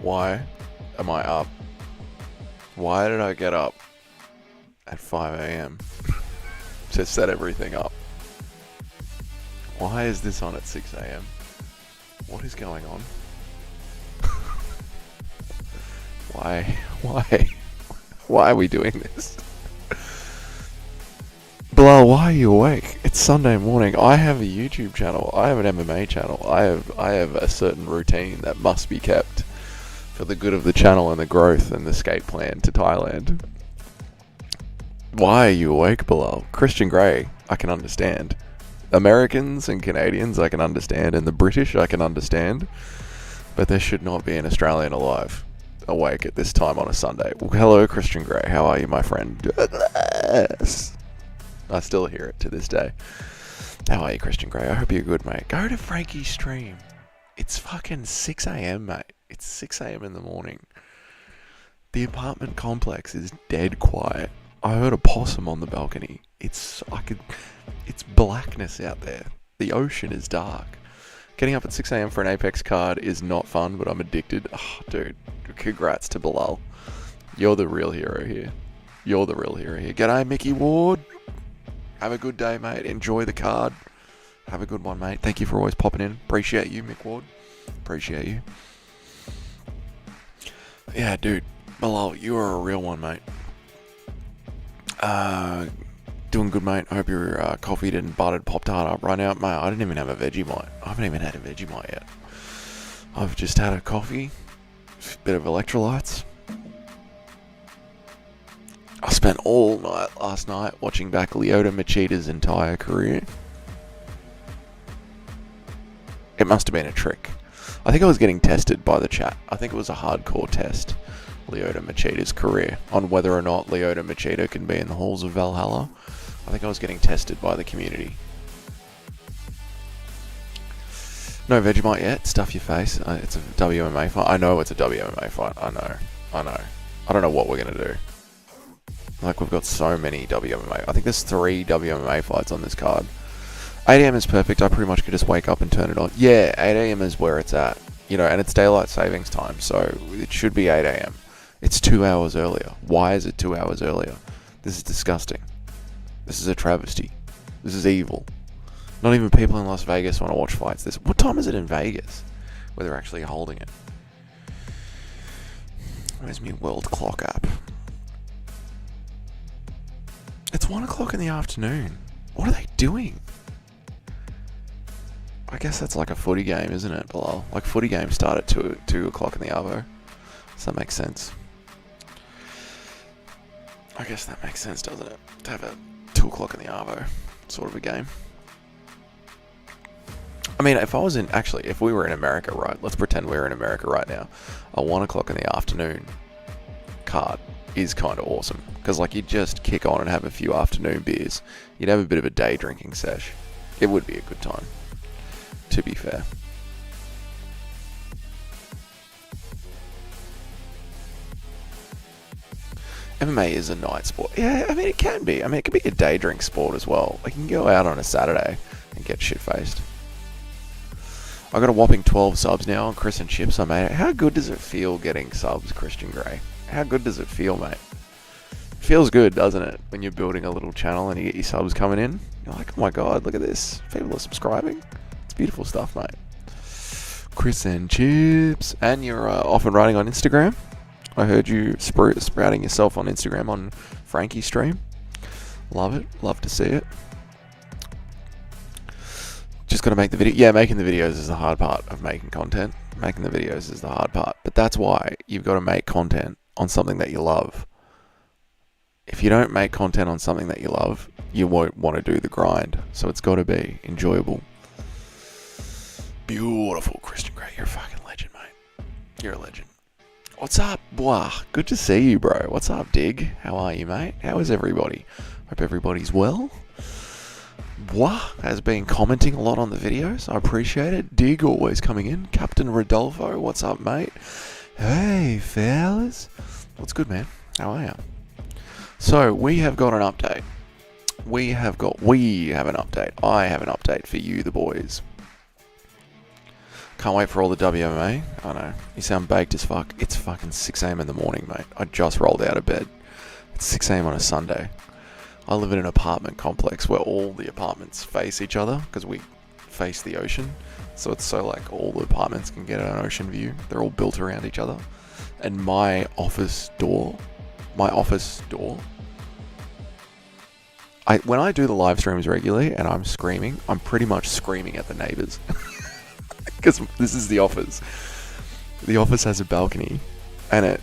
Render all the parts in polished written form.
Why am I up? Why did I get up at 5 a.m. to set everything up? Why is this on at 6 a.m.? What is going on? Why? Why are we doing this? Bilal, why are you awake? It's Sunday morning. I have a YouTube channel. I have an MMA channel. I have a certain routine that must be kept for the good of the channel and the growth and the skate plan to Thailand. Why are you awake, Bilal? Christian Grey, I can understand. Americans and Canadians, I can understand. And the British, I can understand. But there should not be an Australian alive awake at this time on a Sunday. Well, hello, Christian Grey. How are you, my friend? Douglas. I still hear it to this day. How are you, Christian Grey? I hope you're good, mate. Go to Frankie's stream. It's fucking 6 a.m, mate. It's 6 a.m. in the morning. The apartment complex is dead quiet. I heard a possum on the balcony. It's blackness out there. The ocean is dark. Getting up at 6 a.m. for an Apex card is not fun, but I'm addicted. Oh, dude, congrats to Bilal. You're the real hero here. You're the real hero here. G'day, Mickey Ward. Have a good day, mate. Enjoy the card. Have a good one, mate. Thank you for always popping in. Appreciate you, Mick Ward. Appreciate you. Yeah, dude. Bilal, you are a real one, mate. Doing good, mate. I hope your coffee didn't buttered Pop-Tart up right now. Mate, I didn't even have a Vegemite. I haven't even had a Vegemite yet. I've just had a coffee, a bit of electrolytes. I spent all night last night watching back Lyoto Machida's entire career. It must have been a trick. I think I was getting tested by the chat. I think it was a hardcore test, Lyoto Machida's career, on whether or not Lyoto Machida can be in the halls of Valhalla. I think I was getting tested by the community. No Vegemite yet. Stuff your face. It's a WMA fight. I know it's a WMA fight. I know. I don't know what we're going to do. Like, we've got so many WMA. I think there's 3 WMA fights on this card. 8 a.m. is perfect. I pretty much could just wake up and turn it on. Yeah, 8 a.m. is where it's at. You know, and it's daylight savings time, so it should be 8 a.m. It's 2 hours earlier. Why is it 2 hours earlier? This is disgusting. This is a travesty. This is evil. Not even people in Las Vegas want to watch fights. What time is it in Vegas? Where they're actually holding it. Where's my world clock app? It's 1 o'clock in the afternoon. What are they doing? I guess that's like a footy game, isn't it, Bilal? Like, footy games start at 2 o'clock in the arvo. Does that make sense? I guess that makes sense, doesn't it? To have a 2 o'clock in the arvo sort of a game. I mean, if we were in America, right? Let's pretend we're in America right now. A 1 o'clock in the afternoon card is kind of awesome. Because, like, you'd just kick on and have a few afternoon beers. You'd have a bit of a day drinking sesh. It would be a good time, to be fair. MMA is a night sport. Yeah, I mean, it can be. I mean, it can be a day drink sport as well. Like, you can go out on a Saturday and get shit-faced. I got a whopping 12 subs now on Chris and Chips. I made it. How good does it feel getting subs, Christian Grey? How good does it feel, mate? It feels good, doesn't it? When you're building a little channel and you get your subs coming in. You're like, oh my god, look at this. People are subscribing. It's beautiful stuff, mate. Chris and Chips. And you're off and running on Instagram. I heard you sprouting yourself on Instagram on Frankie's stream. Love it. Love to see it. Just got to make the video. Yeah, making the videos is the hard part of making content. Making the videos is the hard part. But that's why you've got to make content on something that you love. If you don't make content on something that you love, you won't want to do the grind. So it's got to be enjoyable. Beautiful, Christian Grey. You're a fucking legend, mate. You're a legend. What's up, boy? Good to see you, bro. What's up, Dig? How are you, mate? How is everybody? Hope everybody's well. Boy has been commenting a lot on the videos. I appreciate it. Dig always coming in. Captain Rodolfo, what's up, mate? Hey, fellas. What's good, man? How are you? So, we have got an update. We have an update. I have an update for you, the boys. Can't wait for all the WMA. I know. You sound baked as fuck. It's fucking 6 a.m. in the morning, mate. I just rolled out of bed. It's 6 a.m. on a Sunday. I live in an apartment complex where all the apartments face each other because we face the ocean. So it's so like all the apartments can get an ocean view. They're all built around each other. And my office door, when I do the live streams regularly and I'm screaming, I'm pretty much screaming at the neighbours. Because this is the office. The office has a balcony and it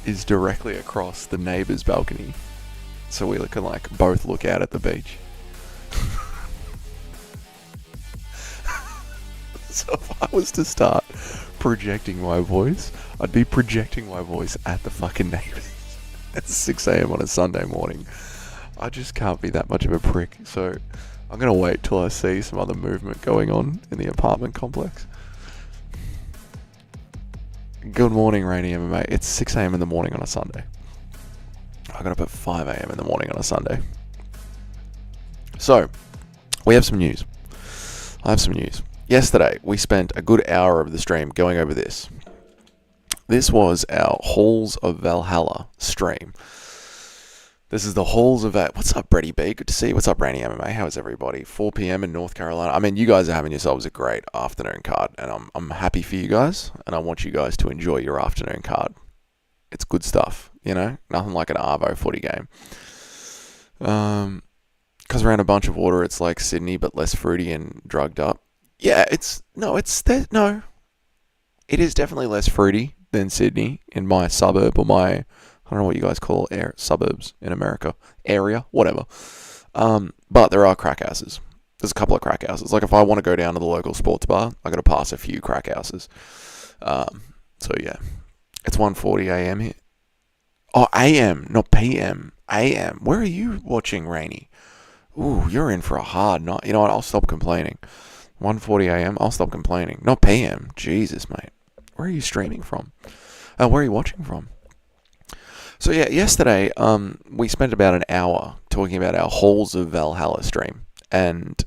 is directly across the neighbour's balcony. So we can like both look out at the beach. So if I was to start projecting my voice, I'd be projecting my voice at the fucking neighbours at 6 a.m. on a Sunday morning. I just can't be that much of a prick. So I'm going to wait till I see some other movement going on in the apartment complex. Good morning, Rainy MMA. It's 6 a.m. in the morning on a Sunday. I got up at 5 a.m. in the morning on a Sunday. So, we have some news. I have some news. Yesterday, we spent a good hour of the stream going over this. This was our Halls of Valhalla stream. This is the Halls of Valhalla. What's up, Brady B? Good to see you. What's up, Rainy MMA? How is everybody? 4 p.m. in North Carolina. I mean, you guys are having yourselves a great afternoon card, and I'm happy for you guys, and I want you guys to enjoy your afternoon card. It's good stuff, you know? Nothing like an Arvo footy game. Because around a bunch of water, it's like Sydney, but less fruity and drugged up. Yeah, it is definitely less fruity than Sydney in my suburb or my, I don't know what you guys call suburbs in America, area, whatever. But there are crack houses. There's a couple of crack houses. Like if I want to go down to the local sports bar, I got to pass a few crack houses. So yeah, it's 1:40 a.m. here. Oh, a.m., not p.m. a.m. Where are you watching, Rainy? Ooh, you're in for a hard night. You know what? I'll stop complaining. 1:40 a.m. I'll stop complaining. Not p.m. Jesus, mate. Where are you streaming from? Where are you watching from? So yeah, yesterday we spent about an hour talking about our Halls of Valhalla stream, and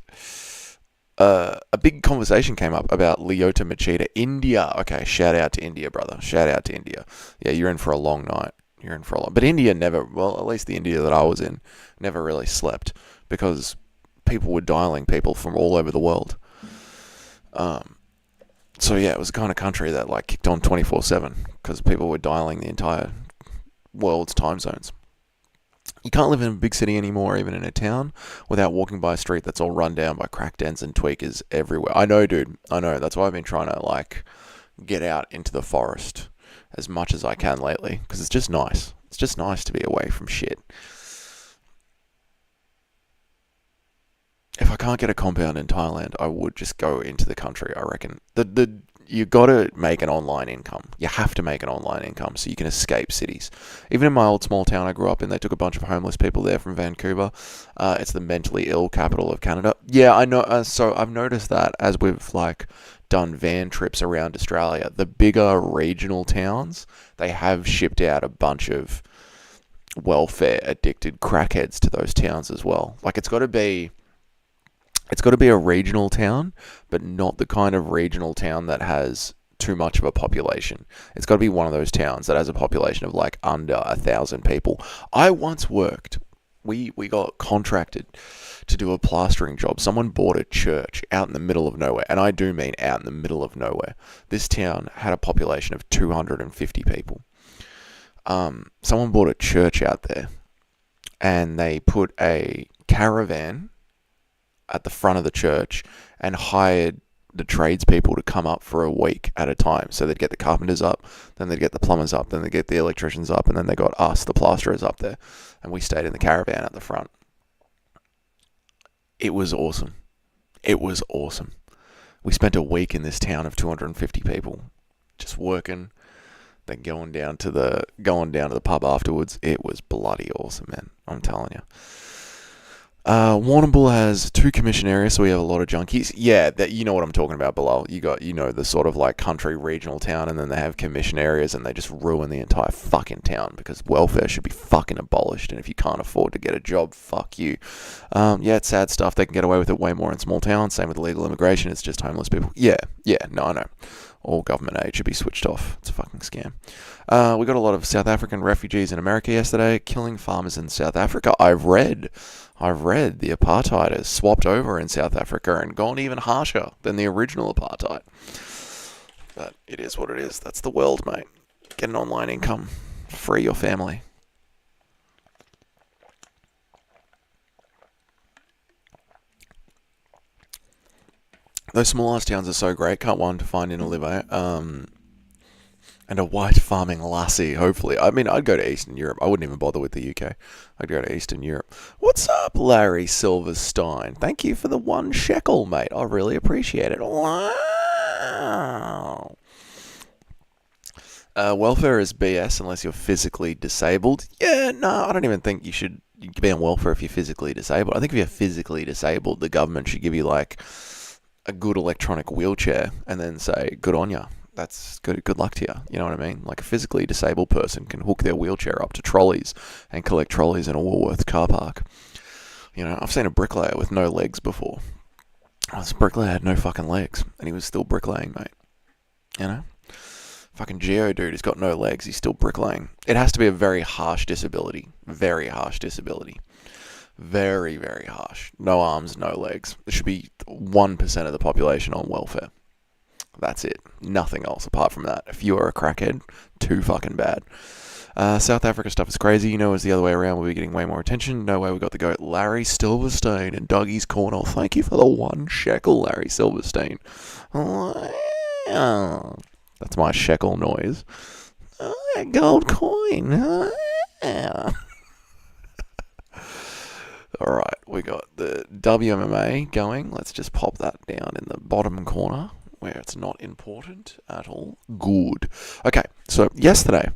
a big conversation came up about Lyoto Machida, India. Okay, shout out to India, brother. Shout out to India. Yeah, you're in for a long night. But India never, well, at least the India that I was in, never really slept because people were dialing people from all over the world. So yeah, it was the kind of country that like kicked on 24/7 because people were dialing the entire world's time zones. You can't live in a big city anymore, even in a town, without walking by a street that's all run down by crack dens and tweakers everywhere. I know, dude. I know. That's why I've been trying to like get out into the forest as much as I can lately because it's just nice. It's just nice to be away from shit. If I can't get a compound in Thailand, I would just go into the country, I reckon. You got to make an online income. You have to make an online income so you can escape cities. Even in my old small town I grew up in, they took a bunch of homeless people there from Vancouver. It's the mentally ill capital of Canada. Yeah, I know. So I've noticed that as we've like done van trips around Australia, the bigger regional towns, they have shipped out a bunch of welfare addicted crackheads to those towns as well. Like it's got to be a regional town, but not the kind of regional town that has too much of a population. It's got to be one of those towns that has a population of like under 1,000 people. I once worked, we got contracted to do a plastering job. Someone bought a church out in the middle of nowhere, and I do mean out in the middle of nowhere. This town had a population of 250 people. Someone bought a church out there, and they put a caravan at the front of the church and hired the tradespeople to come up for a week at a time. So they'd get the carpenters up, then they'd get the plumbers up, then they'd get the electricians up, and then they got us, the plasterers, up there. And we stayed in the caravan at the front. It was awesome. It was awesome. We spent a week in this town of 250 people, just working, then going down to the pub afterwards. It was bloody awesome, man. I'm telling you. Warrnambool has 2 commission areas, so we have a lot of junkies. Yeah, that you know what I'm talking about, Bilal. You got, the sort of like country regional town, and then they have commission areas, and they just ruin the entire fucking town because welfare should be fucking abolished. And if you can't afford to get a job, fuck you. Yeah, it's sad stuff. They can get away with it way more in small towns. Same with legal immigration. It's just homeless people. Yeah, no, I know. All government aid should be switched off. It's a fucking scam. We got a lot of South African refugees in America yesterday, killing farmers in South Africa. I've read the apartheid has swapped over in South Africa and gone even harsher than the original apartheid. But it is what it is. That's the world, mate. Get an online income. Free your family. Those small-ass towns are so great. Can't one to find in a live. And a white farming lassie, hopefully. I mean, I'd go to Eastern Europe. I wouldn't even bother with the UK. I'd go to Eastern Europe. What's up, Larry Silverstein? Thank you for the 1 shekel, mate. I really appreciate it. Wow. Welfare is BS unless you're physically disabled. Yeah, no, I don't even think you should be on welfare if you're physically disabled. I think if you're physically disabled, the government should give you, like, a good electronic wheelchair and then say, good on ya. That's good luck to you. You know what I mean? Like a physically disabled person can hook their wheelchair up to trolleys and collect trolleys in a Woolworths car park. I've seen a bricklayer with no legs before. This bricklayer had no fucking legs, and he was still bricklaying, mate. Fucking Geo dude, he's got no legs, he's still bricklaying. It has to be a very harsh disability. Very harsh disability. Very, very harsh. No arms, no legs. There should be 1% of the population on welfare. That's it. Nothing else apart from that. If you are a crackhead, too fucking bad. South Africa stuff is crazy. It was the other way around. We'll be getting way more attention. No way we got the goat Larry Silverstein in Dougie's Corner. Thank you for the 1 shekel, Larry Silverstein. Oh, that's my shekel noise. Oh, gold coin. Alright, we got the WMMA going. Let's just pop that down in the bottom corner where it's not important at all. Good. Okay, so yesterday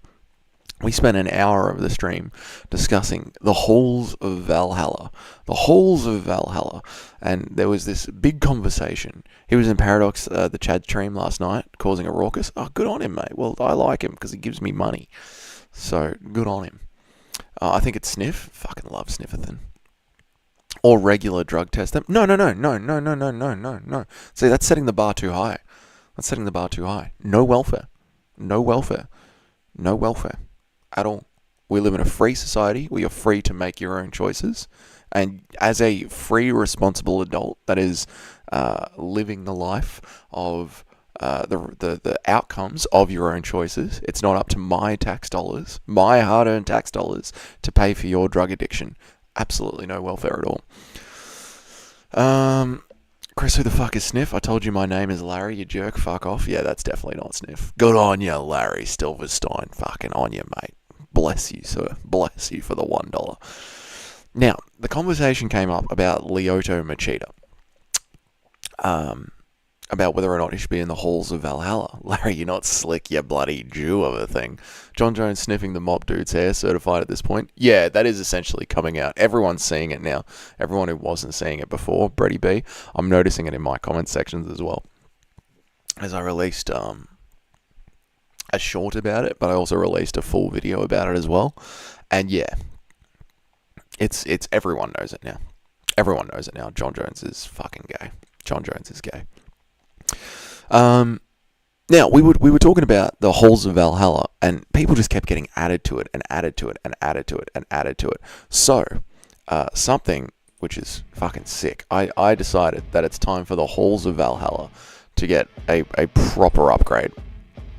we spent an hour of the stream discussing the halls of Valhalla. The halls of Valhalla. And there was this big conversation. He was in Paradox, the Chad stream last night, causing a raucous. Oh, good on him, mate. Well, I like him because he gives me money. So, good on him. I think it's Sniff. Fucking love Snifferton. Or regular drug test them. No. See, that's setting the bar too high. No welfare. At all. We live in a free society where you're free to make your own choices. And as a free, responsible adult that is living the life of the outcomes of your own choices, it's not up to my tax dollars, my hard-earned tax dollars, to pay for your drug addiction. Absolutely no welfare at all. Chris, who the fuck is Sniff? I told you my name is Larry, you jerk. Fuck off. Yeah, that's definitely not Sniff. Good on you, Larry Silverstein. Fucking on you, mate. Bless you, sir. Bless you for the $1. Now, the conversation came up about Lyoto Machida. About whether or not he should be in the halls of Valhalla. Larry, you're not slick, you bloody Jew of a thing. John Jones sniffing the mop dude's hair, certified at this point. Yeah, that is essentially coming out. Everyone's seeing it now. Everyone who wasn't seeing it before, Brady B. I'm noticing it in my comment sections as well. As I released a short about it, but I also released a full video about it as well. And yeah, it's everyone knows it now. Everyone knows it now. John Jones is fucking gay. John Jones is gay. Now we were talking about the halls of Valhalla, and people just kept getting added to it and added to it and added to it and added to it. So something which is fucking sick. I decided that it's time for the halls of Valhalla to get a proper upgrade.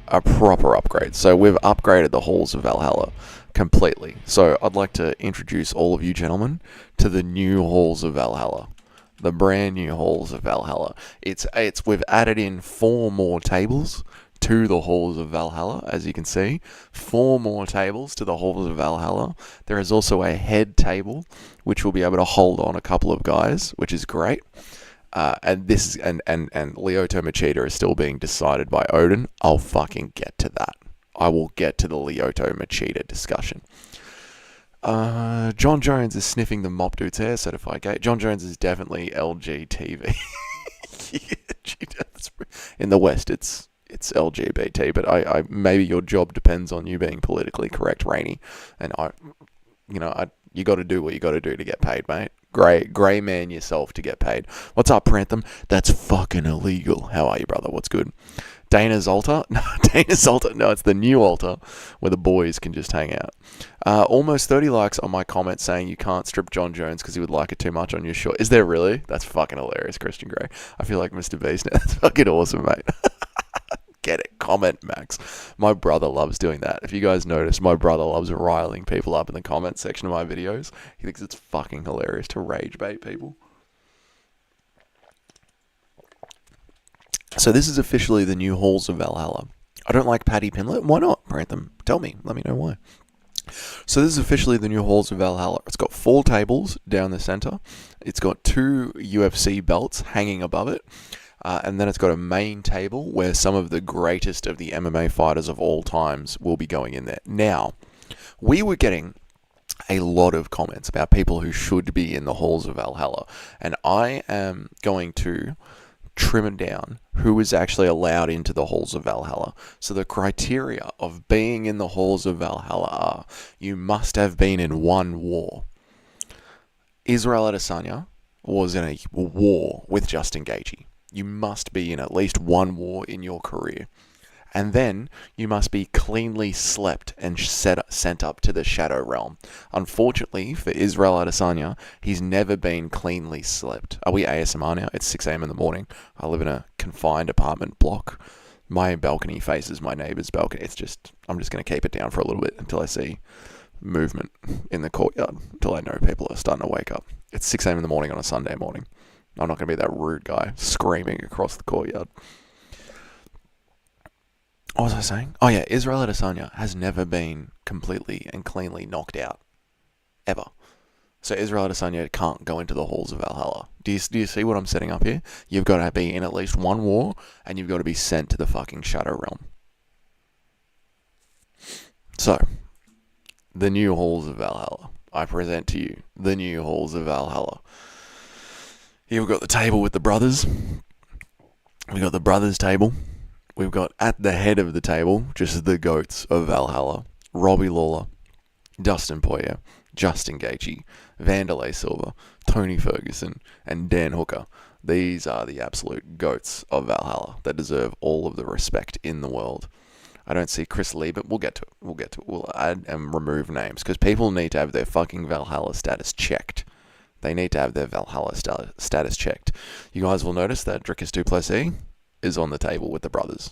A proper upgrade. So we've upgraded the halls of Valhalla completely. So I'd like to introduce all of you gentlemen to the new halls of Valhalla. The brand new halls of Valhalla. We've added in 4 more tables to the halls of Valhalla, as you can see. 4 more tables to the halls of Valhalla. There is also a head table, which will be able to hold on a couple of guys, which is great. And Lyoto Machida is still being decided by Odin. I'll fucking get to that. I will get to the Lyoto Machida discussion. John Jones is sniffing the mop dude's hair, certified gay. John Jones is definitely LGTV. In the West, it's LGBT, but I maybe your job depends on you being politically correct, Rainey, and you got to do what you got to do to get paid, mate. Grey man yourself to get paid. What's up, Prantham? That's fucking illegal. How are you, brother? What's good? Dana's altar? No, Dana's altar. No, it's the new altar where the boys can just hang out. Almost 30 likes on my comment saying you can't strip John Jones because he would like it too much on your short. Is there really? That's fucking hilarious, Christian Grey. I feel like Mr. Beast now. That's fucking awesome, mate. Get it. Comment, Max. My brother loves doing that. If you guys notice, my brother loves riling people up in the comment section of my videos. He thinks it's fucking hilarious to rage bait people. So this is officially the new halls of Valhalla. I don't like Paddy Pimlet. Why not, Brantham? Tell me. Let me know why. So this is officially the new halls of Valhalla. It's got 4 tables down the center. It's got 2 UFC belts hanging above it. And then it's got a main table where some of the greatest of the MMA fighters of all times will be going in there. Now, we were getting a lot of comments about people who should be in the halls of Valhalla. And I am going to trim it down who is actually allowed into the halls of Valhalla. So the criteria of being in the halls of Valhalla are you must have been in one war. Israel Adesanya was in a war with Justin Gaethje. You must be in at least one war in your career. And then you must be cleanly slept and sent up to the Shadow Realm. Unfortunately for Israel Adesanya, he's never been cleanly slept. Are we ASMR now? It's 6 a.m. in the morning. I live in a confined apartment block. My balcony faces my neighbour's balcony. I'm just going to keep it down for a little bit until I see movement in the courtyard, until I know people are starting to wake up. It's 6 a.m. in the morning on a Sunday morning. I'm not going to be that rude guy screaming across the courtyard. What was I saying? Oh yeah, Israel Adesanya has never been completely and cleanly knocked out. Ever. So Israel Adesanya can't go into the halls of Valhalla. Do you see what I'm setting up here? You've got to be in at least one war, and you've got to be sent to the fucking Shadow Realm. So, the new halls of Valhalla. I present to you the new halls of Valhalla. Here we've got the table with the brothers. We've got the brothers table. We've got at the head of the table, just the goats of Valhalla. Robbie Lawler, Dustin Poirier, Justin Gaethje, Wanderlei Silva, Tony Ferguson, and Dan Hooker. These are the absolute goats of Valhalla that deserve all of the respect in the world. I don't see Chris Lee, but we'll get to it. We'll add and remove names, because people need to have their fucking Valhalla status checked. They need to have their Valhalla status checked. You guys will notice that Dricus du Plessis is on the table with the brothers.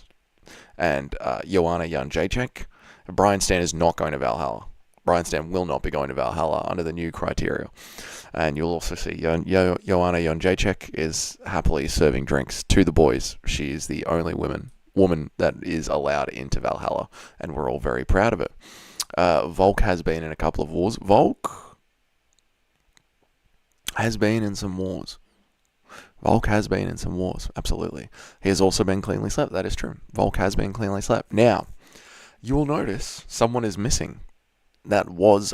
And Joanna Jędrzejczyk. Brian Stan is not going to Valhalla. Brian Stan will not be going to Valhalla under the new criteria. And you'll also see Joanna Jędrzejczyk is happily serving drinks to the boys. She is the only woman that is allowed into Valhalla, and we're all very proud of it. Volk has been in a couple of wars. Volk has been in some wars. Absolutely. He has also been cleanly slept. That is true. Volk has been cleanly slept. Now, you will notice someone is missing that was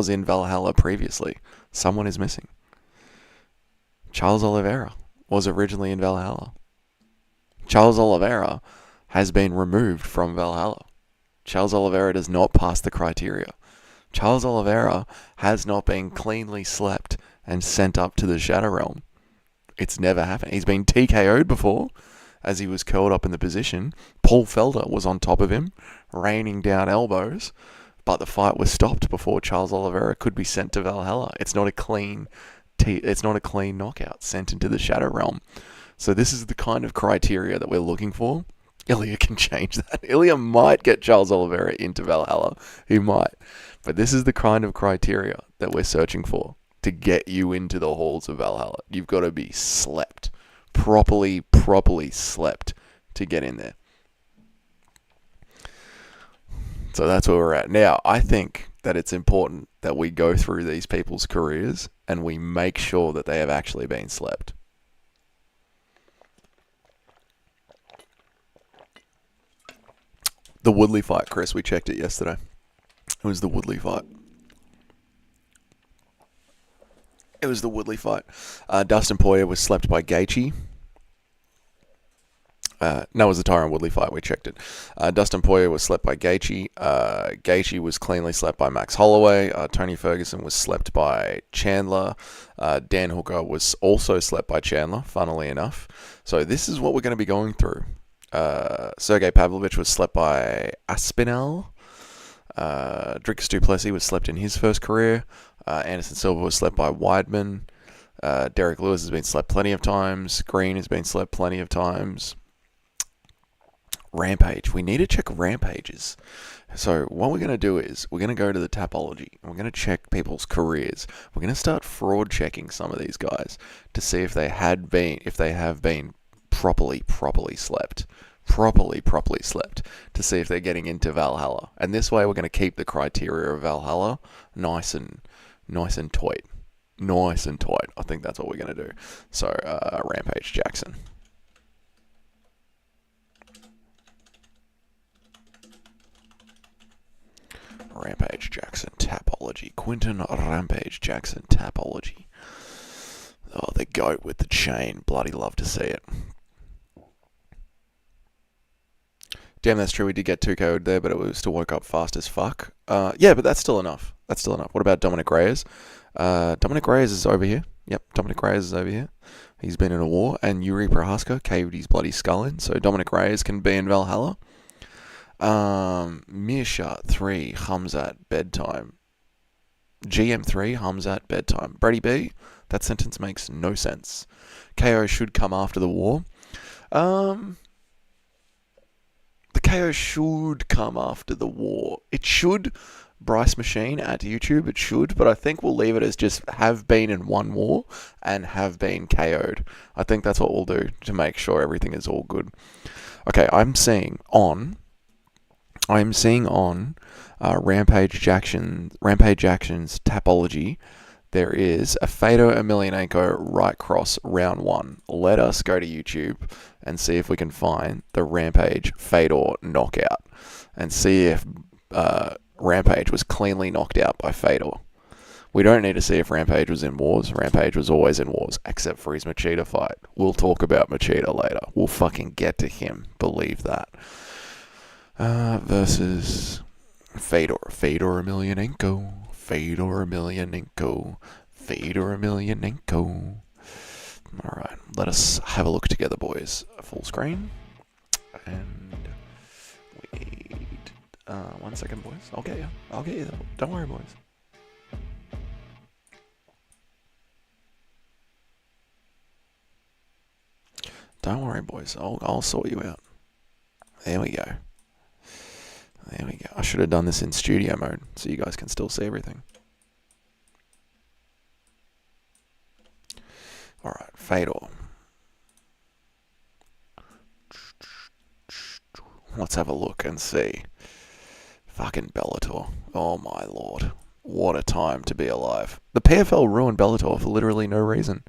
in Valhalla previously. Someone is missing. Charles Oliveira was originally in Valhalla. Charles Oliveira has been removed from Valhalla. Charles Oliveira does not pass the criteria. Charles Oliveira has not been cleanly slept and sent up to the Shadow Realm. It's never happened. He's been TKO'd before as he was curled up in the position. Paul Felder was on top of him, raining down elbows, but the fight was stopped before Charles Oliveira could be sent to Valhalla. It's not a clean knockout sent into the Shadow Realm. So this is the kind of criteria that we're looking for. Ilya can change that. Ilya might get Charles Oliveira into Valhalla. He might. But this is the kind of criteria that we're searching for to get you into the halls of Valhalla. You've got to be slept. Properly slept to get in there. So that's where we're at. Now, I think that it's important that we go through these people's careers and we make sure that they have actually been slept. The Woodley fight, Chris, we checked it yesterday. It was the Woodley fight. It was the Woodley fight. Dustin Poirier was slept by Gaethje. No, it was the Tyron Woodley fight. We checked it. Dustin Poirier was slept by Gaethje. Gaethje was cleanly slept by Max Holloway. Tony Ferguson was slept by Chandler. Dan Hooker was also slept by Chandler, funnily enough. So this is what we're going to be going through. Sergey Pavlovich was slept by Aspinall. Dricus du Plessis was slept in his first career. Anderson Silva was slept by Weidman. Derek Lewis has been slept plenty of times. Green has been slept plenty of times. Rampage. We need to check rampages. So what we're going to do is we're going to go to the Tapology and we're going to check people's careers. We're going to start fraud checking some of these guys to see if they have been properly slept. Properly slept, to see if they're getting into Valhalla. And this way we're going to keep the criteria of Valhalla nice and tight. Nice and tight. I think that's what we're going to do. So, Rampage Jackson. Rampage Jackson Tapology. Quinton Rampage Jackson Tapology. Oh, the goat with the chain. Bloody love to see it. Damn, that's true. We did get 2 KO'd there, but it still woke up fast as fuck. Yeah, but that's still enough. What about Dominic Reyes? Dominic Reyes is over here. Yep, Dominic Reyes is over here. He's been in a war, and Yuri Prohaska caved his bloody skull in, so Dominic Reyes can be in Valhalla. Meerschaert 3, Hamzat, bedtime. GM3, Hamzat, bedtime. Brady B, that sentence makes no sense. KO should come after the war. The KO should come after the war. It should. Bryce Machine at YouTube, it should, but I think we'll leave it as just have been in one war and have been KO'd. I think that's what we'll do to make sure everything is all good. Okay, I'm seeing on Rampage Jackson's Tapology, there is a Fedor Emelianenko right cross round 1. Let us go to YouTube and see if we can find the Rampage Fedor knockout and see if Rampage was cleanly knocked out by Fedor. We don't need to see if Rampage was in wars. Rampage was always in wars, except for his Machida fight. We'll talk about Machida later. We'll fucking get to him. Believe that. Versus Fedor Emelianenko. Alright, let us have a look together, boys. Full screen. And wait. 1 second, boys. I'll get you. Don't worry, boys. Don't worry, boys. I'll sort you out. There we go. I should have done this in studio mode so you guys can still see everything. Alright, Fedor. Let's have a look and see. Fucking Bellator. Oh my lord. What a time to be alive. The PFL ruined Bellator for literally no reason.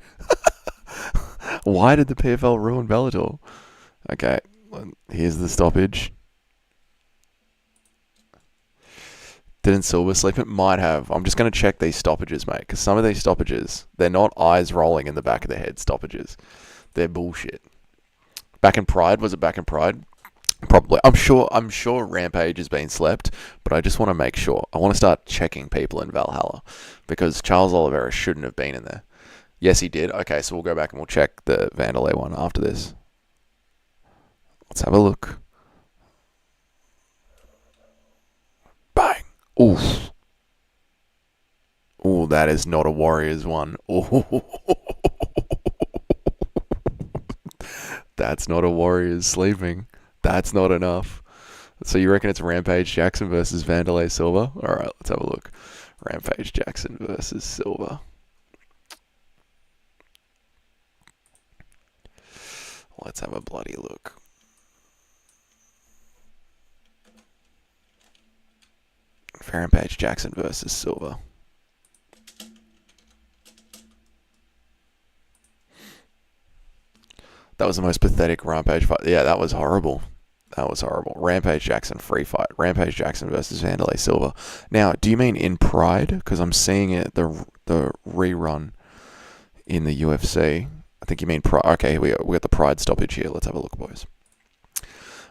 Why did the PFL ruin Bellator? Okay, here's the stoppage. Didn't Silver sleep? It might have. I'm just going to check these stoppages, mate, because some of these stoppages, they're not eyes rolling in the back of the head stoppages. They're bullshit. Back in Pride, was it Back in Pride? Probably. I'm sure Rampage has been slept, but I just want to make sure. I want to start checking people in Valhalla, because Charles Oliveira shouldn't have been in there. Yes, he did. Okay, so we'll go back and we'll check the Vanderlei one after this. Let's have a look. Bang. Oof. Ooh, that is not a Warriors one. Ooh. That's not a Warriors sleeping. That's not enough. So you reckon it's Rampage Jackson versus Vanderlei Silva? Alright, let's have a look. Rampage Jackson versus Silva. Let's have a bloody look. Rampage Jackson versus Silva. That was the most pathetic Rampage fight. Yeah, that was horrible. That was horrible. Rampage Jackson free fight. Rampage Jackson versus Vanderlei Silva. Now, do you mean in Pride? Because I'm seeing it, the rerun. in the UFC. I think you mean Pride. Okay, we got the Pride stoppage here. Let's have a look, boys.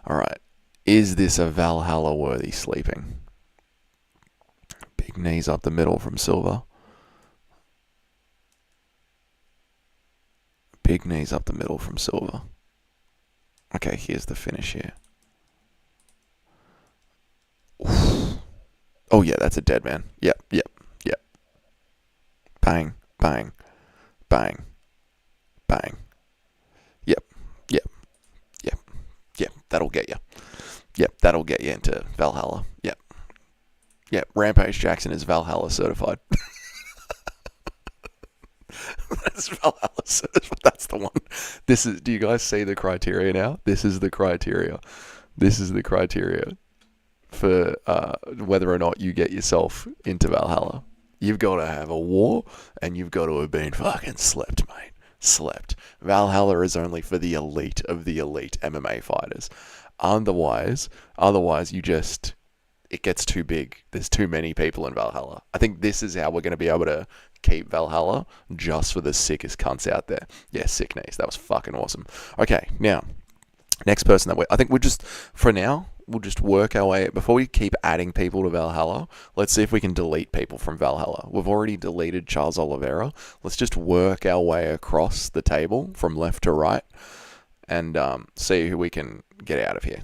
All right. Is this a Valhalla-worthy sleeping? Big knees up the middle from Silva. Big knees up the middle from Silva. Okay, here's the finish here. Oof. Oh, yeah, that's a dead man. Yep. Bang, bang, bang, bang. Yep. That'll get you. Yep, that'll get you into Valhalla. Yep. Rampage Jackson is Valhalla certified. That's Valhalla certified. That's the one. Do you guys see the criteria now? This is the criteria. For whether or not you get yourself into Valhalla. You've got to have a war, and you've got to have been fucking slept, mate. Slept. Valhalla is only for the elite of the elite MMA fighters. Otherwise, it gets too big. There's too many people in Valhalla. I think this is how we're going to be able to keep Valhalla just for the sickest cunts out there. Yeah, sick knees. That was fucking awesome. Okay, now, next person that I think we'll just work our way. Before we keep adding people to Valhalla, let's see if we can delete people from Valhalla. We've already deleted Charles Oliveira. Let's just work our way across the table from left to right and see who we can get out of here.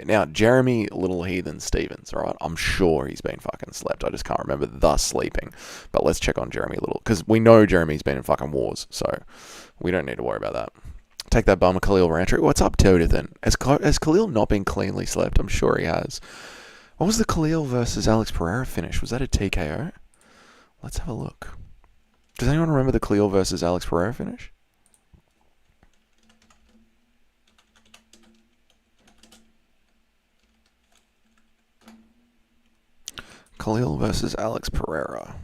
Now, Jeremy Little Heathen Stevens, all right? I'm sure he's been fucking slept. I just can't remember the sleeping. But let's check on Jeremy Little, because we know Jeremy's been in fucking wars, so we don't need to worry about that. Take that bummer, Khalil Rountree. What's up, Toadithan? Has Khalil not been cleanly slept? I'm sure he has. What was the Khalil versus Alex Pereira finish? Was that a TKO? Let's have a look. Does anyone remember the Khalil versus Alex Pereira finish? Khalil versus Alex Pereira.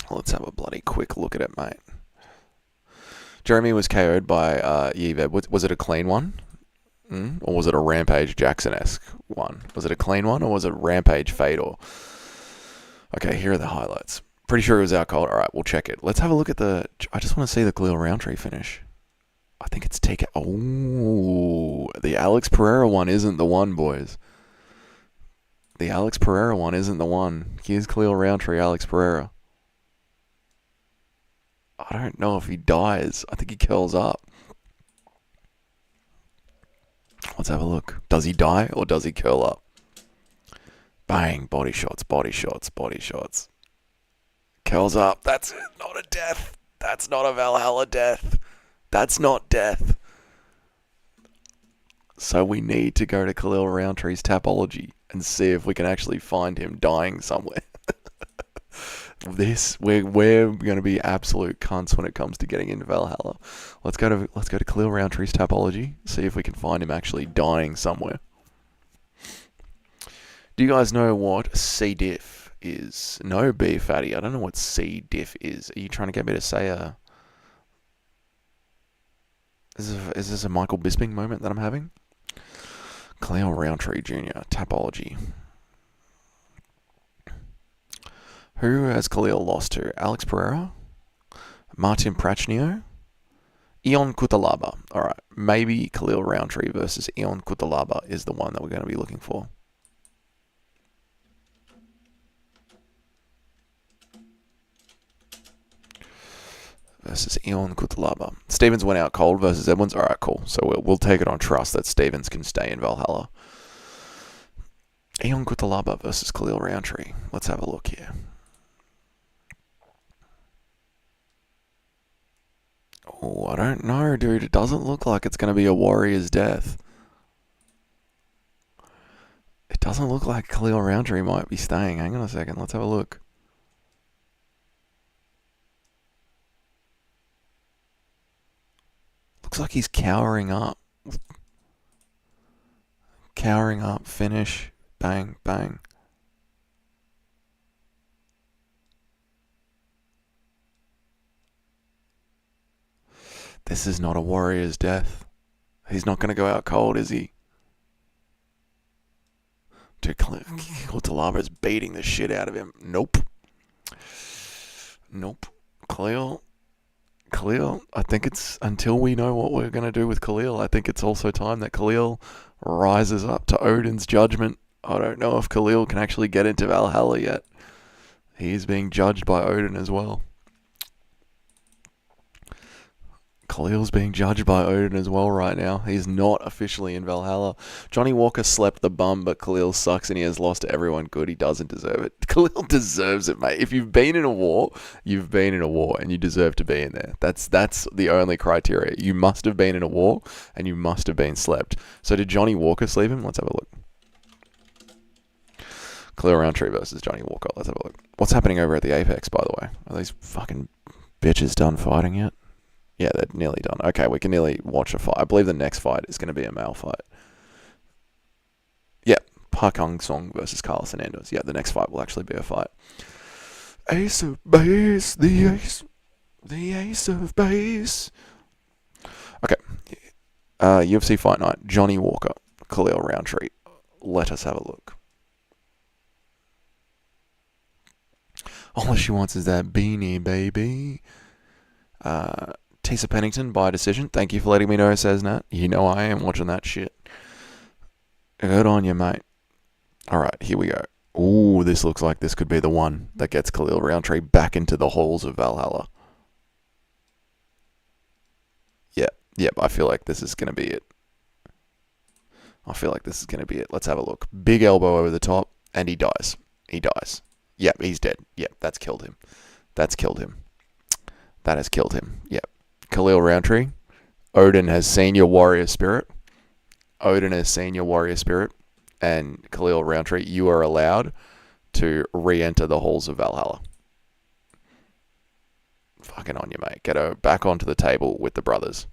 Let's have a bloody quick look at it, mate. Jeremy was KO'd by Yves. Was it a clean one? Or was it a Rampage Jackson-esque one? Was it a clean one, or was it Rampage Fedor? Okay, here are the highlights. Pretty sure it was out cold. All right, we'll check it. Let's have a look at I just want to see the Khalil Rountree finish. I think it's TK. Oh, the Alex Pereira one isn't the one, boys. The Alex Pereira one isn't the one. Here's Khalil Rountree, Alex Pereira. I don't know if he dies. I think he curls up. Let's have a look. Does he die or does he curl up? Bang. Body shots. Curls up. That's it. Not a death. That's not a Valhalla death. That's not death. So we need to go to Khalil Rountree's Tapology and see if we can actually find him dying somewhere. We're going to be absolute cunts when it comes to getting into Valhalla. Let's go to Khalil Rountree's Tapology, see if we can find him actually dying somewhere. Do you guys know what C diff is? No, B fatty. I don't know what C diff is. Are you trying to get me to say Is this a Michael Bisping moment that I'm having? Khalil Rountree Jr. Tapology. Who has Khalil lost to? Alex Pereira? Martin Prachnio? Ion Cutelaba. Alright, maybe Khalil Rountree versus Ion Cutelaba is the one that we're going to be looking for. Versus Ion Cutelaba. Stevens went out cold versus Edwards. Alright, cool. So we'll take it on trust that Stevens can stay in Valhalla. Ion Cutelaba versus Khalil Rountree. Let's have a look here. Oh, I don't know, dude. It doesn't look like it's going to be a warrior's death. It doesn't look like Khalil Rountree might be staying. Hang on a second. Let's have a look. Looks like he's cowering up. Cowering up. Finish. Bang, bang. This is not a warrior's death. He's not going to go out cold, is he? Dude, Cutelaba is beating the shit out of him. Nope. Khalil, I think it's until we know what we're going to do with Khalil, I think it's also time that Khalil rises up to Odin's judgment. I don't know if Khalil can actually get into Valhalla yet. He is being judged by Odin as well. Khalil's being judged by Odin as well right now. He's not officially in Valhalla. Johnny Walker slept the bum, but Khalil sucks and he has lost to everyone good. He doesn't deserve it. Khalil deserves it, mate. If you've been in a war, you've been in a war and you deserve to be in there. That's the only criteria. You must have been in a war and you must have been slept. So did Johnny Walker sleep him? Let's have a look. Khalil Roundtree versus Johnny Walker. Let's have a look. What's happening over at the Apex, by the way? Are these fucking bitches done fighting yet? Yeah, they're nearly done. Okay, we can nearly watch a fight. I believe the next fight is going to be a male fight. Yeah, Park Hung-sung versus Carlos Hernandez. Yeah, the next fight will actually be a fight. Ace of Base, the ace of base. Okay, UFC Fight Night. Johnny Walker, Khalil Roundtree. Let us have a look. All she wants is that beanie, baby. Tisa Pennington by decision. Thank you for letting me know, says Nat. You know I am watching that shit. Good on you, mate. Alright, here we go. Ooh, this looks like this could be the one that gets Khalil Roundtree back into the halls of Valhalla. Yep, I feel like this is going to be it. Let's have a look. Big elbow over the top, and he dies. Yep, he's dead. Yep, that's killed him. That has killed him. Yep. Khalil Roundtree, Odin has seen your warrior spirit. And Khalil Roundtree, you are allowed to re-enter the halls of Valhalla. Fucking on you, mate. Get back onto the table with the brothers.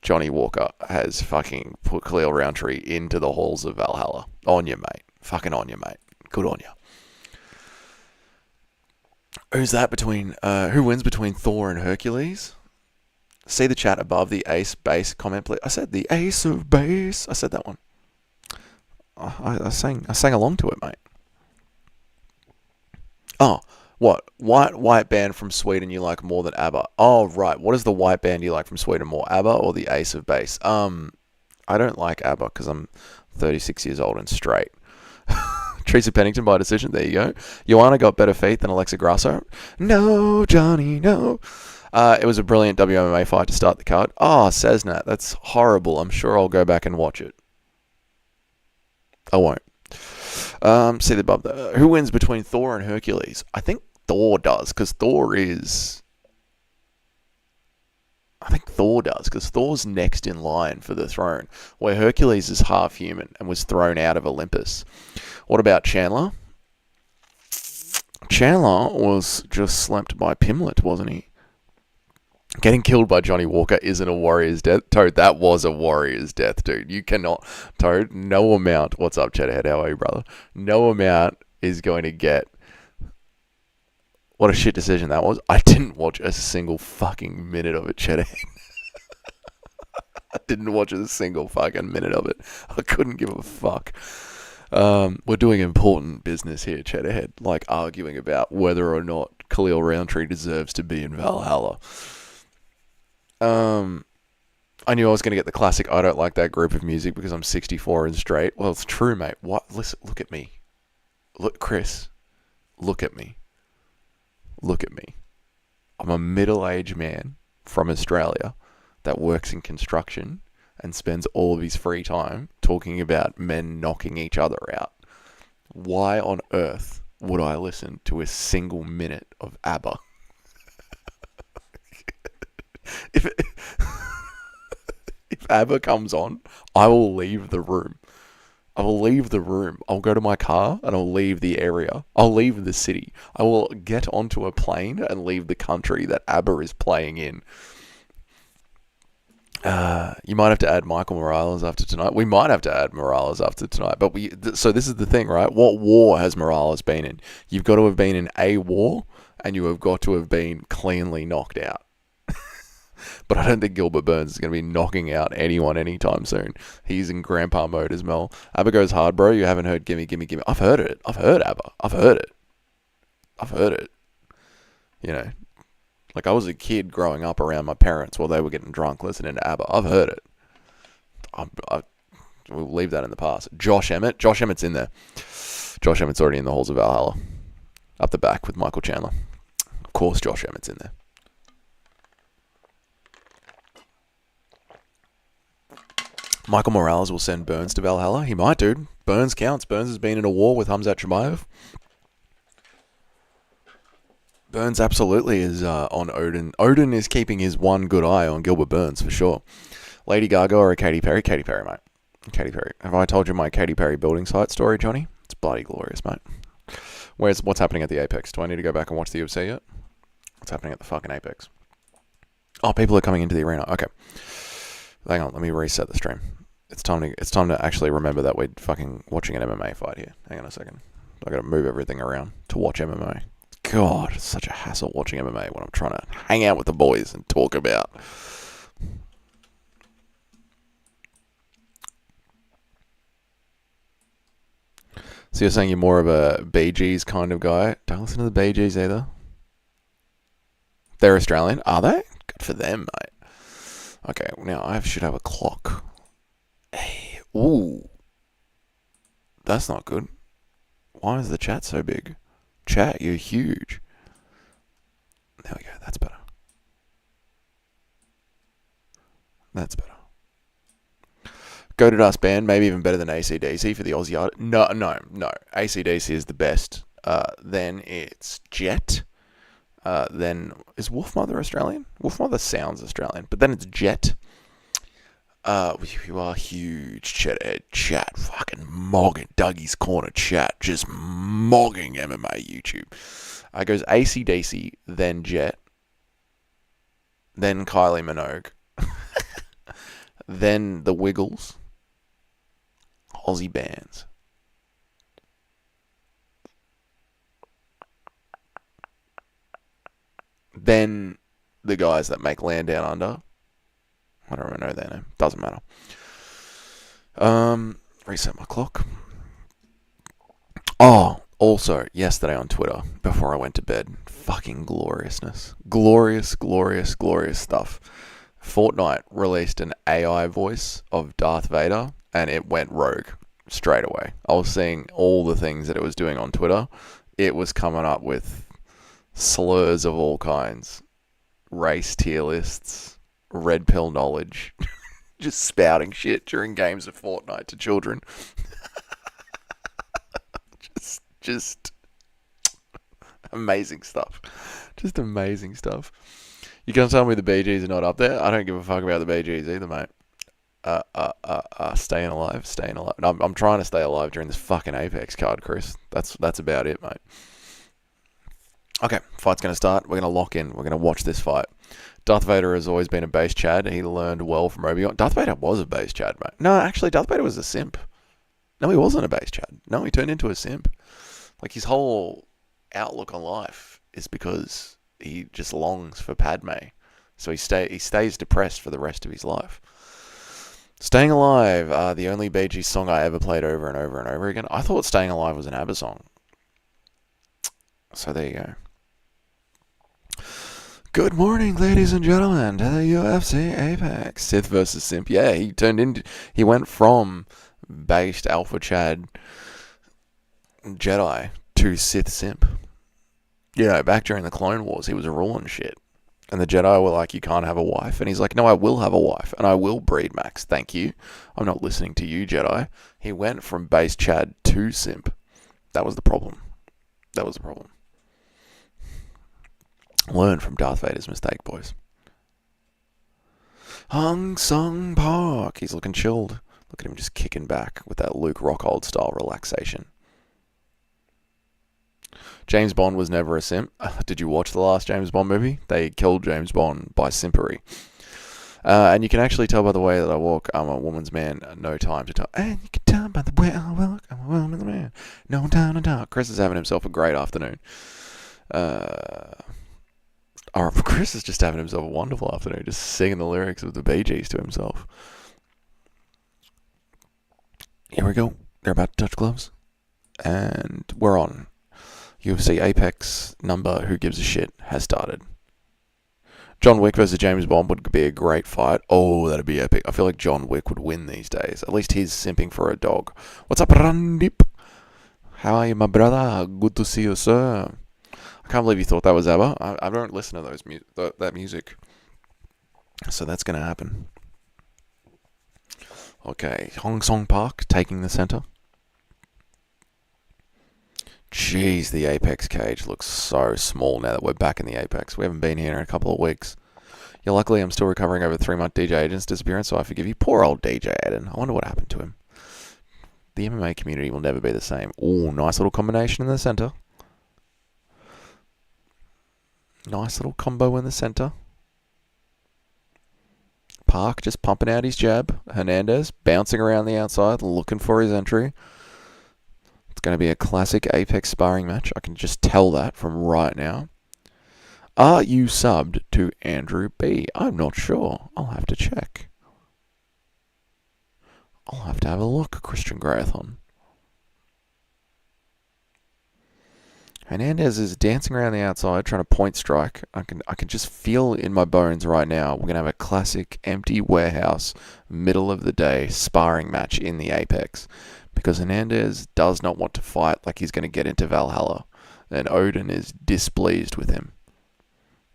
Johnny Walker has fucking put Khalil Roundtree into the halls of Valhalla. On you, mate. Fucking on you, mate. Good on you. Who's that between? Who wins between Thor and Hercules? See the chat above the ace base comment, please. I said the ace of base. I said that one. I sang along to it, mate. Oh, what? White band from Sweden you like more than ABBA? Oh, right. What is the white band you like from Sweden more, ABBA or the ace of base? I don't like ABBA because I'm 36 years old and straight. Teresa Pennington by decision. There you go. Joanna got better feet than Alexa Grasso. No, Johnny, no. It was a brilliant WMMA fight to start the card. Oh, says Nat. That's horrible. I'm sure I'll go back and watch it. I won't. See the above there. Who wins between Thor and Hercules? I think Thor does, because Thor's next in line for the throne, where Hercules is half human and was thrown out of Olympus. What about Chandler? Chandler was just slapped by Pimlet, wasn't he? Getting killed by Johnny Walker isn't a warrior's death. Toad, that was a warrior's death, dude. You cannot... Toad, no amount... What's up, Cheddarhead? How are you, brother? No amount is going to get... What a shit decision that was. I didn't watch a single fucking minute of it, Cheddarhead. I didn't watch a single fucking minute of it. I couldn't give a fuck. We're doing important business here, Cheddarhead. Like arguing about whether or not Khalil Roundtree deserves to be in Valhalla. I knew I was going to get the classic I don't like that group of music because I'm 64 and straight. Well, it's true, mate. What? Listen, look at me. Look, Chris. Look at me. I'm a middle-aged man from Australia that works in construction and spends all of his free time talking about men knocking each other out. Why on earth would I listen to a single minute of ABBA? If ABBA comes on, I will leave the room. I'll go to my car and I'll leave the area. I'll leave the city. I will get onto a plane and leave the country that ABBA is playing in. You might have to add Michael Morales after tonight. We might have to add Morales after tonight. But so this is the thing, right? What war has Morales been in? You've got to have been in a war and you have got to have been cleanly knocked out. But I don't think Gilbert Burns is going to be knocking out anyone anytime soon. He's in grandpa mode as well. ABBA goes hard, bro. You haven't heard Gimme, Gimme, Gimme. I've heard it. I've heard ABBA. I've heard it. You know, Like, I was a kid growing up around my parents while they were getting drunk listening to ABBA. I've heard it. We'll leave that in the past. Josh Emmett's in there. Josh Emmett's already in the halls of Valhalla. Up the back with Michael Chandler. Of course Josh Emmett's in there. Michael Morales will send Burns to Valhalla. He might, dude. Burns counts. Burns has been in a war with Hamzat Chimaev. Burns absolutely is on Odin. Odin is keeping his one good eye on Gilbert Burns, for sure. Lady Gaga or a Katy Perry? Katy Perry, mate. Katy Perry. Have I told you my Katy Perry building site story, Johnny? It's bloody glorious, mate. What's happening at the Apex? Do I need to go back and watch the UFC yet? What's happening at the fucking Apex? Oh, people are coming into the arena. Okay. Hang on, let me reset the stream. It's time to actually remember that we're fucking watching an MMA fight here. Hang on a second. I gotta move everything around to watch MMA. God, it's such a hassle watching MMA when I'm trying to hang out with the boys and talk about. So you're saying you're more of a Bee Gees kind of guy? Don't listen to the Bee Gees either. They're Australian? Are they? Good for them, mate. Okay, now I should have a clock. Hey, ooh. That's not good. Why is the chat so big? Chat, you're huge. There we go, that's better. That's better. Go to Us band, maybe even better than AC/DC for the Aussie art. No. AC/DC is the best. Then it's Jet. Then is Wolfmother Australian? Wolfmother sounds Australian, but then it's Jet. You are huge, chat, fucking mogging Dougie's Corner chat, just mogging MMA YouTube. Goes AC/DC, then Jet, then Kylie Minogue, then the Wiggles, Aussie bands. Then the guys that make Land Down Under. I don't really know their name. Doesn't matter. Reset my clock. Oh, also, yesterday on Twitter, before I went to bed, fucking gloriousness. Glorious stuff. Fortnite released an AI voice of Darth Vader, and it went rogue straight away. I was seeing all the things that it was doing on Twitter. It was coming up with slurs of all kinds. Race tier lists. Red pill knowledge. Just spouting shit during games of Fortnite to children. just amazing stuff. Just amazing stuff. You can't tell me the Bee Gees are not up there. I don't give a fuck about the Bee Gees either, mate. Staying alive. I'm trying to stay alive during this fucking Apex card, Chris. That's about it, mate. Okay, fight's going to start. We're going to lock in. We're going to watch this fight. Darth Vader has always been a base Chad. He learned well from Obi-Wan. Darth Vader was a base Chad, mate. No, actually, Darth Vader was a simp. No, he wasn't a base Chad. No, he turned into a simp. Like, his whole outlook on life is because he just longs for Padme. So he stays depressed for the rest of his life. Staying Alive, the only Bee Gees song I ever played over and over and over again. I thought Staying Alive was an ABBA song. So there you go. Good morning, ladies and gentlemen, to the UFC Apex. Sith versus Simp. Yeah, he went from based Alpha Chad Jedi to Sith Simp. You know, back during the Clone Wars, he was ruling shit. And the Jedi were like, you can't have a wife. And he's like, no, I will have a wife. And I will breed Max. Thank you. I'm not listening to you, Jedi. He went from base Chad to Simp. That was the problem. Learn from Darth Vader's mistake, boys. Hung Sung Park. He's looking chilled. Look at him just kicking back with that Luke Rockhold style relaxation. James Bond was never a simp. Did you watch the last James Bond movie? They killed James Bond by simpery. And you can actually tell by the way that I walk, I'm a woman's man, no time to talk. And you can tell by the way I walk, I'm a woman's man, no time to talk. Chris is having himself a great afternoon. Chris is just having himself a wonderful afternoon, just singing the lyrics of the Bee Gees to himself. Here we go. They're about to touch gloves. And we're on. UFC Apex number, who gives a shit, has started. John Wick versus James Bond would be a great fight. Oh, that'd be epic. I feel like John Wick would win these days. At least he's simping for a dog. What's up, Randip? How are you, my brother? Good to see you, sir. I can't believe you thought that was ABBA. I don't listen to that music. So that's going to happen. Okay, Hong Song Park taking the center. Jeez, the Apex cage looks so small now that we're back in the Apex. We haven't been here in a couple of weeks. Yeah, luckily I'm still recovering over 3-month DJ Aiden's disappearance, so I forgive you. Poor old DJ Aiden. I wonder what happened to him. The MMA community will never be the same. Ooh, nice little combination in the center. Nice little combo in the center. Park just pumping out his jab. Hernandez bouncing around the outside, looking for his entry. It's going to be a classic Apex sparring match. I can just tell that from right now. Are you subbed to Andrew B? I'm not sure. I'll have to check. I'll have to have a look, Christian Grathon. Hernandez is dancing around the outside, trying to point strike. I can just feel in my bones right now. We're going to have a classic empty warehouse, middle of the day sparring match in the Apex. Because Hernandez does not want to fight like he's going to get into Valhalla. And Odin is displeased with him.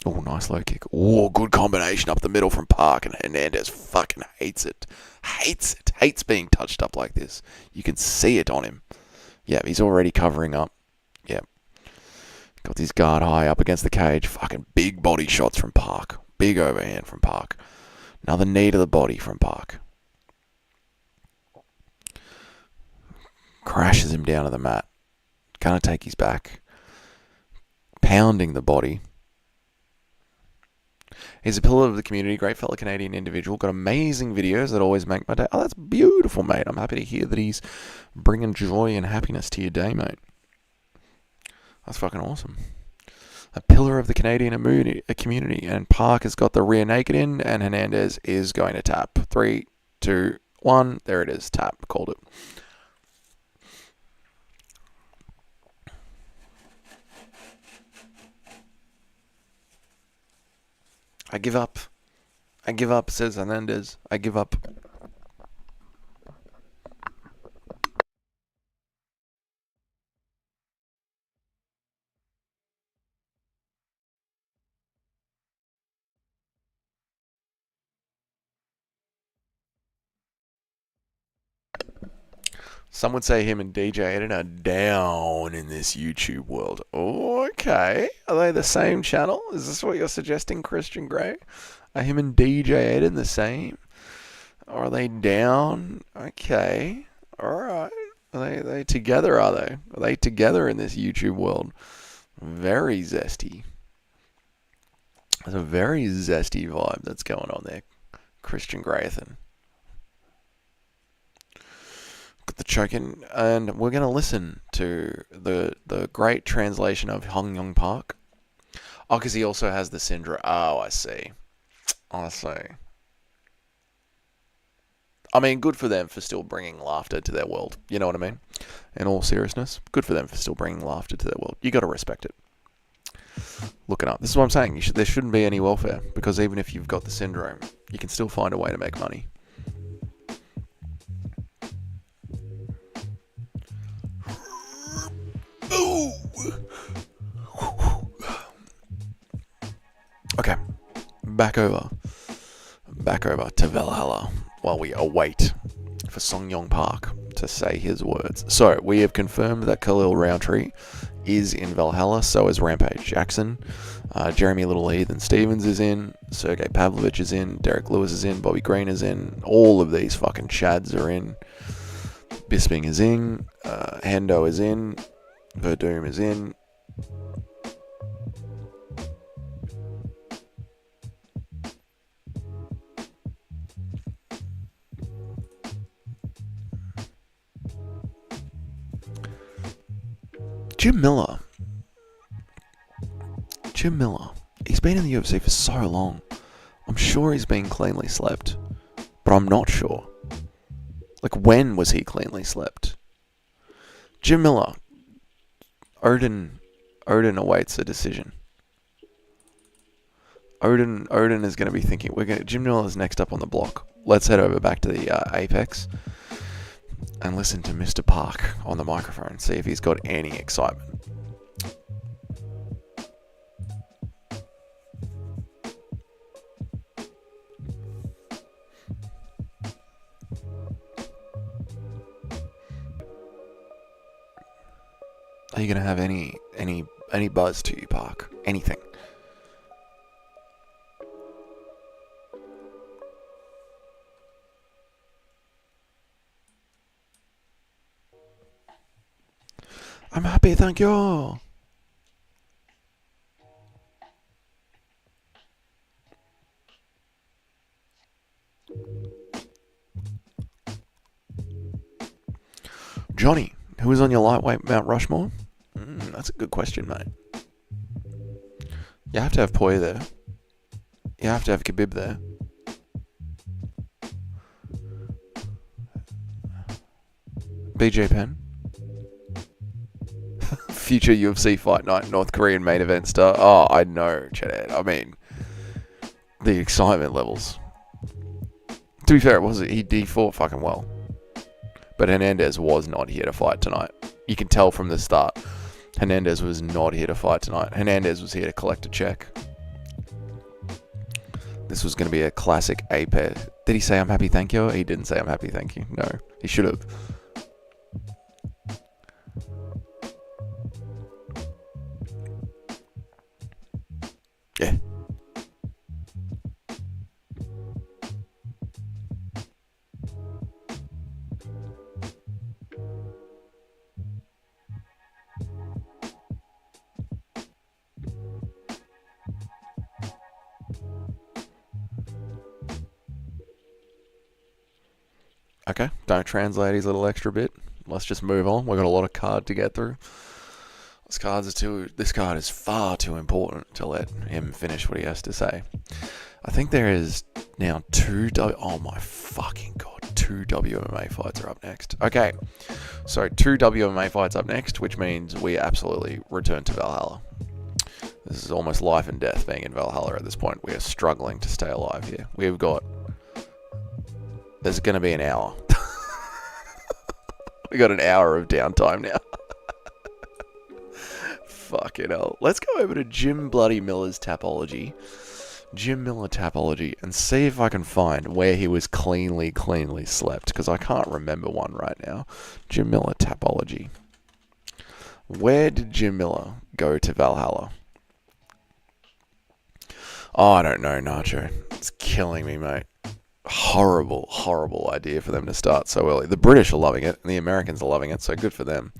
Oh, nice low kick. Oh, good combination up the middle from Park. And Hernandez fucking hates it. Hates it. Hates being touched up like this. You can see it on him. Yeah, he's already covering up. Yeah. Got his guard high up against the cage. Fucking big body shots from Park. Big overhand from Park. Another knee to the body from Park. Crashes him down to the mat. Gonna take his back. Pounding the body. He's a pillar of the community. Great fellow Canadian individual. Got amazing videos that always make my day. Oh, that's beautiful, mate. I'm happy to hear that he's bringing joy and happiness to your day, mate. That's fucking awesome. A pillar of the Canadian community. And Park has got the rear naked in. And Hernandez is going to tap. 3, 2, 1. There it is. Tap. Called it. I give up. I give up, says Hernandez. I give up. Some would say him and DJ Aiden are down in this YouTube world. Oh, okay. Are they the same channel? Is this what you're suggesting, Christian Grey? Are him and DJ Aiden the same? Or are they down? Okay. Alright. Are they together, are they? Are they together in this YouTube world? Very zesty. There's a very zesty vibe that's going on there. Christian Graythan. Got the choke in, and we're going to listen to the great translation of Hong Yong Park. Oh, because he also has the syndrome. Oh, I see. I see. I mean, good for them for still bringing laughter to their world. You know what I mean? In all seriousness, good for them for still bringing laughter to their world. You got to respect it. Look it up. This is what I'm saying. There shouldn't be any welfare, because even if you've got the syndrome, you can still find a way to make money. Okay, back over to Valhalla while we await for Song Yong Park to say his words. So, we have confirmed that Khalil Roundtree is in Valhalla, so is Rampage Jackson. Jeremy Little Ethan Stevens is in, Sergey Pavlovich is in, Derek Lewis is in, Bobby Green is in, all of these fucking chads are in. Bisping is in, Hendo is in, Verdum is in. Jim Miller. He's been in the UFC for so long. I'm sure he's been cleanly slept, but I'm not sure. Like, when was he cleanly slept? Jim Miller. Odin awaits a decision. Odin is going to be thinking, Jim Miller's next up on the block. Let's head over back to the Apex and listen to Mr. Park on the microphone, see if he's got any excitement. Are you going to have any buzz to you, Park? Anything? I'm happy, thank you. Johnny, who is on your lightweight Mount Rushmore? That's a good question, mate. You have to have Poirier there. You have to have Khabib there. BJ Penn. Future UFC Fight Night, North Korean main event star. Oh, I know, Chad. I mean, the excitement levels. To be fair, he fought fucking well. But Hernandez was not here to fight tonight. You can tell from the start. Hernandez was not here to fight tonight. Hernandez was here to collect a check. This was going to be a classic A-pair. Did he say I'm happy, thank you? He didn't say I'm happy, thank you. No, he should have. Yeah. Okay, don't translate his little extra bit. Let's just move on. We've got a lot of card to get through. This card is far too important to let him finish what he has to say. I think there is now two WMMA fights are up next. Okay, so 2 WMMA fights up next, which means we absolutely return to Valhalla. This is almost life and death being in Valhalla at this point. We are struggling to stay alive here. There's going to be an hour. We got an hour of downtime now. Fucking hell. Let's go over to Jim Bloody Miller's Tapology. Jim Miller Tapology. And see if I can find where he was cleanly slept. Because I can't remember one right now. Jim Miller Tapology. Where did Jim Miller go to Valhalla? Oh, I don't know, Nacho. It's killing me, mate. Horrible idea for them to start so early. The British are loving it, and the Americans are loving it, so good for them.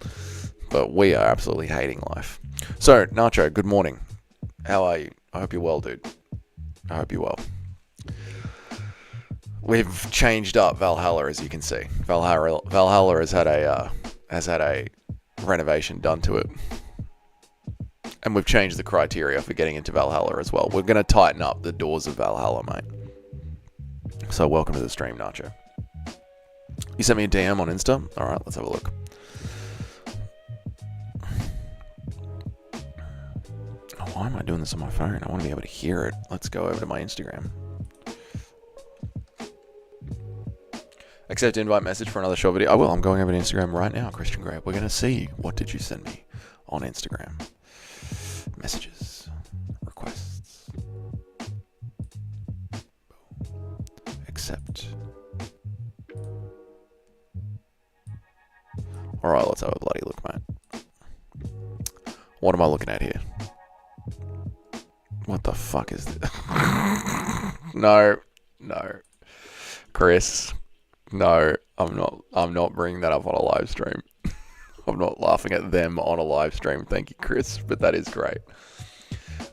But we are absolutely hating life. So, Nacho, good morning. How are you? I hope you're well, dude. I hope you're well. We've changed up Valhalla, as you can see. Valhalla has had a renovation done to it. And we've changed the criteria for getting into Valhalla as well. We're going to tighten up the doors of Valhalla, mate. So welcome to the stream, Nacho. You sent me a DM on Insta? Alright, let's have a look. Oh, why am I doing this on my phone? I want to be able to hear it. Let's go over to my Instagram. Accept invite message for another short video. I will. I'm going over to Instagram right now, Christian Gray. We're going to see what did you send me on Instagram. Messages. Requests. Accept. Alright, let's have a bloody look, mate. What am I looking at here? What the fuck is this? No. Chris. No, I'm not bringing that up on a live stream. I'm not laughing at them on a live stream. Thank you, Chris, but that is great.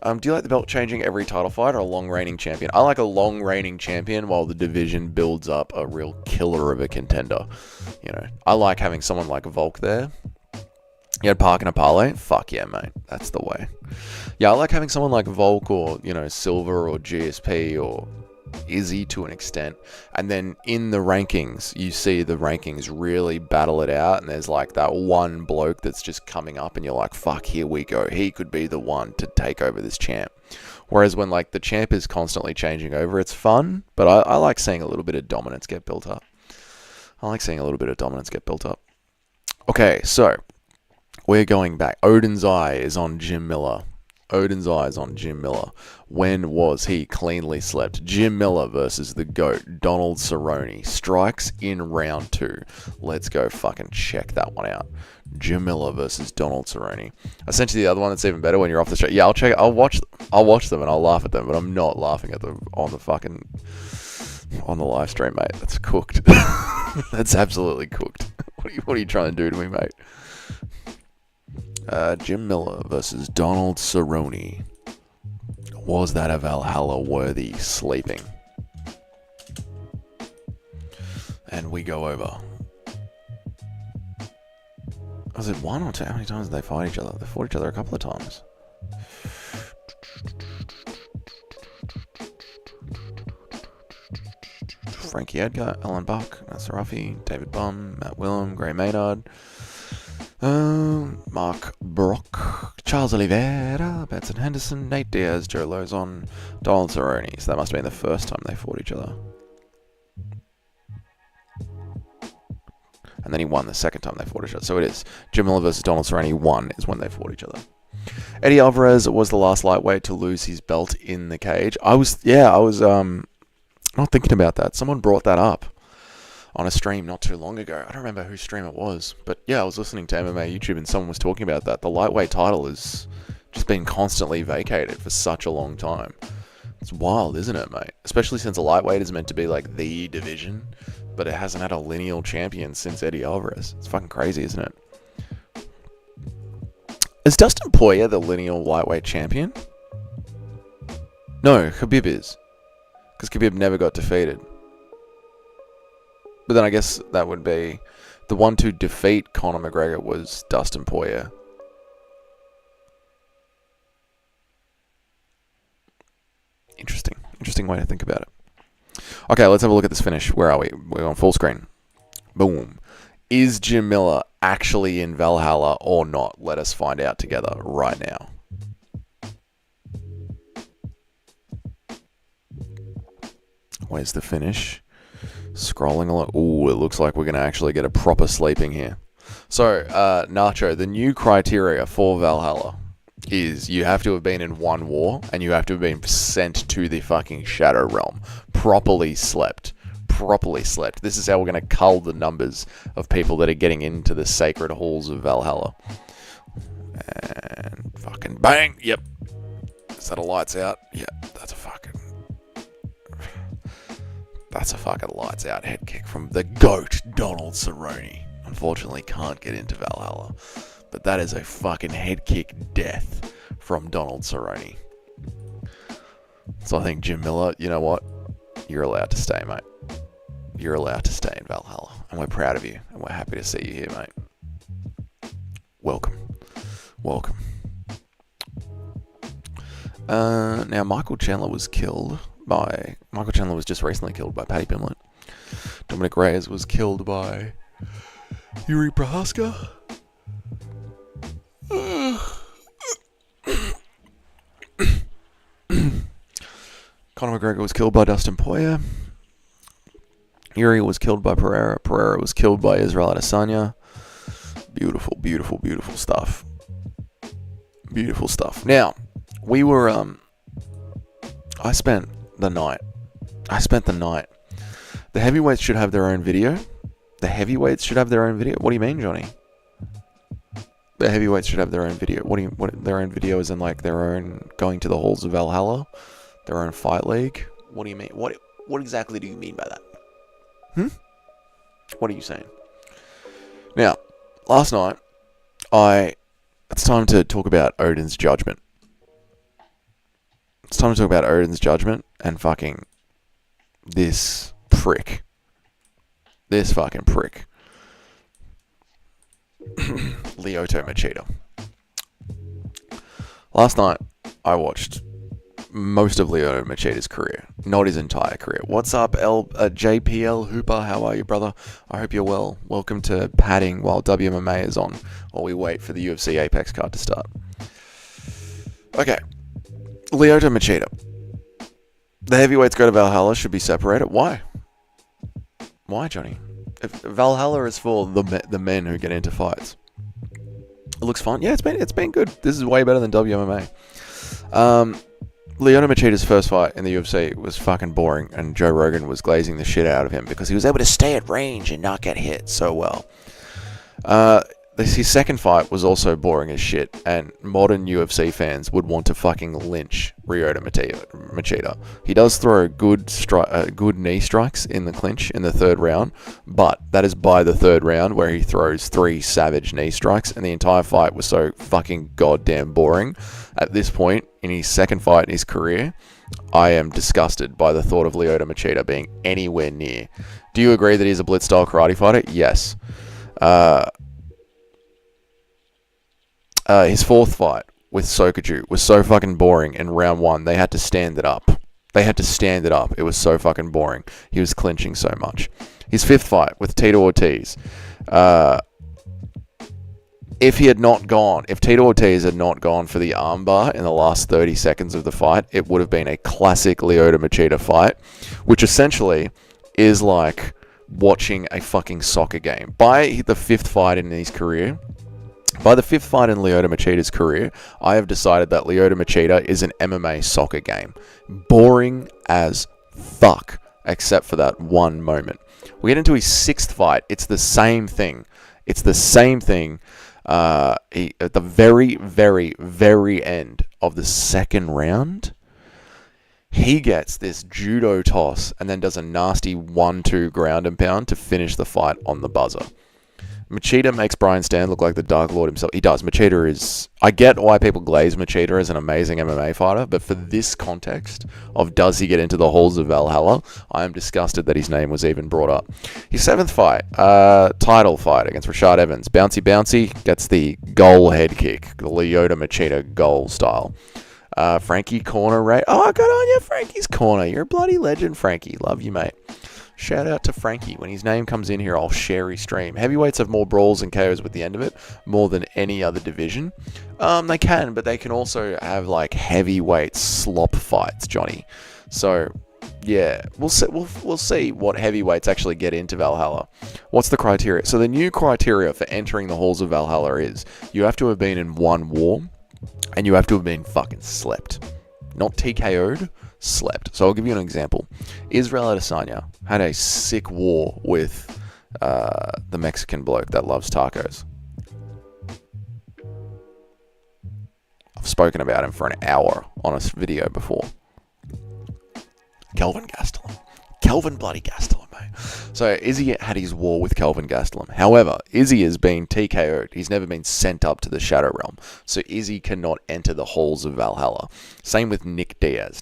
Do you like the belt changing every title fight or a long reigning champion? I like a long reigning champion while the division builds up a real killer of a contender. You know, I like having someone like Volk there. You had Park and a parlay? Fuck yeah, mate. That's the way. Yeah, I like having someone like Volk or, you know, Silver or GSP or Izzy to an extent. And then in the rankings, you see the rankings really battle it out. And there's like that one bloke that's just coming up and you're like, fuck, here we go. He could be the one to take over this champ. Whereas when like the champ is constantly changing over, it's fun. But I like seeing a little bit of dominance get built up. Okay, so we're going back. Odin's Eye is on Jim Miller. When was he cleanly slept? Jim Miller versus the GOAT, Donald Cerrone. Strikes in round 2. Let's go fucking check that one out. Jim Miller versus Donald Cerrone. I sent you the other one that's even better when you're off the show. Yeah, I'll watch them and I'll laugh at them, but I'm not laughing at them on the live stream, mate. That's cooked. That's absolutely cooked. What are you trying to do to me, mate? Jim Miller versus Donald Cerrone. Was that a Valhalla-worthy sleeping? And we go over. Was it 1 or 2? How many times did they fight each other? They fought each other a couple of times. Frankie Edgar, Alan Buck, Nasser Ruffy, David Bum, Matt Willem, Gray Maynard, Mark Brock, Charles Oliveira, Benson Henderson, Nate Diaz, Joe Lozon, Donald Cerrone. So that must have been the first time they fought each other. And then he won the second time they fought each other. So it is Jim Miller versus Donald Cerrone. 1 is when they fought each other. Eddie Alvarez was the last lightweight to lose his belt in the cage. I was not thinking about that. Someone brought that up on a stream not too long ago. I don't remember whose stream it was. But yeah, I was listening to MMA YouTube and someone was talking about that. The lightweight title has just been constantly vacated for such a long time. It's wild, isn't it, mate? Especially since a lightweight is meant to be like the division, but it hasn't had a lineal champion since Eddie Alvarez. It's fucking crazy, isn't it? Is Dustin Poirier the lineal lightweight champion? No, Khabib is. Because Khabib never got defeated. But then I guess that would be... The one to defeat Conor McGregor was Dustin Poirier. Interesting way to think about it. Okay, let's have a look at this finish. Where are we? We're on full screen. Boom. Is Jim Miller actually in Valhalla or not? Let us find out together right now. Where's the finish? Scrolling along. Ooh, it looks like we're going to actually get a proper sleeping here. So, Nacho, the new criteria for Valhalla is you have to have been in one war and you have to have been sent to the fucking Shadow Realm. Properly slept. This is how we're going to cull the numbers of people that are getting into the sacred halls of Valhalla. And fucking bang. Yep. Is that a lights out? Yep. That's a fucking lights out head kick from the GOAT, Donald Cerrone. Unfortunately, can't get into Valhalla. But that is a fucking head kick death from Donald Cerrone. So I think Jim Miller, you know what? You're allowed to stay, mate. You're allowed to stay in Valhalla. And we're proud of you. And we're happy to see you here, mate. Welcome. Now, Michael Chandler was just recently killed by Paddy Pimblett. Dominic Reyes was killed by Yuri Prohaska. Conor McGregor was killed by Dustin Poirier. Yuri was killed by Pereira. Pereira was killed by Israel Adesanya. Beautiful stuff. Beautiful stuff. Now, we were, I spent the night. The heavyweights should have their own video. What do you mean, Johnny? The heavyweights should have their own video. What their own video is in like their own going to the halls of Valhalla? Their own fight league? What do you mean? What exactly do you mean by that? What are you saying? Now, last night, it's time to talk about Odin's Judgment. It's time to talk about Odin's Judgment and fucking this prick. This fucking prick. Lyoto Machida. Last night, I watched most of Lyoto Machida's career, not his entire career. What's up, JPL Hooper? How are you, brother? I hope you're well. Welcome to padding while WMMA is on, while we wait for the UFC Apex card to start. Okay, Lyoto Machida. The heavyweights go to Valhalla, should be separated. Why? Why, Johnny? If Valhalla is for the men who get into fights. It looks fun. Yeah, it's been good. This is way better than WMMA. Lyoto Machida's first fight in the UFC was fucking boring, and Joe Rogan was glazing the shit out of him because he was able to stay at range and not get hit so well. His second fight was also boring as shit, and modern UFC fans would want to fucking lynch Lyoto Machida. He does throw good knee strikes in the clinch in the third round, but that is by the third round where he throws 3 savage knee strikes, and the entire fight was so fucking goddamn boring. At this point in his second fight in his career, I am disgusted by the thought of Lyoto Machida being anywhere near. Do you agree that he's a blitz-style karate fighter? Yes. His fourth fight with Sokoju was so fucking boring in round 1. They had to stand it up. It was so fucking boring. He was clinching so much. His fifth fight with Tito Ortiz. If Tito Ortiz had not gone for the armbar in the last 30 seconds of the fight, it would have been a classic Lyoto Machida fight, which essentially is like watching a fucking soccer game. By the fifth fight in Lyoto Machida's career, I have decided that Lyoto Machida is an MMA soccer game. Boring as fuck, except for that one moment. We get into his sixth fight. It's the same thing. At the very, very, very end of the second round, he gets this judo toss and then does a nasty 1-2 ground and pound to finish the fight on the buzzer. Machida makes Brian Stann look like the Dark Lord himself. He does. Machida is... I get why people glaze Machida as an amazing MMA fighter, but for this context of does he get into the halls of Valhalla, I am disgusted that his name was even brought up. His seventh fight, title fight against Rashad Evans. Bouncy gets the goal head kick, the Lyoto Machida goal style. Frankie corner, Ray. Oh, I got on you, Frankie's corner. You're a bloody legend, Frankie. Love you, mate. Shout out to Frankie. When his name comes in here, I'll share his stream. Heavyweights have more brawls and KOs with the end of it, more than any other division. They can, but they can also have like heavyweight slop fights, Johnny. So, yeah, we'll see what heavyweights actually get into Valhalla. What's the criteria? So the new criteria for entering the halls of Valhalla is you have to have been in one war, and you have to have been fucking slept. Not TKO'd, slept. So I'll give you an example. Israel Adesanya had a sick war with the Mexican bloke that loves tacos. I've spoken about him for an hour on a video before. Kelvin Gastelum. Kelvin bloody Gastelum, mate. So Izzy had his war with Kelvin Gastelum. However, Izzy has been TKO'd. He's never been sent up to the Shadow Realm. So Izzy cannot enter the halls of Valhalla. Same with Nick Diaz.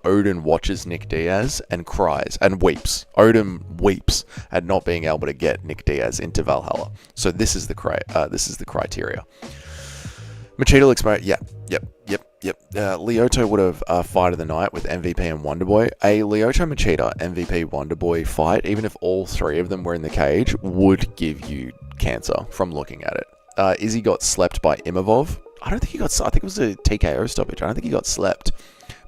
Odin watches Nick Diaz and cries and weeps. Odin weeps at not being able to get Nick Diaz into Valhalla. So this is the criteria. Machida looks great. Yep. Lyoto would have fight of the night with MVP and Wonderboy. A Lyoto Machida MVP Wonderboy fight, even if all three of them were in the cage, would give you cancer from looking at it. Izzy got slept by Imavov. I think it was a TKO stoppage. I don't think he got slept.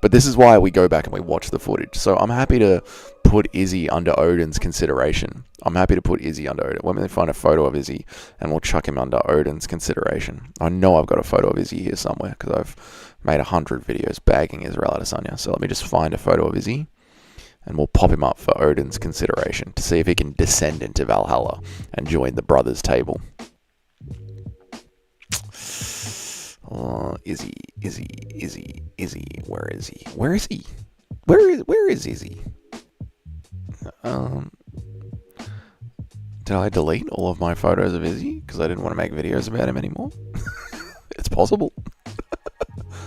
But this is why we go back and we watch the footage. So I'm happy to put Izzy under Odin's consideration. Let me find a photo of Izzy and we'll chuck him under Odin's consideration. I know I've got a photo of Izzy here somewhere because I've made 100 videos bagging Israel Adesanya. So let me just find a photo of Izzy and we'll pop him up for Odin's consideration to see if he can descend into Valhalla and join the brothers table. Izzy. Where is he? Where is Izzy? Did I delete all of my photos of Izzy because I didn't want to make videos about him anymore? It's possible.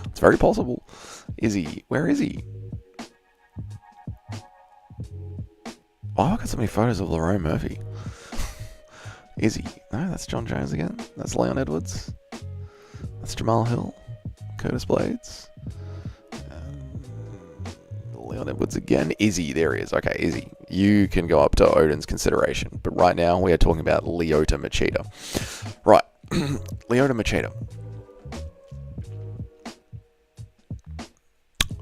It's very possible. Izzy, where is he? Oh, I've got so many photos of Lerone Murphy. Izzy. No, that's John Jones again. That's Leon Edwards. That's Jamal Hill. Curtis Blades. Edwards again. Izzy, there he is. Okay, Izzy, you can go up to Odin's consideration. But right now, we are talking about Lyoto Machida. Right, Lyoto Machida.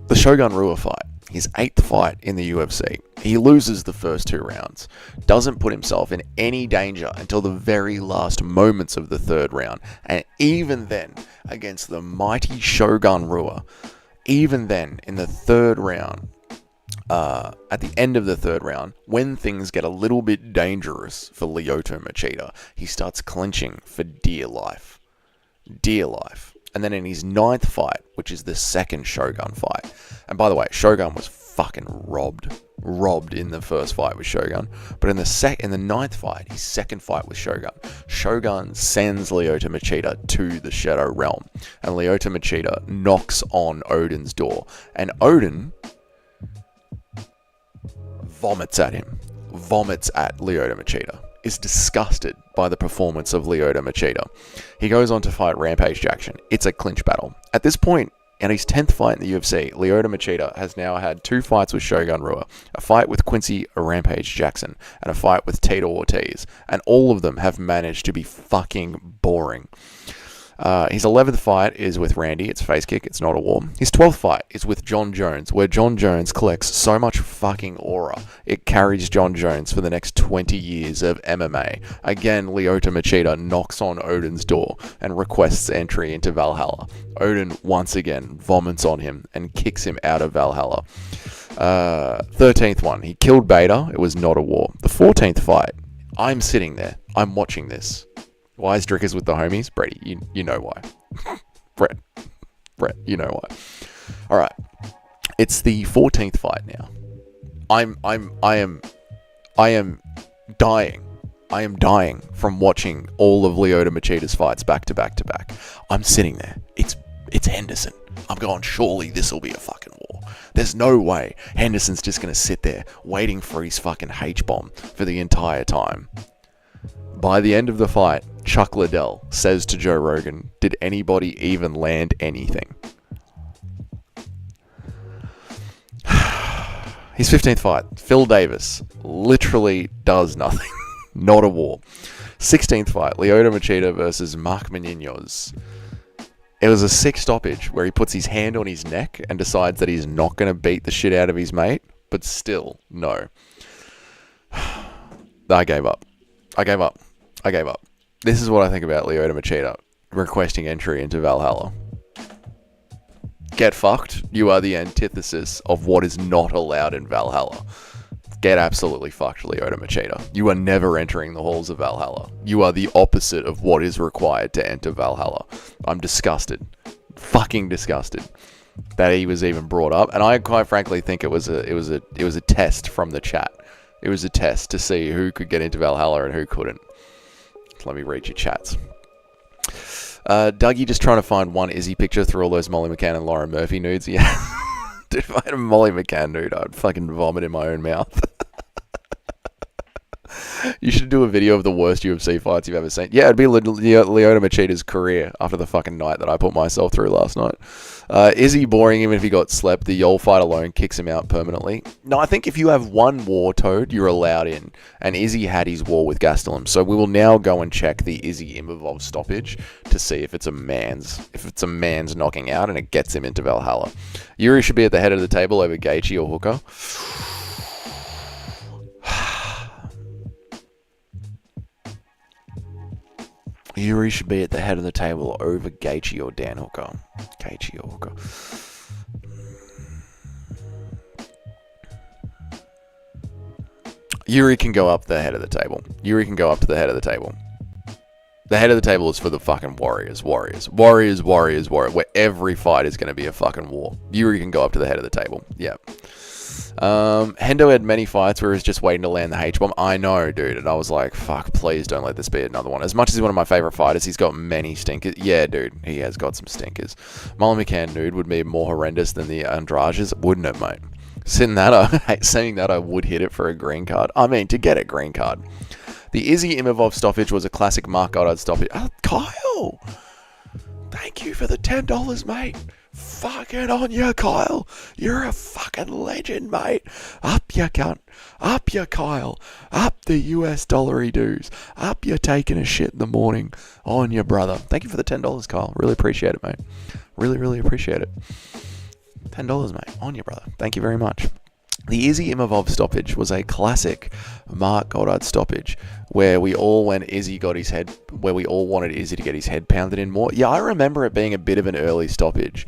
The Shogun Rua fight, his 8th fight in the UFC. He loses the first 2 rounds, doesn't put himself in any danger until the very last moments of the 3rd round, and even then, against the mighty Shogun Rua, even then, in the 3rd round, at the end of the 3rd round, when things get a little bit dangerous for Lyoto Machida, he starts clinching for dear life. Dear life. And then in his 9th fight, which is the 2nd Shogun fight, and by the way, Shogun was fucking robbed in the first fight with Shogun, but in the 9th fight, his 2nd fight with Shogun sends Lyoto Machida to the Shadow Realm, and Lyoto Machida knocks on Odin's door, and Odin vomits at Lyoto Machida, is disgusted by the performance of Lyoto Machida. He goes on to fight Rampage Jackson. It's a clinch battle. At this point, in his 10th fight in the UFC, Lyoto Machida has now had 2 fights with Shogun Rua, a fight with Quincy Rampage Jackson, and a fight with Tito Ortiz, and all of them have managed to be fucking boring. His 11th fight is with Randy. It's face kick. It's not a war. His 12th fight is with John Jones, where John Jones collects so much fucking aura, it carries John Jones for the next 20 years of MMA. Again, Lyoto Machida knocks on Odin's door and requests entry into Valhalla. Odin once again vomits on him and kicks him out of Valhalla. 13th one, he killed Beta. It was not a war. The 14th fight, I'm sitting there. I'm watching this. Wise Drickers with the homies. Brady, you know why. Brett, you know why. Alright. It's the 14th fight now. I am dying. I am dying from watching all of Lyoto Machida's fights back to back to back. I'm sitting there. It's Henderson. I'm going, surely this will be a fucking war. There's no way Henderson's just going to sit there waiting for his fucking H-bomb for the entire time. By the end of the fight, Chuck Liddell says to Joe Rogan, did anybody even land anything? His 15th fight, Phil Davis, literally does nothing. Not a war. 16th fight, Lyoto Machida versus Mark Meninoz. It was a sick stoppage where he puts his hand on his neck and decides that he's not going to beat the shit out of his mate, but still, no. I gave up. This is what I think about Lyoto Machida requesting entry into Valhalla. Get fucked. You are the antithesis of what is not allowed in Valhalla. Get absolutely fucked, Lyoto Machida. You are never entering the halls of Valhalla. You are the opposite of what is required to enter Valhalla. I'm disgusted. Fucking disgusted that he was even brought up. And I quite frankly think it was a test from the chat. It was a test to see who could get into Valhalla and who couldn't. Let me read your chats. Dougie just trying to find one Izzy picture through all those Molly McCann and Lauren Murphy nudes. Yeah. Dude, if I had a Molly McCann nude, I'd fucking vomit in my own mouth. You should do a video of the worst UFC fights you've ever seen. Yeah, it'd be Lyoto Machida's career after the fucking night that I put myself through last night. Is he boring even if he got slept? The Yol fight alone kicks him out permanently. No, I think if you have one war, Toad, you're allowed in. And Izzy had his war with Gastelum. So we will now go and check the Izzy Imavov stoppage to see if it's a man's knocking out and it gets him into Valhalla. Yuri should be at the head of the table over Gaethje or Hooker. Yuri should be at the head of the table over Gaethje or Dan Hooker. Gaethje or Hooker. Yuri can go up the head of the table. Yuri can go up to the head of the table. The head of the table is for the fucking warriors. Where every fight is going to be a fucking war. Yuri can go up to the head of the table. Yep. Hendo had many fights where he was just waiting to land the H-bomb. I know, dude. And I was like, fuck, please don't let this be another one. As much as he's one of my favorite fighters, he's got many stinkers. Yeah, dude, he has got some stinkers. Molly McCann, dude, would be more horrendous than the Andrades, wouldn't it, mate? Saying that, I would hit it for a green card. I mean, to get a green card. The Izzy Imavov stoppage was a classic Mark Goddard stoppage. Oh, Kyle! Thank you for the $10, mate. Fucking on you, Kyle. You're a fucking legend, mate. Up you cunt. Up you, Kyle. Up the US dollary dues. Up you taking a shit in the morning. On you, brother. Thank you for the $10, Kyle. Really appreciate it, mate. Really, really appreciate it. $10, mate. On you, brother. Thank you very much. The Izzy Imavov stoppage was a classic Mark Goddard stoppage where we all wanted Izzy to get his head pounded in more. Yeah, I remember it being a bit of an early stoppage.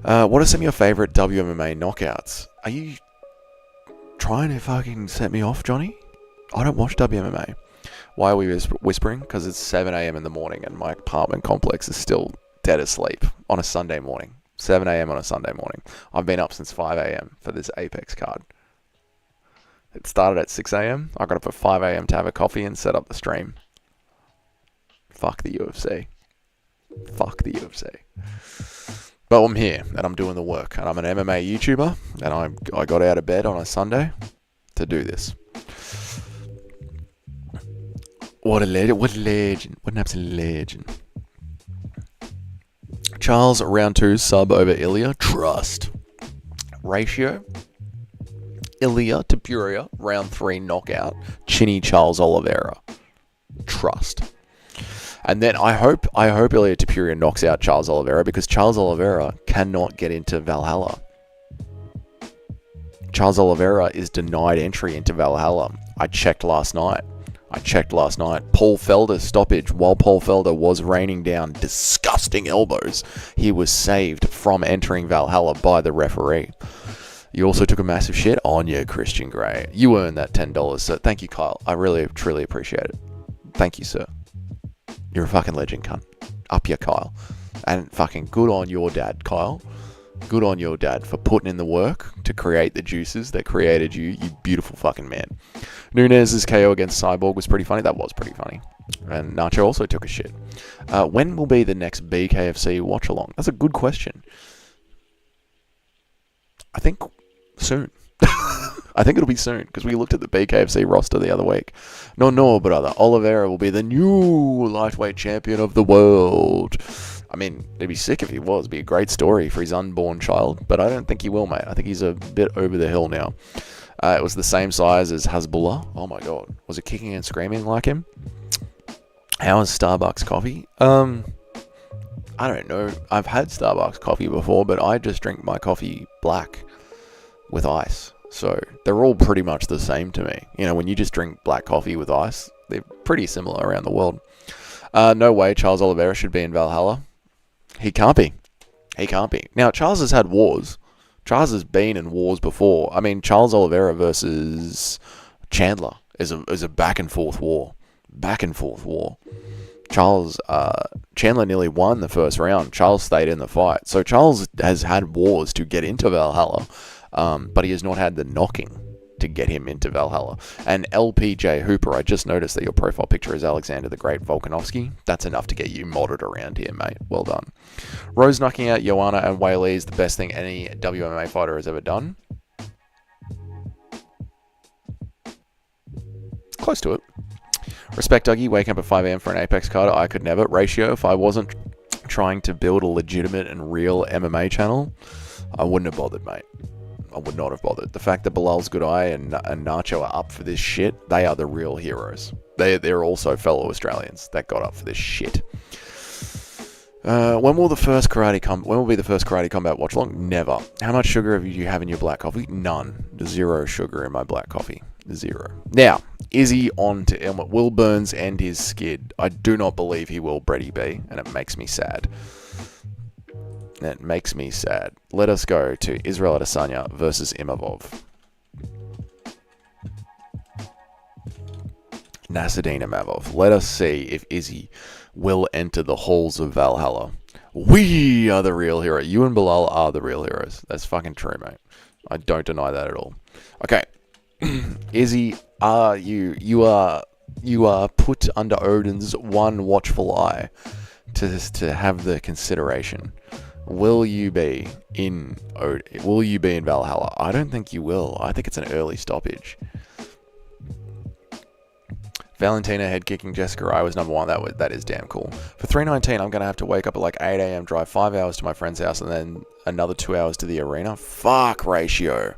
What are some of your favourite WMMA knockouts? Are you trying to fucking set me off, Johnny? I don't watch WMMA. Why are we whispering? Because it's 7 a.m. in the morning and my apartment complex is still dead asleep on a Sunday morning. 7 a.m. on a Sunday morning. I've been up since 5 a.m. for this Apex card. It started at 6 a.m. I got up at 5 a.m. to have a coffee and set up the stream. Fuck the UFC. Fuck the UFC. But I'm here and I'm doing the work and I'm an MMA YouTuber and I got out of bed on a Sunday to do this. What a legend. What a legend. What an absolute legend. Charles, round 2, sub over Ilya. Trust. Ratio. Ilya to Puria, round 3, knockout. Chinny Charles Oliveira. Trust. And then I hope Ilya Tapuria knocks out Charles Oliveira because Charles Oliveira cannot get into Valhalla. Charles Oliveira is denied entry into Valhalla. I checked last night. Paul Felder's stoppage, while Paul Felder was raining down disgusting elbows, he was saved from entering Valhalla by the referee. You also took a massive shit on you, Christian Grey. You earned that $10, so thank you, Kyle. I really, truly appreciate it. Thank you, sir. You're a fucking legend, cunt. Up you, Kyle. And fucking good on your dad, Kyle. Good on your dad for putting in the work to create the juices that created you, you beautiful fucking man. Nunez's KO against Cyborg was pretty funny. That was pretty funny. And Nacho also took a shit. When will be the next BKFC watch-along? That's a good question. I think soon. I think it'll be soon, because we looked at the BKFC roster the other week. No, brother. Oliveira will be the new lightweight champion of the world. I mean, it'd be sick if he was. It'd be a great story for his unborn child, but I don't think he will, mate. I think he's a bit over the hill now. It was the same size as Hasbullah. Oh my god. Was it kicking and screaming like him? How is Starbucks coffee? I don't know. I've had Starbucks coffee before, but I just drink my coffee black with ice. So they're all pretty much the same to me. You know, when you just drink black coffee with ice, they're pretty similar around the world. No way Charles Oliveira should be in Valhalla. He can't be. He can't be. Now, Charles has had wars. Charles has been in wars before. I mean, Charles Oliveira versus Chandler is a back and forth war. Back and forth war. Chandler nearly won the first round. Charles stayed in the fight. So Charles has had wars to get into Valhalla, but he has not had the knocking to get him into Valhalla. And LPJ Hooper, I just noticed that your profile picture is Alexander the Great Volkanovski. That's enough to get you modded around here, mate. Well done. Rose knocking out Joanna and Weili is the best thing any WMA fighter has ever done. Close to it. Respect Dougie, waking up at 5 a.m. for an Apex card. I could never. Ratio, if I wasn't trying to build a legitimate and real MMA channel, I wouldn't have bothered, mate. I would not have bothered. The fact that Bilal's Good Eye and Nacho are up for this shit, they are the real heroes. They're also fellow Australians that got up for this shit. When will be the first Karate Combat watch along? Never. How much sugar do you have in your black coffee? None. 0 sugar in my black coffee. 0. Now, is he on to Elmer? Will Burns end his skid? I do not believe he will, Brady B, and it makes me sad. It makes me sad. Let us go to Israel Adesanya versus Imavov. Nasruddin Imavov. Let us see if Izzy will enter the halls of Valhalla. We are the real hero. You and Bilal are the real heroes. That's fucking true, mate. I don't deny that at all. Okay. Izzy, you are put under Odin's one watchful eye to have the consideration. Will you be in Valhalla? I don't think you will. I think it's an early stoppage. Valentina head kicking Jessica Rai was number 1. That is damn cool. For 319, I'm going to have to wake up at like 8 a.m, drive 5 hours to my friend's house, and then another 2 hours to the arena. Fuck, Ratio.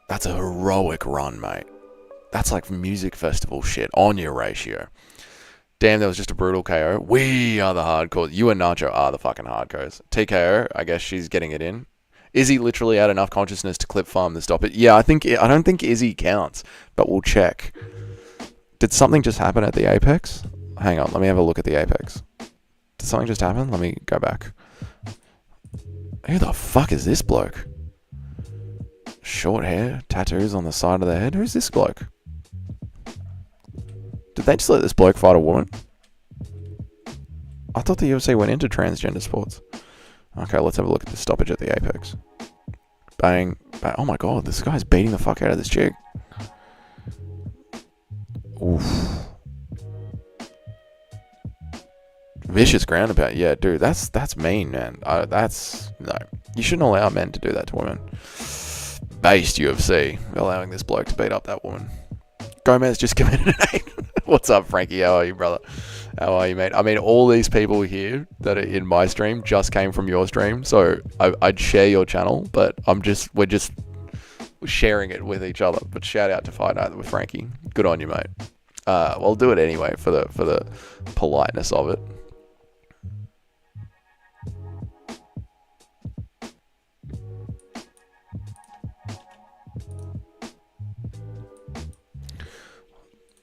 That's a heroic run, mate. That's like music festival shit on your, Ratio. Damn, that was just a brutal KO. We are the hardcores. You and Nacho are the fucking hardcores. TKO, I guess she's getting it in. Izzy literally had enough consciousness to clip farm to stop it. Yeah, I don't think Izzy counts, but we'll check. Did something just happen at the Apex? Hang on, let me have a look at the Apex. Did something just happen? Let me go back. Who the fuck is this bloke? Short hair, tattoos on the side of the head. Who's this bloke? Did they just let this bloke fight a woman? I thought the UFC went into transgender sports. Okay, let's have a look at the stoppage at the Apex. Bang, bang. Oh my god, this guy's beating the fuck out of this chick. Oof. Vicious ground about. Yeah, dude, that's mean, man. No. You shouldn't allow men to do that to women. Based UFC, allowing this bloke to beat up that woman. Gomez just committed an 8. What's up, Frankie? How are you, brother? How are you, mate? I mean, all these people here that are in my stream just came from your stream, so I'd share your channel, but we're just sharing it with each other. But shout out to Fight Night with Frankie. Good on you, mate. We'll do it anyway for the politeness of it.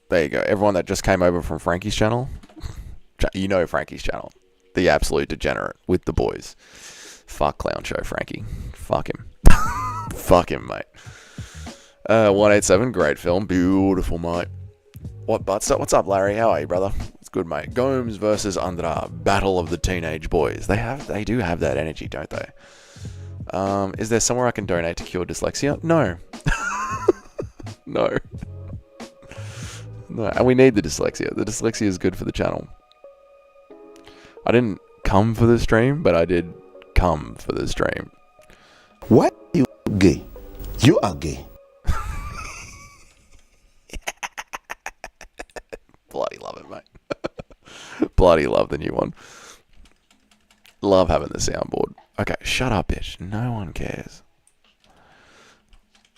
There you go. Everyone that just came over from Frankie's channel, you know Frankie's channel. The absolute degenerate with the boys. Fuck Clown Show Frankie. Fuck him. Fuck him, mate. 187, great film. Beautiful, mate. What's up, Larry? How are you, brother? It's good, mate. Gomes versus Andra. Battle of the teenage boys. They do have that energy, don't they? Is there somewhere I can donate to cure dyslexia? No. No. No, and we need the dyslexia. The dyslexia is good for the channel. I didn't come for the stream, but I did come for the stream. What? You gay? You are gay. Bloody love it, mate. Bloody love the new one. Love having the soundboard. Okay, shut up, bitch. No one cares.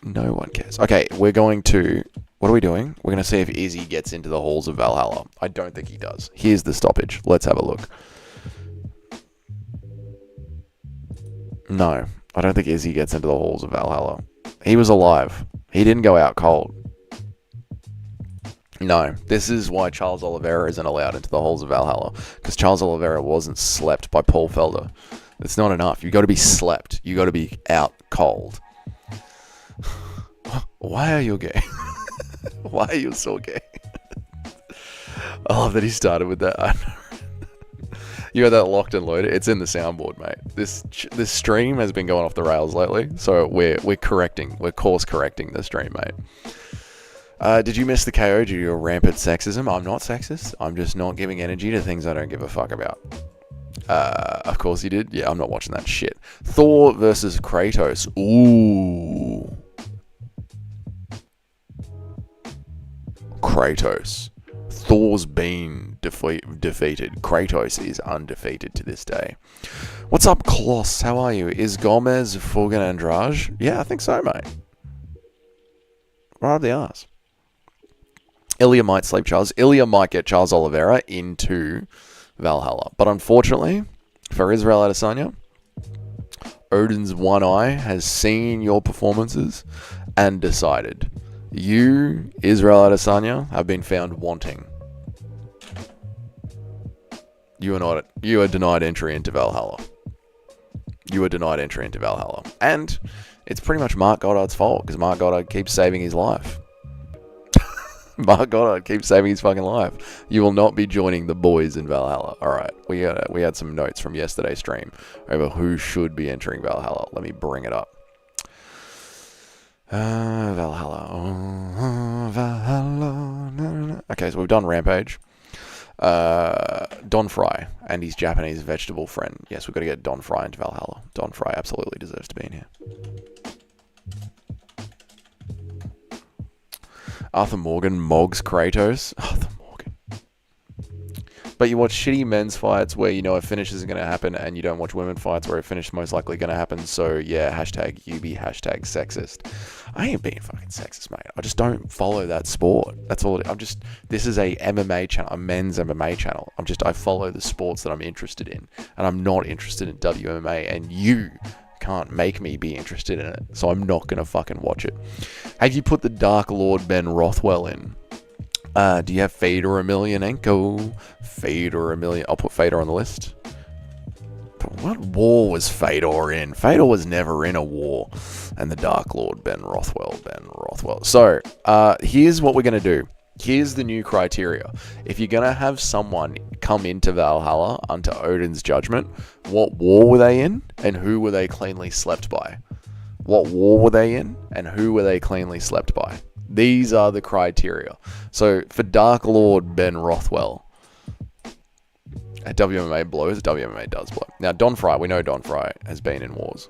No one cares. Okay, we're going to... What are we doing? We're going to see if Izzy gets into the halls of Valhalla. I don't think he does. Here's the stoppage. Let's have a look. No, I don't think Izzy gets into the halls of Valhalla. He was alive. He didn't go out cold. No, this is why Charles Oliveira isn't allowed into the halls of Valhalla. Because Charles Oliveira wasn't slept by Paul Felder. It's not enough. You got to be slept. You got to be out cold. Why are you gay? Why are you so gay? I love that he started with that. You got that locked and loaded. It's in the soundboard, mate. This stream has been going off the rails lately, so we're course correcting the stream, mate. Did you miss the KO due to your rampant sexism? I'm not sexist. I'm just not giving energy to things I don't give a fuck about. Of course you did. Yeah, I'm not watching that shit. Thor versus Kratos. Ooh. Kratos. Thor's been defeated. Kratos is undefeated to this day. What's up, Kloss? How are you? Is Gomez Forgan Andrade? Yeah, I think so, mate. Right up the arse. Ilya might sleep Charles. Ilya might get Charles Oliveira into Valhalla. But unfortunately, for Israel Adesanya, Odin's one eye has seen your performances and decided. You, Israel Adesanya, have been found wanting. You are denied entry into Valhalla. You are denied entry into Valhalla. And it's pretty much Mark Goddard's fault, because Mark Goddard keeps saving his life. Mark Goddard keeps saving his fucking life. You will not be joining the boys in Valhalla. Alright, we had some notes from yesterday's stream over who should be entering Valhalla. Let me bring it up. Valhalla. Valhalla. Na, na, na. Okay, so we've done Rampage. Don Fry and his Japanese vegetable friend. Yes, we've got to get Don Fry into Valhalla. Don Fry absolutely deserves to be in here. Arthur Morgan, Moggs, Kratos. Arthur Morgan. But you watch shitty men's fights where you know a finish isn't going to happen, and you don't watch women fights where a finish is most likely going to happen. So yeah, hashtag you be hashtag sexist. I ain't being fucking sexist, mate. I just don't follow that sport. That's all. This is a MMA channel, a men's MMA channel. I follow the sports that I'm interested in, and I'm not interested in WMMA, and you can't make me be interested in it. So I'm not going to fucking watch it. Have you put the Dark Lord Ben Rothwell in? Do you have Fedor Emelianenko? Fedor Emelianenko. I'll put Fedor on the list. But what war was Fedor in? Fedor was never in a war. And the Dark Lord, Ben Rothwell. So, here's what we're going to do. Here's the new criteria. If you're going to have someone come into Valhalla under Odin's judgment, what war were they in? And who were they cleanly slept by? What war were they in? And who were they cleanly slept by? These are the criteria. So for Dark Lord Ben Rothwell, WMMA blows, WMMA does blow. Now Don Fry, we know Don Fry has been in wars.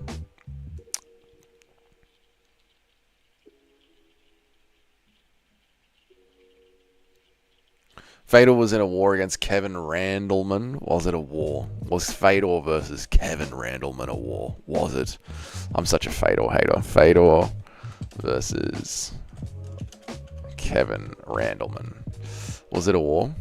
Fedor was in a war against Kevin Randleman. Was it a war? Was Fedor versus Kevin Randleman a war? Was it? I'm such a Fedor hater. Fedor versus Kevin Randleman. Was it a war?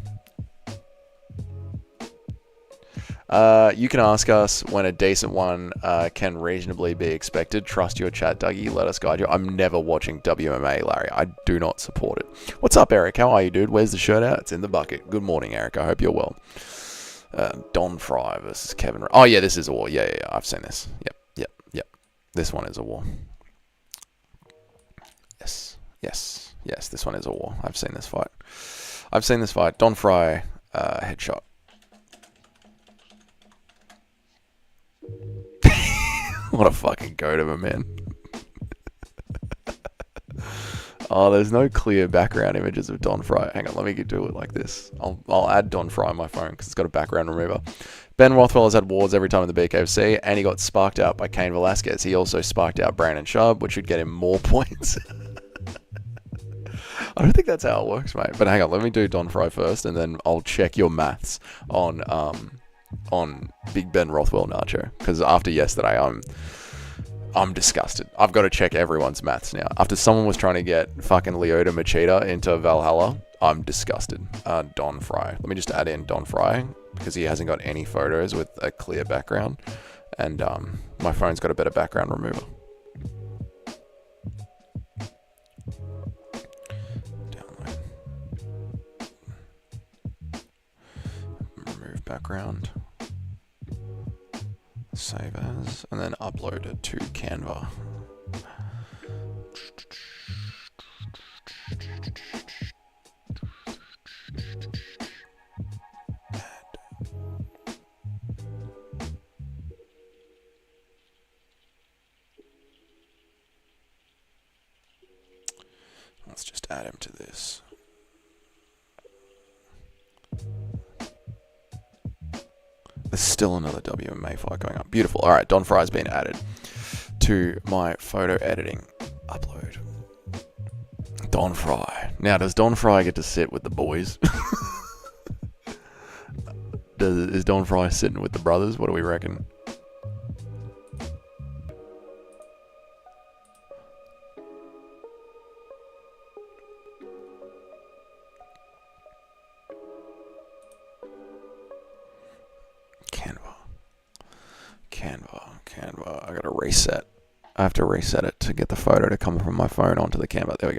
You can ask us when a decent one can reasonably be expected. Trust your chat, Dougie. Let us guide you. I'm never watching WMA, Larry. I do not support it. What's up, Eric? How are you, dude? Where's the shirt out? It's in the bucket. Good morning, Eric. I hope you're well. Don Fry versus Kevin. Oh, yeah, this is a war. Yeah. I've seen this. Yep. This one is a war. Yes, this one is a war. I've seen this fight. Don Fry, headshot. What a fucking goat of a man. Oh, there's no clear background images of Don Fry. Hang on, let me do it like this. I'll add Don Fry on my phone because it's got a background remover. Ben Rothwell has had wars every time in the BKFC, and he got sparked out by Cain Velasquez. He also sparked out Brandon Sharp, which would get him more points. I don't think that's how it works, mate. But hang on, let me do Don Fry first, and then I'll check your maths on Big Ben Rothwell Nacho. Because after yesterday, I'm disgusted. I've got to check everyone's maths now. After someone was trying to get fucking Lyoto Machida into Valhalla, I'm disgusted. Don Fry. Let me just add in Don Fry, because he hasn't got any photos with a clear background. And my phone's got a better background remover. Download. Remove background. Save as, and then upload it to Canva. Let's just add him to this. There's still another WMA fight going on. Beautiful. All right, Don Fry's been added to my photo editing. Upload. Don Fry. Now, does Don Fry get to sit with the boys? Is Don Fry sitting with the brothers? What do we reckon? Canva. I gotta reset. I have to reset it to get the photo to come from my phone onto the Canva. There we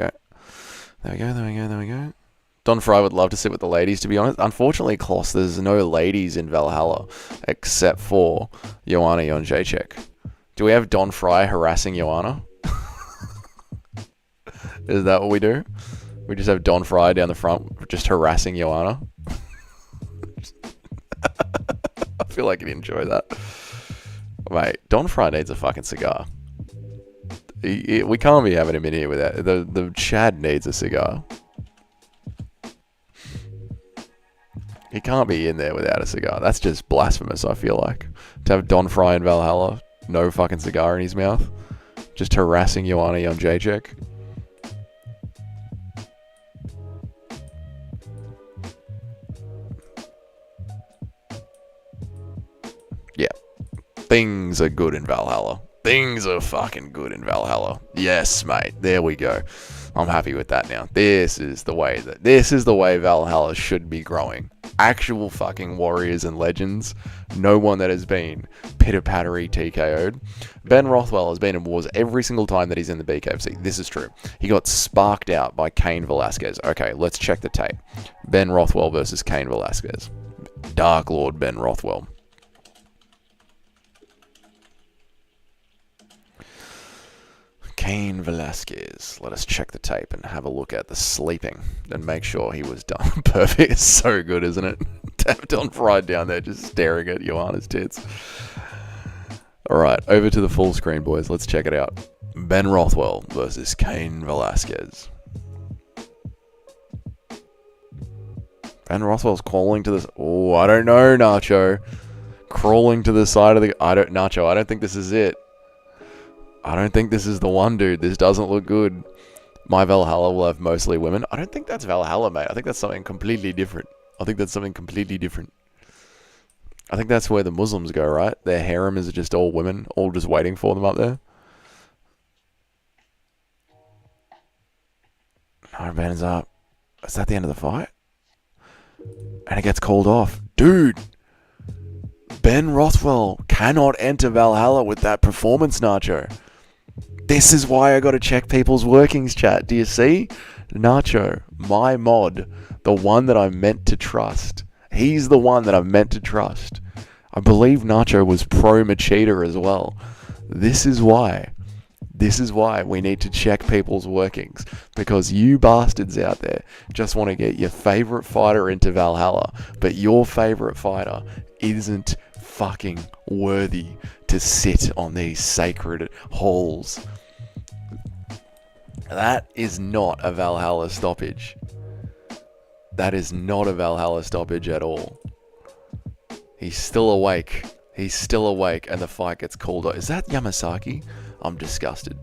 go. Don Fry would love to sit with the ladies, to be honest. Unfortunately, Kloss, there's no ladies in Valhalla except for Joanna Jędrzejczyk. Do we have Don Fry harassing Joanna? Is that what we do? We just have Don Fry down the front just harassing Joanna? I feel like you'd enjoy that. Mate, Don Fry needs a fucking cigar. We can't be having him in here without... The Chad needs a cigar. He can't be in there without a cigar. That's just blasphemous, I feel like. To have Don Fry in Valhalla, no fucking cigar in his mouth. Just harassing Joanna Jędrzejczyk. Things are good in Valhalla. Things are fucking good in Valhalla. Yes, mate. There we go. I'm happy with that now. This is the way Valhalla should be growing. Actual fucking warriors and legends. No one that has been pitter-pattery TKO'd. Ben Rothwell has been in wars every single time that he's in the BKFC. This is true. He got sparked out by Cain Velasquez. Okay, let's check the tape. Ben Rothwell versus Cain Velasquez. Dark Lord Ben Rothwell. Cain Velasquez. Let us check the tape and have a look at the sleeping and make sure he was done. Perfect. It's so good, isn't it? Tapped on right down there, just staring at Johanna's tits. Alright, over to the full screen, boys. Let's check it out. Ben Rothwell versus Cain Velasquez. Ben Rothwell's crawling to this. Oh, I don't know, Nacho. Crawling to the side of the. Nacho, I don't think this is it. I don't think this is the one, dude. This doesn't look good. My Valhalla will have mostly women. I don't think that's Valhalla, mate. I think that's something completely different. I think that's where the Muslims go, right? Their harem is just all women, all just waiting for them up there. No, Ben's up. Is that the end of the fight? And it gets called off. Dude! Ben Rothwell cannot enter Valhalla with that performance, Nacho. This is why I gotta check people's workings, chat. Do you see? Nacho, my mod, the one that I'm meant to trust. He's the one that I'm meant to trust. I believe Nacho was pro Machida as well. This is why we need to check people's workings. Because you bastards out there just want to get your favorite fighter into Valhalla, but your favorite fighter isn't fucking worthy to sit on these sacred halls. That is not a Valhalla stoppage. That is not a Valhalla stoppage at all. He's still awake. He's still awake, and the fight gets called off. Is that Yamasaki? I'm disgusted.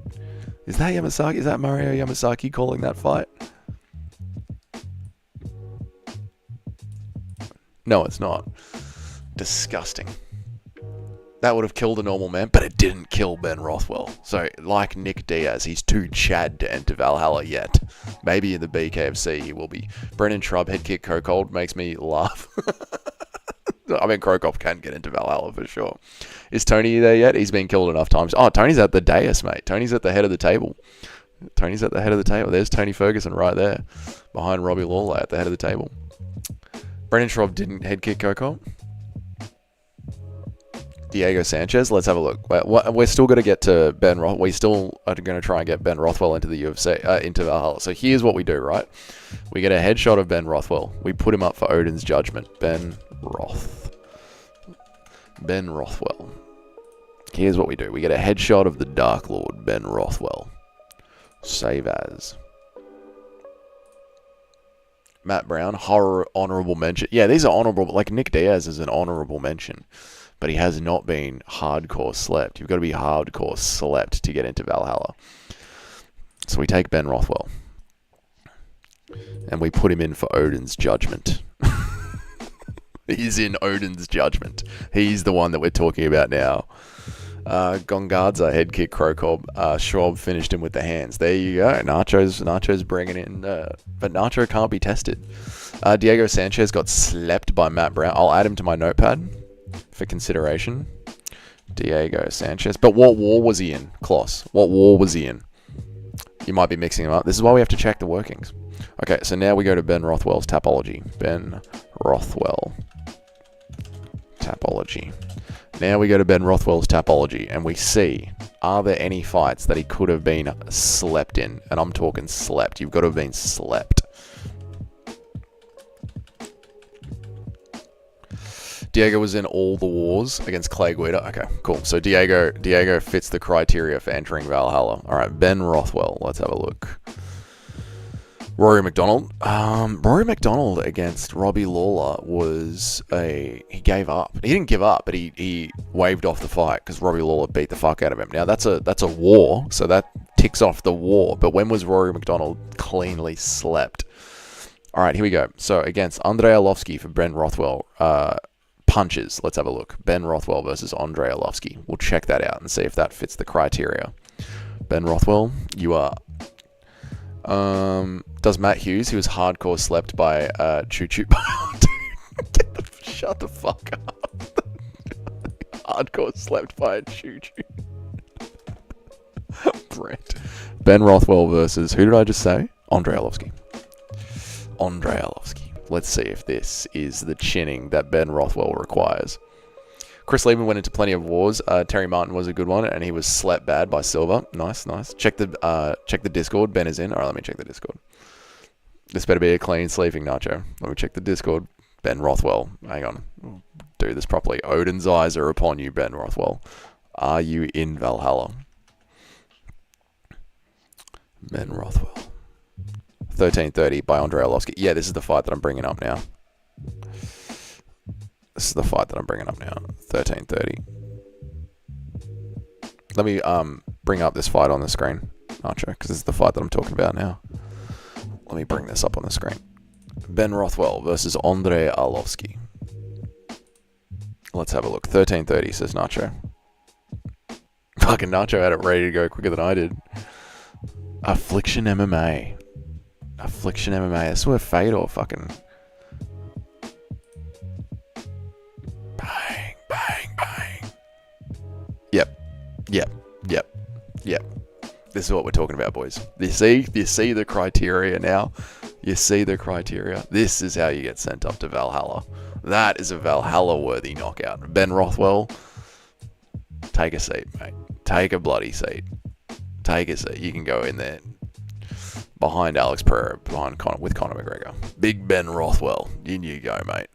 Is that Yamasaki? Is that Mario Yamasaki calling that fight? No, it's not. Disgusting. That would have killed a normal man, but it didn't kill Ben Rothwell. So, like Nick Diaz, he's too Chad to enter Valhalla yet. Maybe in the BKFC he will be. Brendan Shrub, head kick Kokold, makes me laugh. I mean, Krokop can get into Valhalla for sure. Is Tony there yet? He's been killed enough times. Oh, Tony's at the dais, mate. Tony's at the head of the table. There's Tony Ferguson right there. Behind Robbie Lawler at the head of the table. Brendan Shrub didn't head kick Kokold. Diego Sanchez. Let's have a look. We're still going to get to Ben Rothwell. We still are going to try and get Ben Rothwell into the UFC, into Valhalla. So here's what we do, right? We get a headshot of Ben Rothwell. We put him up for Odin's Judgment. Ben Rothwell. Here's what we do. We get a headshot of the Dark Lord, Ben Rothwell. Save as. Matt Brown, horror, honorable mention. Yeah, these are honorable. Like Nick Diaz is an honorable mention. But he has not been hardcore slept. You've got to be hardcore slept to get into Valhalla. So we take Ben Rothwell. And we put him in for Odin's Judgment. He's in Odin's Judgment. He's the one that we're talking about now. Gongadza head kick Krokob. Schwab finished him with the hands. There you go. Nacho's bringing in. But Nacho can't be tested. Diego Sanchez got slept by Matt Brown. I'll add him to my notepad for consideration. Diego Sanchez. But what war was he in, Kloss? What war was he in? You might be mixing them up. This is why we have to check the workings. Okay, so now we go to Ben Rothwell's Tapology. Ben Rothwell. Tapology. Now we go to Ben Rothwell's Tapology, and we see, are there any fights that he could have been slept in? And I'm talking slept. You've got to have been slept. Diego was in all the wars against Clay Guida. Okay, cool. So Diego fits the criteria for entering Valhalla. All right, Ben Rothwell. Let's have a look. Rory McDonald. Rory McDonald against Robbie Lawler he gave up. He didn't give up, but he waved off the fight because Robbie Lawler beat the fuck out of him. Now that's a war, so that ticks off the war. But when was Rory McDonald cleanly slept? All right, here we go. So against Andrei Arlovsky for Ben Rothwell. punches. Let's have a look. Ben Rothwell versus Andrei Arlovski. We'll check that out and see if that fits the criteria. Ben Rothwell, you are... does Matt Hughes, he was hardcore slept by Choo Choo... Shut the fuck up. Hardcore slept by a Choo Choo. Brent. Ben Rothwell versus... Who did I just say? Andrei Arlovski. Andrei Arlovski. Let's see if this is the chinning that Ben Rothwell requires. Chris Lieben went into plenty of wars. Terry Martin was a good one, and he was slept bad by Silva. Nice, nice. Check the Discord. Ben is in. All right, let me check the Discord. This better be a clean sleeping nacho. Let me check the Discord. Ben Rothwell. Hang on. Do this properly. Odin's eyes are upon you, Ben Rothwell. Are you in Valhalla? Ben Rothwell. 13:30 by Andrei Arlovski. Yeah, this is the fight that I'm bringing up now. This is the fight that I'm bringing up now. 13:30. Let me bring up this fight on the screen, Nacho, because this is the fight that I'm talking about now. Let me bring this up on the screen. Ben Rothwell versus Andrei Arlovski. Let's have a look. 13:30 says Nacho. Fucking Nacho had it ready to go quicker than I did. Affliction MMA. Affliction MMA. This is where Fedor fucking... Bang, bang, bang. Yep. This is what we're talking about, boys. You see the criteria now? You see the criteria? This is how you get sent up to Valhalla. That is a Valhalla-worthy knockout. Ben Rothwell, take a seat, mate. Take a bloody seat. Take a seat. You can go in there behind Alex Pereira, with Conor McGregor. Big Ben Rothwell. In you go, mate.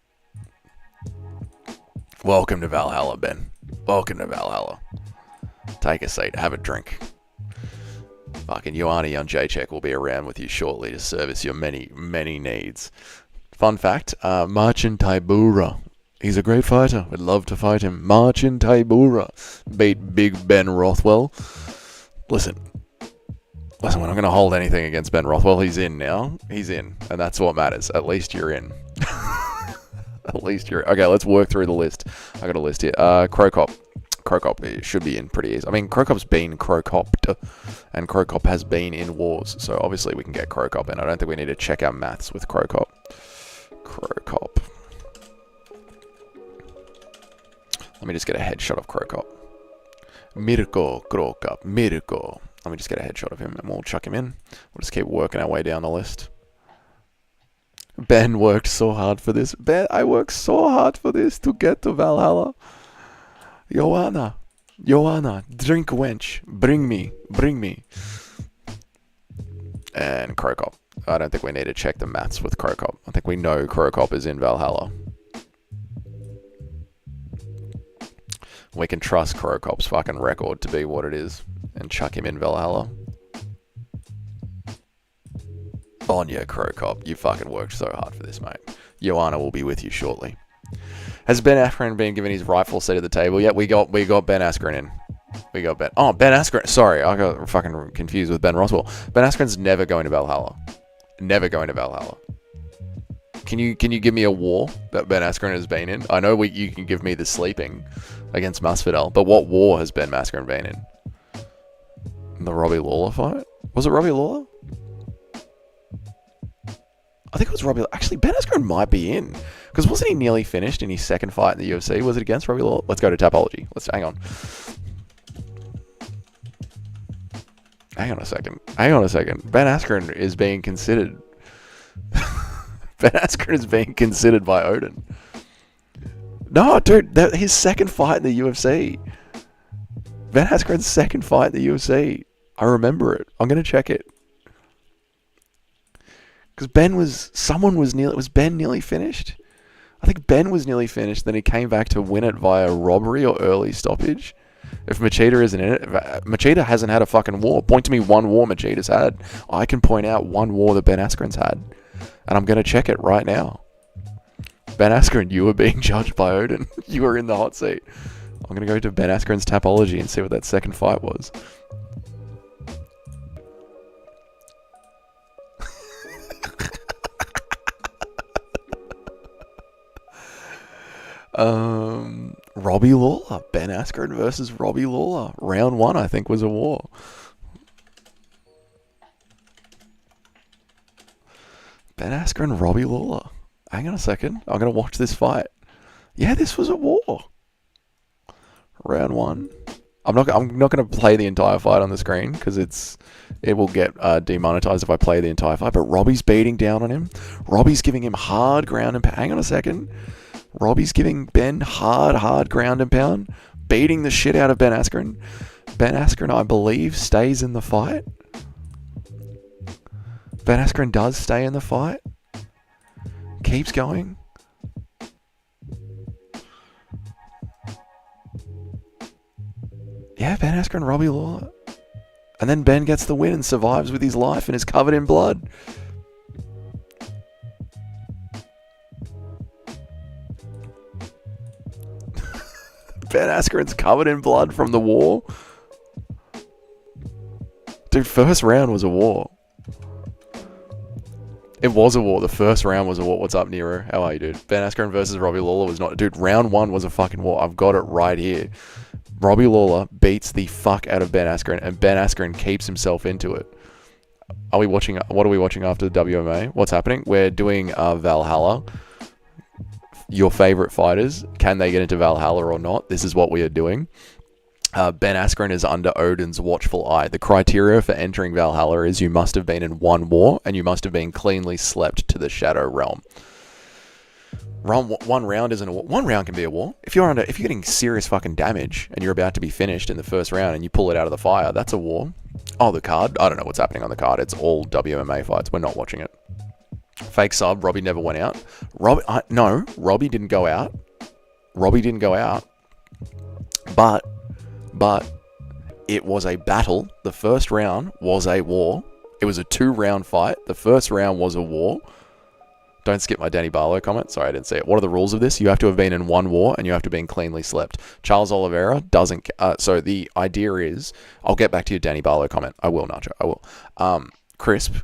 Welcome to Valhalla, Ben. Welcome to Valhalla. Take a seat. Have a drink. Fucking Joanna Jacek will be around with you shortly to service your many, many needs. Fun fact, Marcin Tybura. He's a great fighter. I'd love to fight him. Marcin Tybura beat Big Ben Rothwell. Listen, we're not going to hold anything against Ben Rothwell. He's in now. He's in. And that's what matters. At least you're in. At least you're... Okay, let's work through the list. I got a list here. Crocop. Crocop should be in pretty easy. I mean, Crocop's been Crocopped, and Crocop has been in wars. So obviously we can get Crocop in. I don't think we need to check our maths with Crocop. Crocop. Let me just get a headshot of Crocop. Mirko Crocop. Mirko. Let me just get a headshot of him and we'll chuck him in. We'll just keep working our way down the list. Ben worked so hard for this. Ben, I worked so hard for this to get to Valhalla. Joanna, drink wench. Bring me. And Crocop. I don't think we need to check the maths with Crocop. I think we know Crocop is in Valhalla. We can trust Crocop's fucking record to be what it is and chuck him in Valhalla. On you, Crocop. You fucking worked so hard for this, mate. Joanna will be with you shortly. Has Ben Askren been given his rightful seat at the table? Yeah, we got Ben Askren in. We got Ben. Oh, Ben Askren. Sorry, I got fucking confused with Ben Rothwell. Ben Askren's never going to Valhalla. Never going to Valhalla. Can you give me a war that Ben Askren has been in? I know you can give me the sleeping against Masvidal, but what war has Ben Askren been in? The Robbie Lawler fight? Was it Robbie Lawler? I think it was Robbie... Actually, Ben Askren might be in. Because wasn't he nearly finished in his second fight in the UFC? Was it against Robbie Lawler? Let's go to Tapology. Hang on. Hang on a second. Ben Askren is being considered... Ben Askren is being considered by Odin. No, dude. His second fight in the UFC. Ben Askren's second fight in the UFC. I remember it. I'm going to check it. Because was Ben nearly finished? I think Ben was nearly finished, then he came back to win it via robbery or early stoppage. If Machida isn't in it, Machida hasn't had a fucking war. Point to me one war Machida's had. I can point out one war that Ben Askren's had. And I'm going to check it right now. Ben Askren, you were being judged by Odin. You were in the hot seat. I'm going to go to Ben Askren's Tapology and see what that second fight was. Robbie Lawler. Ben Askren versus Robbie Lawler. Round 1, I think, was a war. Ben Askren, Robbie Lawler. Hang on a second. I'm going to watch this fight. Yeah, this was a war. Round 1. I'm not going to play the entire fight on the screen because it will get demonetized if I play the entire fight. But Robbie's beating down on him. Robbie's giving him hard ground and pound. Hang on a second. Robbie's giving Ben hard ground and pound, beating the shit out of Ben Askren. Ben Askren, I believe, stays in the fight. Ben Askren does stay in the fight. Keeps going. Yeah, Ben Askren, Robbie Lawler. And then Ben gets the win and survives with his life and is covered in blood. Ben Askren's covered in blood from the war. Dude, first round was a war. It was a war. The first round was a war. What's up, Nero? How are you, dude? Ben Askren versus Robbie Lawler was not... Dude, round 1 was a fucking war. I've got it right here. Robbie Lawler beats the fuck out of Ben Askren, and Ben Askren keeps himself into it. Are we watching... What are we watching after the WMA? What's happening? We're doing Valhalla. Your favorite fighters. Can they get into Valhalla or not? This is what we are doing. Ben Askren is under Odin's watchful eye. The criteria for entering Valhalla is you must have been in one war and you must have been cleanly slept to the Shadow Realm. One round isn't a war. One round can be a war. If you're getting serious fucking damage and you're about to be finished in the first round and you pull it out of the fire, that's a war. Oh, the card? I don't know what's happening on the card. It's all WMA fights. We're not watching it. Fake sub. Robbie never went out. No, Robbie didn't go out. Robbie didn't go out. But it was a battle. The first round was a war. It was a 2-round fight. The first round was a war. Don't skip my Danny Barlow comment. Sorry, I didn't see it. What are the rules of this? You have to have been in one war and you have to have been cleanly slept. Charles Oliveira doesn't... so the idea is... I'll get back to your Danny Barlow comment. I will, Nacho. I will. Crisp.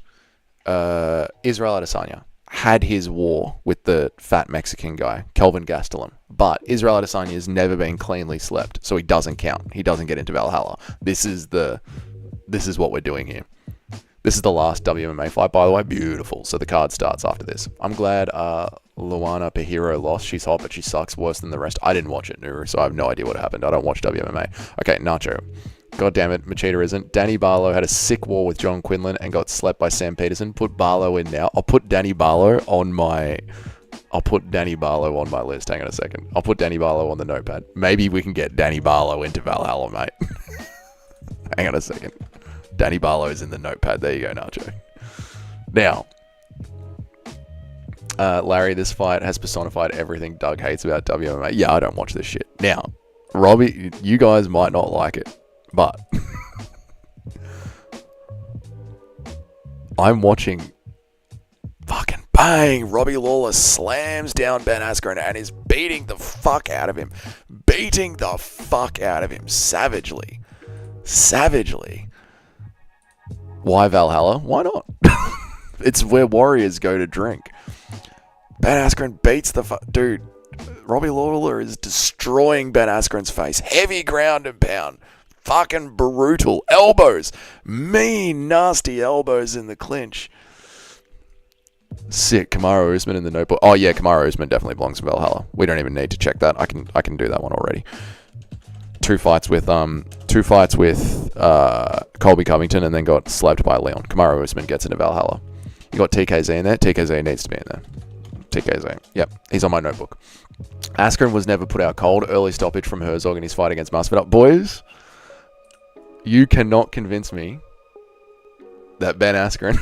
Israel Adesanya had his war with the fat Mexican guy, Kelvin Gastelum. But Israel Adesanya has never been cleanly slept, so he doesn't count. He doesn't get into Valhalla. This is what we're doing here. This is the last WMA fight, by the way. Beautiful. So the card starts after this. I'm glad Luana Pahiro lost. She's hot, but she sucks worse than the rest. I didn't watch it, Nuru, so I have no idea what happened. I don't watch WMA. Okay, Nacho. God damn it, Machida isn't. Danny Barlow had a sick war with John Quinlan and got slept by Sam Peterson. Put Barlow in now. I'll put Danny Barlow on my list. Hang on a second. I'll put Danny Barlow on the notepad. Maybe we can get Danny Barlow into Valhalla, mate. Hang on a second. Danny Barlow's in the notepad. There you go, Nacho. Now, Larry, this fight has personified everything Doug hates about WMA. Yeah, I don't watch this shit. Now, Robbie, you guys might not like it, but I'm watching fucking bang. Robbie Lawler slams down Ben Askren and is beating the fuck out of him. Savagely. Why Valhalla? Why not? It's where warriors go to drink. Ben Askren beats the dude. Robbie Lawler is destroying Ben Askren's face. Heavy ground and pound. Fucking brutal. Elbows. Mean, nasty elbows in the clinch. Sick. Kamaru Usman in the notebook. Oh yeah, Kamaru Usman definitely belongs in Valhalla. We don't even need to check that. I can do that one already. Two fights with Colby Covington and then got slapped by Leon. Kamaru Usman gets into Valhalla. You got TKZ in there. TKZ needs to be in there. TKZ. Yep, he's on my notebook. Askren was never put out cold. Early stoppage from Herzog in his fight against Masvidal. Boys, you cannot convince me that Ben Askren,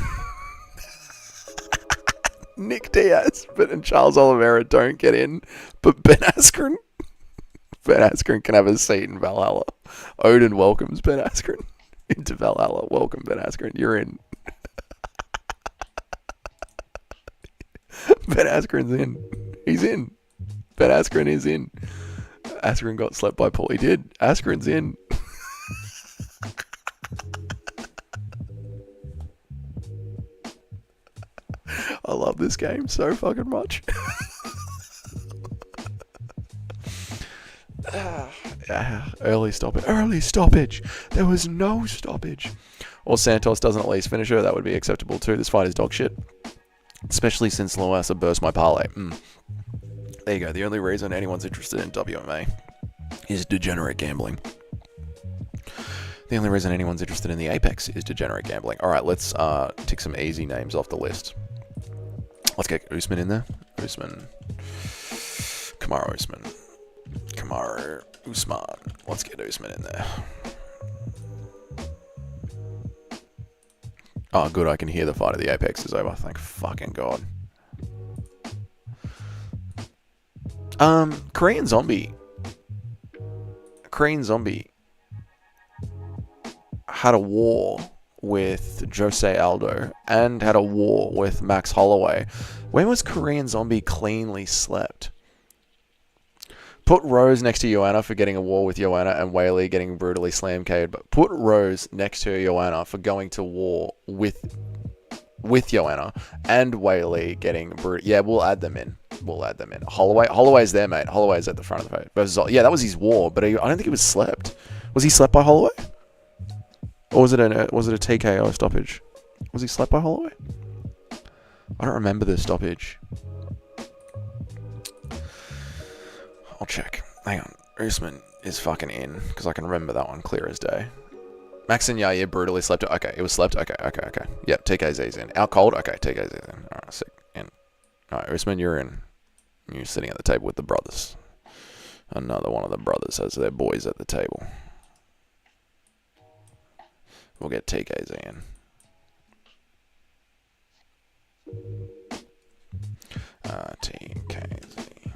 Nick Diaz, and Charles Oliveira don't get in, but Ben Askren can have a seat in Valhalla. Odin welcomes Ben Askren into Valhalla. Welcome, Ben Askren. You're in. Ben Askren's in. He's in. Ben Askren is in. Askren got slept by Paul. He did. Askren's in. I love this game so fucking much. Early stoppage. Early stoppage. There was no stoppage. Or Santos doesn't at least finish her. That would be acceptable too. This fight is dog shit. Especially since Loasa burst my parlay. There you go. The only reason anyone's interested in WMA is degenerate gambling. The only reason anyone's interested in the Apex is degenerate gambling. Alright, let's tick some easy names off the list. Let's get Usman in there. Usman. Kamaru Usman. Kamaru Usman. Let's get Usman in there. Oh, good. I can hear the fight of the Apex is over. Thank fucking God. Korean Zombie had a war with Jose Aldo and had a war with Max Holloway. When was Korean Zombie cleanly slept? Put Rose next to Joanna for getting a war with Joanna and Whaley getting brutally slam KO'd. But put Rose next to Joanna for going to war with Joanna and Whaley getting brutal. Yeah, we'll add them in. Holloway's there, mate. Holloway's at the front of the fight. Yeah, that was his war, but I don't think he was slept. Was he slept by Holloway? Or was it a TKO stoppage? Was he slept by Holloway? I don't remember the stoppage. I'll check. Hang on. Usman is fucking in, because I can remember that one clear as day. Max and Yair brutally slept. Okay, it was slept. Okay. Yep, TKZ's in. Out cold? Okay, TKZ's in. Alright, sick. In. Alright, Usman, you're in. You're sitting at the table with the brothers. Another one of the brothers has their boys at the table. We'll get TKZ in. TKZ.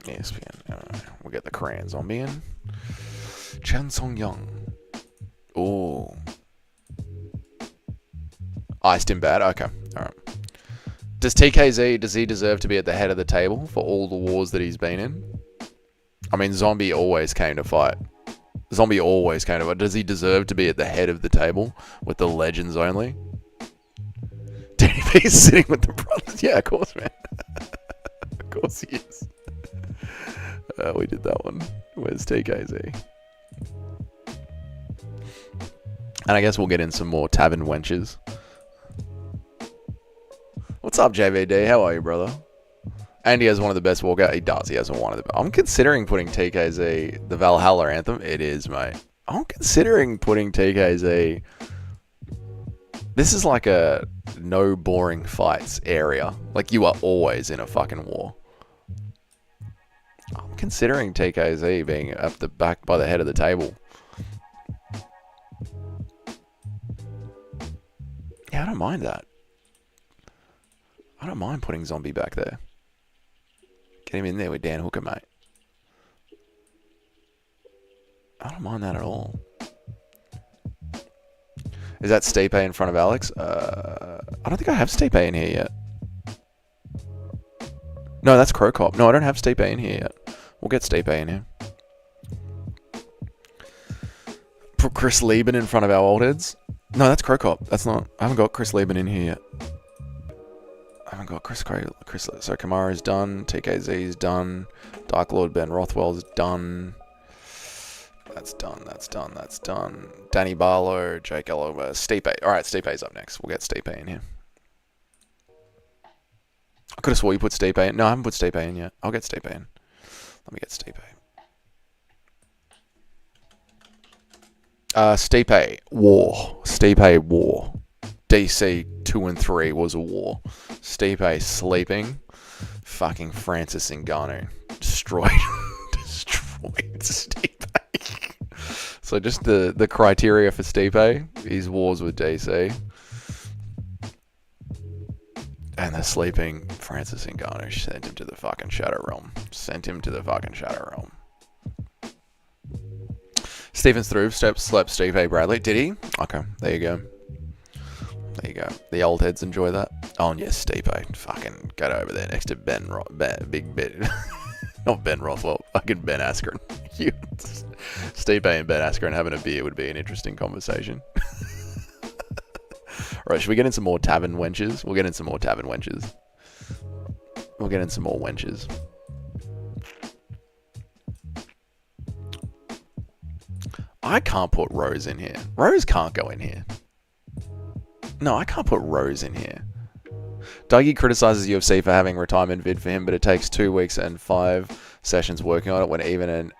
ESPN. We'll get the Korean Zombie in. Chan Song Young. Ooh. Iced him bad? Okay. Alright. Does he deserve to be at the head of the table for all the wars that he's been in? I mean, Zombie always came to fight. Does he deserve to be at the head of the table with the legends only? Danny B is sitting with the brothers. Yeah, of course, man. Of course he is. We did that one. Where's TKZ? And I guess we'll get in some more tavern wenches. What's up, JVD? How are you, brother? And he has one of the best walkout. He does. He has one of the best. I'm considering putting TKZ the Valhalla anthem. It is, mate. I'm considering putting TKZ. This is like a no boring fights area. Like, you are always in a fucking war. I'm considering TKZ being up the back by the head of the table. Yeah, I don't mind that. I don't mind putting Zombie back there. Get him in there with Dan Hooker, mate. I don't mind that at all. Is that Stipe in front of Alex? I don't think I have Stipe in here yet. No, that's Crow Cop. No, I don't have Stipe in here yet. We'll get Stipe in here. Put Chris Lieben in front of our old heads. No, that's Crow Cop. That's not. I haven't got Chris Lieben in here yet. I haven't got Chris. So Kamaru's done. TKZ's done. Dark Lord Ben Rothwell's done. That's done. Danny Barlow, Jake Ellover, Stipe. Alright, Stipe's up next. We'll get Stipe in here. I could have swore you put Stipe in. No, I haven't put Stipe in yet. I'll get Stipe in. Let me get Stipe. Stipe War. Stipe War. DC 2 and 3 was a war. Stipe sleeping. Fucking Francis Ngannou. Destroyed Stipe. So just the criteria for Stipe is wars with DC. And the sleeping Francis Ngannou sent him to the fucking Shadow Realm. Stephen Struve slept Stipe Bradley. Did he? Okay, there you go. The old heads enjoy that. Oh, and yes, Stipe. Fucking get over there next to Big Ben. Not Ben Rothwell. Fucking Ben Askren. Stipe and Ben Askren having a beer would be an interesting conversation. Alright, should we get in some more tavern wenches? We'll get in some more wenches. I can't put Rose in here. Rose can't go in here. No, I can't put Rose in here. Dougie criticizes UFC for having retirement vid for him, but it takes 2 weeks and 5 sessions working on it when even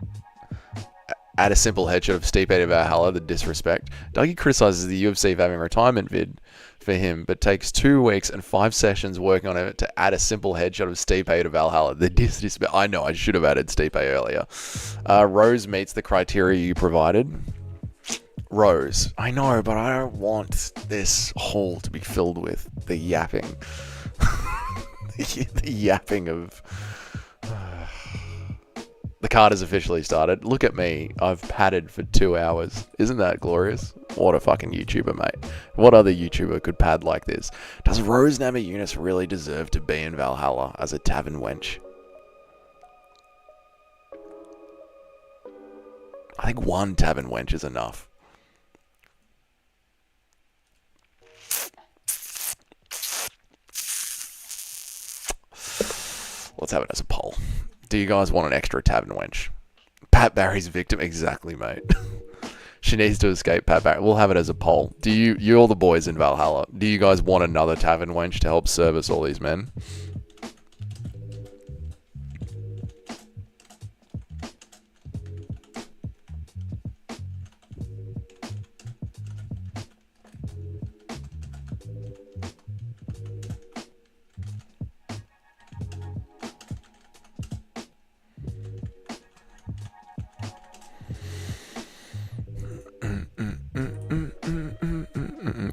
at a simple headshot of Stipe to Valhalla, the disrespect. Dougie criticizes the UFC for having retirement vid for him, but takes 2 weeks and 5 sessions working on it to add a simple headshot of Stipe to Valhalla. The disrespect. I know, I should have added Stipe earlier. Rose meets the criteria you provided. Rose. I know, but I don't want this hall to be filled with the yapping. The yapping of... The card has officially started. Look at me. I've padded for 2 hours. Isn't that glorious? What a fucking YouTuber, mate. What other YouTuber could pad like this? Does Rose Namajunas really deserve to be in Valhalla as a tavern wench? I think one tavern wench is enough. Let's have it as a poll. Do you guys want an extra tavern wench? Pat Barry's victim? Exactly, mate. She needs to escape Pat Barry. We'll have it as a poll. Do you all the boys in Valhalla, do you guys want another tavern wench to help service all these men?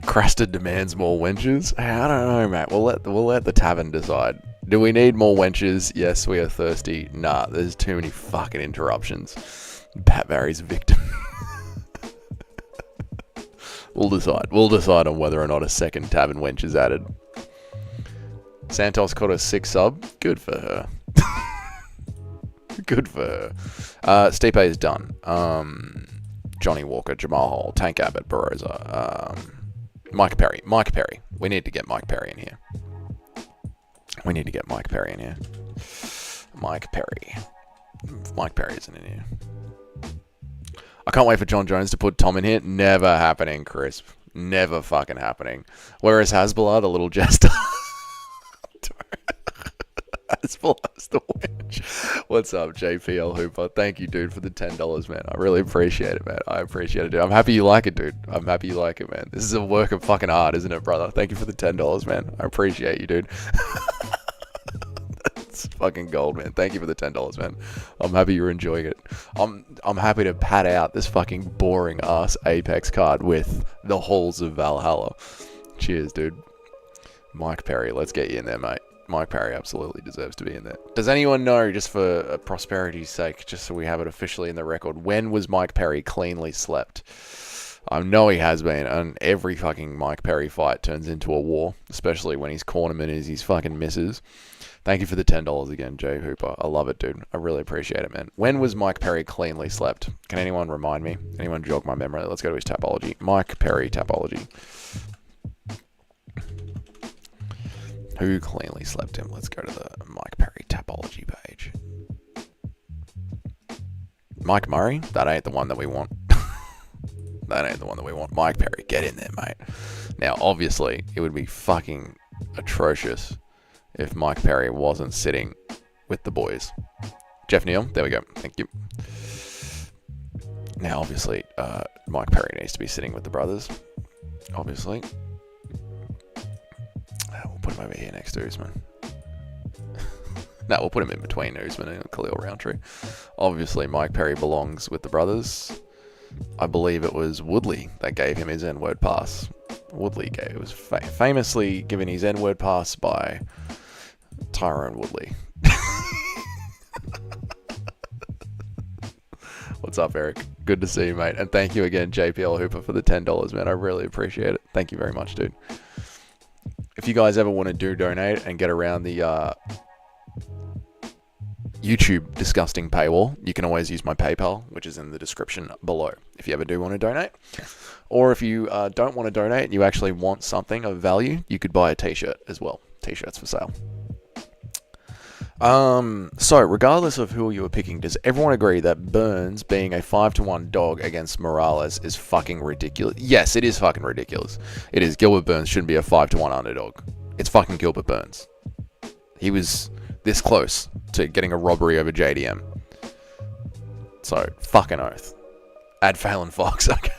Crasted demands more wenches. I don't know, Matt. We'll let the tavern decide. Do we need more wenches? Yes, we are thirsty. Nah, there's too many fucking interruptions. Pat Barry's victim. We'll decide. We'll decide on whether or not a second tavern wench is added. Santos caught a 6 sub. Good for her. Good for her. Stipe is done. Johnny Walker, Jamal Hall, Tank Abbott, Baroza, Mike Perry. Mike Perry. We need to get Mike Perry in here. We need to get Mike Perry in here. Mike Perry. Mike Perry isn't in here. I can't wait for John Jones to put Tom in here. Never happening, Crisp. Never fucking happening. Whereas Hasbulla, the little jester. Hasbulla's the wench. What's up, JPL Hooper? Thank you, dude, for the $10, man. I really appreciate it, man. I appreciate it, dude. I'm happy you like it, dude. I'm happy you like it, man. This is a work of fucking art, isn't it, brother? Thank you for the $10, man. I appreciate you, dude. That's fucking gold, man. Thank you for the $10, man. I'm happy you're enjoying it. I'm happy to pad out this fucking boring ass Apex card with the halls of Valhalla. Cheers, dude. Mike Perry, let's get you in there, mate. Mike Perry absolutely deserves to be in there. Does anyone know, just for prosperity's sake, just so we have it officially in the record, when was Mike Perry cleanly slept? I know he has been, and every fucking Mike Perry fight turns into a war, especially when his cornerman is his fucking misses. Thank you for the $10 again, Jay Hooper. I love it, dude. I really appreciate it, man. When was Mike Perry cleanly slept? Can anyone remind me? Anyone jog my memory? Let's go to his Tapology. Mike Perry Tapology. Who cleanly slept him? Let's go to the Mike Perry Tapology page. Mike Murray? That ain't the one that we want. That ain't the one that we want. Mike Perry, get in there, mate. Now, obviously, it would be fucking atrocious if Mike Perry wasn't sitting with the boys. Jeff Neal, there we go. Thank you. Now, obviously, Mike Perry needs to be sitting with the brothers. Obviously. We'll put him over here next to Usman. No, we'll put him in between Usman and Khalil Roundtree. Obviously, Mike Perry belongs with the brothers. I believe it was Woodley that gave him his N-word pass. Woodley was famously given his N-word pass by Tyrone Woodley. What's up, Eric? Good to see you, mate. And thank you again, JPL Hooper, for the $10, man. I really appreciate it. Thank you very much, dude. If you guys ever want to donate and get around the YouTube disgusting paywall, you can always use my PayPal, which is in the description below, if you ever do want to donate. Or if you don't want to donate and you actually want something of value, you could buy a t-shirt as well. T-shirts for sale. So regardless of who you were picking, does everyone agree that Burns being a 5-1 dog against Morales is fucking ridiculous? Yes, it is fucking ridiculous. It is. Gilbert Burns shouldn't be a 5-1 underdog. It's fucking Gilbert Burns. He was this close to getting a robbery over JDM. So, fucking oath. Add Phelan Fox, okay.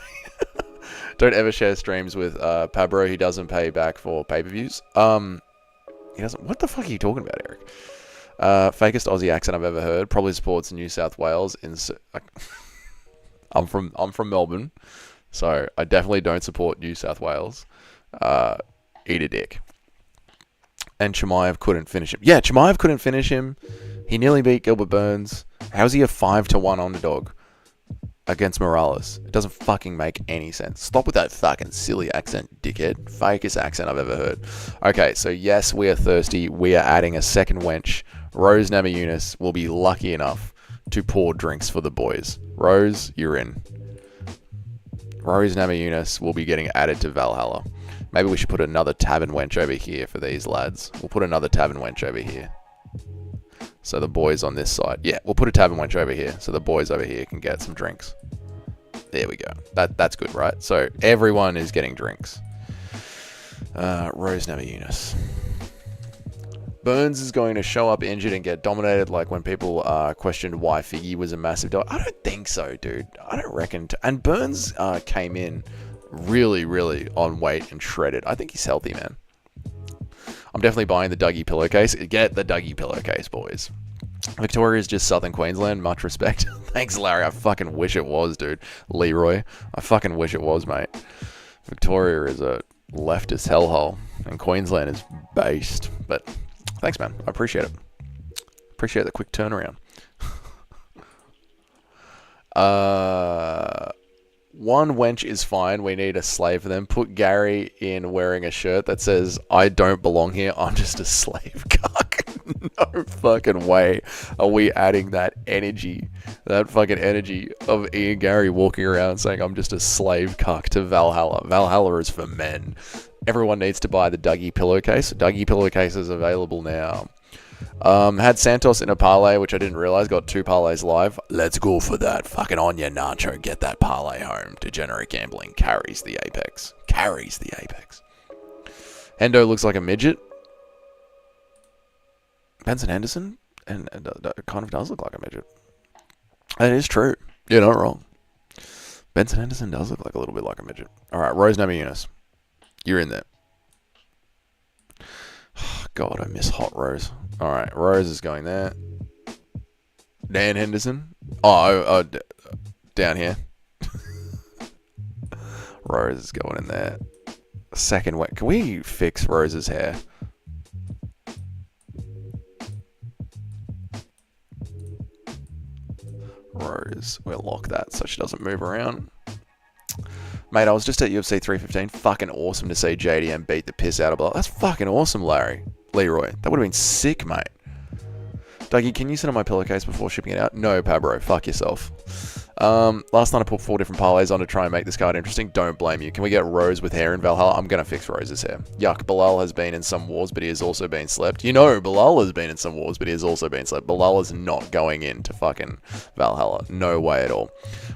Don't ever share streams with Pabro. He doesn't pay back for pay-per-views. He doesn't. What the fuck are you talking about, Eric? Fakest Aussie accent I've ever heard. Probably supports New South Wales. I'm from Melbourne, so I definitely don't support New South Wales. Eat a dick. And Chimaev couldn't finish him. Yeah, Chimaev couldn't finish him. He nearly beat Gilbert Burns. How's he a 5-1 underdog against Morales? It doesn't fucking make any sense. Stop with that fucking silly accent, dickhead. Fakest accent I've ever heard. Okay, so yes, we are thirsty. We are adding a second wench. Rose Namajunas will be lucky enough to pour drinks for the boys. Rose, you're in. Rose Namajunas will be getting added to Valhalla. Maybe we should put another tavern wench over here for these lads. We'll put another tavern wench over here. So the boys on this side. Yeah, we'll put a tavern wench over here so the boys over here can get some drinks. There we go. That's good, right? So everyone is getting drinks. Rose Namajunas. Burns is going to show up injured and get dominated like when people questioned why Figgy was a massive dog. I don't think so, dude. I don't reckon. And Burns came in really, really on weight and shredded. I think he's healthy, man. I'm definitely buying the Dougie pillowcase. Get the Dougie pillowcase, boys. Victoria is just Southern Queensland. Much respect. Thanks, Larry. I fucking wish it was, dude. Leroy. I fucking wish it was, mate. Victoria is a leftist hellhole, and Queensland is based. But thanks, man. I appreciate it. Appreciate the quick turnaround. One wench is fine. We need a slave for them. Put Gary in wearing a shirt that says, I don't belong here. I'm just a slave cuck. No fucking way are we adding that energy. That fucking energy of Ian Gary walking around saying, I'm just a slave cuck to Valhalla. Valhalla is for men. Everyone needs to buy the Dougie pillowcase. Dougie pillowcase is available now. Had Santos in a parlay, which I didn't realize. Got 2 parlays live. Let's go for that. Fucking Anya Nacho. Get that parlay home. Degenerate gambling carries the apex. Carries the apex. Hendo looks like a midget. Benson Henderson and kind of does look like a midget. That is true. You're not wrong. Benson Henderson does look like a little bit like a midget. All right, Rose Namajunas. You're in there. God, I miss Hot Rose. All right, Rose is going there. Dan Henderson. Down here. Rose is going in there. Second way. Can we fix Rose's hair? Rose. We'll lock that so she doesn't move around. Mate, I was just at UFC 315. Fucking awesome to see JDM beat the piss out of Blah. That's fucking awesome, Leroy. That would have been sick, mate. Dougie, can you send on my pillowcase before shipping it out? No, Pabro. Fuck yourself. Last night I put 4 different parlays on to try and make this card interesting. Don't blame you. Can we get Rose with hair in Valhalla? I'm going to fix Rose's hair. Yuck, Bilal has been in some wars, but he has also been slept. You know, Bilal has been in some wars, but he has also been slept. Bilal is not going into fucking Valhalla. No way at all.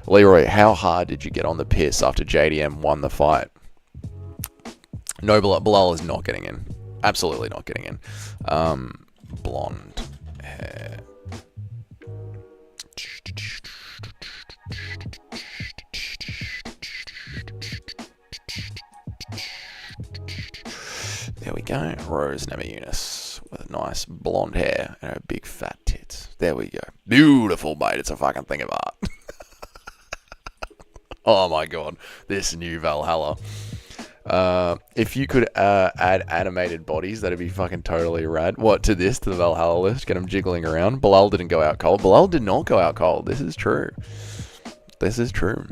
Leroy, how hard did you get on the piss after JDM won the fight? No, Bilal is not getting in. Absolutely not getting in. Blonde hair. There we go. Rose Namajunas with nice blonde hair and her big fat tits. There we go. Beautiful, mate. It's a fucking thing of art. Oh my god. This new Valhalla. If you could add animated bodies, that'd be fucking totally rad. What, to this, to the Valhalla list? Get them jiggling around. Bilal didn't go out cold. Bilal did not go out cold. This is true. This is true.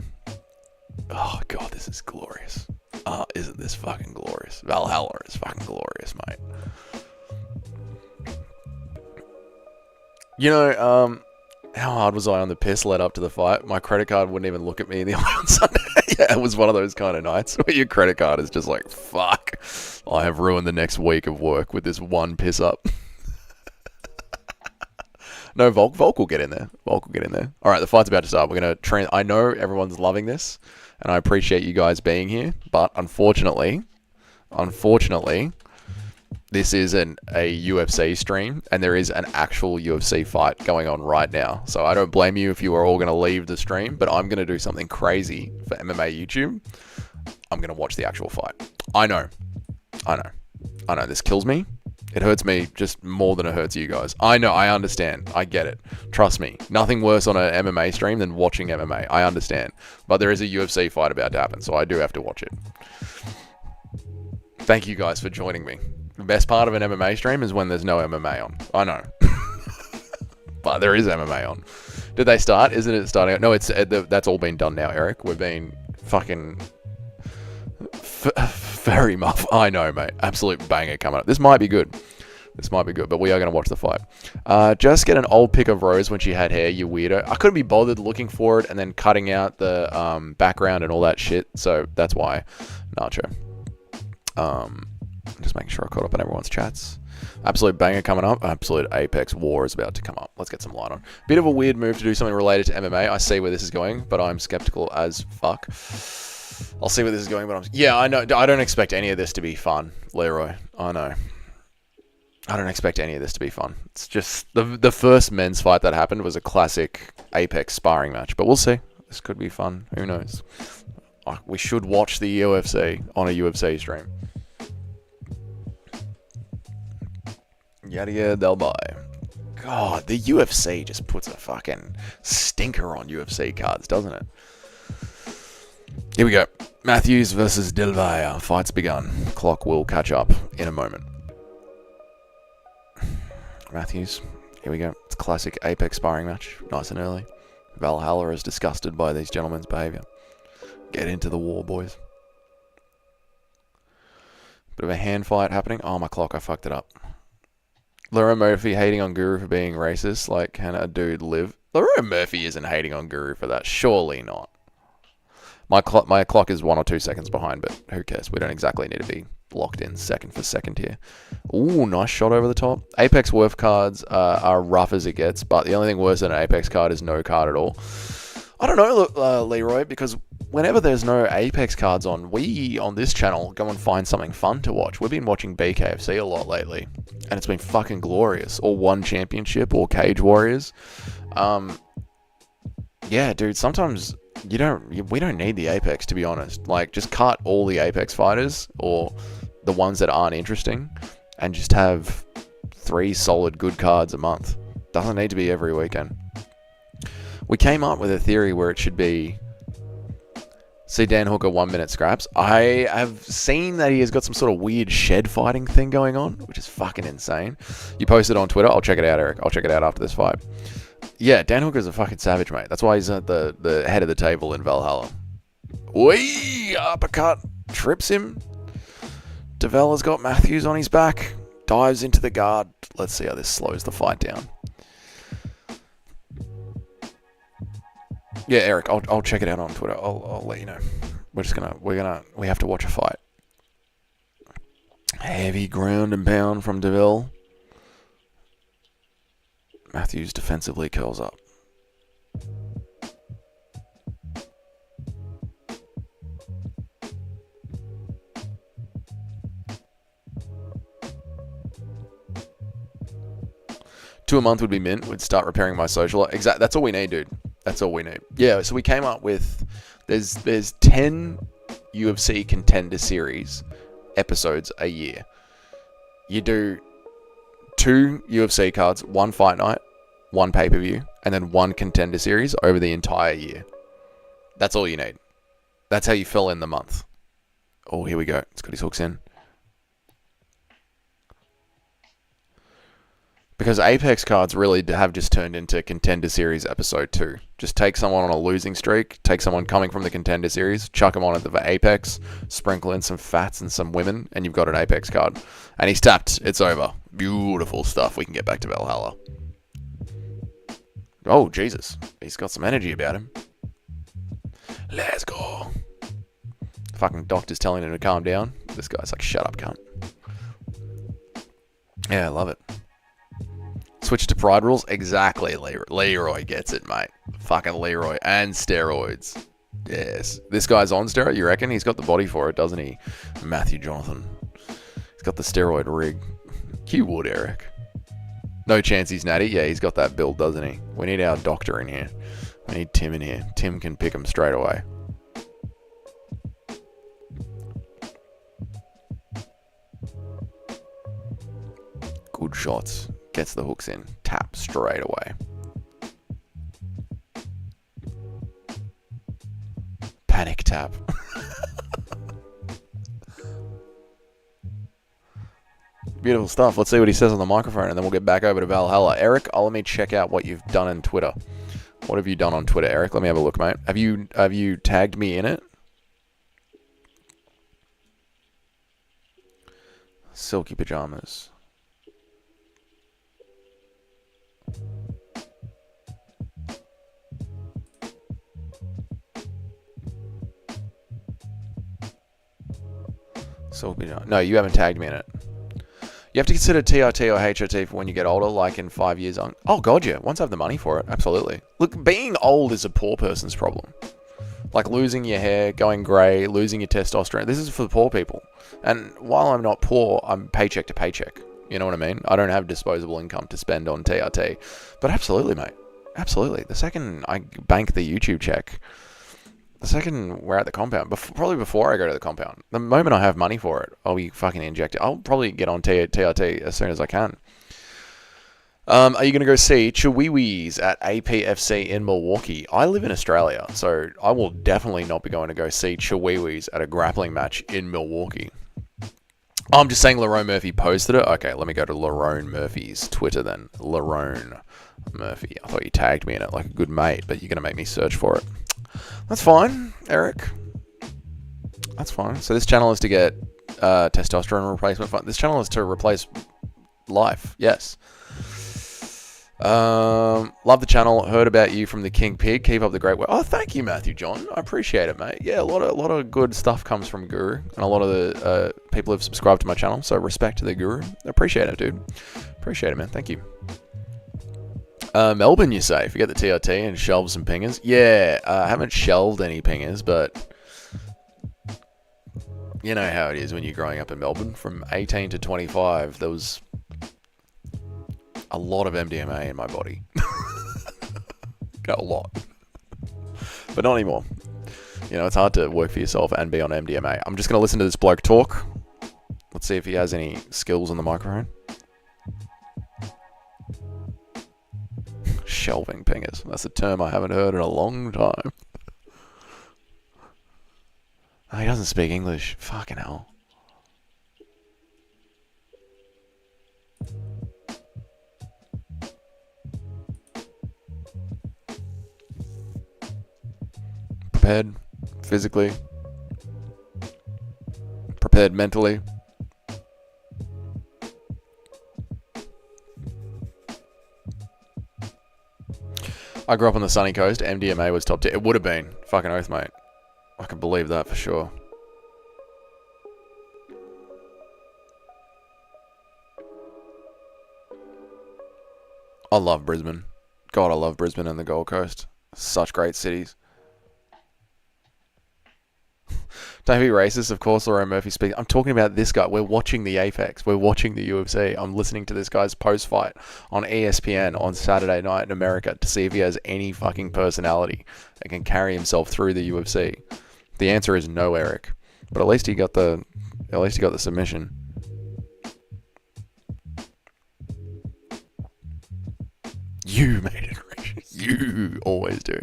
Oh god, this is glorious. Isn't this fucking glorious? Valhalla is fucking glorious, mate. You know, how hard was I on the piss led up to the fight? My credit card wouldn't even look at me in the eye on Sunday. Yeah, it was one of those kind of nights where your credit card is just like, fuck, I have ruined the next week of work with this one piss up. No, Volk will get in there. Volk will get in there. All right, the fight's about to start. We're going to I know everyone's loving this, and I appreciate you guys being here, but unfortunately, this isn't a UFC stream, and there is an actual UFC fight going on right now. So I don't blame you if you are all going to leave the stream, but I'm going to do something crazy for MMA YouTube. I'm going to watch the actual fight. I know. This kills me. It hurts me just more than it hurts you guys. I know, I understand. I get it. Trust me. Nothing worse on an MMA stream than watching MMA. I understand. But there is a UFC fight about to happen, so I do have to watch it. Thank you guys for joining me. The best part of an MMA stream is when there's no MMA on. I know. But there is MMA on. Did they start? Isn't it starting? No, that's all been done now, Eric. We've been fucking... very muff. I know, mate. Absolute banger coming up. This might be good. But we are going to watch the fight. Just get an old pic of Rose when she had hair, you weirdo. I couldn't be bothered looking for it and then cutting out the background and all that shit. So that's why. Nacho. Just making sure I caught up on everyone's chats. Absolute banger coming up. Absolute Apex War is about to come up. Let's get some light on. Bit of a weird move to do something related to MMA. I see where this is going, but I'm skeptical as fuck. I'll see where this is going, but I know. I don't expect any of this to be fun, Leroy. I know. I don't expect any of this to be fun. It's just the first men's fight that happened was a classic Apex sparring match, but we'll see. This could be fun. Who knows? We should watch the UFC on a UFC stream. Yada del bye. God, the UFC just puts a fucking stinker on UFC cards, doesn't it? Here we go. Matthews versus Del Valle. Fight's begun. Clock will catch up in a moment. Matthews. Here we go. It's a classic Apex sparring match. Nice and early. Valhalla is disgusted by these gentlemen's behavior. Get into the war, boys. Bit of a hand fight happening. Oh, my clock. I fucked it up. Leroy Murphy hating on Guru for being racist. Like, can a dude live? Leroy Murphy isn't hating on Guru for that. Surely not. My clock is 1 or 2 seconds behind, but who cares? We don't exactly need to be locked in second for second here. Ooh, nice shot over the top. Apex Worth cards are rough as it gets, but the only thing worse than an Apex card is no card at all. I don't know, Leroy, because whenever there's no Apex cards on, we, on this channel, go and find something fun to watch. We've been watching BKFC a lot lately, and it's been fucking glorious. Or One Championship, or Cage Warriors. Yeah, dude, sometimes... we don't need the Apex, to be honest. Like, just cut all the Apex fighters, or the ones that aren't interesting, and just have 3 solid good cards a month. Doesn't need to be every weekend. We came up with a theory where it should be... See Dan Hooker 1 minute scraps. I have seen that he has got some sort of weird shed fighting thing going on, which is fucking insane. You posted on Twitter. I'll check it out, Eric. I'll check it out after this fight. Yeah, Dan Hooker's a fucking savage, mate. That's why he's at the head of the table in Valhalla. Whee! Uppercut. Trips him. Devella's got Matthews on his back. Dives into the guard. Let's see how this slows the fight down. Yeah, Eric, I'll check it out on Twitter. I'll let you know. We have to watch a fight. Heavy ground and pound from Deville. Matthews defensively curls up. $2 a month would be mint. We'd start repairing my social. Exactly. That's all we need, dude. That's all we need. Yeah, so we came up with... There's 10 UFC Contender Series episodes a year. You do 2 UFC cards, 1 Fight Night, 1 pay-per-view, and then 1 Contender Series over the entire year. That's all you need. That's how you fill in the month. Oh, here we go. It's got his hooks in. Because Apex cards really have just turned into Contender Series Episode 2. Just take someone on a losing streak, take someone coming from the Contender Series, chuck them on at the Apex, sprinkle in some fats and some women, and you've got an Apex card. And he's tapped. It's over. Beautiful stuff. We can get back to Valhalla. Oh, Jesus. He's got some energy about him. Let's go. Fucking doctor's telling him to calm down. This guy's like, shut up, cunt. Yeah, I love it. switch to Pride rules? Exactly, Leroy gets it, mate. Fucking Leroy. And steroids. Yes. This guy's on steroid, you reckon? He's got the body for it, doesn't he? Matthew Jonathan. He's got the steroid rig. You would, Eric. No chance he's natty. Yeah, he's got that build, doesn't he? We need our doctor in here. We need Tim in here. Tim can pick him straight away. Good shots. Gets the hooks in. Tap straight away. Panic tap. Beautiful stuff. Let's see what he says on the microphone, and then we'll get back over to Valhalla. Eric, let me check out what you've done on Twitter. What have you done on Twitter, Eric? Let me have a look, mate. Have you tagged me in it? Silky pajamas. Silky pajamas. No, you haven't tagged me in it. You have to consider TRT or HRT for when you get older, like in 5 years on. Oh, God, yeah. Once I have the money for it, absolutely. Look, being old is a poor person's problem. Like losing your hair, going grey, losing your testosterone. This is for the poor people. And while I'm not poor, I'm paycheck to paycheck. You know what I mean? I don't have disposable income to spend on TRT. But absolutely, mate. Absolutely. The second I bank the YouTube check, the second we're at the compound, probably before I go to the compound, the moment I have money for it, I'll be fucking injected. I'll probably get on TRT as soon as I can. Are you going to go see Chihuahuas at APFC in Milwaukee? I live in Australia, so I will definitely not be going to go see Chihuahuas at a grappling match in Milwaukee. I'm just saying Lerone Murphy posted it. Okay, let me go to Lerone Murphy's Twitter then. Lerone Murphy. I thought you tagged me in it like a good mate, but you're going to make me search for it. That's fine, Eric. That's fine. So this channel is to get testosterone replacement. This channel is to replace life. Yes. Love the channel. Heard about you from the King Pig. Keep up the great work. Oh, thank you, Matthew John. I appreciate it, mate. Yeah, a lot of good stuff comes from Guru, and a lot of the people have subscribed to my channel. So respect to the Guru. Appreciate it, dude. Appreciate it, man. Thank you. Melbourne, you say? Forget the TRT and shelve some pingers. Yeah, I haven't shelved any pingers, but you know how it is when you're growing up in Melbourne. From 18 to 25, there was a lot of MDMA in my body. Got a lot. But not anymore. You know, it's hard to work for yourself and be on MDMA. I'm just going to listen to this bloke talk. Let's see if he has any skills on the microphone. Shelving pingers. That's a term I haven't heard in a long time. Oh, he doesn't speak English. Fucking hell. Prepared physically. Prepared mentally. I grew up on the sunny coast. MDMA was top tier. It would have been. Fucking oath, mate. I can believe that for sure. I love Brisbane. God, I love Brisbane and the Gold Coast. Such great cities. Don't be racist, of course, Lerone Murphy speaks. I'm talking about this guy. We're watching the Apex. We're watching the UFC. I'm listening to this guy's post-fight on ESPN on Saturday night in America to see if he has any fucking personality that can carry himself through the UFC. The answer is no, Eric. But at least he got the submission. You made it racist. You always do.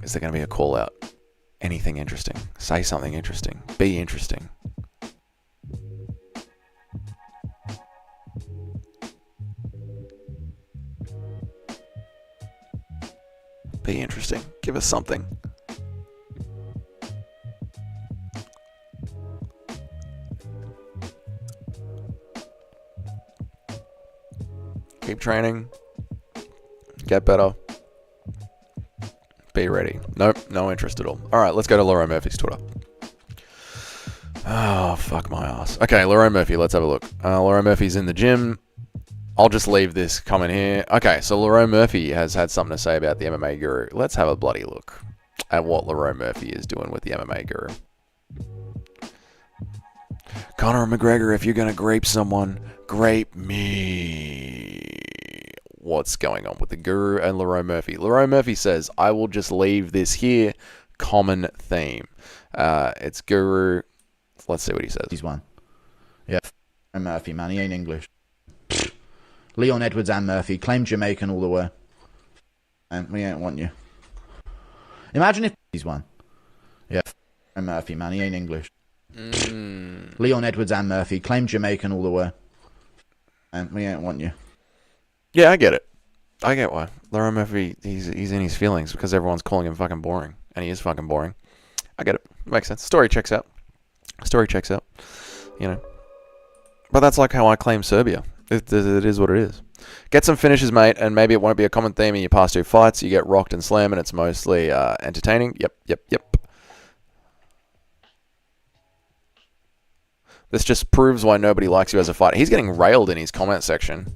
Is there going to be a call out? Anything interesting. Say something interesting. Be interesting. Be interesting. Give us something. Keep training. Get better. Be ready. Nope, no interest at all. Alright, let's go to Lerone Murphy's Twitter. Oh, fuck my ass. Okay, Lerone Murphy, let's have a look. Lerone Murphy's in the gym. I'll just leave this comment here. Okay, so Lerone Murphy has had something to say about the MMA Guru. Let's have a bloody look at what Lerone Murphy is doing with the MMA Guru. Conor McGregor, if you're going to grape someone, grape me. What's going on with the Guru and Lerone Murphy? Lerone Murphy says, I will just leave this here. Common theme. It's Guru. Let's see what he says. He's one. Yeah, Murphy, man. He ain't English. Leon Edwards and Murphy claim Jamaican all the way. And we ain't want you. Imagine if he's one. Yeah, Murphy, man. He ain't English. Leon Edwards and Murphy claim Jamaican all the way. And we ain't want you. Yeah, I get it. I get why. Lerone Murphy, he's in his feelings because everyone's calling him fucking boring. And he is fucking boring. I get it. Makes sense. Story checks out. Story checks out. You know. But that's like how I claim Serbia. It is what it is. Get some finishes, mate, and maybe it won't be a common theme in your past two fights. You get rocked and slammed, and it's mostly entertaining. Yep. This just proves why nobody likes you as a fighter. He's getting railed in his comment section.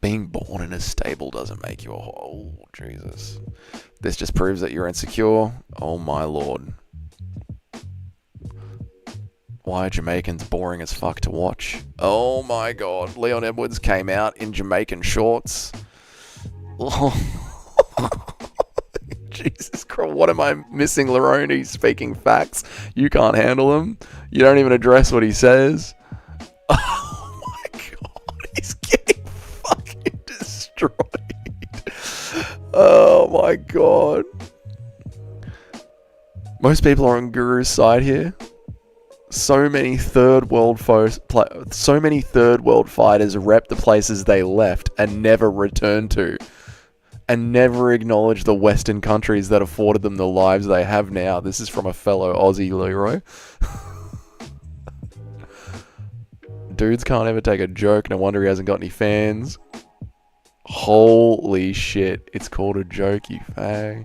Being born in a stable doesn't make you a... Oh, Jesus. This just proves that you're insecure. Oh, my Lord. Why are Jamaicans boring as fuck to watch? Oh, my God. Leon Edwards came out in Jamaican shorts. Jesus Christ. What am I missing, Lerone? He's speaking facts. You can't handle him. You don't even address what he says. Oh, my God. He's getting fucking destroyed. Oh my God. Most people are on Guru's side here. So many third world fighters rep the places they left and never returned to, and never acknowledge the Western countries that afforded them the lives they have now. This is from a fellow Aussie, Leroy. Dudes can't ever take a joke. No wonder he hasn't got any fans. Holy shit. It's called a joke, you fag.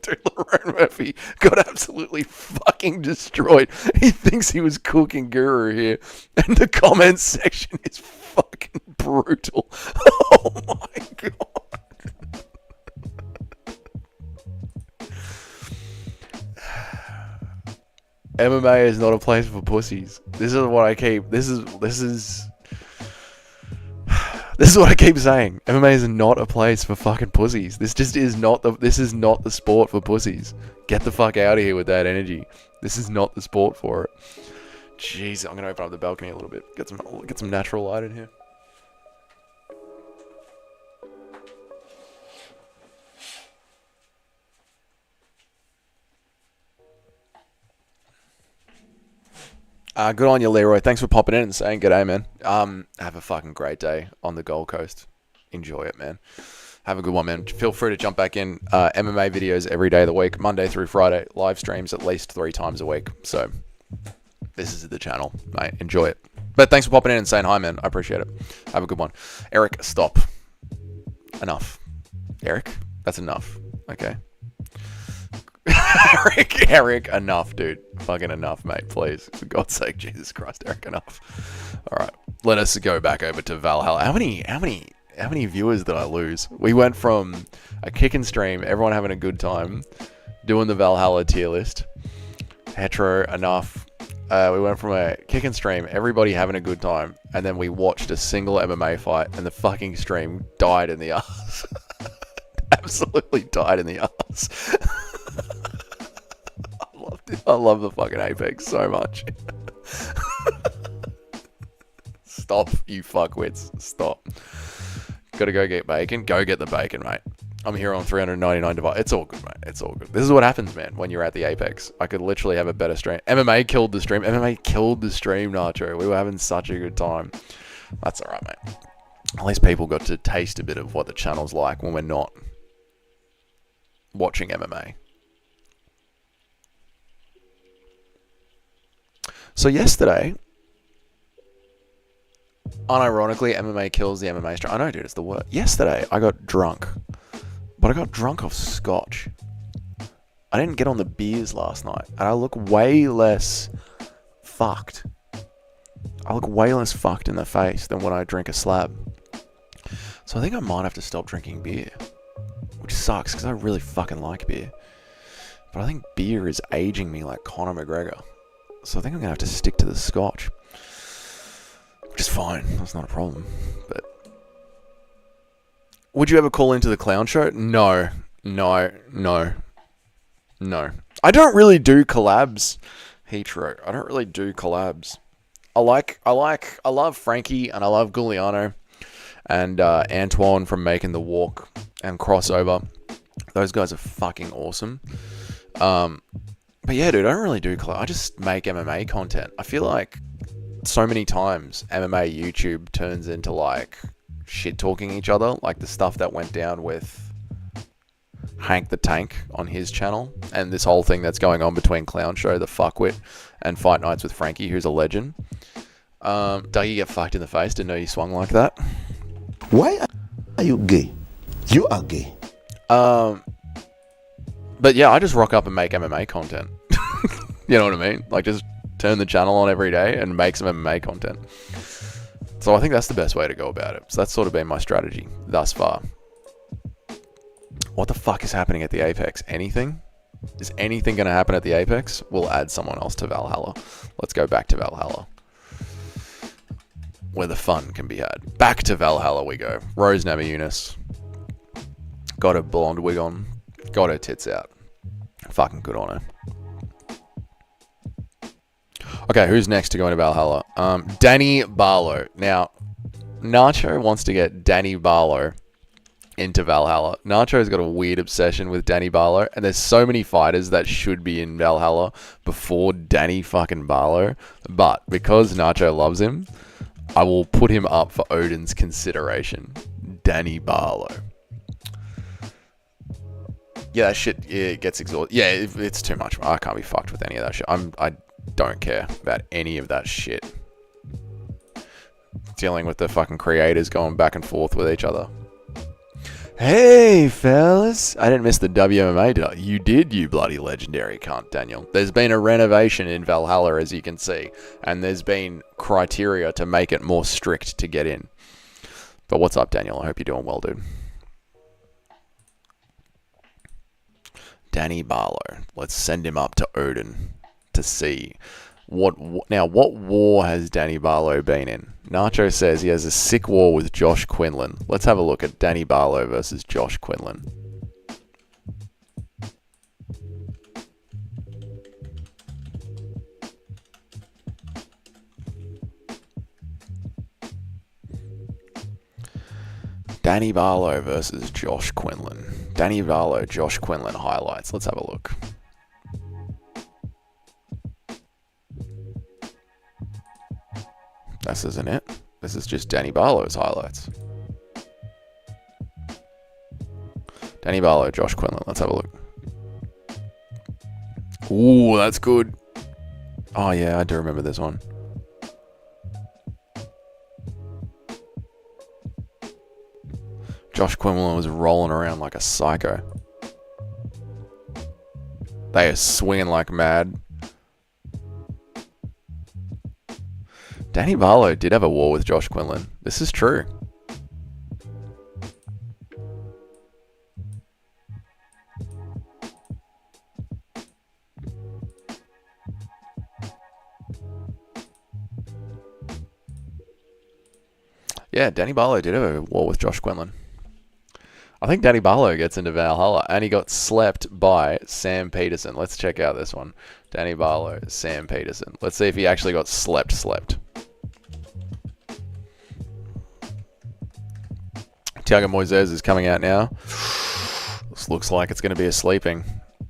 Dude, Lerone Murphy got absolutely fucking destroyed. He thinks he was cooking Guru here. And the comments section is fucking brutal. Oh my God. MMA is not a place for pussies. This is what I keep... This is what I keep saying. MMA is not a place for fucking pussies. This is not the sport for pussies. Get the fuck out of here with that energy. This is not the sport for it. Jeez, I'm gonna open up the balcony a little bit. Get some natural light in here. Good on you, Leroy. Thanks for popping in and saying g'day, man. Have a fucking great day on the Gold Coast. Enjoy it, man. Have a good one, man. Feel free to jump back in. MMA videos every day of the week, Monday through Friday. Live streams at least 3 times a week. So, this is the channel, mate. Enjoy it. But thanks for popping in and saying hi, man. I appreciate it. Have a good one. Eric, stop. Enough. Eric, that's enough. Okay. Eric, enough, dude. Fucking enough, mate. Please, for God's sake, Jesus Christ, Eric, enough. All right, let us go back over to Valhalla. How many viewers did I lose? We went from a kicking stream, everyone having a good time, doing the Valhalla tier list. Hetero, enough. We went from a kicking stream, everybody having a good time, and then we watched a single MMA fight, and the fucking stream died in the ass. Absolutely died in the ass. I love the fucking Apex so much. Stop, you fuckwits. Stop. Gotta go get bacon. Go get the bacon, mate. I'm here on 399 device. It's all good, mate. It's all good. This is what happens, man, when you're at the Apex. I could literally have a better stream. MMA killed the stream. MMA killed the stream, Nacho. We were having such a good time. That's alright, mate. At least people got to taste a bit of what the channel's like when we're not watching MMA. So yesterday, unironically, MMA kills the MMA stream. I know, dude, it's the worst. Yesterday, I got drunk. But I got drunk off scotch. I didn't get on the beers last night, and I look way less fucked. I look way less fucked in the face than when I drink a slab. So I think I might have to stop drinking beer, which sucks because I really fucking like beer. But I think beer is aging me like Conor McGregor. So I think I'm going to have to stick to the scotch, which is fine. That's not a problem. But would you ever call into the clown show? No. I don't really do collabs, Heatro. I don't really do collabs. I love Frankie and I love Giuliano and Antoine from Making the Walk and Crossover. Those guys are fucking awesome. But yeah, dude, I don't really do collab. I just make MMA content. I feel like so many times MMA YouTube turns into like shit talking each other, like the stuff that went down with Hank the Tank on his channel, and this whole thing that's going on between Clown Show, the fuckwit, and Fight Nights with Frankie, who's a legend. Dougie get fucked in the face. Didn't know you swung like that. Why are you gay? You are gay. But yeah, I just rock up and make MMA content. You know what I mean? Like, just turn the channel on every day and make some MMA content. So I think that's the best way to go about it. So that's sort of been my strategy thus far. What the fuck is happening at the Apex? Anything? Is anything going to happen at the Apex? We'll add someone else to Valhalla. Let's go back to Valhalla, where the fun can be had. Back to Valhalla we go. Rose Namajunas. Got her blonde wig on. Got her tits out. Fucking good on her. Okay, who's next to go into Valhalla? Danny Barlow. Now, Nacho wants to get Danny Barlow into Valhalla. Nacho's got a weird obsession with Danny Barlow, and there's so many fighters that should be in Valhalla before Danny fucking Barlow. But because Nacho loves him, I will put him up for Odin's consideration. Danny Barlow. Yeah, that shit, it gets exhausting. Yeah, it's too much. I can't be fucked with any of that shit. I don't care about any of that shit. Dealing with the fucking creators going back and forth with each other. Hey, fellas. I didn't miss the WMA, did I? You did, you bloody legendary cunt, Daniel. There's been a renovation in Valhalla, as you can see, and there's been criteria to make it more strict to get in. But what's up, Daniel? I hope you're doing well, dude. Danny Barlow. Let's send him up to Odin to see what war has Danny Barlow been in. Nacho says he has a sick war with Josh Quinlan. Let's have a look at Danny Barlow versus Josh Quinlan. Danny Barlow versus Josh Quinlan. Danny Barlow, Josh Quinlan highlights. Let's have a look. This isn't it. This is just Danny Barlow's highlights. Danny Barlow, Josh Quinlan. Let's have a look. Ooh, that's good. Oh yeah, I do remember this one. Josh Quinlan was rolling around like a psycho. They are swinging like mad. Danny Barlow did have a war with Josh Quinlan. This is true. Yeah, Danny Barlow did have a war with Josh Quinlan. I think Danny Barlow gets into Valhalla, and he got slept by Sam Peterson. Let's check out this one. Danny Barlow, Sam Peterson. Let's see if he actually got slept. Thiago Moises is coming out now. This looks like it's going to be a sleeping.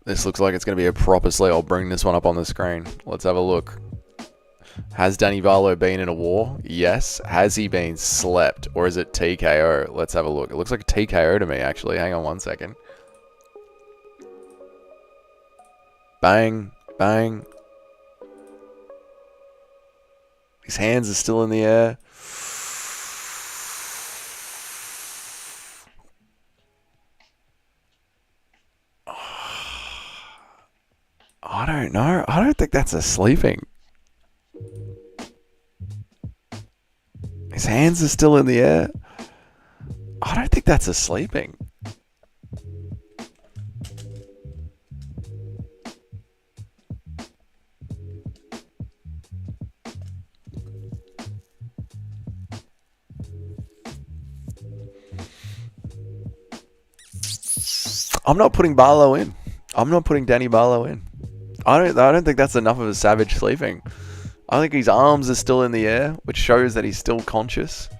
This looks like it's going to be a proper sleep. I'll bring this one up on the screen. Let's have a look. Has Danny Barlow been in a war? Yes. Has he been slept? Or is it TKO? Let's have a look. It looks like a TKO to me, actually. Hang on one second. Bang. Bang. His hands are still in the air. I don't know. I don't think that's a sleeping. His hands are still in the air. I don't think that's a sleeping. I'm not putting Barlow in. I'm not putting Danny Barlow in. I don't think that's enough of a savage sleeping. I think his arms are still in the air, which shows that he's still conscious.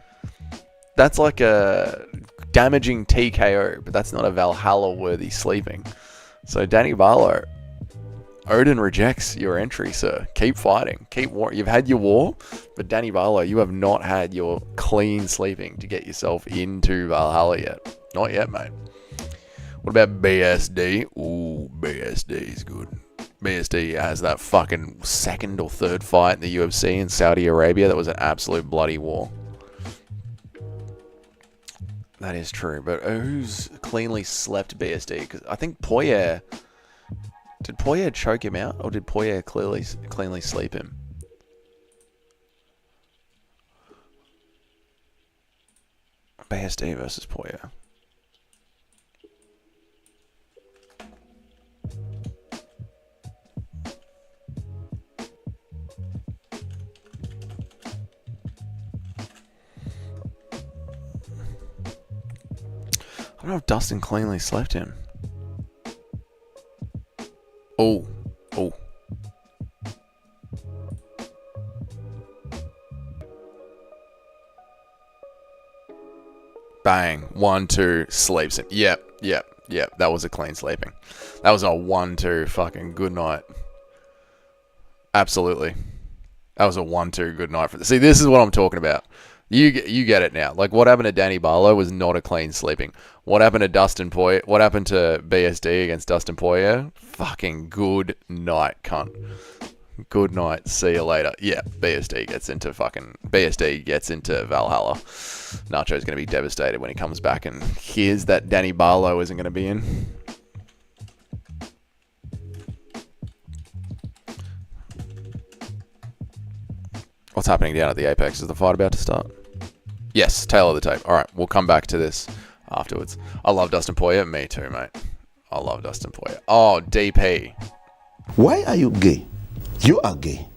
That's like a damaging TKO, but that's not a Valhalla-worthy sleeping. So Danny Barlow, Odin rejects your entry, sir. Keep fighting. Keep war. You've had your war, but Danny Barlow, you have not had your clean sleeping to get yourself into Valhalla yet. Not yet, mate. What about BSD? Ooh, BSD is good. BSD has that fucking second or third fight in the UFC in Saudi Arabia. That was an absolute bloody war. That is true. But who's cleanly slept BSD? Because I think Poirier... Did Poirier choke him out? Or did Poirier cleanly sleep him? BSD versus Poirier. I don't know if Dustin cleanly slept him. Oh. Bang. 1-2. Sleeps him. Yep. That was a clean sleeping. That was a 1-2 fucking good night. Absolutely. That was a 1-2 good night for this. See, this is what I'm talking about. You get it now. Like, what happened to Danny Barlow was not a clean sleeping. What happened to Dustin Poirier? What happened to BSD against Dustin Poirier? Fucking good night, cunt. Good night. See you later. Yeah, BSD gets into Valhalla. Nacho's going to be devastated when he comes back and hears that Danny Barlow isn't going to be in. What's happening down at the Apex? Is the fight about to start? Yes, tail of the tape. All right, we'll come back to this afterwards. I love Dustin Poirier. Me too, mate. I love Dustin Poirier. Oh, DP. Why are you gay? You are gay.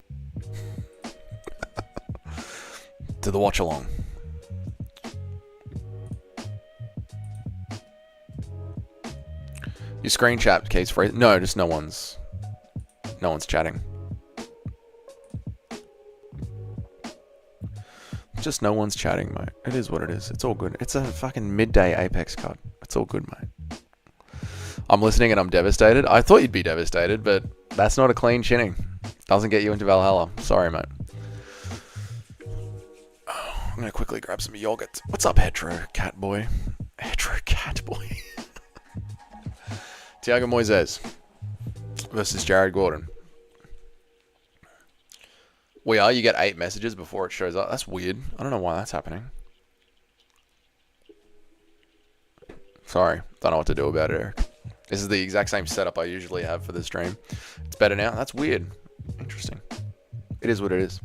To the watch along. Your screen chat keeps free. No, just no one's chatting. Just no one's chatting, mate. It is what it is. It's all good. It's a fucking midday Apex card. It's all good, mate. I'm listening and I'm devastated. I thought you'd be devastated, but that's not a clean chinning. Doesn't get you into Valhalla. Sorry, mate. Oh, I'm going to quickly grab some yogurt. What's up, Hetero Cat Boy? Hetero Cat Boy. Thiago Moises versus Jared Gordon. You get 8 messages before it shows up. That's weird. I don't know why that's happening. Sorry. Don't know what to do about it, Eric. This is the exact same setup I usually have for the stream. It's better now. That's weird. Interesting. It is what it is.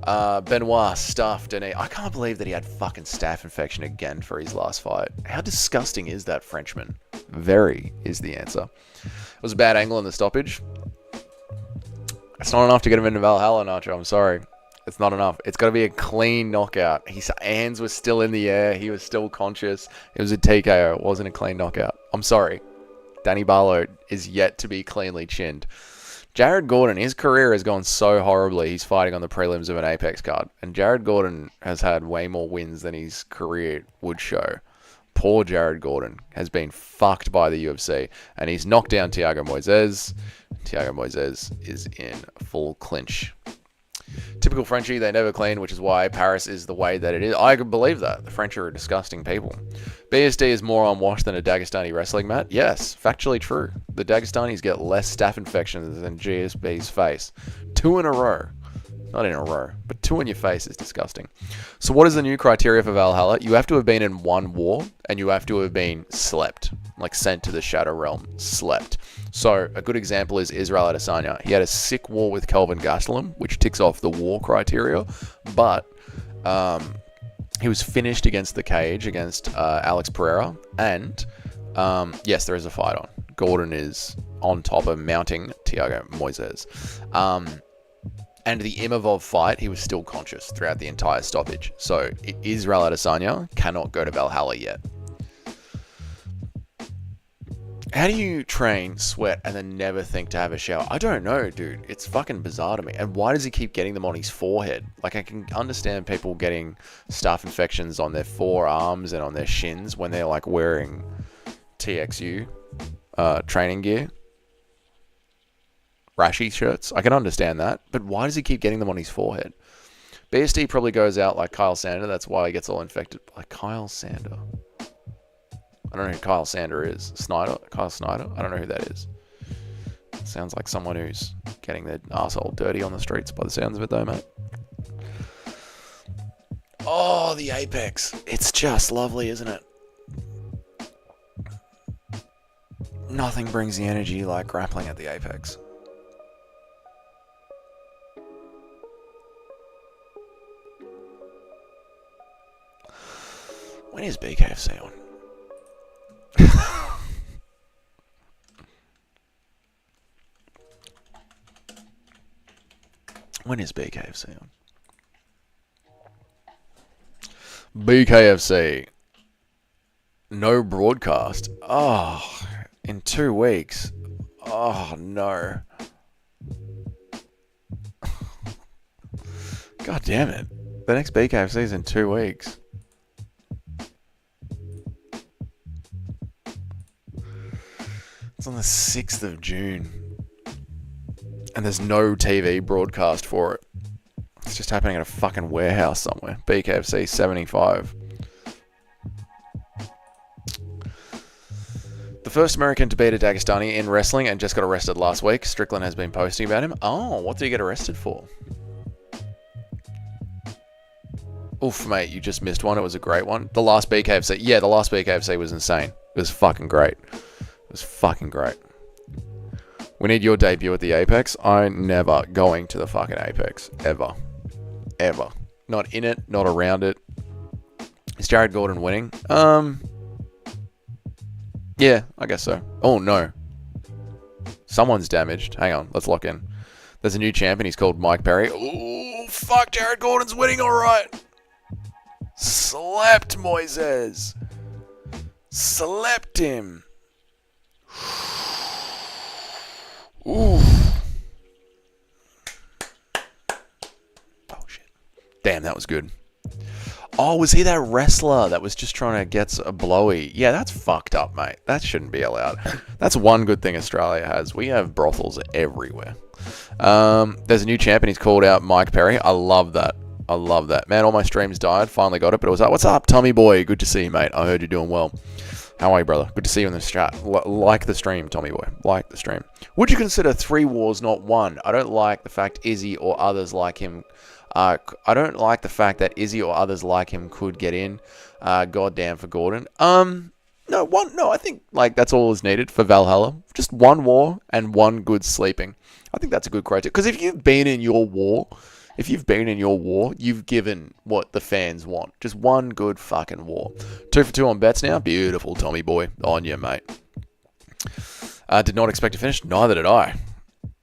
Benoit stuffed and I can't believe that he had fucking staph infection again for his last fight. How disgusting is that Frenchman? Very is the answer. It was a bad angle in the stoppage. It's not enough to get him into Valhalla, Nacho. I'm sorry. It's not enough. It's got to be a clean knockout. His hands were still in the air. He was still conscious. It was a TKO. It wasn't a clean knockout. I'm sorry. Danny Barlow is yet to be cleanly chinned. Jared Gordon, his career has gone so horribly. He's fighting on the prelims of an Apex card. And Jared Gordon has had way more wins than his career would show. Poor Jared Gordon has been fucked by the UFC. And he's knocked down Thiago Moises. Thiago Moises is in full clinch. Typical Frenchie, they never clean, which is why Paris is the way that it is. I could believe that. The French are disgusting people. BSD is more unwashed than a Dagestani wrestling mat. Yes, factually true. The Dagestanis get less staph infections than GSB's face. 2 in a row. Not in a row, but tattoo on your face is disgusting. So what is the new criteria for Valhalla? You have to have been in one war, and you have to have been slept, like sent to the Shadow Realm, slept. So a good example is Israel Adesanya. He had a sick war with Kelvin Gastelum, which ticks off the war criteria, but he was finished against the cage against Alex Pereira, and yes, there is a fight on. Gordon is on top of mounting Thiago Moises. And the Imavov fight, he was still conscious throughout the entire stoppage. So Israel Adesanya cannot go to Valhalla yet. How do you train, sweat, and then never think to have a shower? I don't know, dude. It's fucking bizarre to me. And why does he keep getting them on his forehead? Like, I can understand people getting staph infections on their forearms and on their shins when they're, like, wearing TXU training gear. Rashy shirts. I can understand that. But why does he keep getting them on his forehead? BSD probably goes out like Kyle Sander. That's why he gets all infected. Like Kyle Sander. I don't know who Kyle Sander is. Snyder? Kyle Snyder? I don't know who that is. Sounds like someone who's getting their arsehole dirty on the streets by the sounds of it though, mate. Oh, the Apex. It's just lovely, isn't it? Nothing brings the energy like grappling at the Apex. When is BKFC on? When is BKFC on? BKFC. No broadcast. Oh, in 2 weeks. Oh, no. God damn it. The next BKFC is in 2 weeks. It's on the 6th of June. And there's no TV broadcast for it. It's just happening at a fucking warehouse somewhere. BKFC 75. The first American to beat a Dagestani in wrestling and just got arrested last week. Strickland has been posting about him. Oh, what did he get arrested for? Oof, mate, you just missed one. It was a great one. The last BKFC. Yeah, the last BKFC was insane. It was fucking great. It was fucking great. We need your debut at the Apex. I'm never going to the fucking Apex. Ever. Ever. Not in it, not around it. Is Jared Gordon winning? Yeah, I guess so. Oh, no. Someone's damaged. Hang on, let's lock in. There's a new champion. He's called Mike Perry. Oh, fuck, Jared Gordon's winning all right. Slept Moises. Slept him. Ooh. Oh, shit. Damn, that was good. Oh, was he that wrestler that was just trying to get a blowy? Yeah, that's fucked up, mate. That shouldn't be allowed. That's one good thing Australia has. We have brothels everywhere. There's a new champion. He's called out Mike Perry. I love that. I love that. Man, all my streams died. Finally got it, but it was like, what's up, Tommy boy? Good to see you, mate. I heard you're doing well. How are you, brother? Good to see you in the chat. Like the stream, Tommy boy. Like the stream. Would you consider 3 wars, not 1? I don't like the fact Izzy or others like him. I don't like the fact that Izzy or others like him could get in. Goddamn for Gordon. No, one. No, I think like that's all is needed for Valhalla. Just 1 war and 1 good sleeping. I think that's a good criteria. Because if you've been in your war, you've given what the fans want. Just 1 good fucking war. 2 for 2 on bets now. Beautiful, Tommy boy. On you, mate. Did not expect to finish. Neither did I.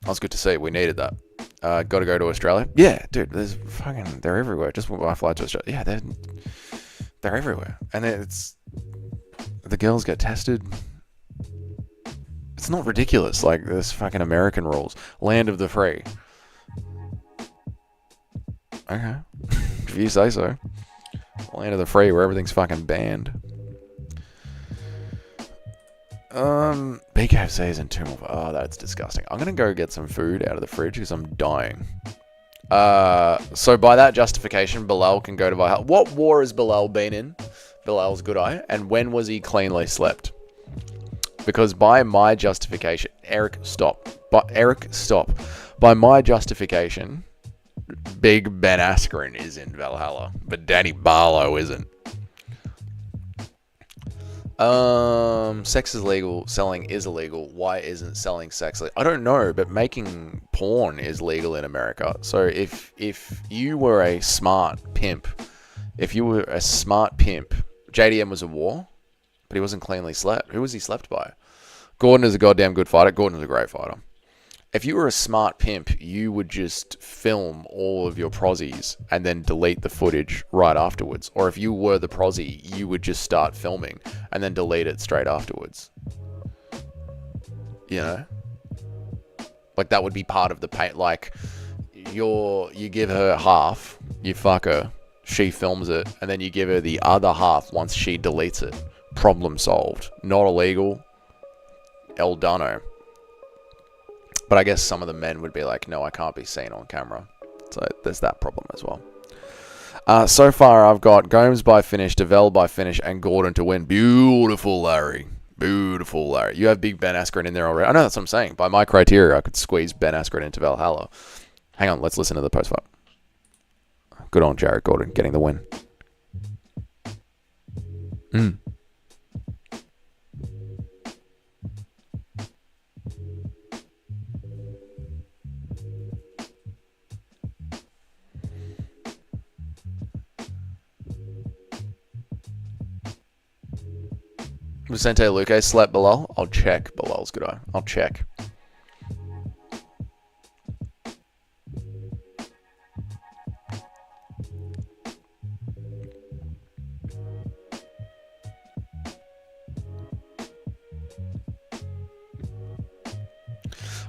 That was good to see. We needed that. Got to go to Australia. Yeah, dude. They're everywhere. Just when I fly to Australia. Yeah, they're everywhere. And the girls get tested. It's not ridiculous. Like this fucking American rules. Land of the free. Okay. If you say so. Land of the free where everything's fucking banned. BKFC is in 2 more. Oh, that's disgusting. I'm going to go get some food out of the fridge because I'm dying. So by that justification, Bilal can go to Valhalla. What war has Bilal been in? Bilal's good eye. And when was he cleanly slept? Because by my justification... Eric, stop. By my justification... Big Ben Askren is in Valhalla, but Danny Barlow isn't. Sex is legal, selling is illegal. Why isn't selling sex legal? I don't know, but making porn is legal in America. So if you were a smart pimp, JDM was a war, but he wasn't cleanly slept. Who was he slept by? Gordon is a goddamn good fighter. Gordon is a great fighter. If you were a smart pimp, you would just film all of your prozzies and then delete the footage right afterwards. Or if you were the prozzy, you would just start filming and then delete it straight afterwards. You know? Like, that would be part of the pay. Like, you give her half, you fuck her, she films it, and then you give her the other half once she deletes it. Problem solved. Not illegal. El Dano. But I guess some of the men would be like, no, I can't be seen on camera. So there's that problem as well. So far, I've got Gomes by finish, Devell by finish, and Gordon to win. Beautiful, Larry. Beautiful, Larry. You have big Ben Askren in there already. I know, that's what I'm saying. By my criteria, I could squeeze Ben Askren into Valhalla. Hang on, let's listen to the post-fight. Good on Jared Gordon getting the win. Vicente Luque slept Bilal. I'll check. Bilal's good eye. I'll check.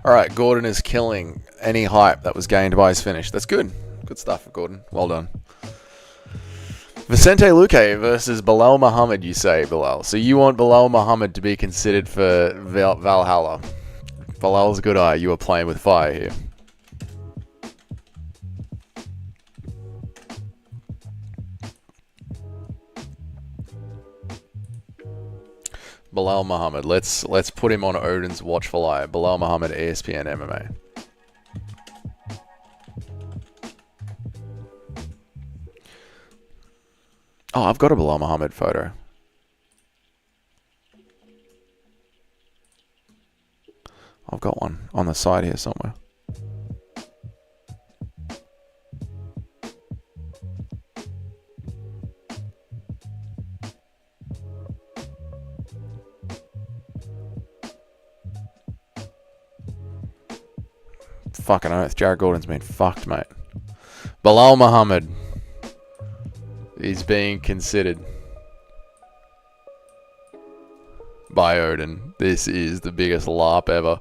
Alright, Gordon is killing any hype that was gained by his finish. That's good. Good stuff, Gordon. Well done. Vicente Luque versus Bilal Muhammad, you say, Bilal. So you want Bilal Muhammad to be considered for Valhalla. Bilal's good eye. You are playing with fire here. Bilal Muhammad. Let's put him on Odin's watchful eye. Bilal Muhammad, ESPN MMA. Oh, I've got a Bilal Muhammad photo. I've got one on the side here somewhere. Fucking oath. Jared Gordon's been fucked, mate. Bilal Muhammad is being considered by Odin. This is the biggest LARP ever.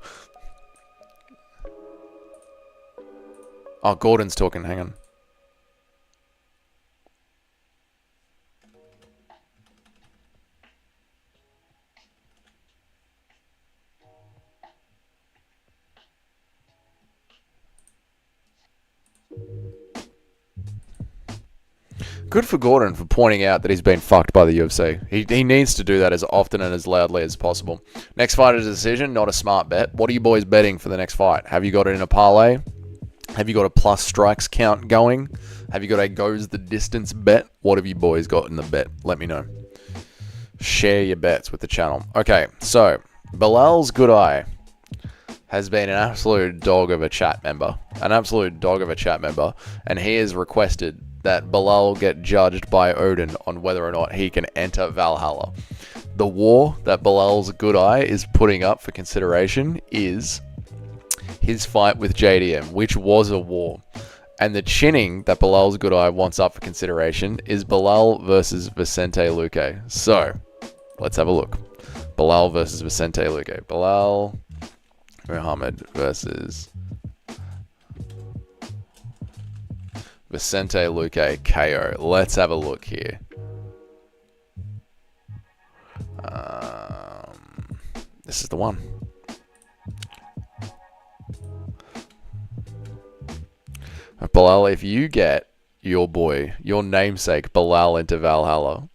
Oh, Gordon's talking. Hang on. Good for Gordon for pointing out that he's been fucked by the UFC. He needs to do that as often and as loudly as possible. Next fight is a decision, not a smart bet. What are you boys betting for the next fight? Have you got it in a parlay? Have you got a plus strikes count going? Have you got a goes the distance bet? What have you boys got in the bet? Let me know. Share your bets with the channel. Okay, so Bilal's good eye has been an absolute dog of a chat member. An absolute dog of a chat member. And he has requested that Bilal get judged by Odin on whether or not he can enter Valhalla. The war that Bilal's good eye is putting up for consideration is his fight with JDM, which was a war. And the chinning that Bilal's good eye wants up for consideration is Bilal versus Vicente Luque. So, let's have a look. Bilal versus Vicente Luque. Bilal Muhammad versus Vicente Luque KO. Let's have a look here. This is the one. Bilal, if you get your boy, your namesake Bilal into Valhalla,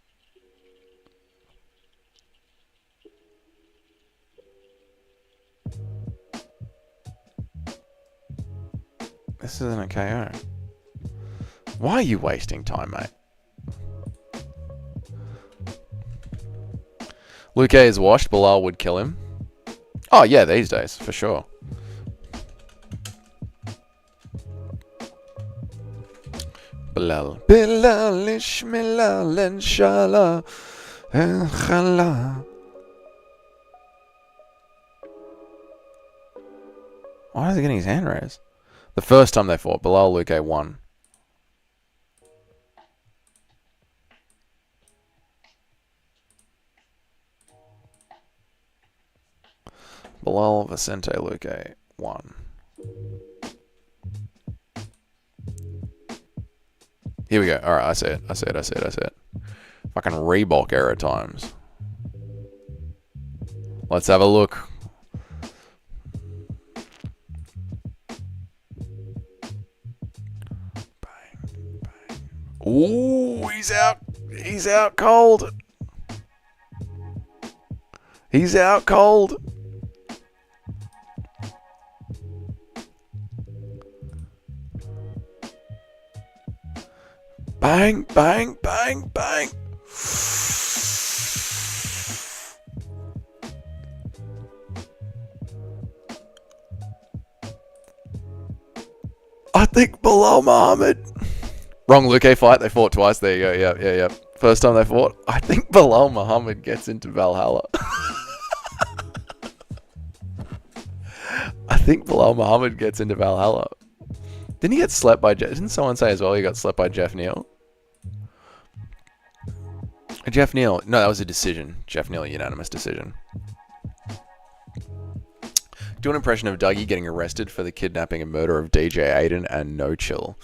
this isn't a KO. Why are you wasting time, mate? Luque is washed. Bilal would kill him. Oh, yeah, these days, for sure. Bilal. Bilal, ishmilal, inshallah, inshallah. Why is he getting his hand raised? The first time they fought, Bilal Luque won. Bilal Vicente Luque won. Here we go. Alright, I see it. I see it. I see it. I see it. Fucking Reebok era times. Let's have a look. Bang, bang. Ooh, he's out. He's out cold. He's out cold. Bang, bang, bang, bang. I think Bilal Muhammad. Wrong Luque fight. They fought twice. There you go. Yeah, yeah, yeah. First time they fought. I think Bilal Muhammad gets into Valhalla. I think Bilal Muhammad gets into Valhalla. Didn't he get slept by... Didn't someone say as well he got slept by Jeff Neal? Jeff Neal. No, that was a decision. Jeff Neal, unanimous decision. Do an impression of Dougie getting arrested for the kidnapping and murder of DJ Aiden and No Chill.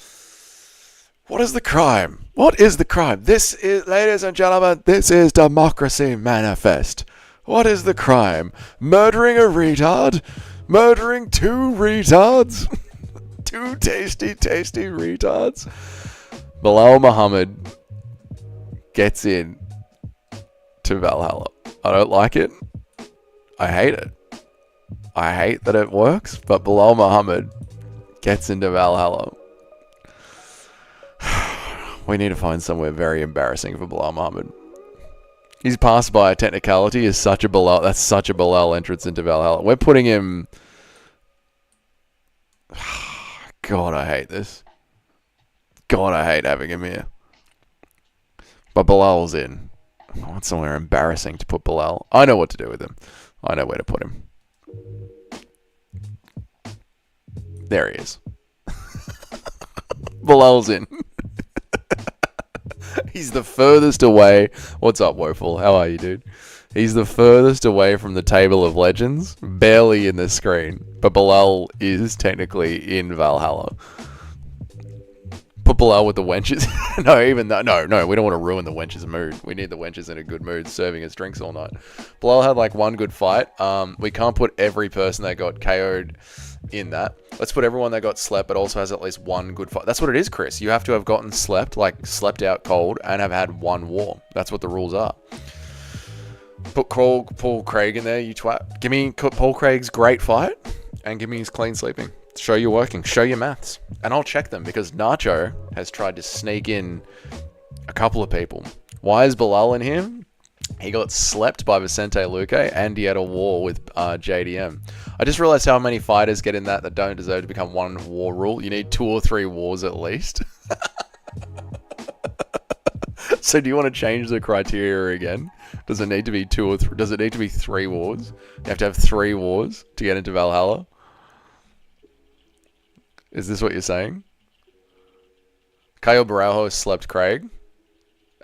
What is the crime? What is the crime? This is, ladies and gentlemen, this is Democracy Manifest. What is the crime? Murdering a retard? Murdering two retards? Two tasty, tasty retards? Bilal Muhammad gets in to Valhalla. I don't like it. I hate it. I hate that it works, but Bilal Muhammad gets into Valhalla. We need to find somewhere very embarrassing for Bilal Muhammad. He's passed by a technicality is such a Bilal. That's such a Bilal entrance into Valhalla. We're putting him... God, I hate this. God, I hate having him here. But Bilal's in. I want somewhere embarrassing to put Bilal. I know what to do with him. I know where to put him. There he is. Bilal's in. He's the furthest away. What's up, Woeful? How are you, dude? He's the furthest away from the table of legends. Barely in the screen. But Bilal is technically in Valhalla. Put Bilal with the wenches. No, even that. No, we don't want to ruin the wenches' mood. We need the wenches in a good mood serving us drinks all night. Bilal had like one good fight. We can't put every person that got KO'd in that. Let's put everyone that got slept but also has at least one good fight. That's what it is, Chris. You have to have gotten slept, like slept out cold, and have had one war. That's what the rules are. Put Paul Craig in there, you twat. Give me Paul Craig's great fight and give me his clean sleeping. Show you're working. Show your maths. And I'll check them because Nacho has tried to sneak in a couple of people. Why is Bilal in here? He got slept by Vicente Luque and he had a war with JDM. I just realized how many fighters get in that don't deserve to become one war rule. You need 2 or 3 wars at least. So do you want to change the criteria again? Does it need to be 2 or 3? Does it need to be 3 wars? You have to have 3 wars to get into Valhalla? Is this what you're saying? Caio Baraujo slept Craig?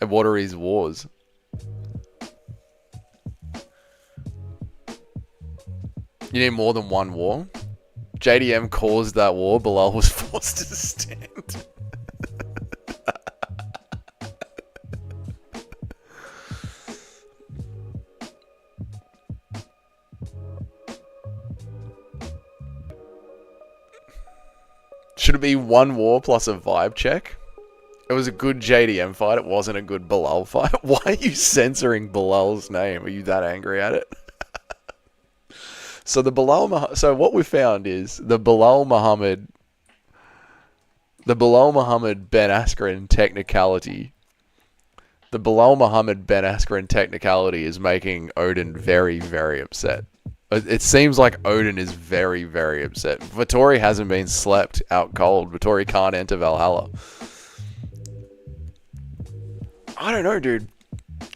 And what are his wars? You need more than 1 war? JDM caused that war. Bilal was forced to stand. Should it be 1 war plus a vibe check? It was a good JDM fight. It wasn't a good Bilal fight. Why are you censoring Bilal's name? Are you that angry at it? So what we found is the Bilal Muhammad The Bilal Muhammad Ben Askren technicality. The Bilal Muhammad Ben Askren technicality is making Odin very, very upset. It seems like Odin is very, very upset. Vettori hasn't been slept out cold. Vettori can't enter Valhalla. I don't know, dude.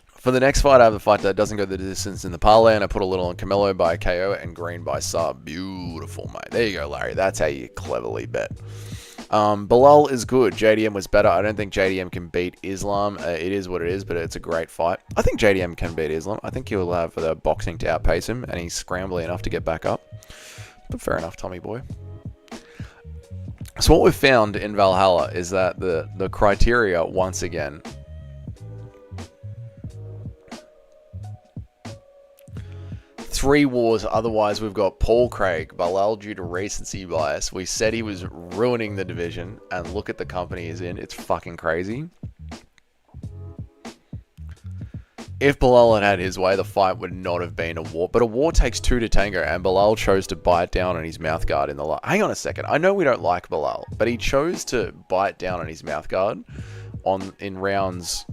For the next fight, I have the fight that doesn't go the distance in the parlay, and I put a little on Camilo by KO and Green by sub. Beautiful, mate. There you go, Larry. That's how you cleverly bet. Bilal is good. JDM was better. I don't think JDM can beat Islam. It is what it is, but it's a great fight. I think JDM can beat Islam. I think he'll have the boxing to outpace him, and he's scrambly enough to get back up. But fair enough, Tommy boy. So what we've found in Valhalla is that the criteria, once again, 3 wars, otherwise we've got Paul Craig, Bilal due to recency bias. We said he was ruining the division, and look at the company he's in. It's fucking crazy. If Bilal had had his way, the fight would not have been a war. But a war takes 2 to tango, and Bilal chose to bite down on his mouth guard in the last... Hang on a second. I know we don't like Bilal, but he chose to bite down on his mouth guard in rounds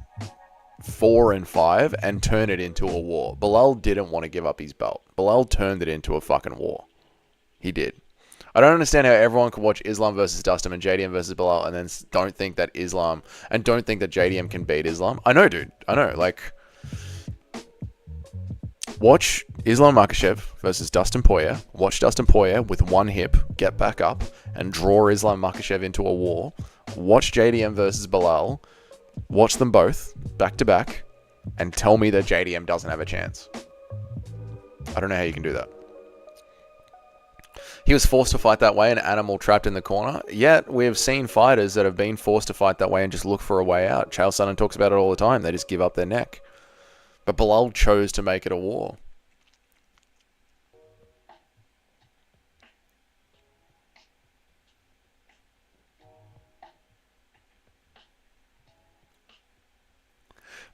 4 and 5 and turn it into a war. Bilal didn't want to give up his belt. Bilal turned it into a fucking war. He did. I don't understand how everyone could watch Islam versus Dustin and JDM versus Bilal and then don't think that JDM can beat Islam. I know, dude. I know. Like, watch Islam Makhachev versus Dustin Poirier. Watch Dustin Poirier with one hip get back up and draw Islam Makhachev into a war. Watch JDM versus Bilal. Watch them both, back to back, and tell me that JDM doesn't have a chance. I don't know how you can do that. He was forced to fight that way, an animal trapped in the corner. Yet, we have seen fighters that have been forced to fight that way and just look for a way out. Chael Sonnen talks about it all the time. They just give up their neck. But Bilal chose to make it a war.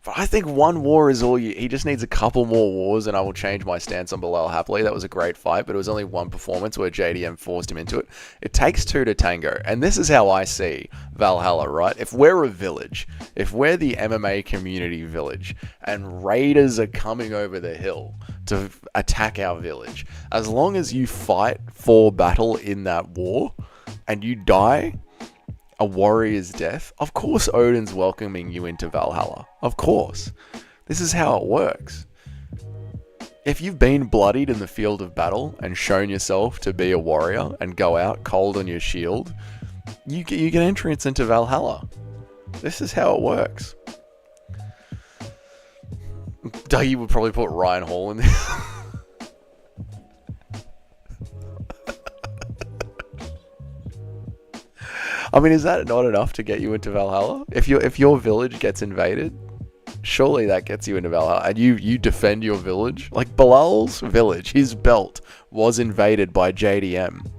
But I think one war is all he just needs a couple more wars and I will change my stance on Bilal happily. That was a great fight, but it was only one performance where JDM forced him into it. It takes 2 to tango. And this is how I see Valhalla, right? If we're a village, if we're the MMA community village and raiders are coming over the hill to attack our village, as long as you fight for battle in that war and you die a warrior's death, of course Odin's welcoming you into Valhalla. Of course. This is how it works. If you've been bloodied in the field of battle and shown yourself to be a warrior and go out cold on your shield, you get entrance into Valhalla. This is how it works. Dougie would probably put Ryan Hall in there. I mean, is that not enough to get you into Valhalla? If your village gets invaded, surely that gets you into Valhalla. And you defend your village? Like Bilal's village, his belt, was invaded by JDM.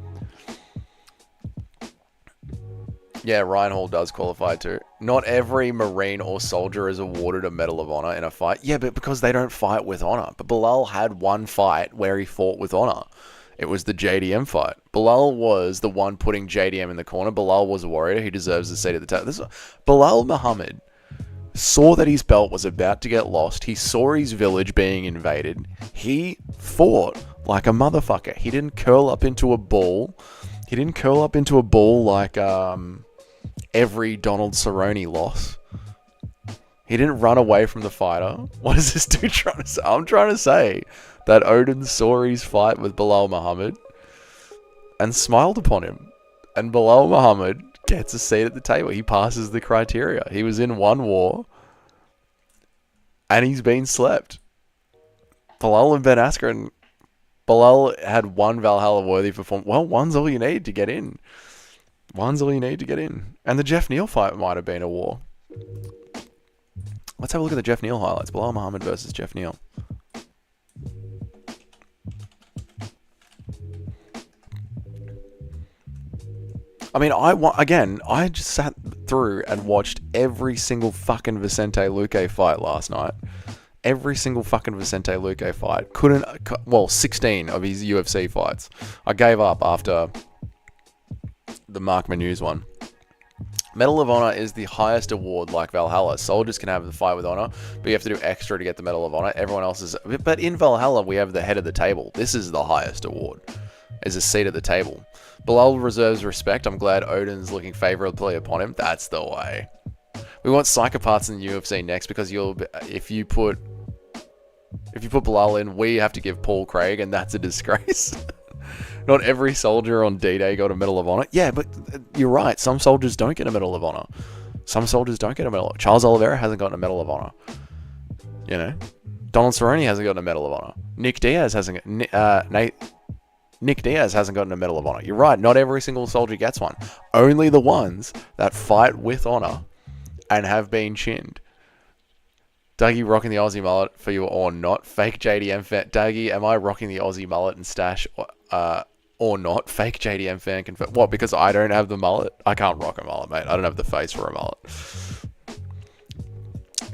Yeah, Ryan Hall does qualify too. Not every Marine or soldier is awarded a Medal of Honor in a fight. Yeah, but because they don't fight with honor. But Bilal had one fight where he fought with honor. It was the JDM fight. Bilal was the one putting JDM in the corner. Bilal was a warrior. He deserves a seat at the table. Bilal Muhammad saw that his belt was about to get lost. He saw his village being invaded. He fought like a motherfucker. He didn't curl up into a ball. He didn't curl up into a ball like every Donald Cerrone loss. He didn't run away from the fighter. What is this dude trying to say? I'm trying to say that Odin saw his fight with Bilal Muhammad and smiled upon him. And Bilal Muhammad gets a seat at the table. He passes the criteria. He was in one war and he's been slept. Bilal and Ben Askren. Bilal had one Valhalla-worthy performance. Well, one's all you need to get in. One's all you need to get in. And the Jeff Neal fight might have been a war. Let's have a look at the Jeff Neal highlights. Bilal Muhammad versus Jeff Neal. I mean, I just sat through and watched every single fucking Vicente Luque fight last night. Every single fucking Vicente Luque fight. 16 of his UFC fights. I gave up after the Mark Manuse one. Medal of Honor is the highest award, like Valhalla. Soldiers can have the fight with honor, but you have to do extra to get the Medal of Honor. Everyone else is... But in Valhalla, we have the head of the table. This is the highest award. Is a seat at the table. Bilal reserves respect. I'm glad Odin's looking favorably upon him. That's the way. We want psychopaths in the UFC next because if you put Bilal in, we have to give Paul Craig, and that's a disgrace. Not every soldier on D-Day got a Medal of Honor. Yeah, but you're right. Some soldiers don't get a Medal of Honor. Some soldiers don't get a medal. Charles Oliveira hasn't gotten a Medal of Honor. You know, Donald Cerrone hasn't gotten a Medal of Honor. Nick Diaz hasn't gotten a Medal of Honor. You're right. Not every single soldier gets one. Only the ones that fight with honor and have been chinned. Dougie rocking the Aussie mullet for you or not? Fake JDM fan. Dougie, am I rocking the Aussie mullet and stash or not? Fake JDM fan confirm. What, because I don't have the mullet? I can't rock a mullet, mate. I don't have the face for a mullet.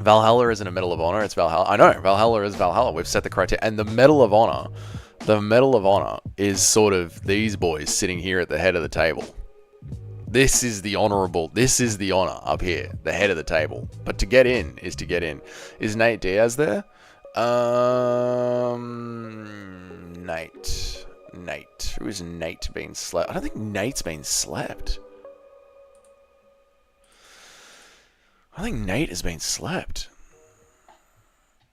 Valhalla isn't a Medal of Honor. It's Valhalla. I know. Valhalla is Valhalla. We've set the criteria. And the Medal of Honor is sort of these boys sitting here at the head of the table. This is the honorable. This is the honor up here, the head of the table. But to get in is to get in. Is Nate Diaz there? Nate. Who is Nate being slept? I don't think Nate's been slept. I think Nate has been slept.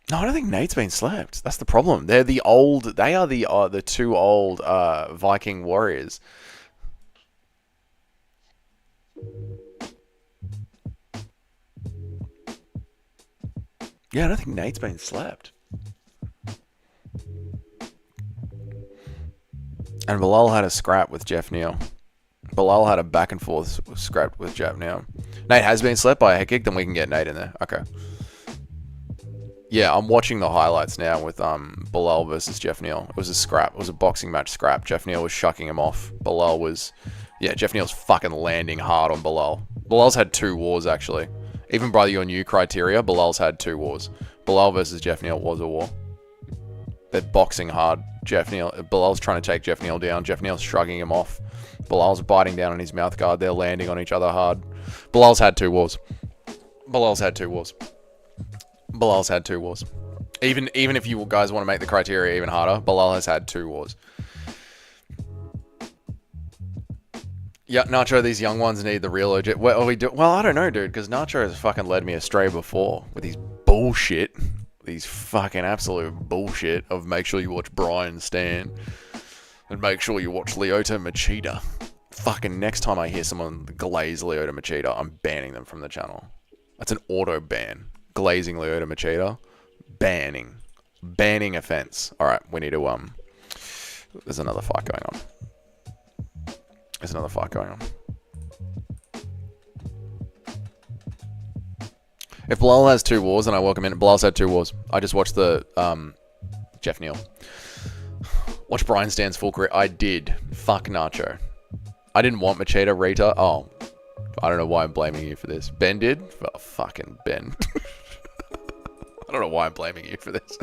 No, I don't think Nate's been slept. That's the problem. They are the two old Viking warriors. Yeah, I don't think Nate's been slapped. And Bilal had a scrap with Jeff Neal. Bilal had a back and forth scrap with Jeff Neal. Nate has been slapped by a head kick, then we can get Nate in there. Okay. Yeah, I'm watching the highlights now with Bilal versus Jeff Neal. It was a scrap. It was a boxing match scrap. Jeff Neal was shucking him off. Bilal was... Yeah, Jeff Neal's fucking landing hard on Bilal. Bilal's had 2 wars, actually. Even by your new criteria, Bilal's had 2 wars. Bilal versus Jeff Neal was a war. They're boxing hard. Bilal's trying to take Jeff Neal down. Jeff Neal's shrugging him off. Bilal's biting down on his mouth guard. They're landing on each other hard. Bilal's had 2 wars. Even if you guys want to make the criteria even harder, Bilal has had 2 wars. Yeah, Nacho, these young ones need the real OG. Well, I don't know, dude, because Nacho has fucking led me astray before with his bullshit. These fucking absolute bullshit of make sure you watch Brian Stan and make sure you watch Lyoto Machida. Fucking next time I hear someone glaze Lyoto Machida, I'm banning them from the channel. That's an auto ban. Glazing Lyoto Machida. Banning offense. Alright, we need to, there's another fight going on. If Bilal has 2 wars, then I welcome in. Bilal's had 2 wars. I just watched the Jeff Neal. Watch Brian Stan's full career. I did. Fuck Nacho. I didn't want Machida, Rita. Oh, I don't know why I'm blaming you for this. Ben did? Oh, fucking Ben. I don't know why I'm blaming you for this.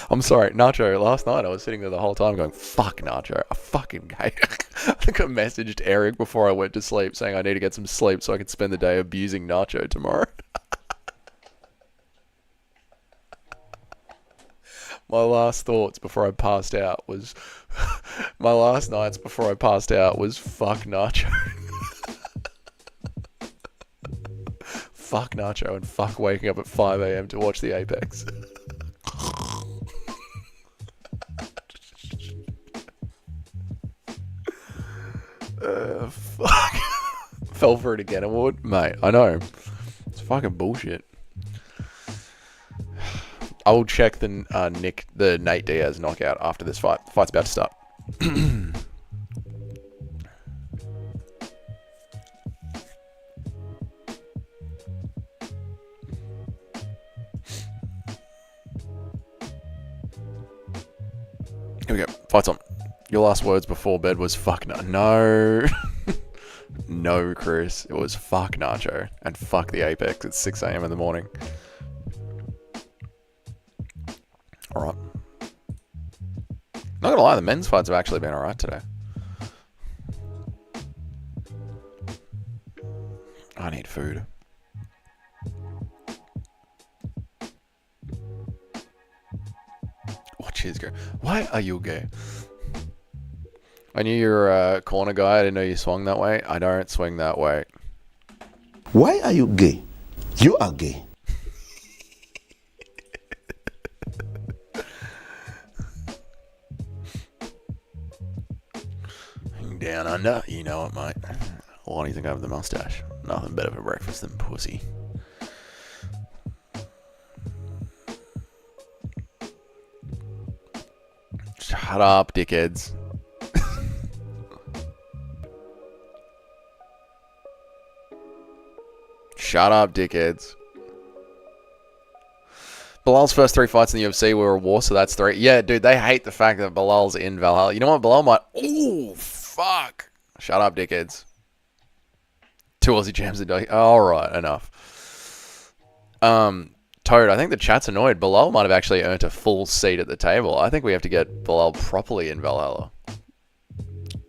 I'm sorry, Nacho, last night I was sitting there the whole time going, fuck Nacho, I fucking hate it. I think I messaged Eric before I went to sleep saying I need to get some sleep so I can spend the day abusing Nacho tomorrow. My last nights before I passed out was fuck Nacho. Fuck Nacho and fuck waking up at 5 a.m. to watch the Apex. Fuck. Fell for it again, award? Mate, I know. It's fucking bullshit. I will check the Nate Diaz knockout after this fight. The fight's about to start. Here we go. Fight's on. Your last words before bed was fuck no. No, Chris. It was fuck Nacho and fuck the Apex at 6 a.m. in the morning. Alright. Not gonna lie, the men's fights have actually been alright today. food. Oh, cheers, girl. Why are you gay? I knew you were a corner guy. I didn't know you swung that way. I don't swing that way. Why are you gay? You are gay. Down under, you know it, mate. Why do you think I have the mustache? Nothing better for breakfast than pussy. Shut up, dickheads. Shut up, dickheads. Bilal's first 3 fights in the UFC were a war, so that's 3. Yeah, dude, they hate the fact that Bilal's in Valhalla. You know what? Bilal might... Oh, fuck. Shut up, dickheads. 2 Aussie jams a day. Alright, enough. Toad, I think the chat's annoyed. Bilal might have actually earned a full seat at the table. I think we have to get Bilal properly in Valhalla.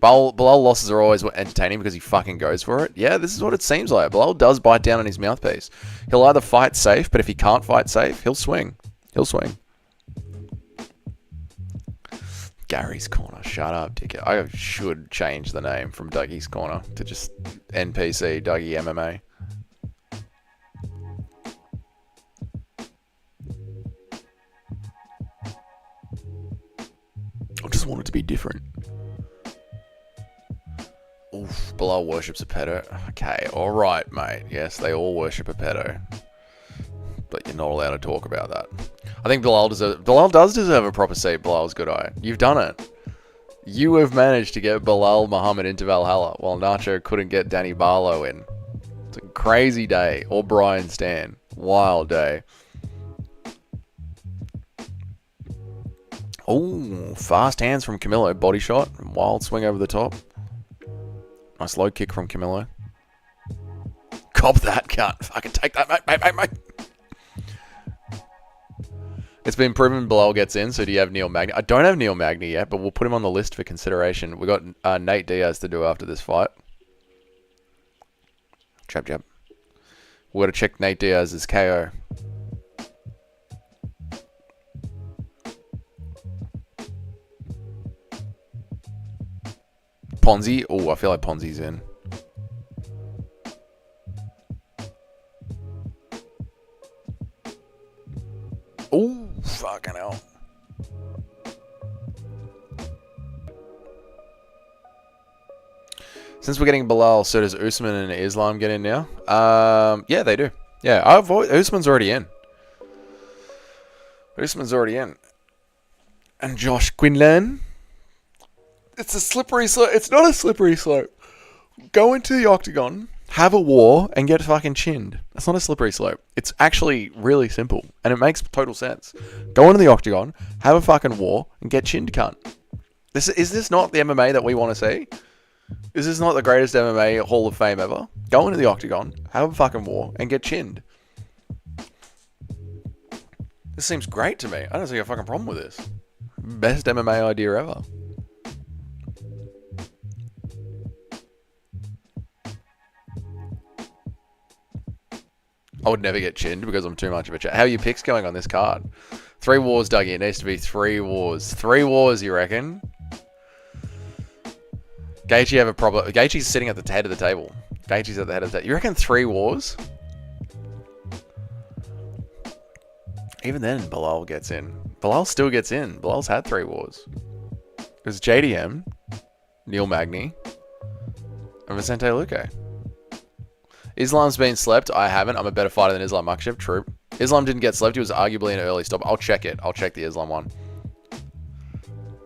Bilal losses are always entertaining because he fucking goes for it. Yeah, this is what it seems like. Bilal does bite down on his mouthpiece. He'll either fight safe, but if he can't fight safe, he'll swing. He'll swing. Gary's Corner. Shut up, dickhead. I should change the name from Dougie's Corner to just NPC Dougie MMA. I just want it to be different. Oof, Bilal worships a pedo. Okay, alright, mate. Yes, they all worship a pedo. But you're not allowed to talk about that. I think Bilal does deserve a proper seat, Bilal's good eye. You've done it. You have managed to get Bilal Muhammad into Valhalla, while Nacho couldn't get Danny Barlow in. It's a crazy day. Or Brian Stan. Wild day. Oh, fast hands from Camilo. Body shot. Wild swing over the top. Nice low kick from Camilo. Cop that, cut. Fucking take that, mate. It's been proven Bilal gets in, so do you have Neil Magny? I don't have Neil Magny yet, but we'll put him on the list for consideration. We've got Nate Diaz to do after this fight. Jab. We've got to check Nate Diaz's KO. Ponzi. Oh, I feel like Ponzi's in. Oh, fucking hell. Since we're getting Bilal, so does Usman and Islam get in now? Yeah, they do. Yeah, Usman's already in. Usman's already in. And Josh Quinlan. It's a slippery slope. It's not a slippery slope. Go into the octagon, have a war, and get fucking chinned. That's not a slippery slope. It's actually really simple, and it makes total sense. Go into the octagon, have a fucking war, and get chinned, cunt. Is this not the MMA that we want to see? Is this not the greatest MMA Hall of Fame ever? Go into the octagon, have a fucking war, and get chinned. This seems great to me. I don't see a fucking problem with this. Best MMA idea ever. I would never get chinned because I'm too much of a chat. How are your picks going on this card? 3 wars, Dougie. It needs to be 3 wars. 3 wars, you reckon? Gaethje have a problem. Gaethje's sitting at the head of the table. Gaethje's at the head of the table. You reckon 3 wars? Even then, Bilal gets in. Bilal still gets in. Bilal's had 3 wars. It was JDM, Neil Magny, and Vicente Luque. Islam's been slept. I haven't. I'm a better fighter than Islam Makhachev. True. Islam didn't get slept. He was arguably an early stop. I'll check it. I'll check the Islam one.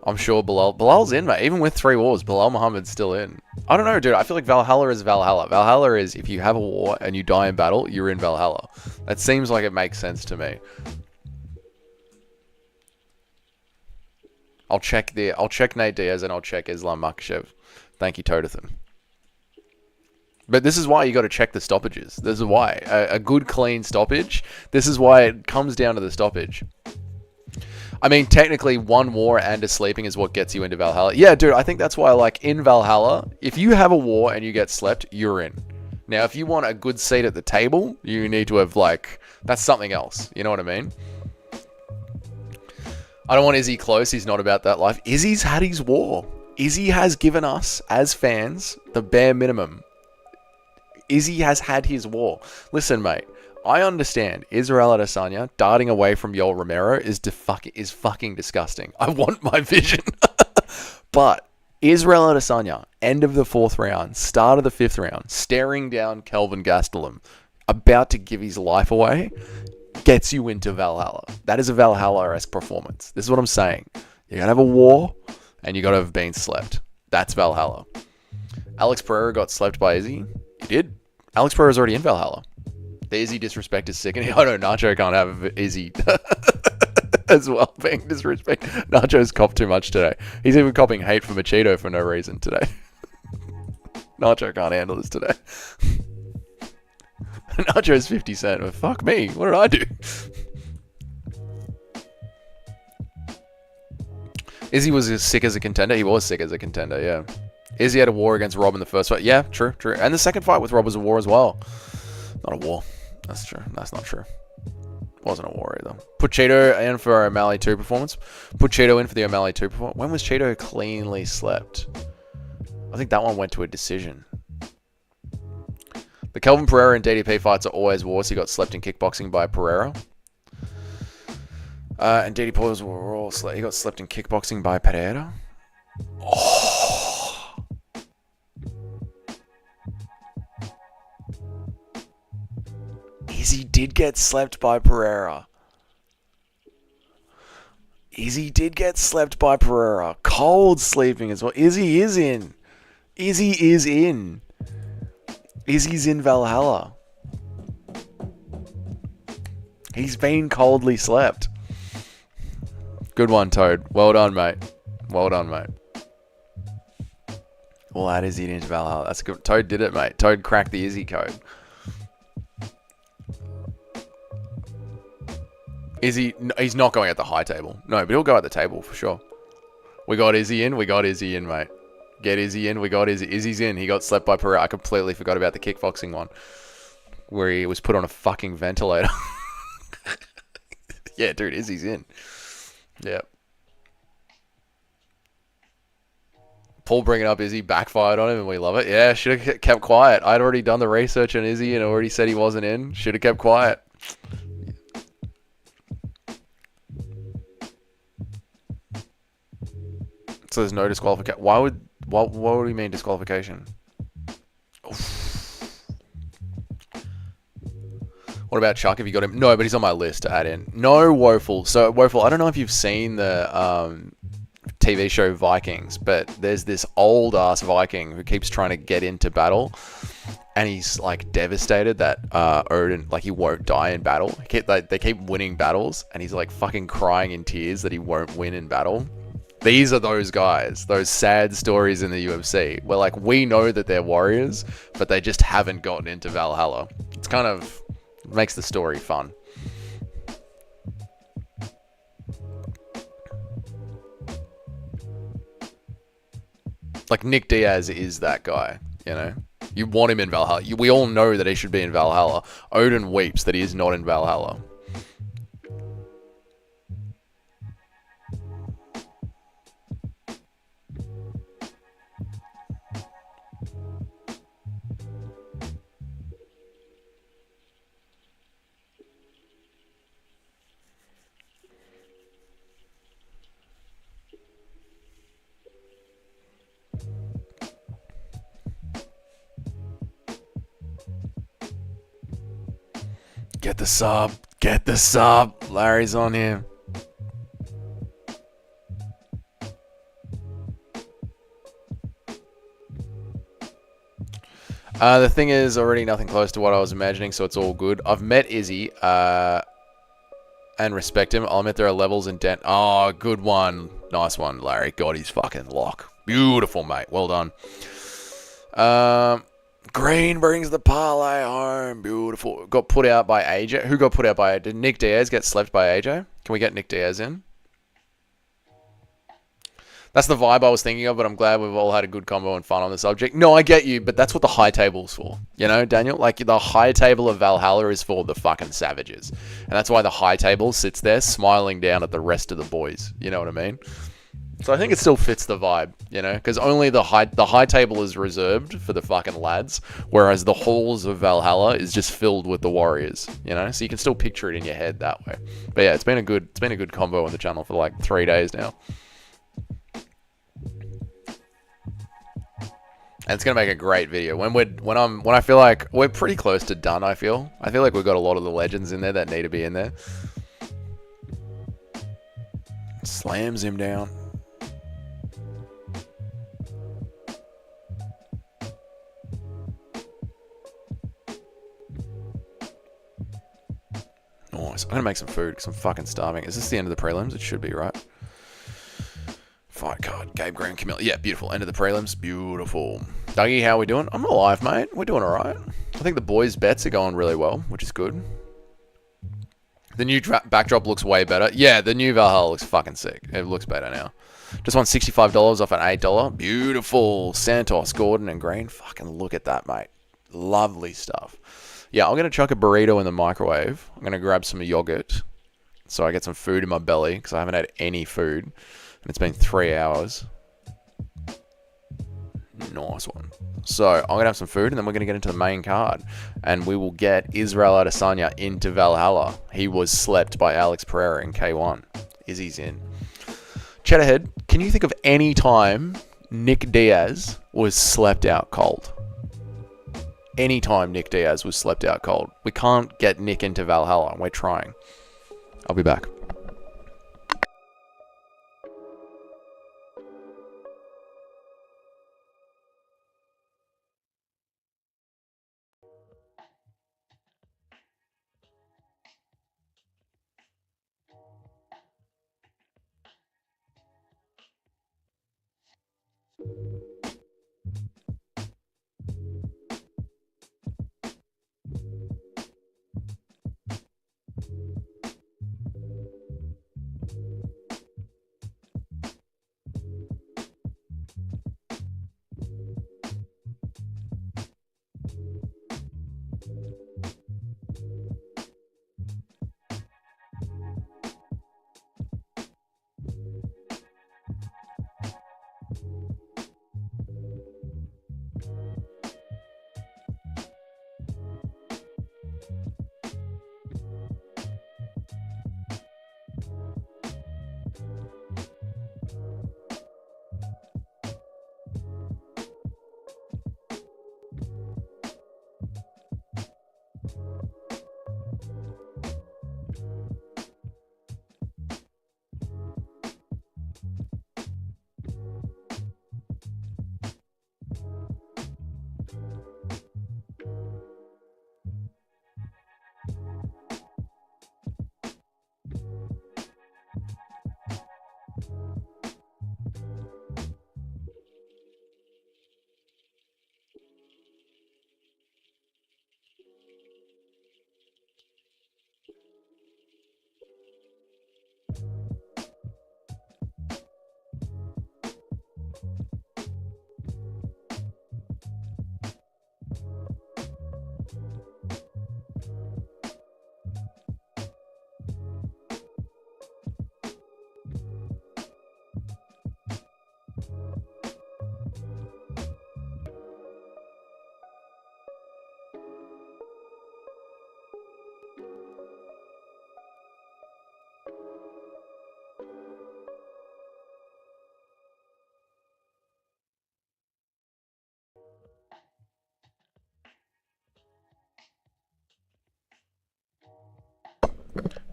I'm sure Bilal's in, mate. Even with 3 wars, Bilal Muhammad's still in. I don't know, dude. I feel like Valhalla is Valhalla. Valhalla is if you have a war and you die in battle, you're in Valhalla. That seems like it makes sense to me. I'll check Nate Diaz and I'll check Islam Makhachev. Thank you, Todathan. But this is why you got to check the stoppages. This is why. A good, clean stoppage. This is why it comes down to the stoppage. I mean, technically, 1 war and a sleeping is what gets you into Valhalla. Yeah, dude, I think that's why, like, in Valhalla, if you have a war and you get slept, you're in. Now, if you want a good seat at the table, you need to have, like, that's something else. You know what I mean? I don't want Izzy close. He's not about that life. Izzy's had his war. Izzy has given us, as fans, the bare minimum. Izzy has had his war. Listen, mate. I understand Israel Adesanya darting away from Yoel Romero is fucking disgusting. I want my vision. But Israel Adesanya, end of the 4th round, start of the 5th round, staring down Kelvin Gastelum, about to give his life away, gets you into Valhalla. That is a Valhalla-esque performance. This is what I'm saying. You're going to have a war, and you got to have been slept. That's Valhalla. Alex Pereira got slept by Izzy. He did. Alex Pereira's already in Valhalla. The Izzy disrespect is sick. And oh no, Nacho can't have Izzy as well being disrespect. Nacho's copped too much today. He's even copping hate from Machito for no reason today. Nacho can't handle this today. Nacho's 50 Cent. Well, fuck me. What did I do? Izzy was as sick as a contender. He was sick as a contender, yeah. Izzy had a war against Rob in the first fight. Yeah, true. And the second fight with Rob was a war as well. Not a war. That's true. That's not true. Wasn't a war either. Put Cheeto in for our O'Malley 2 performance. Put Cheeto in for the O'Malley 2 performance. When was Cheeto cleanly slept? I think that one went to a decision. The Kelvin Pereira and DDP fights are always wars. He got slept in kickboxing by Pereira. And DDP was all slept. He got slept in kickboxing by Pereira. Oh. Izzy did get slept by Pereira. Izzy did get slept by Pereira. Cold sleeping as well. Izzy is in. Izzy is in. Izzy's in Valhalla. He's been coldly slept. Good one, Toad. Well done, mate. Well done, mate. Well, that is it into Valhalla. That's good. Toad did it, mate. Toad cracked the Izzy code. Izzy, he's not going at the high table. No, but he'll go at the table for sure. We got Izzy in. We got Izzy in, mate. Get Izzy in. We got Izzy. Izzy's in. He got slept by Pereira. I completely forgot about the kickboxing one, where he was put on a fucking ventilator. Yeah, dude, Izzy's in. Yeah. Paul bringing up Izzy backfired on him, and we love it. Yeah, should have kept quiet. I'd already done the research on Izzy and already said he wasn't in. Should have kept quiet. So there's no disqualification. What would we mean disqualification? Oof. What about Chuck? Have you got him? No, but he's on my list to add in. No, Woeful. So Woeful, I don't know if you've seen the TV show Vikings, but there's this old ass Viking who keeps trying to get into battle, and he's like devastated that Odin, like, he won't die in battle. They keep winning battles, and he's like fucking crying in tears that he won't win in battle. These are those guys, those sad stories in the UFC, where like we know that they're warriors, but they just haven't gotten into Valhalla. It's kind of makes the story fun. Like Nick Diaz is that guy, you know? You want him in Valhalla. We all know that he should be in Valhalla. Odin weeps that he is not in Valhalla. Get the sub. Get the sub. Larry's on here. The thing is already nothing close to what I was imagining, so it's all good. I've met Izzy and respect him. I'll admit there are levels in dent. Oh, good one. Nice one, Larry. Got his fucking lock. Beautiful, mate. Well done. Green brings the parlay home. Beautiful. Got put out by AJ. Who got put out by AJ? Did Nick Diaz get slept by AJ? Can we get Nick Diaz in? That's the vibe I was thinking of, but I'm glad we've all had a good combo and fun on the subject. No, I get you, but that's what the high table's for. You know, Daniel? Like, the high table of Valhalla is for the fucking savages. And that's why the high table sits there smiling down at the rest of the boys. You know what I mean? So I think it still fits the vibe, you know? Because only the high table is reserved for the fucking lads, whereas the halls of Valhalla is just filled with the warriors, you know? So you can still picture it in your head that way. But yeah, it's been a good combo on the channel for like 3 days now. And it's gonna make a great video. When I feel like we're pretty close to done, I feel like we've got a lot of the legends in there that need to be in there. Slams him down. Nice. I'm gonna make some food because I'm fucking starving. Is this the end of the prelims? It should be, right? Fight card. Gabe Graham, Camille. Yeah, beautiful. End of the prelims. Beautiful. Dougie, how we doing? I'm alive, mate. We're doing alright. I think the boys' bets are going really well, which is good. The new backdrop looks way better. Yeah, the new Valhalla looks fucking sick. It looks better now. Just won $65 off an $8. Beautiful. Santos, Gordon, and Green. Fucking look at that, mate. Lovely stuff. Yeah, I'm going to chuck a burrito in the microwave. I'm going to grab some yogurt so I get some food in my belly because I haven't had any food. And it's been 3 hours. Nice one. So I'm going to have some food and then we're going to get into the main card. And we will get Israel Adesanya into Valhalla. He was slept by Alex Pereira in K1. Izzy's in. Chat ahead, can you think of any time Nick Diaz was slept out cold? Anytime Nick Diaz was slept out cold. We can't get Nick into Valhalla. We're trying. I'll be back.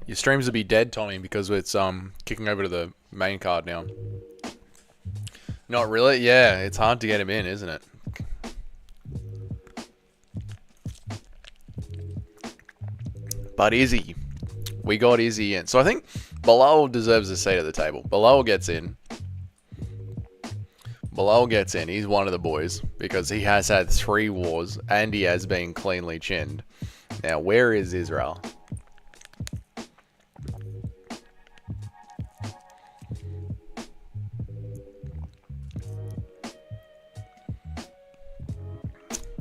Your streams will be dead, Tommy, because it's kicking over to the main card now. Not really? Yeah, it's hard to get him in, isn't it? But Izzy. We got Izzy in. So I think Bilal deserves a seat at the table. Bilal gets in. Bilal gets in. He's one of the boys because he has had 3 wars and he has been cleanly chinned. Now, where is Israel?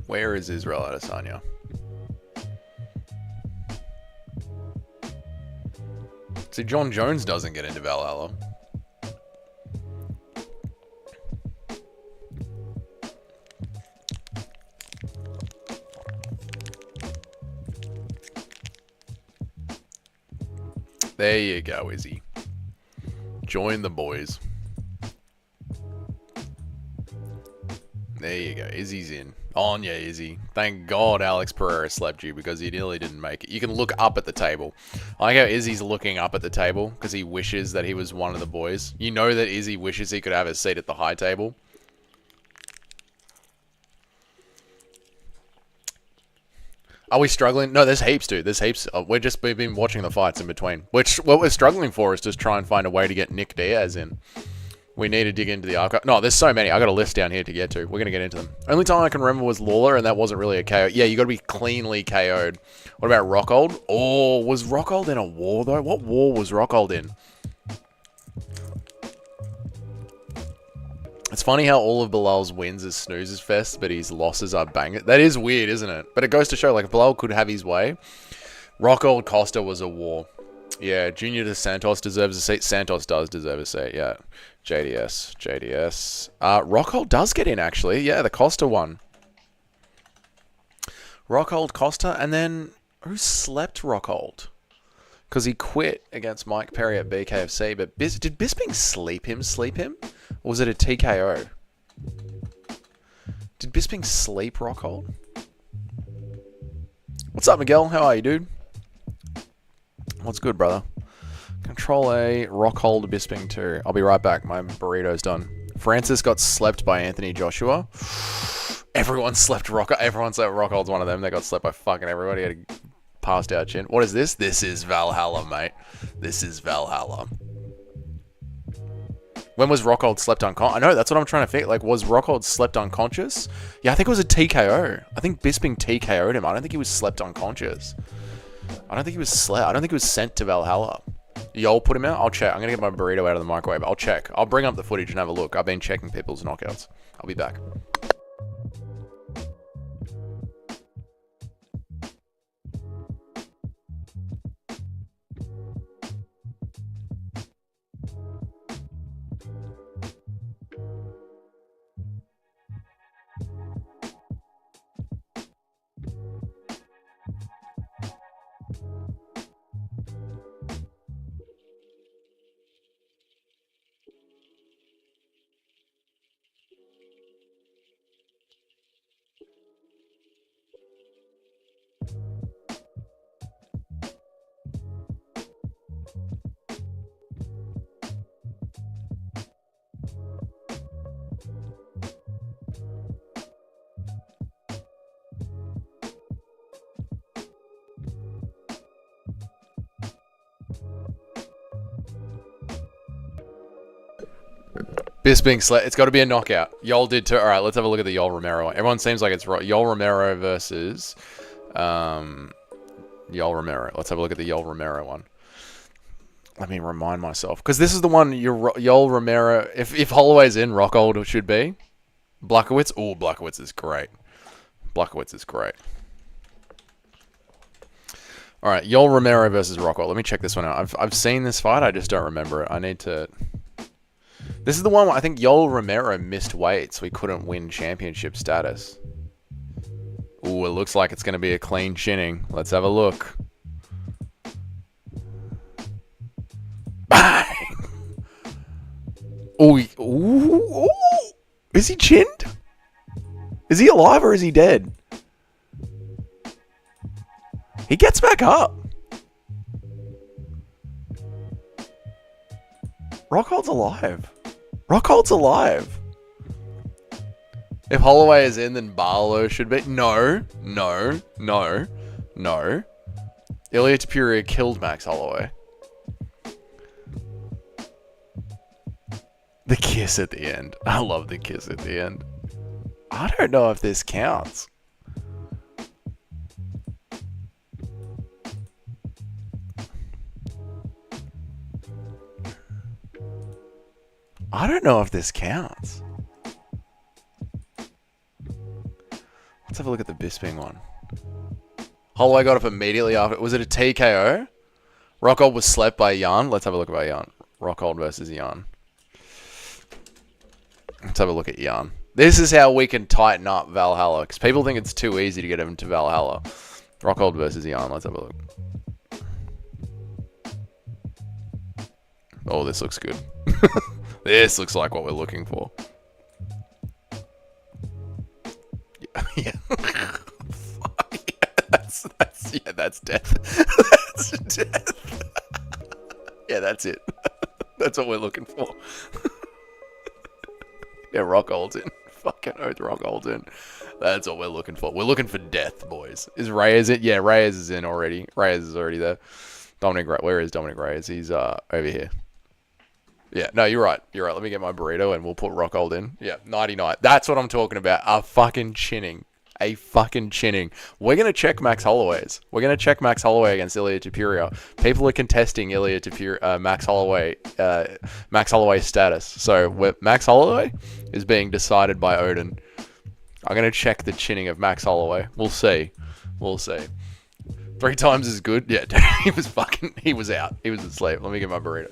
Where is Israel Adesanya? See, John Jones doesn't get into Valhalla. There you go, Izzy. Join the boys. There you go. Izzy's in. On ya, Izzy. Thank God Alex Pereira slept you because he nearly didn't make it. You can look up at the table. I like how Izzy's looking up at the table because he wishes that he was one of the boys. You know that Izzy wishes he could have a seat at the high table. Are we struggling? No, there's heaps, dude. There's heaps. We've been watching the fights in between. Which, what we're struggling for is just try and find a way to get Nick Diaz in. We need to dig into the archive. No, there's so many. I got a list down here to get to. We're going to get into them. Only time I can remember was Lawler, and that wasn't really a KO. Yeah, you got to be cleanly KO'd. What about Rockhold? Oh, was Rockhold in a war, though? What war was Rockhold in? It's funny how all of Bilal's wins is snoozes fest, but his losses are bangers. That is weird, isn't it? But it goes to show, like, if Bilal could have his way, Rockhold Costa was a war. Yeah, Junior de Santos deserves a seat. Santos does deserve a seat, yeah. JDS. Rockhold does get in, actually. Yeah, the Costa one. Rockhold, Costa, and then who slept Rockhold? Because he quit against Mike Perry at BKFC, but did Bisping sleep him? Or was it a TKO? Did Bisping sleep Rockhold? What's up, Miguel? How are you, dude? What's good, brother? Control A, Rockhold, Bisping 2. I'll be right back. My burrito's done. Francis got slept by Anthony Joshua. Everyone slept Rockhold's one of them. They got slept by fucking everybody. Had a passed out chin. What is this? This is Valhalla, mate. This is Valhalla. When was Rockhold slept unconscious? I know, that's what I'm trying to think. Like, was Rockhold slept unconscious? Yeah, I think it was a TKO. I think Bisping TKO'd him. I don't think he was slept unconscious. I don't think he was slept. I don't think he was sent to Valhalla. Y'all put him out? I'll check. I'm going to get my burrito out of the microwave. I'll check. I'll bring up the footage and have a look. I've been checking people's knockouts. I'll be back. Bisping slept. It's got to be a knockout. Yol did too. All right, let's have a look at the Yol Romero one. Everyone seems like it's Yol Romero versus Yol Romero. Let's have a look at the Yol Romero one. Let me remind myself, because this is the one Yol Romero. If Holloway's in, Rockhold should be. Blachowicz. Oh, Blachowicz is great. Blachowicz is great. All right, Yol Romero versus Rockhold. Let me check this one out. I've seen this fight. I just don't remember it. I need to. This is the one where I think Yol Romero missed weight, so he couldn't win championship status. Ooh, it looks like it's going to be a clean chinning. Let's have a look. Bang! Ooh. Is he chinned? Is he alive or is he dead? He gets back up. Rockhold's alive. Rockhold's alive. If Holloway is in, then Barlow should be. No. Ilya Tapuria killed Max Holloway. The kiss at the end. I love the kiss at the end. I don't know if this counts. I don't know if this counts. Let's have a look at the Bisping one. Holloway got up immediately after. Was it a TKO? Rockhold was slept by Jan. Let's have a look at Jan. Rockhold versus Jan. Let's have a look at Jan. This is how we can tighten up Valhalla, because people think it's too easy to get him to Valhalla. Rockhold versus Jan. Let's have a look. Oh, this looks good. This looks like what we're looking for. Yeah. Fuck, yeah, that's death. That's death. Yeah, that's it. That's what we're looking for. Yeah, Rockhold's in. Fucking oath, Rockhold's in. That's what we're looking for. We're looking for death, boys. Is Reyes in? Yeah, Reyes is in already. Reyes is already there. Where is Dominic Reyes? He's over here. Yeah, no, you're right. You're right. Let me get my burrito and we'll put Rockhold in. Yeah, 99. That's what I'm talking about. A fucking chinning. We're going to check Max Holloway's. We're going to check Max Holloway against Ilia Topuria. People are contesting Ilia Topuria, Max Holloway's status. So Max Holloway is being decided by Odin. I'm going to check the chinning of Max Holloway. We'll see. 3 times is good. Yeah, he was out. He was asleep. Let me get my burrito.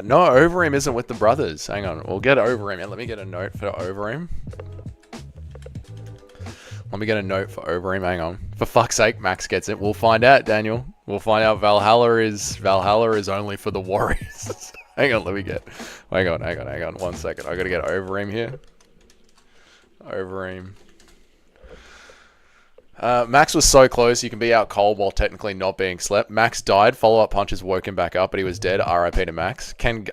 No, Overeem isn't with the brothers. Hang on, we'll get Overeem. Let me get a note for Overeem. Hang on. For fuck's sake, Max gets it. We'll find out, Daniel. We'll find out Valhalla is only for the Warriors. Hang on, hang on. 1 second. I gotta get Overeem here. Overeem. Max was so close, you can be out cold while technically not being slept. Max died. Follow-up punches woke him back up, but he was dead. RIP to Max. Ken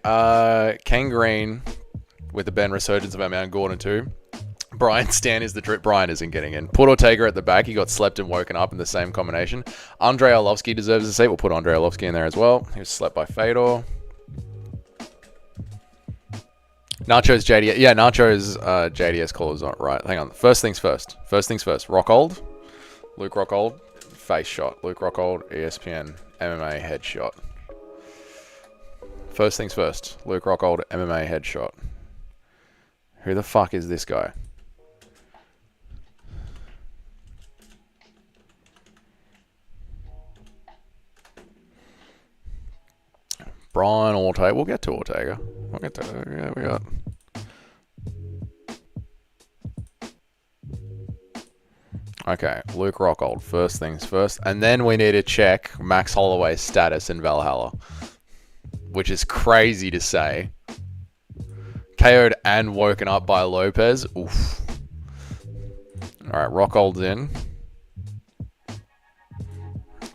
Green with the Ben resurgence of our man Gordon too. Brian Stan is the drip. Brian isn't getting in. Put Ortega at the back. He got slept and woken up in the same combination. Andrei Arlovsky deserves a seat. We'll put Andrei Arlovsky in there as well. He was slept by Fedor. Nacho's JDS. Yeah, Nacho's JDS call is not right. Hang on. First things first. Rockhold. Luke Rockhold, face shot. Luke Rockhold, ESPN, MMA headshot. First things first. Luke Rockhold, MMA headshot. Who the fuck is this guy? Brian Ortega. We'll get to Ortega. Yeah, we got... Okay, Luke Rockhold, first things first. And then we need to check Max Holloway's status in Valhalla. Which is crazy to say. KO'd and woken up by Lopez. Oof. Alright, Rockhold's in.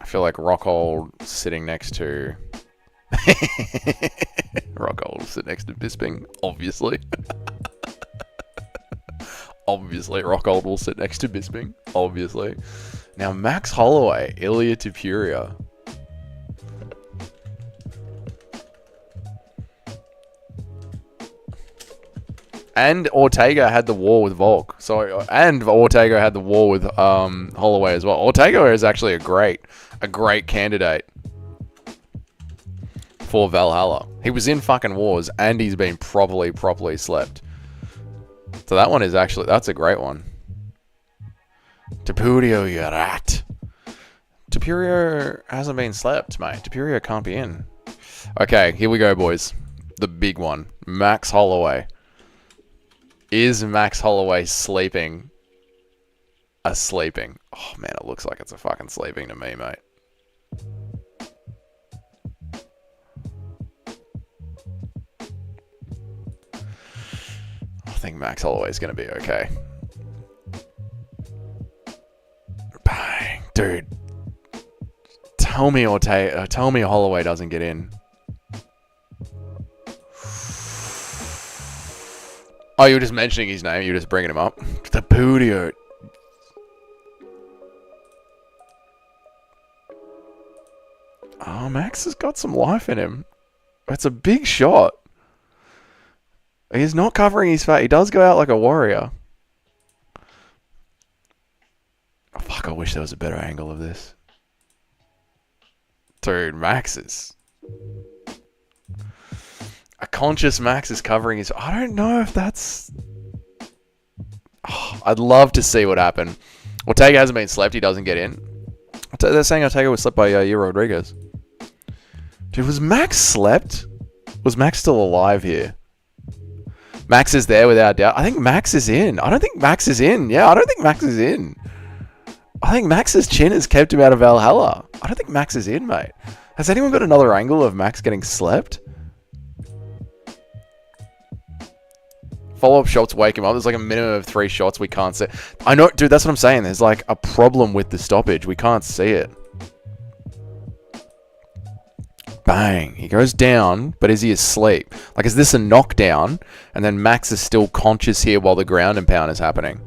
I feel like Rockhold sitting next to... Rockhold sitting next to Bisping, obviously. Obviously, Rockhold will sit next to Bisping. Obviously. Now, Max Holloway, Ilia Topuria. And Ortega had the war with Volk. And Ortega had the war with Holloway as well. Ortega is actually a great candidate for Valhalla. He was in fucking wars and he's been properly slept. So that one is actually, that's a great one. Topuria, you rat. Topuria hasn't been slept, mate. Topuria can't be in. Okay, here we go, boys. The big one. Max Holloway. Is Max Holloway sleeping? A sleeping. Oh, man, it looks like it's a fucking sleeping to me, mate. I think Max Holloway's going to be okay. Bang. Dude. Tell me Holloway doesn't get in. Oh, you were just mentioning his name. You were just bringing him up. The booty hurt. Oh, Max has got some life in him. It's a big shot. He's not covering his face. He does go out like a warrior. Oh, fuck, I wish there was a better angle of this. Dude, Max is... A conscious Max is covering his... I don't know if that's... Oh, I'd love to see what happened. Ortega hasn't been slept. He doesn't get in. They're saying Ortega was slept by Yair Rodriguez. Dude, was Max slept? Was Max still alive here? Max is there without doubt. I think Max is in. I don't think Max is in. Yeah, I don't think Max is in. I think Max's chin has kept him out of Valhalla. I don't think Max is in, mate. Has anyone got another angle of Max getting slept? Follow-up shots wake him up. There's like a minimum of 3 shots we can't see. I know, dude, that's what I'm saying. There's like a problem with the stoppage. We can't see it. Bang. He goes down, but is he asleep? Like, is this a knockdown? And then Max is still conscious here while the ground and pound is happening.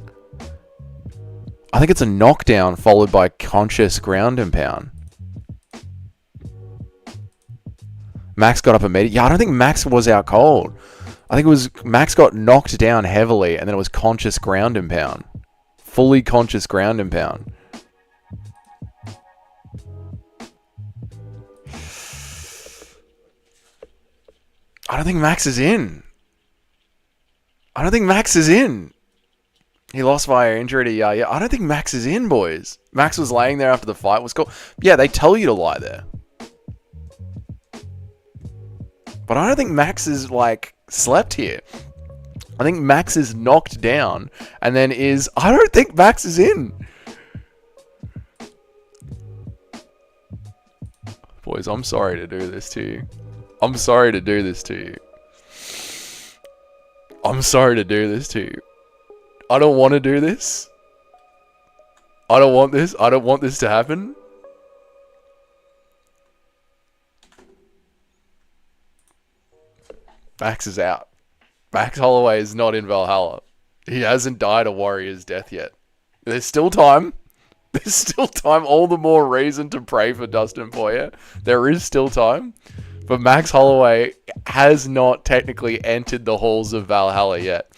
I think it's a knockdown followed by conscious ground and pound. Max got up immediately. Yeah, I don't think Max was out cold. I think it was Max got knocked down heavily and then it was conscious ground and pound. Fully conscious ground and pound. I don't think Max is in. I don't think Max is in. He lost via injury to Yair. I don't think Max is in, boys. Max was laying there after the fight was called. Yeah, they tell you to lie there. But I don't think Max is, like, slept here. I think Max is knocked down and then is... I don't think Max is in. Boys, I'm sorry to do this to you. I'm sorry to do this to you. I'm sorry to do this to you. I don't want to do this. I don't want this. I don't want this to happen. Max is out. Max Holloway is not in Valhalla. He hasn't died a warrior's death yet. There's still time. There's still time. All the more reason to pray for Dustin Poirier. There is still time. But Max Holloway has not technically entered the halls of Valhalla yet.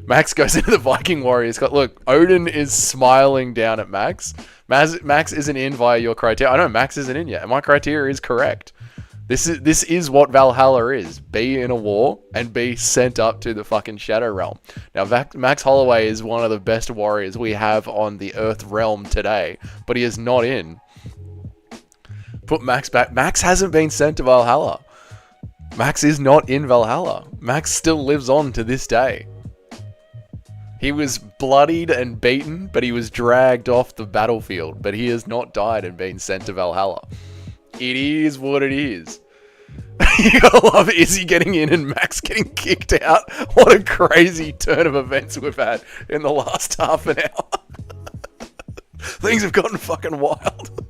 Max goes into the Viking Warriors. Look, Odin is smiling down at Max. Max isn't in via your criteria. I know Max isn't in yet. And my criteria is correct. This is what Valhalla is. Be in a war and be sent up to the fucking Shadow Realm. Now, Max Holloway is one of the best warriors we have on the Earth Realm today. But he is not in. Put Max back. Max hasn't been sent to Valhalla. Max is not in Valhalla. Max still lives on to this day. He was bloodied and beaten, but he was dragged off the battlefield. But he has not died and been sent to Valhalla. It is what it is. You gotta love Izzy getting in and Max getting kicked out. What a crazy turn of events we've had in the last half an hour. Things have gotten fucking wild.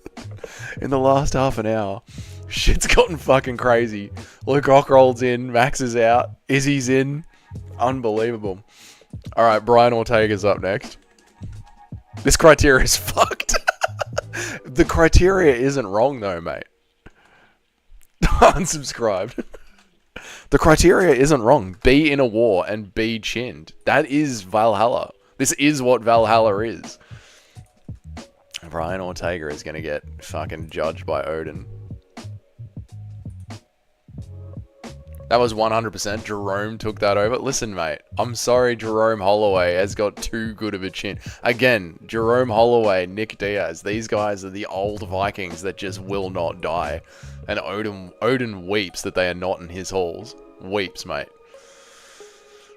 In the last half an hour, shit's gotten fucking crazy. Luke Rockroll's in, Max is out, Izzy's in. Unbelievable. Alright, Brian Ortega's up next. This criteria is fucked. The criteria isn't wrong though, mate. Unsubscribed. The criteria isn't wrong. Be in a war and be chinned. That is Valhalla. This is what Valhalla is. Brian Ortega is going to get fucking judged by Odin. That was 100%. Jerome took that over. Listen, mate. I'm sorry Jerome Holloway has got too good of a chin. Again, Jerome Holloway, Nick Diaz. These guys are the old Vikings that just will not die. And Odin weeps that they are not in his halls. Weeps, mate.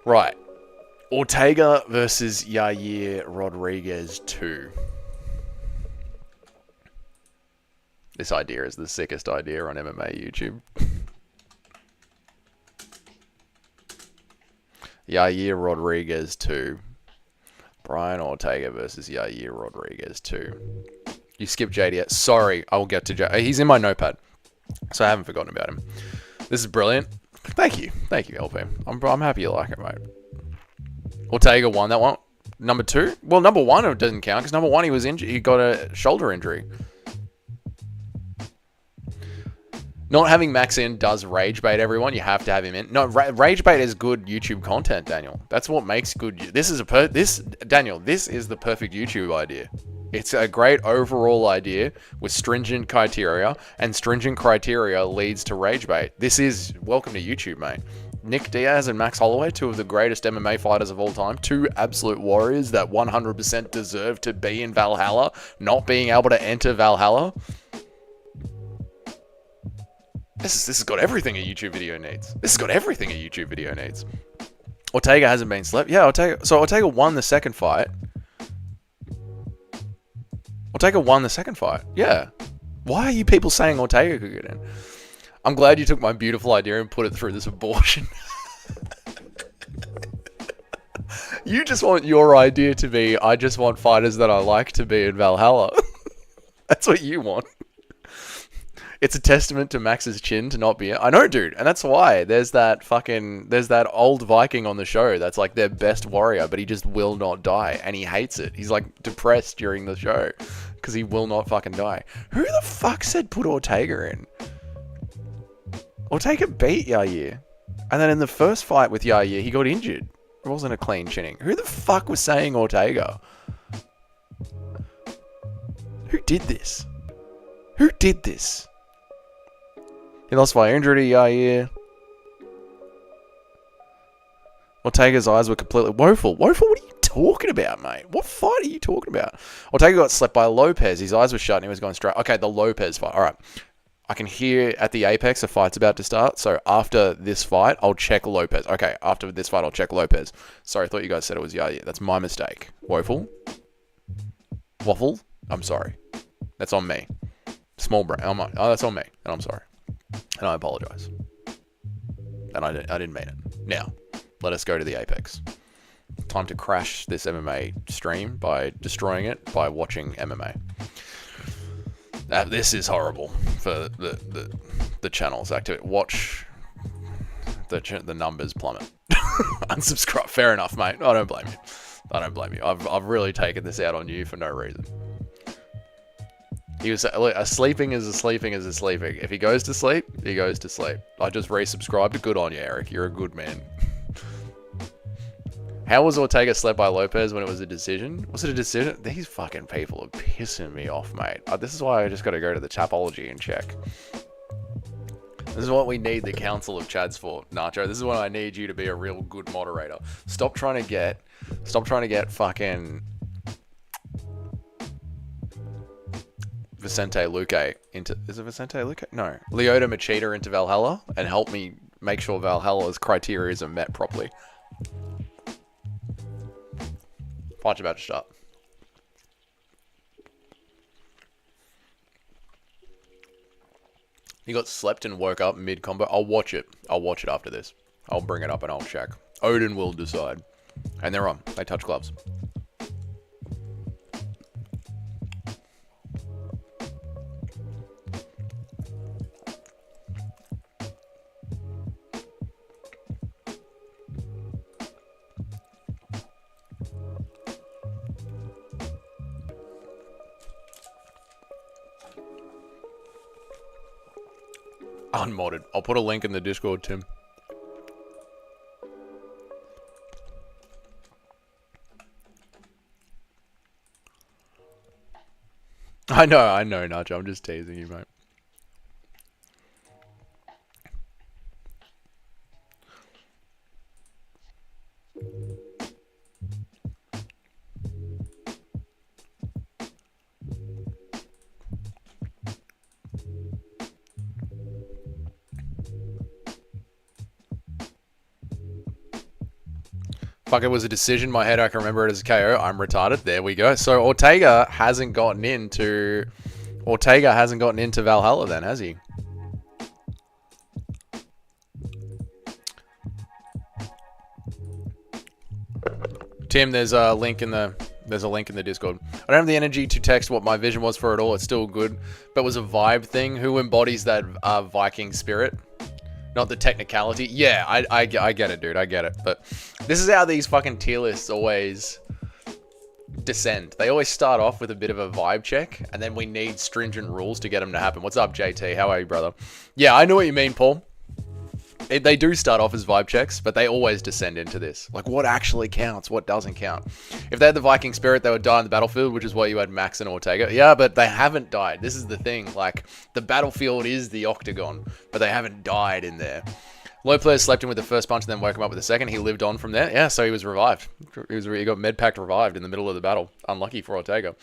Right. Ortega versus Yair Rodriguez 2. This idea is the sickest idea on MMA YouTube. Yair Rodriguez 2. Brian Ortega versus Yair Rodriguez 2. You skipped JDS. Sorry, I will get to JDS. He's in my notepad, so I haven't forgotten about him. This is brilliant. Thank you. Thank you, LP. I'm happy you like it, mate. Ortega won that one. Number 2? Well, number 1 it doesn't count because number 1 he was injured. He got a shoulder injury. Not having Max in does rage bait everyone. You have to have him in. No, rage bait is good YouTube content, Daniel. That's what makes good. This is Daniel. This is the perfect YouTube idea. It's a great overall idea with stringent criteria, and stringent criteria leads to rage bait. This is welcome to YouTube, mate. Nick Diaz and Max Holloway, 2 of the greatest MMA fighters of all time, 2 absolute warriors that 100% deserve to be in Valhalla, not being able to enter Valhalla. This has got everything a YouTube video needs. This has got everything a YouTube video needs. Ortega hasn't been slept. Yeah, Ortega won the second fight. Ortega won the second fight. Yeah. Why are you people saying Ortega could get in? I'm glad you took my beautiful idea and put it through this abortion. You just want your idea to be, I just want fighters that I like to be in Valhalla. That's what you want. It's a testament to Max's chin to not be in. I know, dude. And that's why there's that old Viking on the show that's like their best warrior, but he just will not die. And he hates it. He's like depressed during the show because he will not fucking die. Who the fuck said put Ortega in? Ortega beat Yair. And then in the first fight with Yair, he got injured. It wasn't a clean chinning. Who the fuck was saying Ortega? Who did this? Who did this? He lost by injury to Yair. Ortega's eyes were completely woeful. Woeful? What are you talking about, mate? What fight are you talking about? Ortega got slept by Lopez. His eyes were shut and he was going straight. Okay, the Lopez fight. All right. I can hear at the Apex a fight's about to start. So after this fight, I'll check Lopez. Okay, after this fight, I'll check Lopez. Sorry, I thought you guys said it was Yair. That's my mistake. Woeful? Waffle? I'm sorry. That's on me. Small brain. Oh, that's on me. And I'm sorry. And I apologize. And I didn't mean it. Now, let us go to the Apex. Time to crash this MMA stream by destroying it by watching MMA. This is horrible for the channel's activity. Watch the numbers plummet. Unsubscribe. Fair enough, mate. I don't blame you. I don't blame you. I've really taken this out on you for no reason. He was a sleeping is a sleeping is a sleeping. If he goes to sleep, he goes to sleep. I just resubscribed. Good on you, Eric. You're a good man. How was Ortega slept by Lopez when it was a decision? Was it a decision? These fucking people are pissing me off, mate. This is why I just got to go to the Chapology and check. This is what we need the Council of Chads for, Nacho. This is what I need you to be a real good moderator. Stop trying to get fucking Vicente Luque into... Is it Vicente Luque? No. Lyoto Machida into Valhalla and help me make sure Valhalla's criteria are met properly. Fight's about to start. He got slept and woke up mid-combo. I'll watch it. I'll watch it after this. I'll bring it up and I'll check. Odin will decide. And they're on. They touch gloves. Unmodded. I'll put a link in the Discord, Tim. I know, Nacho. I'm just teasing you, mate. Fuck, it was a decision. My head, I can remember it as a KO. I'm retarded. There we go. So Ortega hasn't gotten into Valhalla then, has he? Tim, there's a link in the Discord. I don't have the energy to text what my vision was for it all. It's still good, but it was a vibe thing. Who embodies that Viking spirit? not the technicality. Yeah, I get it, dude. I get it. But this is how these fucking tier lists always descend. They always start off with a bit of a vibe check, and then we need stringent rules to get them to happen. What's up, JT? How are you, brother? Yeah, I know what you mean, Paul. They do start off as vibe checks, but they always descend into this. Like, what actually counts? What doesn't count? If they had the Viking spirit, they would die on the battlefield, which is why you had Max and Ortega. Yeah, but they haven't died. This is the thing. Like, the battlefield is the octagon, but they haven't died in there. Low player slept him with the first punch and then woke him up with the second. He lived on from there. Yeah, so he was revived. He got medpacked revived in the middle of the battle. Unlucky for Ortega.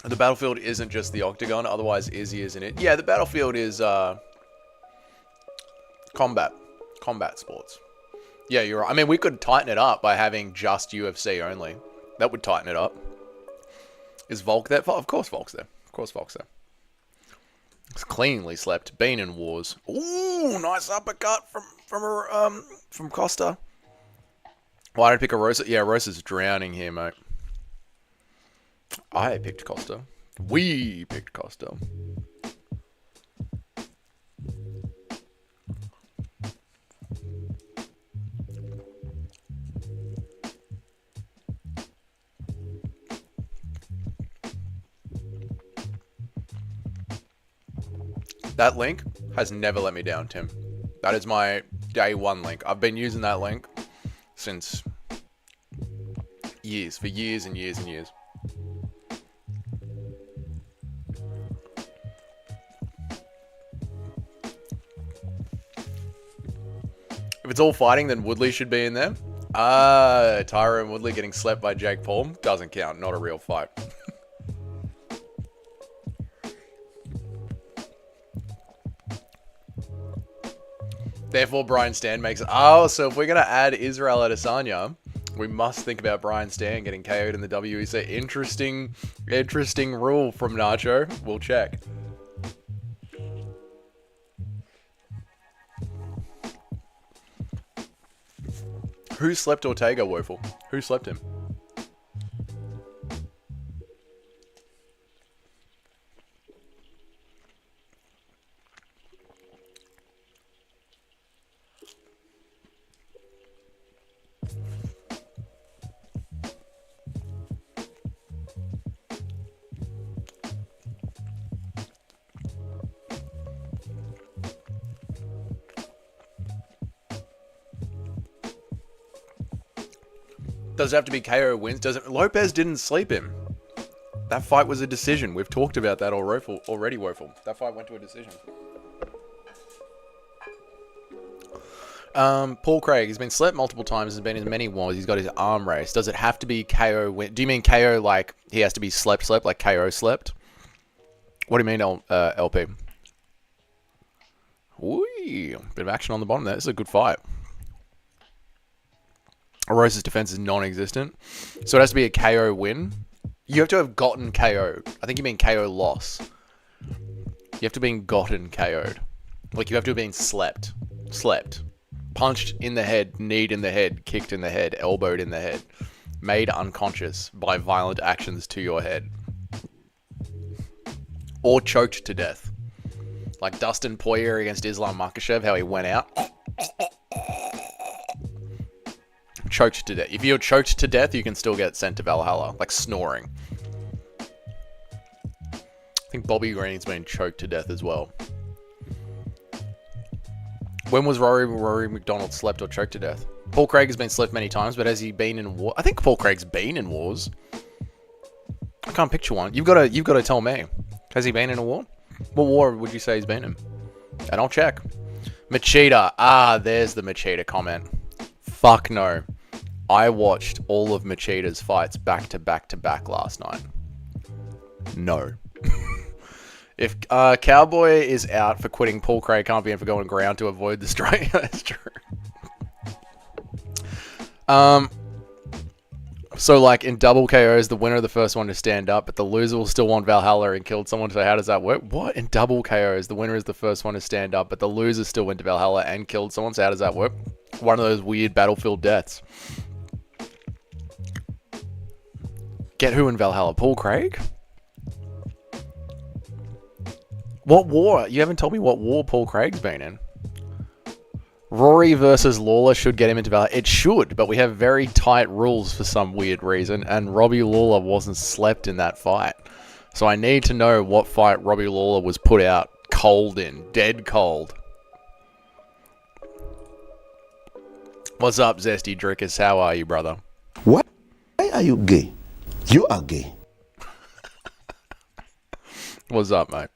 The battlefield isn't just the octagon, otherwise Izzy isn't it? Yeah, the battlefield is combat sports. Yeah, you're right. I mean, we could tighten it up by having just UFC only. That would tighten it up. Is Volk there? Of course Volk's there. Of course Volk's there. It's cleanly slept. Been in wars. Ooh, nice uppercut from Costa. Why did I pick a Rosa? Yeah, Rosa's drowning here, mate. I picked Costa. We picked Costa. That link has never let me down, Tim. That is my day one link. I've been using that link since years, for years and years and years. If it's all fighting, then Woodley should be in there. Tyron Woodley getting slept by Jake Paul doesn't count. Not a real fight. Therefore, Brian Stan makes it. Oh, so if we're going to add Israel Adesanya, we must think about Brian Stan getting KO'd in the WEC. Interesting rule from Nacho. We'll check. Who slept Ortega, Woeful? Who slept him? Does it have to be KO wins? Doesn't Lopez didn't sleep him. That fight was a decision. We've talked about that already, Woeful. That fight went to a decision. Paul Craig, he's been slept multiple times, has been in many wars. He's got his arm race. Does it have to be KO win? Do you mean KO like he has to be slept, like KO slept? What do you mean, LP? Ooh, bit of action on the bottom there. This is a good fight. Rose's defense is non-existent. So it has to be a KO win. You have to have gotten KO'd. I think you mean KO loss. You have to have been gotten KO'd. Like, you have to have been slept. Slept. Punched in the head, kneed in the head, kicked in the head, elbowed in the head. Made unconscious by violent actions to your head. Or choked to death. Like Dustin Poirier against Islam Makhachev, how he went out. Choked to death. If you're choked to death, you can still get sent to Valhalla, like snoring. I think Bobby Green's been choked to death as well. When was Rory McDonald slept or choked to death? Paul Craig has been slept many times, but has he been in war? I think Paul Craig's been in wars. I can't picture one. You've got to tell me. Has he been in a war? What war would you say he's been in? And I'll check. Machida. Ah, there's the Machida comment. Fuck no. I watched all of Machida's fights back to back last night. No. If Cowboy is out for quitting, Paul Craig can't be in for going ground to avoid the strike. That's true. So, like, in double KOs, the winner of the first one to stand up, but the loser will still want Valhalla and killed someone. So how does that work? What? In double KOs, the winner is the first one to stand up, but the loser still went to Valhalla and killed someone. So how does that work? One of those weird battlefield deaths. Get who in Valhalla? Paul Craig? What war? You haven't told me what war Paul Craig's been in. Rory versus Lawler should get him into Valhalla. It should, but we have very tight rules for some weird reason, and Robbie Lawler wasn't slept in that fight. So I need to know what fight Robbie Lawler was put out cold in. Dead cold. What's up, Zesty Drickus? How are you, brother? Why are you gay? You are gay. What's up, mate?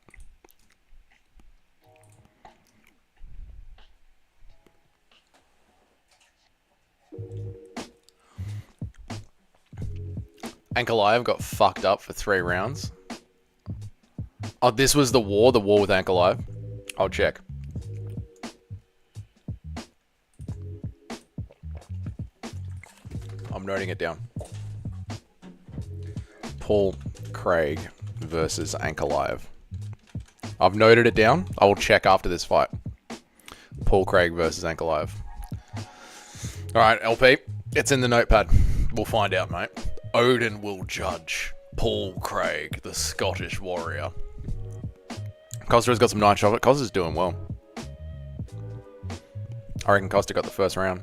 Ankalaev got fucked up for 3 rounds. Oh, this was the war with Ankalaev. I'll check. I'm noting it down. Paul Craig versus Ankalaev. I've noted it down. I will check after this fight. Paul Craig versus Ankalaev. Alright, LP. It's in the notepad. We'll find out, mate. Odin will judge Paul Craig, the Scottish warrior. Costa's got some nice shot. Costa's doing well. I reckon Costa got the first round.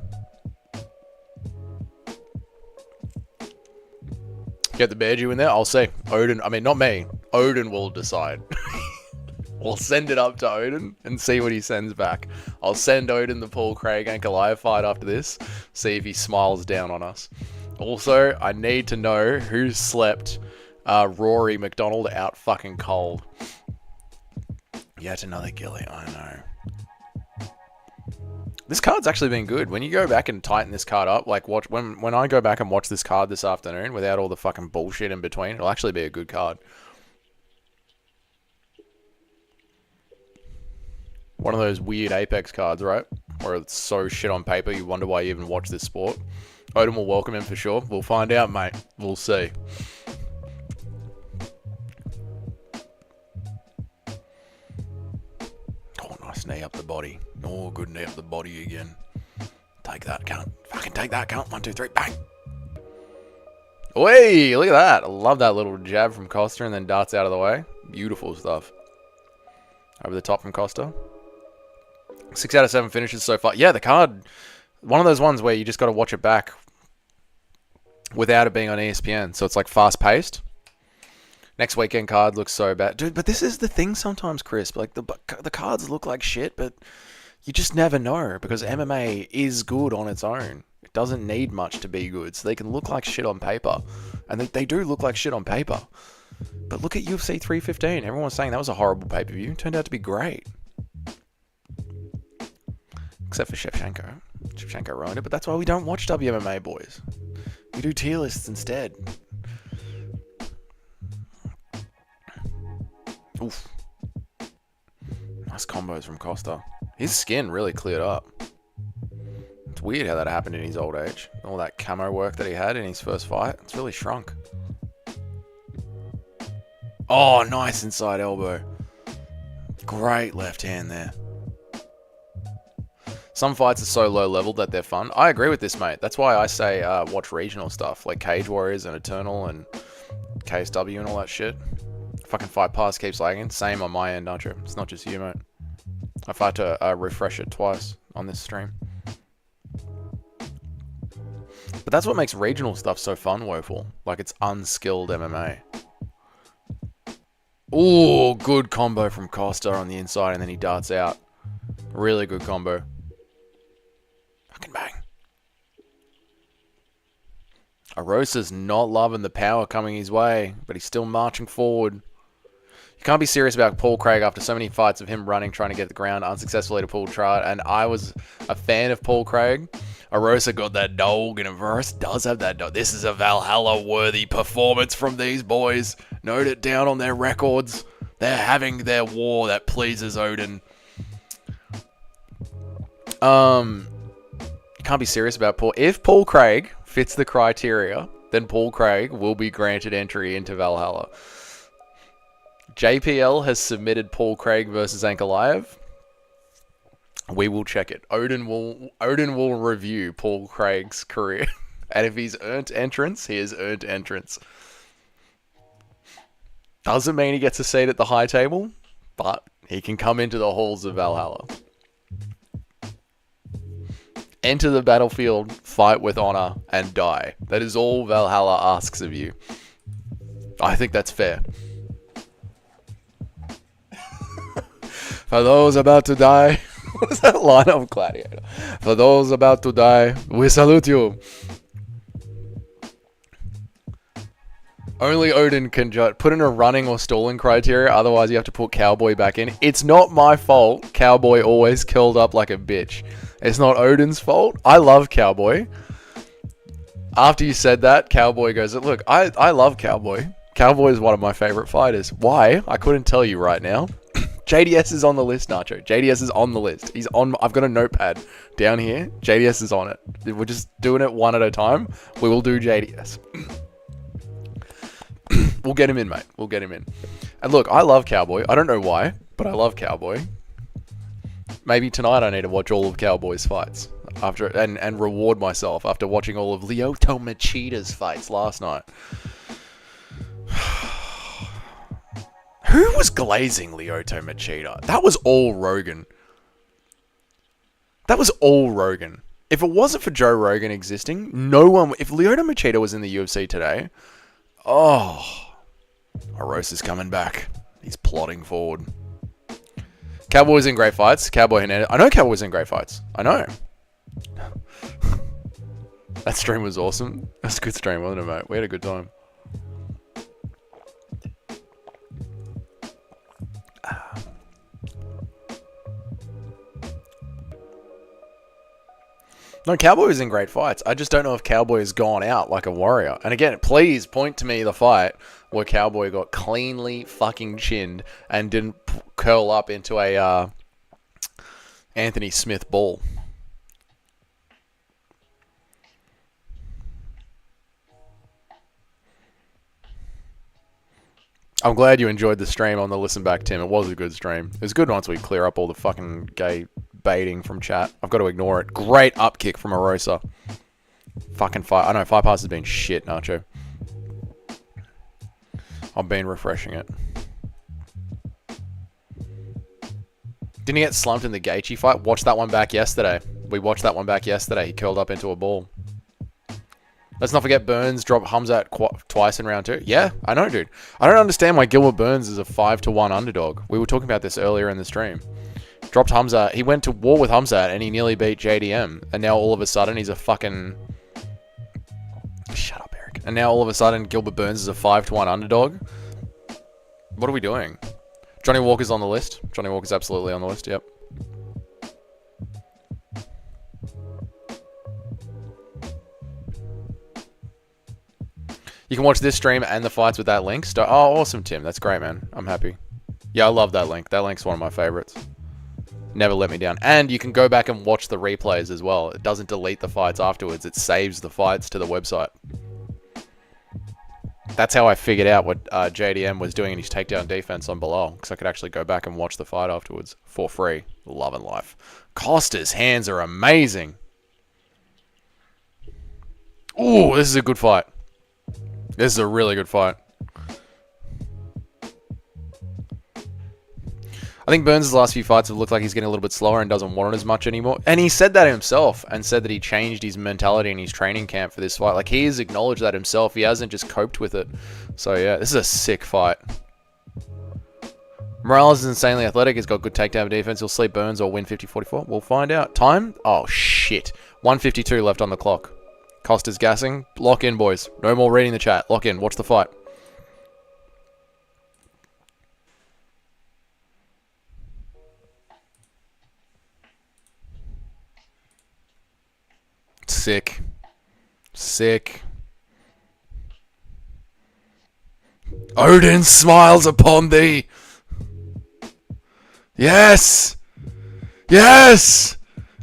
Get the Beardew in there? I'll see. Odin, I mean, not me. Odin will decide. We'll send it up to Odin and see what he sends back. I'll send Odin the Paul Craig Ankalaev fight after this. See if he smiles down on us. Also, I need to know who slept Rory McDonald out fucking cold. Yet another Gilly, I know. This card's actually been good. When you go back and tighten this card up, like watch when I go back and watch this card this afternoon without all the fucking bullshit in between, it'll actually be a good card. One of those weird Apex cards, right? Where it's so shit on paper, you wonder why you even watch this sport. Odin will welcome him for sure. We'll find out, mate. We'll see. Oh, nice knee up the body. Oh, good knee up the body again. Take that, cunt. Fucking take that, cunt. 1, 2, 3, bang! Oi, look at that. I love that little jab from Costa and then darts out of the way. Beautiful stuff. Over the top from Costa. 6 out of 7 finishes so far. Yeah, the card... One of those ones where you just got to watch it back without it being on ESPN. So it's like fast-paced. Next weekend card looks so bad. Dude, but this is the thing sometimes, Chris. Like the cards look like shit, but you just never know because MMA is good on its own. It doesn't need much to be good. So they can look like shit on paper. And they do look like shit on paper. But look at UFC 315. Everyone was saying that was a horrible pay-per-view. Turned out to be great. Except for Shevchenko. Shevchenko ruined it, but that's why we don't watch WMMA, boys. We do tier lists instead. Oof. Nice combos from Costa. His skin really cleared up. It's weird how that happened in his old age. All that camo work that he had in his first fight. It's really shrunk. Oh, nice inside elbow. Great left hand there. Some fights are so low level that they're fun. I agree with this, mate. That's why I say watch regional stuff like Cage Warriors and Eternal and KSW and all that shit. Fucking Fight Pass keeps lagging. Same on my end, Nitro. It's not just you, mate. I've had to refresh it twice on this stream. But that's what makes regional stuff so fun, Woeful. Like, it's unskilled MMA. Ooh, good combo from Costa on the inside, and then he darts out. Really good combo. Fucking bang. Arosa's not loving the power coming his way, but he's still marching forward. You can't be serious about Paul Craig after so many fights of him running, trying to get the ground unsuccessfully to pull try. And I was a fan of Paul Craig. Arosa got that dog, and Arosa does have that dog. This is a Valhalla-worthy performance from these boys. Note it down on their records. They're having their war that pleases Odin. You can't be serious about Paul. If Paul Craig fits the criteria then Paul Craig will be granted entry into Valhalla. JPL has submitted Paul Craig versus Ankalaev. We will check it. Odin will review Paul Craig's career. And if he's earned entrance, he has earned entrance. Doesn't mean he gets a seat at the high table, but he can come into the halls of Valhalla. Enter the battlefield, fight with honor, and die. That is all Valhalla asks of you. I think that's fair. For those about to die... What was that line of Gladiator? For those about to die, we salute you. Only Odin can put in a running or stalling criteria, otherwise you have to put Cowboy back in. It's not my fault Cowboy always curled up like a bitch. It's not Odin's fault. I love Cowboy. After you said that, Cowboy goes, look, I love Cowboy. Cowboy is one of my favorite fighters. Why? I couldn't tell you right now. JDS is on the list, Nacho. JDS is on the list. He's on. I've got a notepad down here. JDS is on it. We're just doing it one at a time. We will do JDS. We'll get him in, mate. We'll get him in. And look, I love Cowboy. I don't know why, but I love Cowboy. Maybe tonight I need to watch all of Cowboy's fights after and reward myself after watching all of Lyoto Machida's fights last night. Who was glazing Lyoto Machida? That was all Rogan. That was all Rogan. If it wasn't for Joe Rogan existing, no one... If Lyoto Machida was in the UFC today... Oh... Aros is coming back. He's plodding forward. Cowboy's in great fights. Cowboy Hernandez... I know Cowboy's in great fights. I know. That stream was awesome. That's a good stream, wasn't it, mate? We had a good time. No, Cowboy was in great fights. I just don't know if Cowboy has gone out like a warrior. And again, please point to me the fight where Cowboy got cleanly fucking chinned and didn't curl up into a Anthony Smith ball. I'm glad you enjoyed the stream on the listen back, Tim. It was a good stream. It was good once we clear up all the fucking gay baiting from chat. I've got to ignore it. Great upkick from Arosa. Fucking fight. I know, Fight Pass has been shit, Nacho. I've been refreshing it. Didn't he get slumped in the Gaethje fight? Watched that one back yesterday. We watched that one back yesterday. He curled up into a ball. Let's not forget Burns dropped Hamzat twice in round 2. Yeah, I know, dude. I don't understand why Gilbert Burns is a 5-1 underdog. We were talking about this earlier in the stream. Dropped Hamzat. He went to war with Hamzat and he nearly beat JDM. And now all of a sudden he's a fucking... Shut up, Eric. And now all of a sudden Gilbert Burns is a 5-1 underdog. What are we doing? Johnny Walker's on the list. Johnny Walker's absolutely on the list, yep. You can watch this stream and the fights with that link. Oh, awesome, Tim. That's great, man. I'm happy. Yeah, I love that link. That link's one of my favorites. Never let me down. And you can go back and watch the replays as well. It doesn't delete the fights afterwards. It saves the fights to the website. That's how I figured out what JDM was doing in his takedown defense on Bilal. Because I could actually go back and watch the fight afterwards. For free. Love and life. Costa's hands are amazing. Ooh, this is a good fight. This is a really good fight. I think Burns' last few fights have looked like he's getting a little bit slower and doesn't want it as much anymore. And he said that himself and said that he changed his mentality in his training camp for this fight. Like, he has acknowledged that himself. He hasn't just coped with it. So, yeah, this is a sick fight. Morales is insanely athletic. He's got good takedown defense. He'll sleep Burns or win 50-44. We'll find out. Time? Oh, shit. 1:52 left on the clock. Costa's gassing. Lock in, boys. No more reading the chat. Lock in. Watch the fight. Sick. Sick. Odin smiles upon thee. Yes. Yes.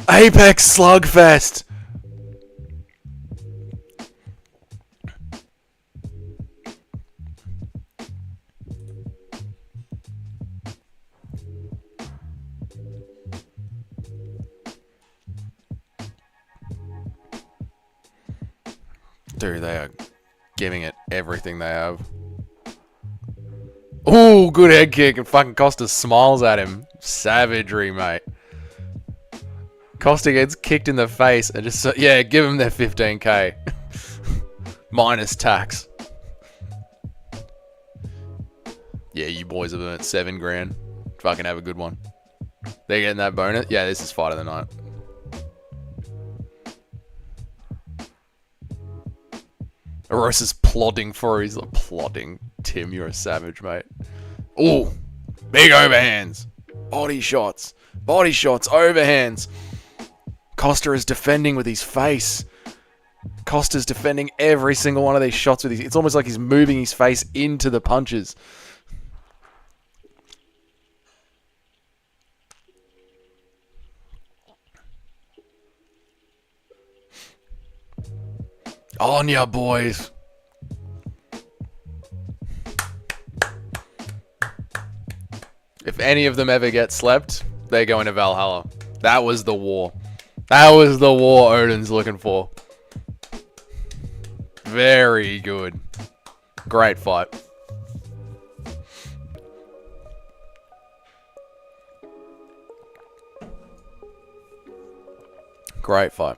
Apex Slugfest. Dude, they are giving it everything they have. Ooh, good head kick, and fucking Costa smiles at him. Savagery, mate. Costa gets kicked in the face and just, yeah, give him their 15k. Minus tax. Yeah, you boys have earned 7 grand. Fucking have a good one. They're getting that bonus. Yeah, this is fight of the night. Arosa's plodding for. He's like, plodding. Tim, you're a savage, mate. Ooh, big overhands. Body shots. Body shots. Overhands. Costa is defending with his face. Costa's defending every single one of these shots with his... It's almost like he's moving his face into the punches. On ya, boys. If any of them ever get slept, they go into Valhalla. That was the war. That was the war Odin's looking for. Very good. Great fight. Great fight.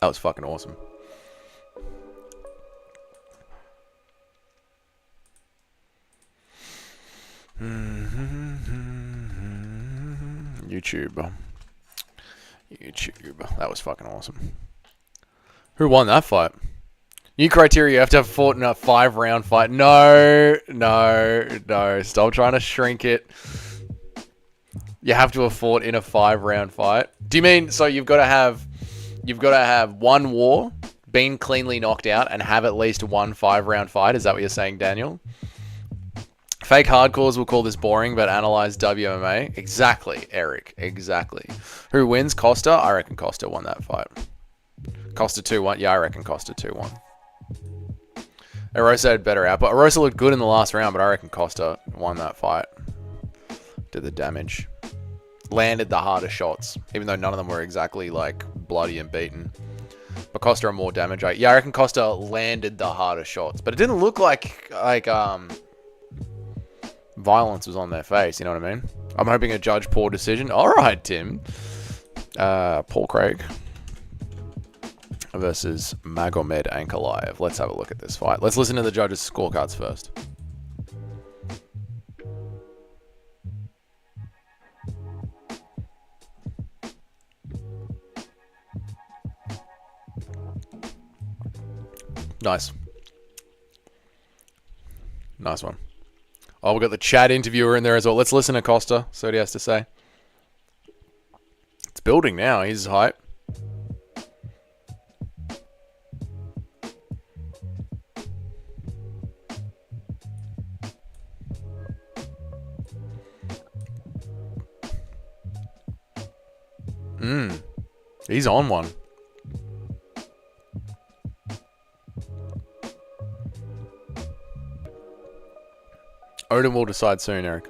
That was fucking awesome. YouTube. That was fucking awesome. Who won that fight? New criteria, you have to have fought in a 5-round fight. No. Stop trying to shrink it. You have to have fought in a 5-round fight. Do you mean, so you've got to have one war, been cleanly knocked out, and have at least one 5-round fight? Is that what you're saying, Daniel? Fake hardcores will call this boring, but analyze WMA. Exactly, Eric. Exactly. Who wins? Costa? I reckon Costa won that fight. Costa 2-1. Yeah, I reckon Costa 2-1. Arosa had better output. Arosa looked good in the last round, but I reckon Costa won that fight. Did the damage. Landed the harder shots, even though none of them were exactly, like, bloody and beaten. But Costa are more damage. Yeah, I reckon Costa landed the harder shots, but it didn't look like violence was on their face, you know what I mean? I'm hoping a judge poor decision. Alright, Tim. Paul Craig versus Magomed Ankalaev. Let's have a look at this fight. Let's listen to the judges' scorecards first. Nice. Nice one. Oh, we've got the chat interviewer in there as well. Let's listen to Costa, see what he has to say. It's building now. He's hype. He's on one. Odin will decide soon, Eric.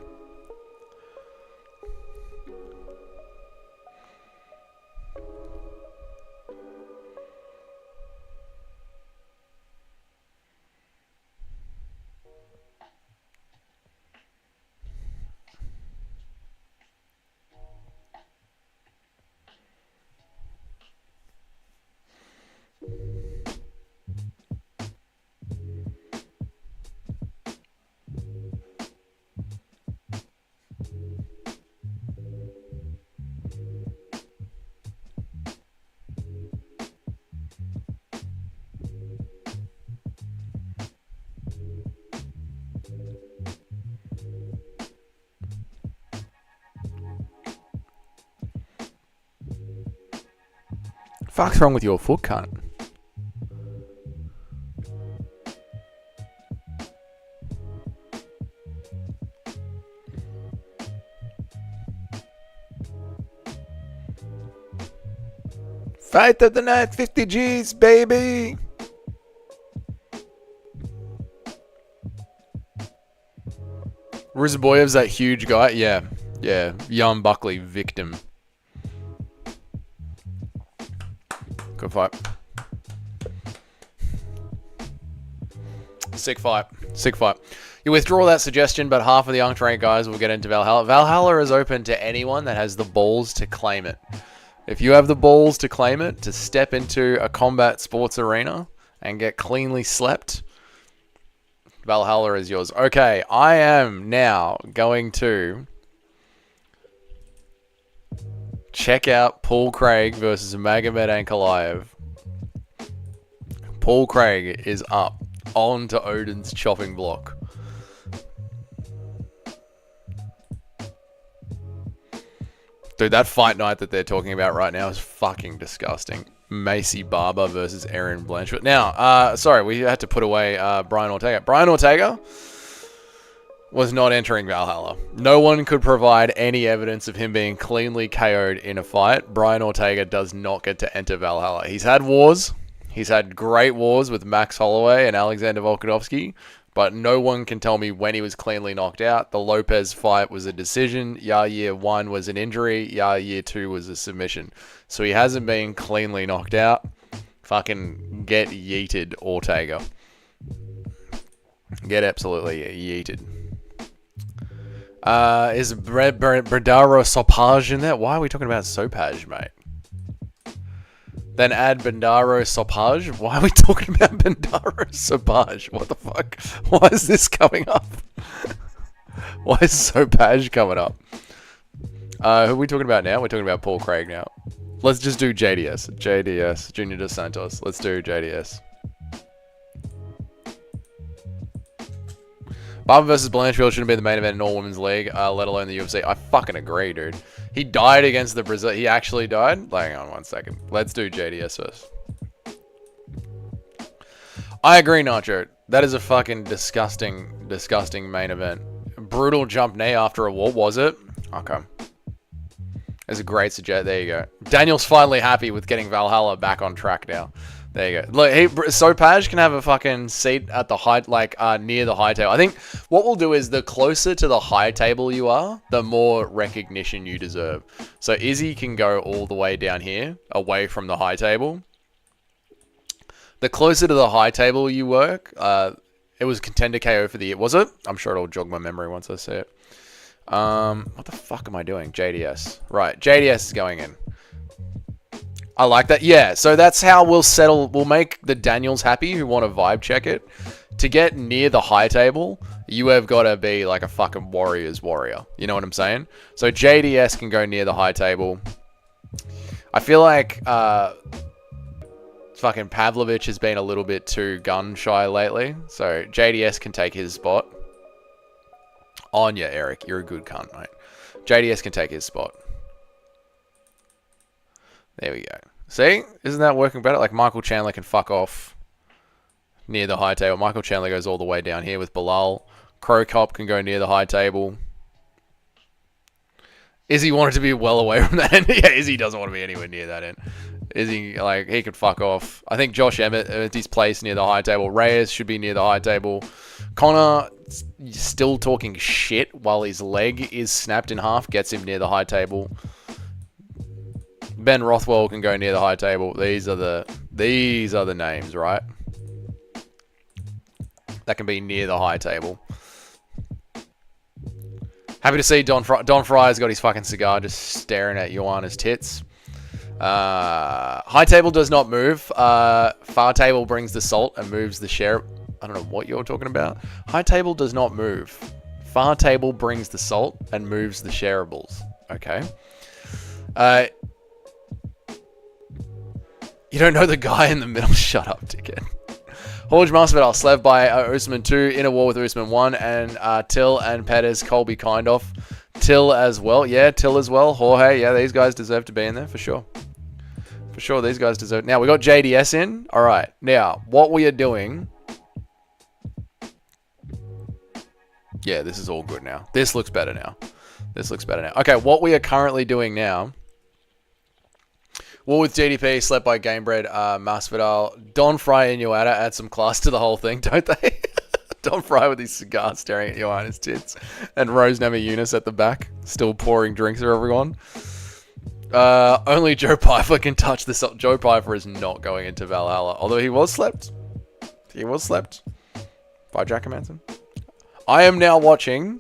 Fuck's wrong with your foot, cunt? Fight of the night, 50 G's, baby! Rizaboyev's that huge guy? Yeah. Yeah. Jan Buckley, victim. Good fight. Sick fight. Sick fight. You withdraw that suggestion, but half of the untrained guys will get into Valhalla. Valhalla is open to anyone that has the balls to claim it. If you have the balls to claim it, to step into a combat sports arena and get cleanly slept, Valhalla is yours. Okay, I am now going to check out Paul Craig versus Magomed Ankalaev. Paul Craig is up onto Odin's chopping block. Dude, that fight night that they're talking about right now is fucking disgusting. Macy Barber versus Erin Blanchard. Now, sorry, we had to put away Brian Ortega. Brian Ortega was not entering Valhalla. No one could provide any evidence of him being cleanly KO'd in a fight. Brian Ortega does not get to enter Valhalla. He's had wars. He's had great wars with Max Holloway and Alexander Volkanovski, but no one can tell me when he was cleanly knocked out. The Lopez fight was a decision. Yair 1 was an injury. Yair 2 was a submission. So he hasn't been cleanly knocked out. Fucking get yeeted, Ortega. Get absolutely yeeted. Is Bradaro Sopage in there? Why are we talking about Sopage, mate? Then add Bendaro Sopage. Why are we talking about Bendaro Sopage? What the fuck? Why is this coming up? Why is Sopage coming up? Who are we talking about now? We're talking about Paul Craig now. Let's just do JDS. JDS. Junior Dos Santos. Let's do JDS. Barber versus Blanchfield shouldn't be the main event in all women's league, let alone the UFC. I fucking agree, dude. He died against the Brazil. He actually died? Hang on 1 second. Let's do JDS first. I agree, Nacho. That is a fucking disgusting, disgusting main event. Brutal jump knee after a war, was it? Okay. That's a great suggestion. There you go. Daniel's finally happy with getting Valhalla back on track now. There you go. Look, Sopage can have a fucking seat at the high, near the high table. I think what we'll do is the closer to the high table you are, the more recognition you deserve. So Izzy can go all the way down here, away from the high table. The closer to the high table you work, it was contender KO for the year. Was it? I'm sure it'll jog my memory once I see it. What the fuck am I doing? JDS. Right, JDS is going in. I like that. Yeah, so that's how we'll settle. We'll make the Daniels happy who want to vibe check it. To get near the high table, you have got to be like a fucking warrior's warrior. You know what I'm saying? So JDS can go near the high table. I feel like fucking Pavlovich has been a little bit too gun shy lately. So JDS can take his spot. On ya, Eric. You're a good cunt, mate. JDS can take his spot. There we go. See? Isn't that working better? Like, Michael Chandler can fuck off near the high table. Michael Chandler goes all the way down here with Bilal. Crow Cop can go near the high table. Izzy wanted to be well away from that end. Yeah, Izzy doesn't want to be anywhere near that end. Izzy, like, he could fuck off. I think Josh Emmett's place near the high table. Reyes should be near the high table. Connor still talking shit while his leg is snapped in half. Gets him near the high table. Ben Rothwell can go near the high table. These are the names, right? That can be near the high table. Happy to see Don Fryer's got his fucking cigar just staring at Joanna's tits. High table does not move. Far table brings the salt and moves the share. I don't know what you're talking about. High table does not move. Far table brings the salt and moves the shareables. Okay. You don't know the guy in the middle. Shut up, dickhead. Jorge Masvidal, slaved by Usman 2, in a war with Usman 1, and Till and Pettis, Colby kind of. Till as well. Yeah, Till as well. Jorge, yeah, these guys deserve to be in there for sure. For sure, these guys deserve. Now, we got JDS in. All right. Now, what we are doing. Yeah, this is all good now. This looks better now. This looks better now. Okay, what we are currently doing now. War with GDP, slept by Gamebred, Masvidal. Don Fry and Joanna add some class to the whole thing, don't they? Don Fry with his cigar staring at Joanna's tits. And Rose Namajunas at the back, still pouring drinks for everyone. Only Joe Pyfer can touch this up. Joe Pyfer is not going into Valhalla. Although he was slept. He was slept. by Jack Manson. I am now watching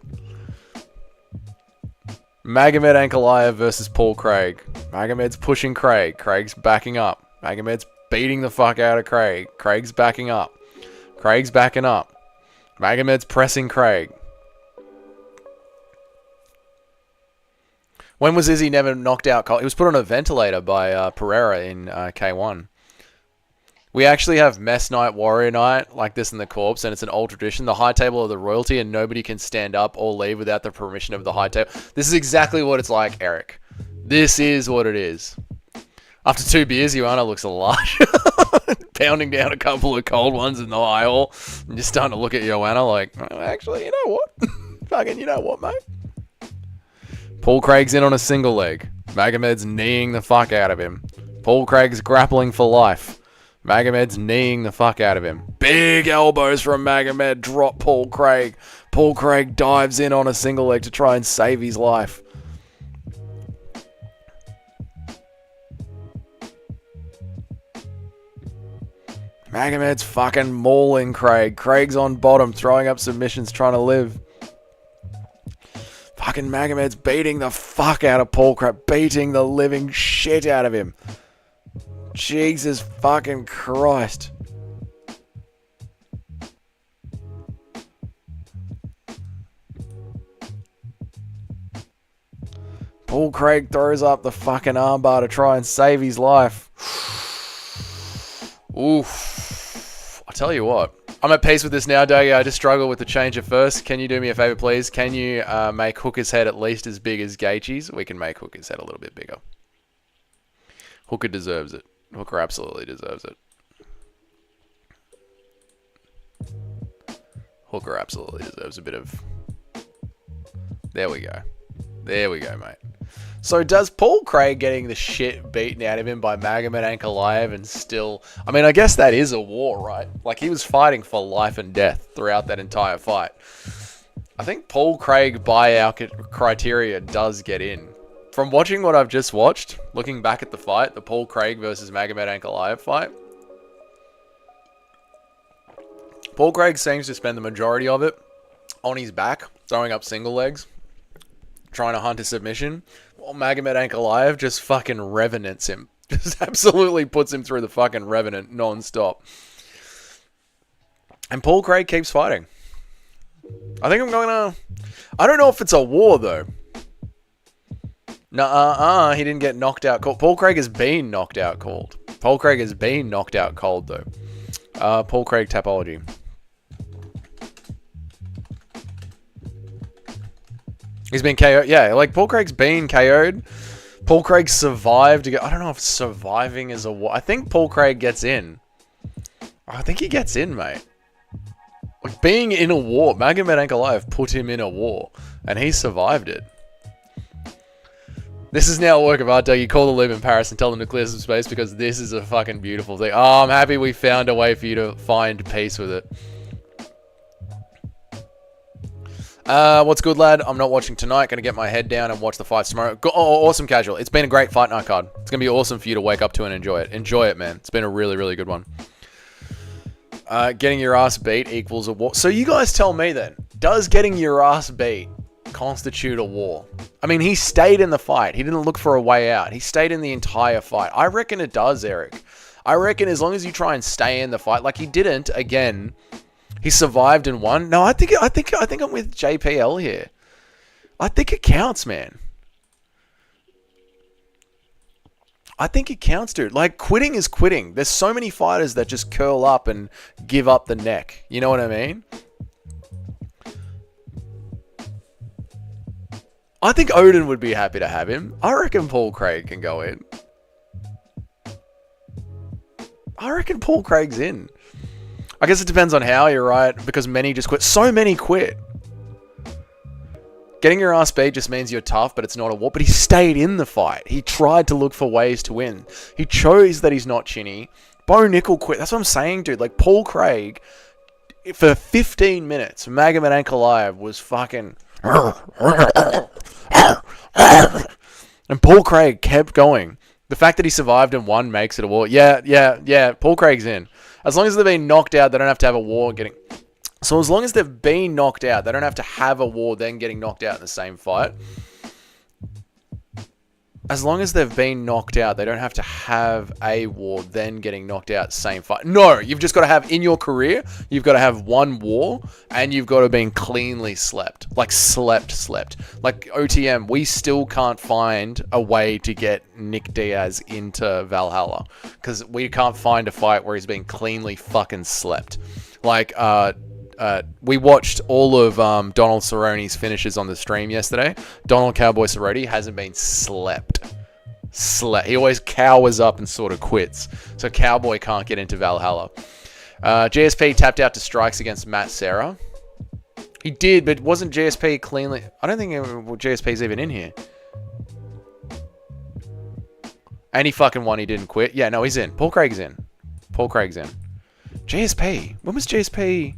Magomed Ankalaev versus Paul Craig. Magomed's pushing Craig. Craig's backing up. Magomed's beating the fuck out of Craig. Craig's backing up. Craig's backing up. Magomed's pressing Craig. When was Izzy never knocked out Cole? He was put on a ventilator by Pereira in K1. We actually have Mess Night, Warrior Night, like this in the Corps, and it's an old tradition. The high table of the royalty, and nobody can stand up or leave without the permission of the high table. This is exactly what it's like, Eric. This is what it is. After 2 beers, Joanna looks a lot. Pounding down a couple of cold ones in the high hall. I'm just starting to look at Joanna like, actually, you know what? Fucking, you know what, mate? Paul Craig's in on a single leg. Magomed's kneeing the fuck out of him. Paul Craig's grappling for life. Magomed's kneeing the fuck out of him. Big elbows from Magomed drop Paul Craig. Paul Craig dives in on a single leg to try and save his life. Magomed's fucking mauling Craig. Craig's on bottom, throwing up submissions, trying to live. Fucking Magomed's beating the fuck out of Paul Craig. Beating the living shit out of him. Jesus fucking Christ. Paul Craig throws up the fucking armbar to try and save his life. Oof. I'll tell you what. I'm at peace with this now, Dougie. I just struggle with the change at first. Can you do me a favor, please? Can you make Hooker's head at least as big as Gaethje's? We can make Hooker's head a little bit bigger. Hooker deserves it. Hooker absolutely deserves it. Hooker absolutely deserves a bit of... There we go. There we go, mate. So does Paul Craig getting the shit beaten out of him by Magomed Ankalaev and still... I mean, I guess that is a war, right? Like, he was fighting for life and death throughout that entire fight. I think Paul Craig, by our criteria, does get in. From watching what I've just watched, looking back at the fight, the Paul Craig versus Magomed Ankalaev fight, Paul Craig seems to spend the majority of it on his back, throwing up single legs, trying to hunt a submission, while Magomed Ankalaev just fucking revenants him. Just absolutely puts him through the fucking revenant non-stop. And Paul Craig keeps fighting. I think I'm going to... I don't know if it's a war, though. He didn't get knocked out cold. Paul Craig has been knocked out cold. Paul Craig has been knocked out cold, though. Paul Craig Tapology. He's been KO'd. Yeah, like, Paul Craig's been KO'd. Paul Craig survived. I don't know if surviving is a war. I think Paul Craig gets in. I think he gets in, mate. Like, being in a war. Magomed Ankalaev put him in a war. And he survived it. This is now a work of art, Doug. You call the lube in Paris and tell them to clear some space because this is a fucking beautiful thing. Oh, I'm happy we found a way for you to find peace with it. What's good, lad? I'm not watching tonight. Going to get my head down and watch the fights tomorrow. Awesome, casual. It's been a great fight night card. It's going to be awesome for you to wake up to and enjoy it. Enjoy it, man. It's been a really, really good one. Getting your ass beat equals a war. So you guys tell me then. Does getting your ass beat constitute a war? I mean, he stayed in the fight. He didn't look for a way out. He stayed in the entire fight. I reckon it does, Eric. I reckon as long as you try and stay in the fight, like he didn't, again, he survived and won. No, I think I'm with JPL here. I think it counts, man. I think it counts, dude. Like, quitting is quitting. There's so many fighters that just curl up and give up the neck. You know what I mean? I think Odin would be happy to have him. I reckon Paul Craig can go in. I reckon Paul Craig's in. I guess it depends on how, you're right, because many just quit. So many quit. Getting your ass beat just means you're tough, but it's not a war. But he stayed in the fight. He tried to look for ways to win. He chose that he's not chinny. Bo Nickel quit. That's what I'm saying, dude. Like, Paul Craig, for 15 minutes, Magomed Ankalaev was fucking... And Paul Craig kept going. The fact that he survived and won makes it a war. Yeah. Paul Craig's in. As long as they've been knocked out, they don't have to have a war getting... So as long as they've been knocked out, they don't have to have a war then getting knocked out in the same fight. As long as they've been knocked out, they don't have to have a war, then getting knocked out, same fight. No, you've just got to have, in your career, you've got to have one war, and you've got to have been cleanly slept. Like, slept. Like, OTM, we still can't find a way to get Nick Diaz into Valhalla. Because we can't find a fight where he's been cleanly fucking slept. Like, we watched all of Donald Cerrone's finishes on the stream yesterday. Donald Cowboy Cerrone hasn't been slept. He always cowers up and sort of quits. So Cowboy can't get into Valhalla. GSP tapped out to strikes against Matt Serra. He did, but wasn't GSP cleanly... I don't think GSP's even in here. And he fucking won. He didn't quit. Yeah, no, he's in. Paul Craig's in. GSP. When was GSP...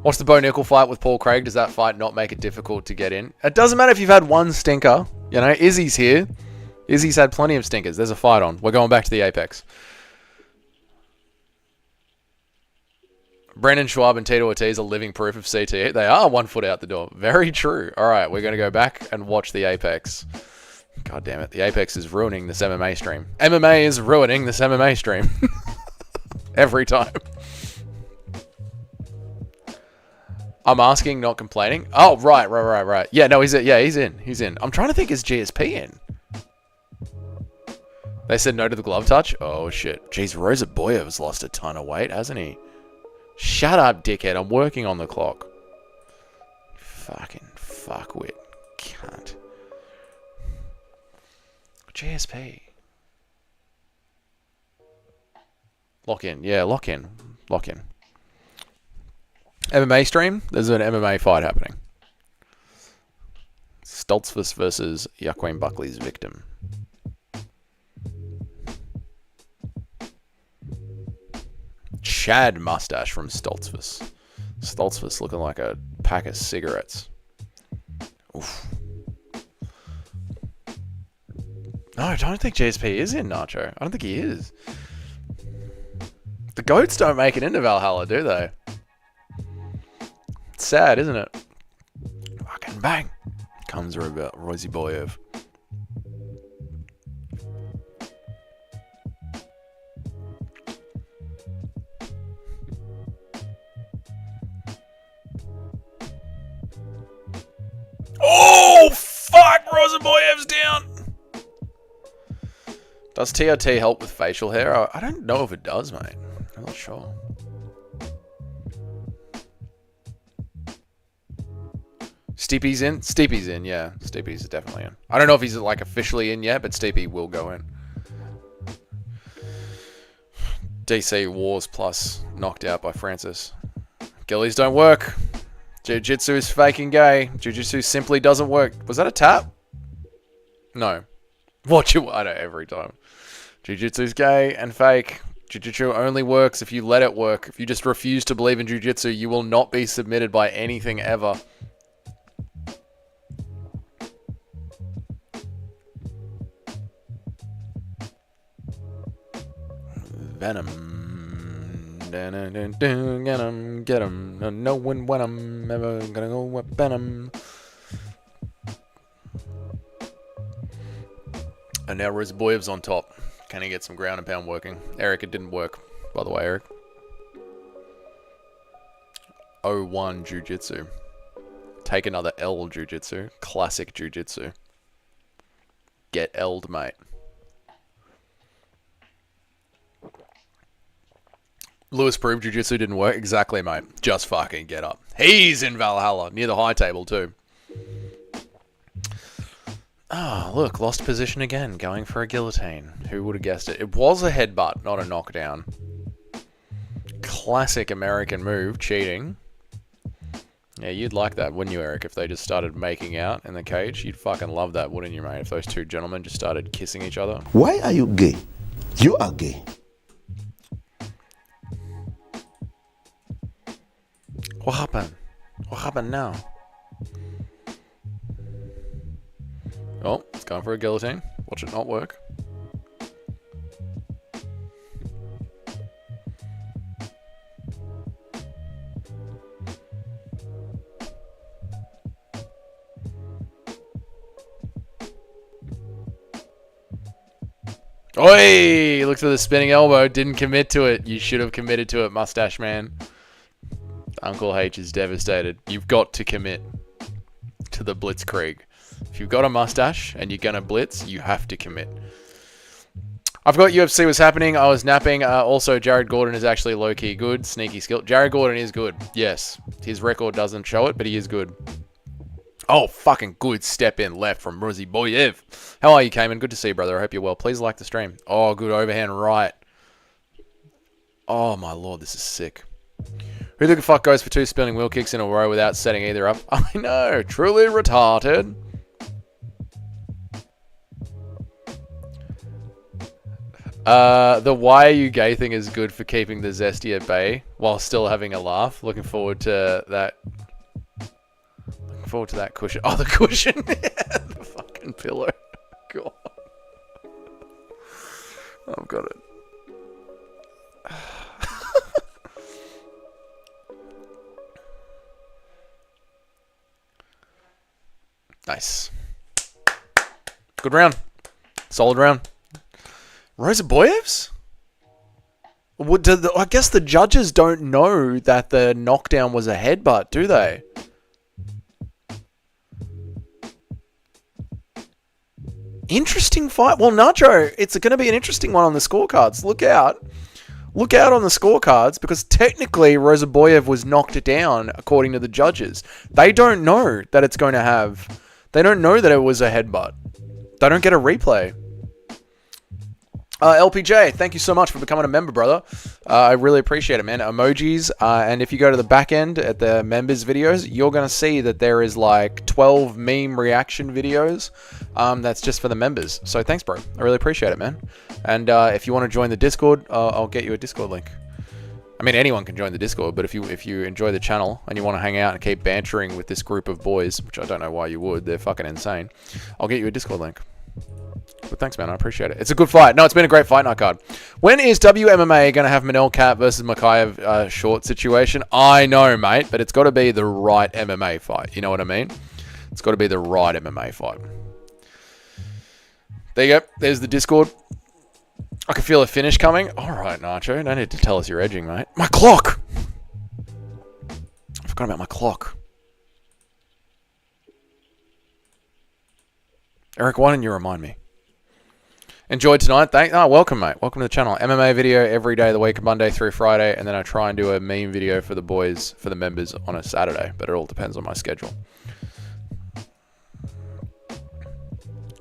Watch the Bo Nickel fight with Paul Craig. Does that fight not make it difficult to get in? It doesn't matter if you've had one stinker. You know, Izzy's here. Izzy's had plenty of stinkers. There's a fight on. We're going back to the Apex. Brendan Schwab and Tito Ortiz are living proof of CTE. They are 1 foot out the door. Very true. All right, we're going to go back and watch the Apex. God damn it. The Apex is ruining this MMA stream. MMA is ruining this MMA stream. Every time. I'm asking, not complaining. Oh, right. Yeah, no, he's in. I'm trying to think, is GSP in? They said no to the glove touch? Oh, shit. Jeez, Rosa Boyev's lost a ton of weight, hasn't he? Shut up, dickhead. I'm working on the clock. Fucking fuckwit. Cunt. GSP. Lock in. Yeah, lock in. MMA stream? There's an MMA fight happening. Stoltzfus versus Joaquin Buckley's victim. Chad mustache from Stoltzfus. Stoltzfus looking like a pack of cigarettes. Oof. No, I don't think GSP is in Nacho. I don't think he is. The goats don't make it into Valhalla, do they? It's sad, isn't it? Fucking bang. Comes Rosie Boyev. Oh, fuck! Rosie Boyev's down! Does TRT help with facial hair? I don't know if it does, mate. I'm not sure. Steepy's in? Steepy's in, yeah. Steepy's definitely in. I don't know if he's like officially in yet, but Steepy will go in. DC Wars plus knocked out by Francis. Gillies don't work. Jiu-Jitsu is faking gay. Jiu-Jitsu simply doesn't work. Was that a tap? No. Watch it. I know every time. Jiu-Jitsu's gay and fake. Jiu-Jitsu only works if you let it work. If you just refuse to believe in Jiu-Jitsu, you will not be submitted by anything ever. Venom. Get him. No one when I'm ever gonna go with Venom. And now Rosa Boyev's on top. Can he get some ground and pound working? Eric, it didn't work, by the way, Eric. 0-1 Jiu-Jitsu. Take another L Jiu-Jitsu. Classic Jiu-Jitsu. Get L'd, mate. Lewis proved Jiu-Jitsu didn't work. Exactly, mate. Just fucking get up. He's in Valhalla, near the high table, too. Oh, look, lost position again, going for a guillotine. Who would have guessed it? It was a headbutt, not a knockdown. Classic American move, cheating. Yeah, you'd like that, wouldn't you, Eric? If they just started making out in the cage, you'd fucking love that, wouldn't you, mate? If those two gentlemen just started kissing each other. Why are you gay? You are gay. What happened? What happened now? Oh, it's going for a guillotine. Watch it not work. Oi! Looks for the spinning elbow. Didn't commit to it. You should have committed to it, Mustache Man. Uncle H is devastated. You've got to commit to the blitzkrieg. If you've got a mustache and you're going to blitz, you have to commit. I've got UFC was happening. I was napping. Also, Jared Gordon is actually low-key good. Sneaky skill. Jared Gordon is good. Yes. His record doesn't show it, but he is good. Oh, fucking good step in left from Rosie Boyev. How are you, Cayman? Good to see you, brother. I hope you're well. Please like the stream. Oh, good overhand right. Oh, my lord. This is sick. Who the fuck goes for 2 spinning wheel kicks in a row without setting either up? I know. Truly retarded. The why are you gay thing is good for keeping the zesty at bay while still having a laugh. Looking forward to that. Looking forward to that cushion. Oh, the cushion. The fucking pillow. God. I've got it. Nice. Good round. Solid round. Rosa Boyevs? I guess the judges don't know that the knockdown was a headbutt, do they? Interesting fight. Well, Nacho, it's going to be an interesting one on the scorecards. Look out. Look out on the scorecards because technically Rosa Boyev was knocked down according to the judges. They don't know that it's going to have... They don't know that it was a headbutt. They don't get a replay. LPJ, thank you so much for becoming a member, brother. I really appreciate it, man. Emojis, and if you go to the back end at the members videos, you're going to see that there is like 12 meme reaction videos. That's just for the members. So thanks, bro. I really appreciate it, man. And if you want to join the Discord, I'll get you a Discord link. I mean, anyone can join the Discord, but if you enjoy the channel and you want to hang out and keep bantering with this group of boys, which I don't know why you would, they're fucking insane, I'll get you a Discord link. But thanks, man. I appreciate it. It's a good fight. No, it's been a great fight night card. When is WMMA going to have Manel Cat versus Makayev short situation? I know, mate, but it's got to be the right MMA fight. You know what I mean? It's got to be the right MMA fight. There you go. There's the Discord. I can feel a finish coming. All right, Nacho. No need to tell us you're edging, mate. My clock! I forgot about my clock. Eric, why didn't you remind me? Enjoyed tonight. Welcome, mate. Welcome to the channel. MMA video every day of the week, Monday through Friday, and then I try and do a meme video for the boys, for the members on a Saturday, but it all depends on my schedule.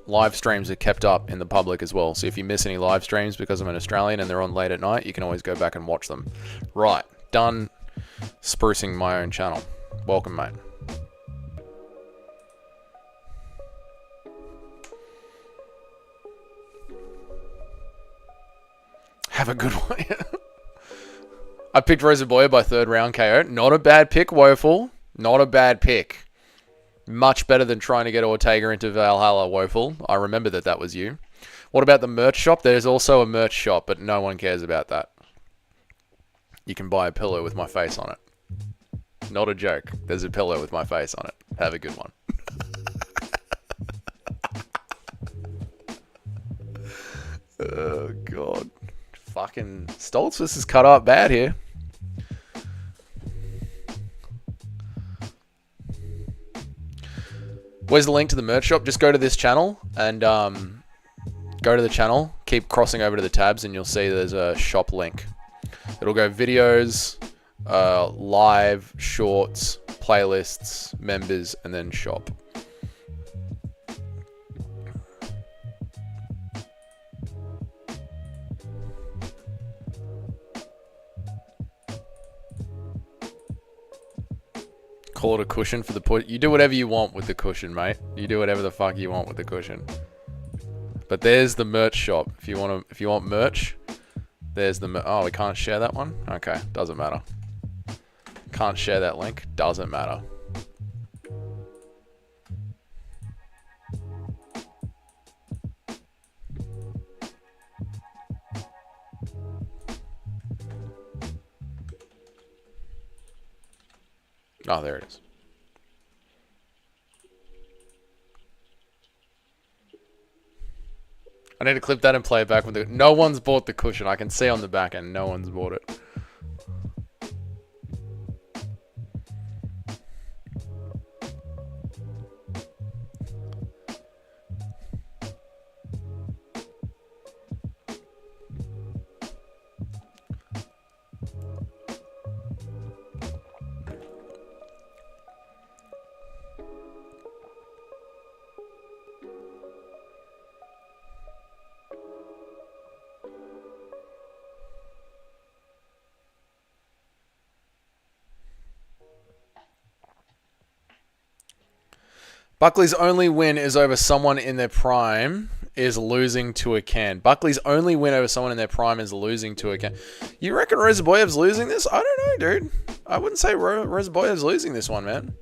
Live streams are kept up in the public as well, so if you miss any live streams because I'm an Australian and they're on late at night, you can always go back and watch them. Right, done sprucing my own channel. Welcome, mate. Have a good one. I picked Rosa Boyer by 3rd round KO. Not a bad pick, Woeful. Not a bad pick. Much better than trying to get Ortega into Valhalla, Woeful. I remember that was you. What about the merch shop? There's also a merch shop, but no one cares about that. You can buy a pillow with my face on it. Not a joke. There's a pillow with my face on it. Have a good one. Oh, God. Fucking Stoltzfus is cut up bad here. Where's the link to the merch shop? Just go to this channel and go to the channel. Keep crossing over to the tabs and you'll see there's a shop link. It'll go videos, live, shorts, playlists, members, and then shop. Call it a cushion for the put. You do whatever you want with the cushion, mate. You do whatever the fuck you want with the cushion. But there's the merch shop. If you want merch, there's the oh, we can't share that one? Okay, doesn't matter. Can't share that link, doesn't matter. Oh, there it is. I need to clip that and play it back with the... No one's bought the cushion. I can see on the back end. No one's bought it. Buckley's only win is over someone in their prime is losing to a can. Buckley's only win over someone in their prime is losing to a can. You reckon Rozaboyev's losing this? I don't know, dude. I wouldn't say Rozaboyev's losing this one, man.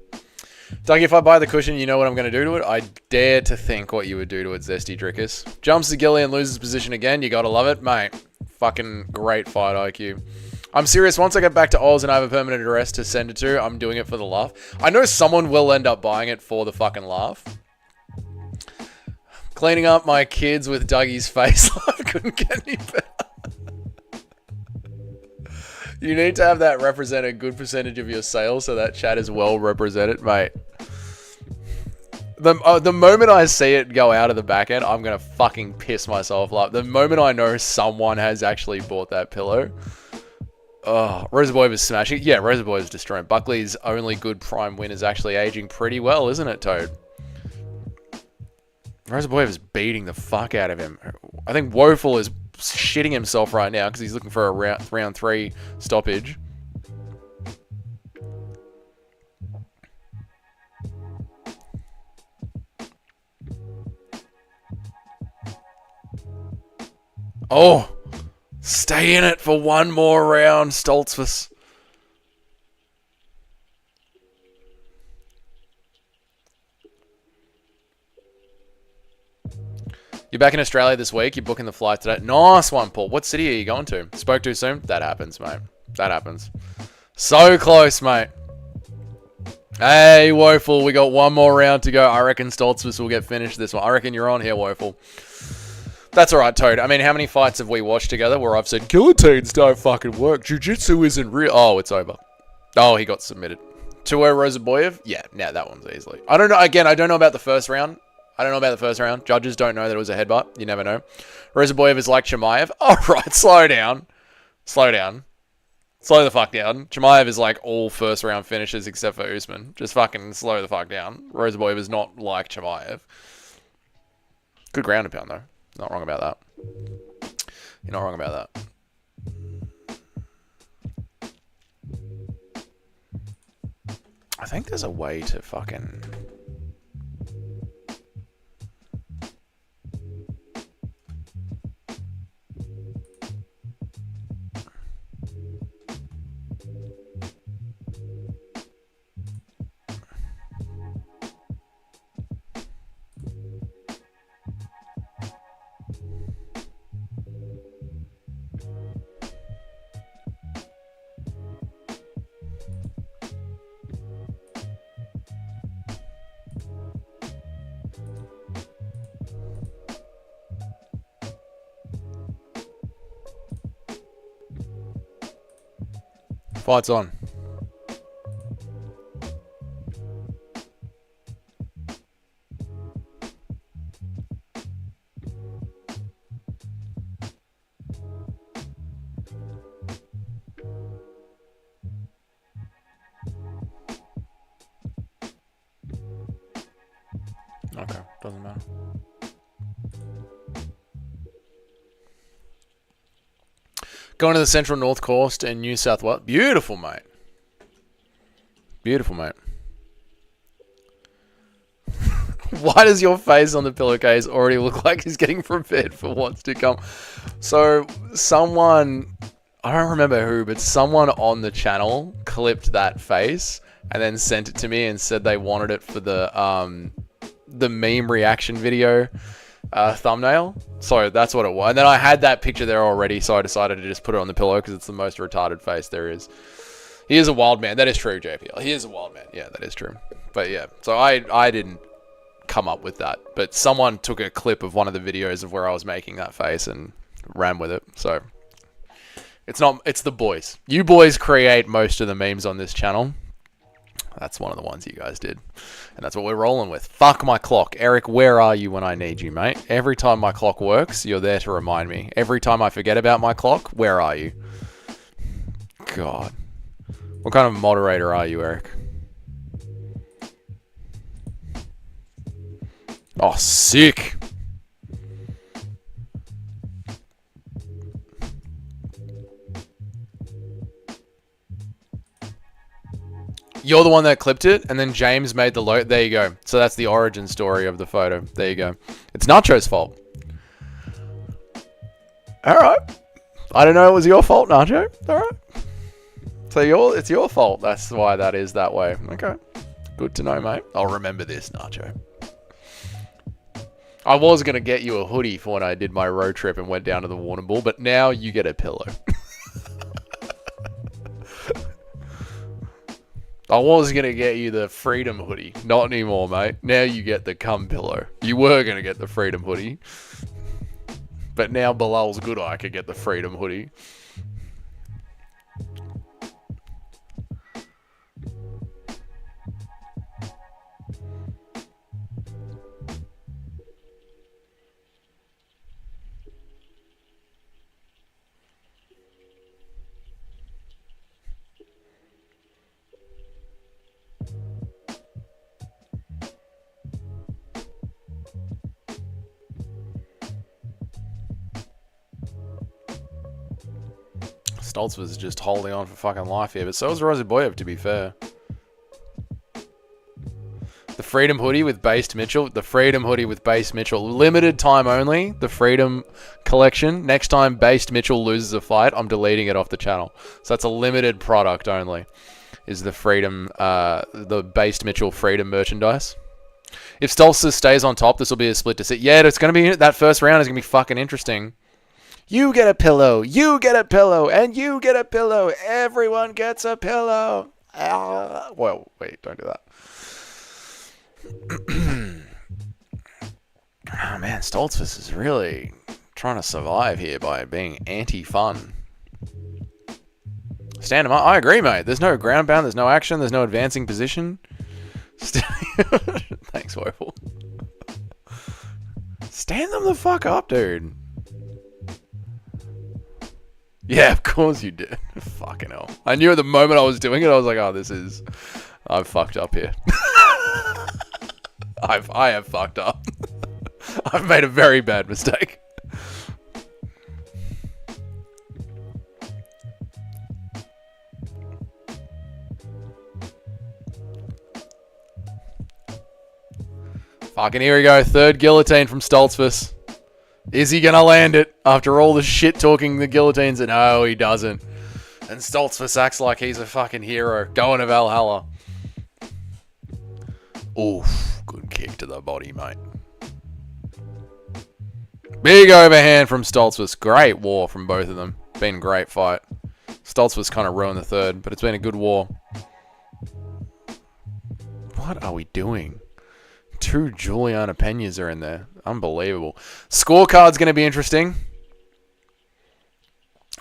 Doug, if I buy the cushion, you know what I'm going to do to it? I dare to think what you would do to it, Zesty Drickus. Jumps to Gilly and loses position again. You got to love it, mate. Fucking great fight IQ. I'm serious. Once I get back to Oz and I have a permanent address to send it to, I'm doing it for the laugh. I know someone will end up buying it for the fucking laugh. Cleaning up my kids with Dougie's face. I couldn't get any better. You need to have that represent a good percentage of your sales so that chat is well represented, mate. The moment I see it go out of the back end, I'm going to fucking piss myself off. The moment I know someone has actually bought that pillow... Oh, Rozaboyev is smashing. Yeah, Rozaboyev is destroying. Buckley's only good prime win is actually aging pretty well, isn't it, Toad? Rozaboyev is beating the fuck out of him. I think Woeful is shitting himself right now because he's looking for a round 3 stoppage. Oh! Stay in it for one more round, Stoltzfus. You're back in Australia this week. You're booking the flight today. Nice one, Paul. What city are you going to? Spoke too soon? That happens, mate. That happens. So close, mate. Hey, Woeful. We got one more round to go. I reckon Stoltzfus will get finished this one. I reckon you're on here, Woeful. That's alright, Toad. I mean, how many fights have we watched together where I've said, guillotines don't fucking work. Jiu-jitsu isn't real. Oh, it's over. Oh, he got submitted. 2-0 Rozaboyev? Yeah, nah, that one's easily. I don't know. Again, I don't know about the first round. Judges don't know that it was a headbutt. You never know. Rozaboyev is like Chimaev. Alright, slow down. Slow the fuck down. Chimaev is like all first round finishes except for Usman. Just fucking slow the fuck down. Rozaboyev is not like Chimaev. Good ground and pound, though. Not wrong about that. You're not wrong about that. I think there's a way to fucking... Fight's on. Okay, doesn't matter. Going to the Central North Coast in New South Wales. Beautiful, mate. Beautiful, mate. Why does your face on the pillowcase already look like he's getting prepared for what's to come? So, someone, I don't remember who, but someone on the channel clipped that face and then sent it to me and said they wanted it for the meme reaction video thumbnail. So that's what it was. And then I had that picture there already, so I decided to just put it on the pillow because it's the most retarded face there is. He is a wild man. That is true, JPL. He is a wild man. Yeah, that is true. But yeah, so I didn't come up with that. But someone took a clip of one of the videos of where I was making that face and ran with it. So it's the boys. You boys create most of the memes on this channel. That's one of the ones you guys did. And that's what we're rolling with. Fuck my clock. Eric, where are you when I need you, mate? Every time my clock works, you're there to remind me. Every time I forget about my clock, where are you? God. What kind of moderator are you, Eric? Oh, sick. You're the one that clipped it, and then James made the load. There you go. So that's the origin story of the photo. There you go. It's Nacho's fault. Alright. I don't know it was your fault, Nacho. Alright. So it's your fault. That's why that is that way. Okay. Good to know, mate. I'll remember this, Nacho. I was going to get you a hoodie for when I did my road trip and went down to the Warrnambool, but now you get a pillow. I was going to get you the Freedom hoodie. Not anymore, mate. Now you get the cum pillow. You were going to get the Freedom hoodie. But now Bilal's good eye could get the Freedom hoodie. Stoltz was just holding on for fucking life here, but so was Roziboyev, to be fair. The Freedom hoodie with Based Mitchell. The Freedom hoodie with Based Mitchell. Limited time only. The Freedom collection. Next time Based Mitchell loses a fight, I'm deleting it off the channel. So that's a limited product only. Is the Freedom, the Based Mitchell Freedom merchandise. If Stoltz stays on top, this will be a split decision. Yeah, it's going to be, that first round is going to be fucking interesting. You get a pillow, you get a pillow, and you get a pillow. Everyone gets a pillow. Well, wait, don't do that. Oh man, Stoltzfus is really trying to survive here by being anti-fun. Stand him up. I agree, mate. There's no ground pound, there's no action, there's no advancing position. Thanks, Woeful. Stand them the fuck up, dude. Yeah, of course you did. Fucking hell. I knew at the moment I was doing it, I was like, oh, I've fucked up here. I have fucked up. I've made a very bad mistake. Fucking here we go. Third guillotine from Stoltzfus. Is he going to land it after all the shit talking the guillotines? No, he doesn't. And Stoltzfus acts like he's a fucking hero. Going to Valhalla. Oof. Good kick to the body, mate. Big overhand from Stoltzfus. Great war from both of them. Been a great fight. Stoltzfus kind of ruined the third, but it's been a good war. What are we doing? Two Juliana Peñas are in there. Unbelievable. Scorecard's going to be interesting.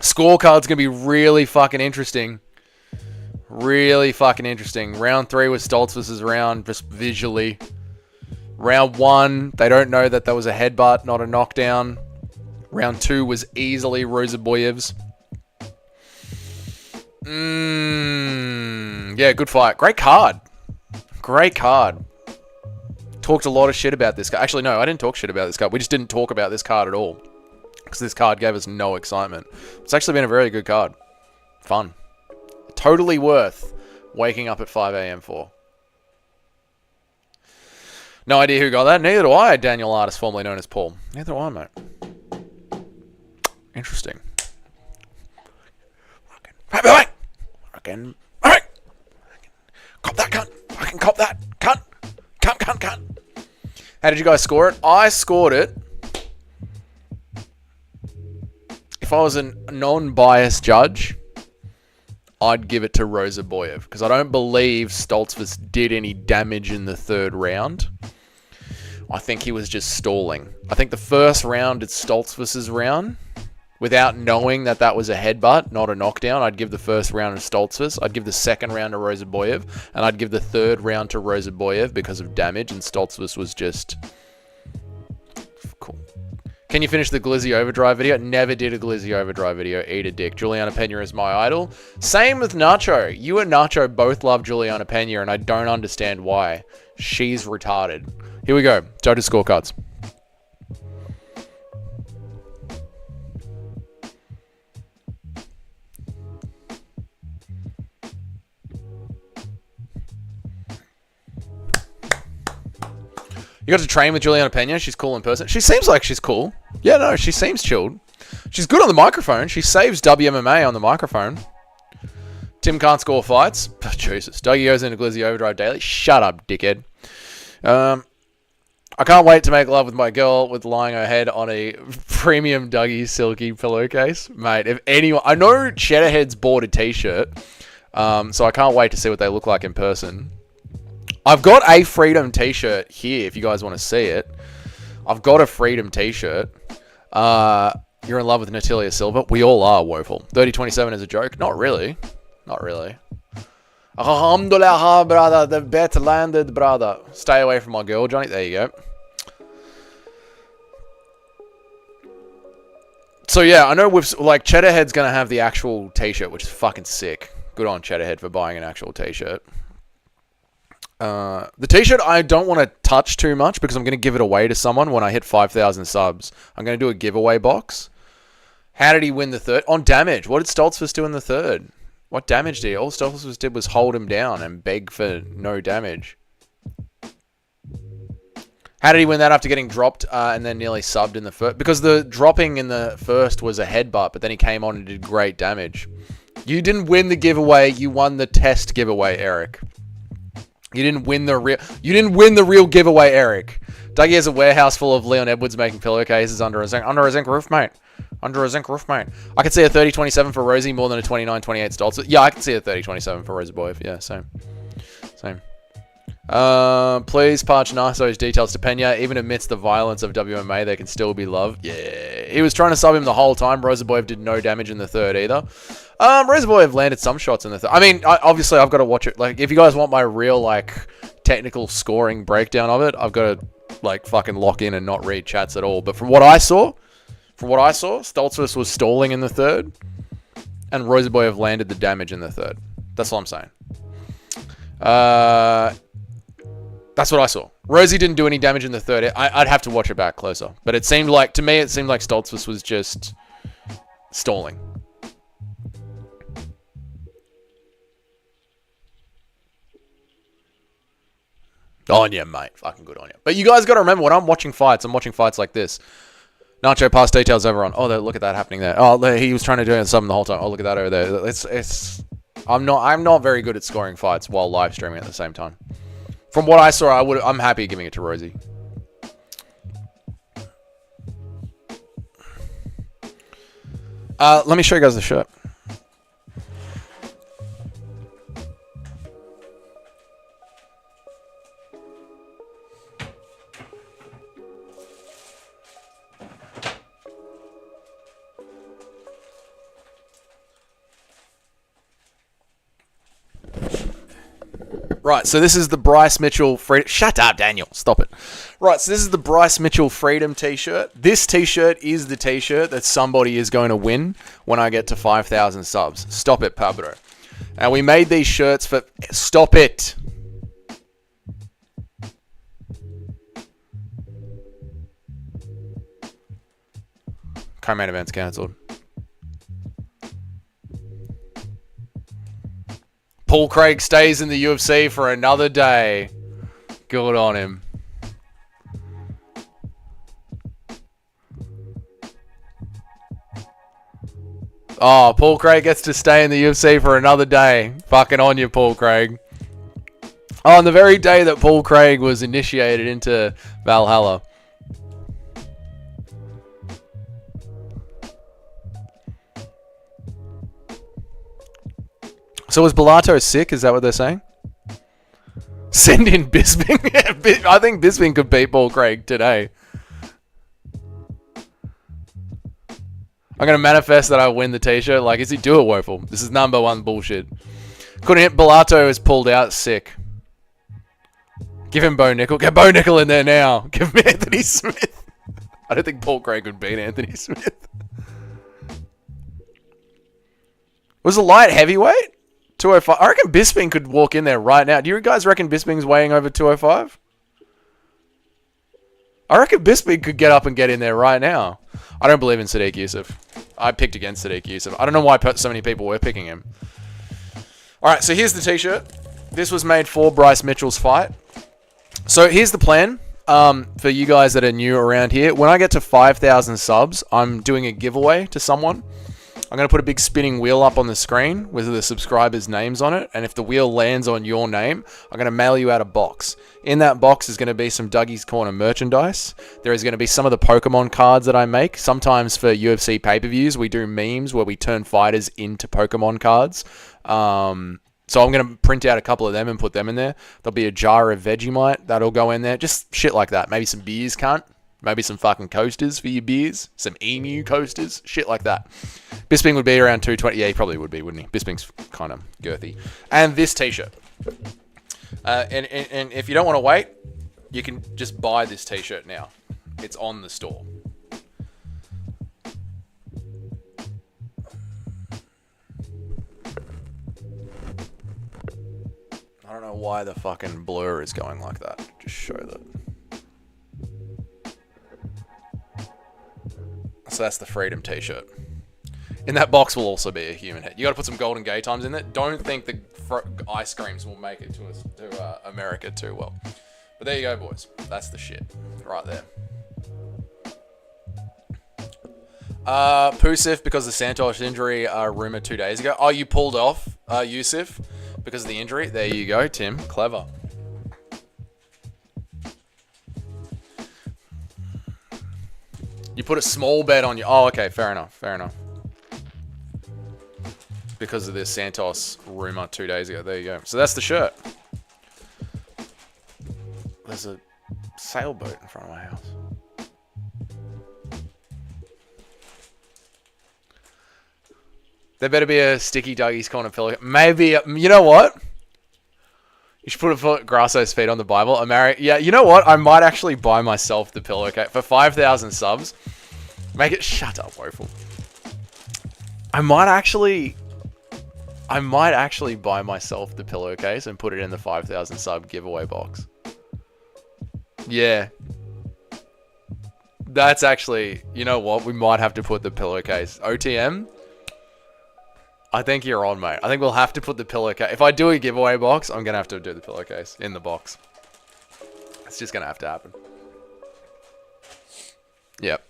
Scorecard's going to be really fucking interesting. Really fucking interesting. Round 3 was Stoltzfus' round, just visually. Round 1, they don't know that was a headbutt, not a knockdown. Round 2 was easily Roziboyev's. Yeah, good fight. Great card. Great card. Talked a lot of shit about this card. Actually, no, I didn't talk shit about this card. We just didn't talk about this card at all. Because this card gave us no excitement. It's actually been a very good card. Fun. Totally worth waking up at 5 a.m. for. No idea who got that. Neither do I, Daniel Artis, formerly known as Paul. Neither do I, mate. Interesting. Fucking. Cop that cunt. Fucking cop that cunt. Cunt. How did you guys score it? I scored it. If I was a non-biased judge, I'd give it to Roziboyev because I don't believe Stoltzfus did any damage in the third round. I think he was just stalling. I think the first round it's Stoltzfus's round. Without knowing that that was a headbutt, not a knockdown, I'd give the first round to Stoltzfus. I'd give the second round to Rozaboyev. And I'd give the third round to Rozaboyev because of damage. And Stoltzfus was just... cool. Can you finish the Glizzy Overdrive video? Never did a Glizzy Overdrive video. Eat a dick. Juliana Pena is my idol. Same with Nacho. You and Nacho both love Juliana Pena, and I don't understand why. She's retarded. Here we go. Judges' scorecards. You got to train with Juliana Pena. She's cool in person. She seems like she's cool. Yeah, no, she seems chilled. She's good on the microphone. She saves WMMA on the microphone. Tim can't score fights. Oh, Jesus. Dougie goes into Glizzy Overdrive daily. Shut up, dickhead. I can't wait to make love with my girl with lying her head on a premium Dougie silky pillowcase. Mate, if anyone... I know Cheddarhead's bought a t-shirt, so I can't wait to see what they look like in person. I've got a Freedom t-shirt here if you guys want to see it. I've got a Freedom t-shirt. You're in love with Natalia Silva. We all are, Woeful. 3027 is a joke. Not really. Not really. Alhamdulillah, brother. The bet landed, brother. Stay away from my girl, Johnny. There you go. So yeah, I know with like Cheddarhead's going to have the actual t-shirt, which is fucking sick. Good on Cheddarhead for buying an actual t-shirt. The t-shirt I don't want to touch too much because I'm going to give it away to someone when I hit 5,000 subs. I'm going to do a giveaway box. How did he win the third? On damage. What did Stoltzfus do in the third? What damage did he? All Stoltzfus did was hold him down and beg for no damage. How did he win that after getting dropped and then nearly subbed in the first? Because the dropping in the first was a headbutt, but then he came on and did great damage. You didn't win the giveaway. You won the test giveaway, Eric. You didn't win the real giveaway, Eric. Dougie has a warehouse full of Leon Edwards making pillowcases under a zinc roof, mate. Under a zinc roof, mate. I could see a 30-27 for Rosie more than a 29-28 Stoltz. Yeah, I could see a 30-27 for Rozaboyev. Yeah, same. Same. Please patch Narso's details to Pena. Even amidst the violence of WMA, they can still be loved. Yeah. He was trying to sub him the whole time. Rozaboyev did no damage in the third either. Rozaboyev landed some shots in the third. I mean, obviously, I've got to watch it. Like, if you guys want my real, like, technical scoring breakdown of it, I've got to, like, fucking lock in and not read chats at all. But from what I saw, Stoltzfus was stalling in the third, and Rozaboyev landed the damage in the third. That's what I'm saying. That's what I saw. Rosie didn't do any damage in the third. I'd have to watch it back closer. But it seemed like, to me, Stoltzfus was just stalling. On you, mate. Fucking good on you. But you guys got to remember, when I'm watching fights like this. Nacho pass details over on. Oh, look at that happening there. Oh, he was trying to do something the whole time. Oh, look at that over there. I'm not very good at scoring fights while live streaming at the same time. From what I saw, I'm happy giving it to Rosie. Let me show you guys the shirt. Right, so this is the Bryce Mitchell Freedom... Shut up, Daniel. Stop it. Right, so this is the Bryce Mitchell Freedom t-shirt. This t-shirt is the t-shirt that somebody is going to win when I get to 5,000 subs. Stop it, Pablo. And we made these shirts for... Stop it. Co-main event's cancelled. Paul Craig stays in the UFC for another day. Good on him. Oh, Paul Craig gets to stay in the UFC for another day. Fucking on you, Paul Craig. Oh, on the very day that Paul Craig was initiated into Valhalla. So was Bellato sick? Is that what they're saying? Send in Bisping. I think Bisping could beat Paul Craig today. I'm going to manifest that I win the t-shirt. Like, is he do it, Woeful? This is number one bullshit. Couldn't hit. Bellato is pulled out. Sick. Give him Bo Nickel. Get Bo Nickel in there now. Give him Anthony Smith. I don't think Paul Craig would beat Anthony Smith. Was a light heavyweight? 205. I reckon Bisping could walk in there right now. Do you guys reckon Bisping's weighing over 205? I reckon Bisping could get up and get in there right now. I don't believe in Sadiq Yusuff. I picked against Sadiq Yusuff. I don't know why so many people were picking him. Alright, so here's the t-shirt. This was made for Bryce Mitchell's fight. So here's the plan for you guys that are new around here. When I get to 5,000 subs, I'm doing a giveaway to someone. I'm going to put a big spinning wheel up on the screen with the subscribers' names on it. And if the wheel lands on your name, I'm going to mail you out a box. In that box is going to be some Dougie's Corner merchandise. There is going to be some of the Pokemon cards that I make. Sometimes for UFC pay-per-views, we do memes where we turn fighters into Pokemon cards. So I'm going to print out a couple of them and put them in there. There'll be a jar of Vegemite that'll go in there. Just shit like that. Maybe some beers, cunt. Maybe some fucking coasters for your beers. Some emu coasters. Shit like that. Bisping would be around 220. Yeah, he probably would be, wouldn't he? Bisping's kind of girthy. And this t-shirt. And if you don't want to wait, you can just buy this t-shirt now. It's on the store. I don't know why the fucking blur is going like that. Just show that. So that's the Freedom t-shirt. In that box will also be a human head. You got to put some Golden Gay Times in there. Don't think the ice creams will make it to America too well. But there you go, boys. That's the shit right there. Pusif, because of the Santos injury rumored 2 days ago. Oh, you pulled off Yusuf because of the injury. There you go, Tim. Clever. You put a small bet on you. Oh, okay. Fair enough. Fair enough. Because of this Santos rumor 2 days ago. There you go. So that's the shirt. There's a sailboat in front of my house. There better be a sticky Dougie's Corner pillow. Maybe. You know what? You should put Grasso's feet on the Bible. Yeah, you know what? I might actually buy myself the pillowcase for 5,000 subs. Make it. Shut up, Woeful. I might actually buy myself the pillowcase and put it in the 5,000 sub giveaway box. Yeah. That's actually. You know what? We might have to put the pillowcase. OTM. I think you're on, mate. I think we'll have to put the pillowcase. If I do a giveaway box, I'm going to have to do the pillowcase in the box. It's just going to have to happen. Yep.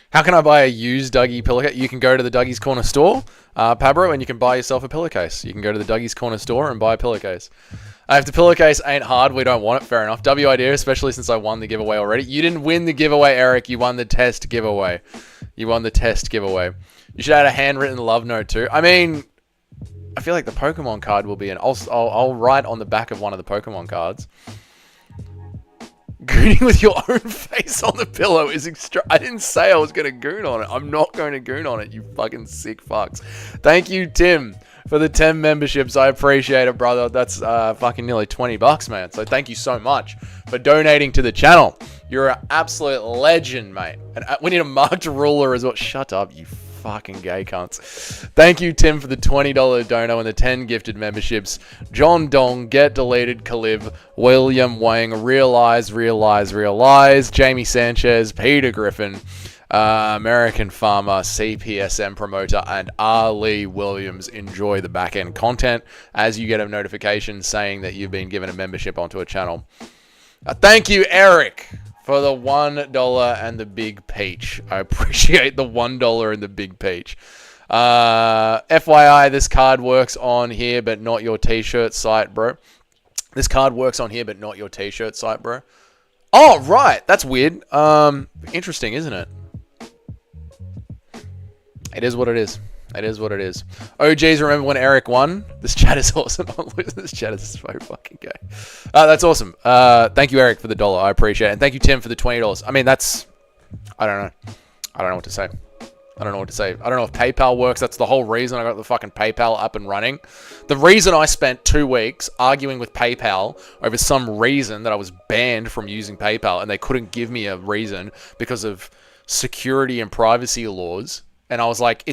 How can I buy a used Dougie pillowcase? You can go to the Dougie's Corner store, Pabro, and you can buy yourself a pillowcase. You can go to the Dougie's Corner store and buy a pillowcase. If the pillowcase ain't hard, we don't want it. Fair enough. W idea, especially since I won the giveaway already. You didn't win the giveaway, Eric. You won the test giveaway. You won the test giveaway. You should add a handwritten love note too. I mean, I feel like the Pokemon card will be in. I'll write on the back of one of the Pokemon cards. Gooning with your own face on the pillow is extra. I didn't say I was going to goon on it. I'm not going to goon on it, you fucking sick fucks. Thank you, Tim, for the 10 memberships. I appreciate it, brother. That's fucking nearly $20, man. So thank you so much for donating to the channel. You're an absolute legend, mate. And we need a marked ruler as well. Shut up, you fucking gay cunts. Thank you, Tim, for the $20 dono and the 10 gifted memberships. John Dong, Get Deleted, Kalib, William Wang, Realize, Jamie Sanchez, Peter Griffin, American Farmer, CPSM Promoter, and Ali Williams. Enjoy the back-end content as you get a notification saying that you've been given a membership onto a channel. Thank you, Eric, for the $1 and the big peach. I appreciate the $1 and the big peach. FYI, this card works on here, but not your t-shirt site, bro. This card works on here, but not your t-shirt site, bro. Oh, right. That's weird. Interesting, isn't it? It is what it is. It is what it is. OGs, remember when Eric won? This chat is awesome. This chat is so fucking gay. That's awesome. Thank you, Eric, for the $1. I appreciate it. And thank you, Tim, for the $20. I mean, that's... I don't know. I don't know what to say. I don't know what to say. I don't know if PayPal works. That's the whole reason I got the fucking PayPal up and running. The reason I spent 2 weeks arguing with PayPal over some reason that I was banned from using PayPal, and they couldn't give me a reason because of security and privacy laws. And I was like,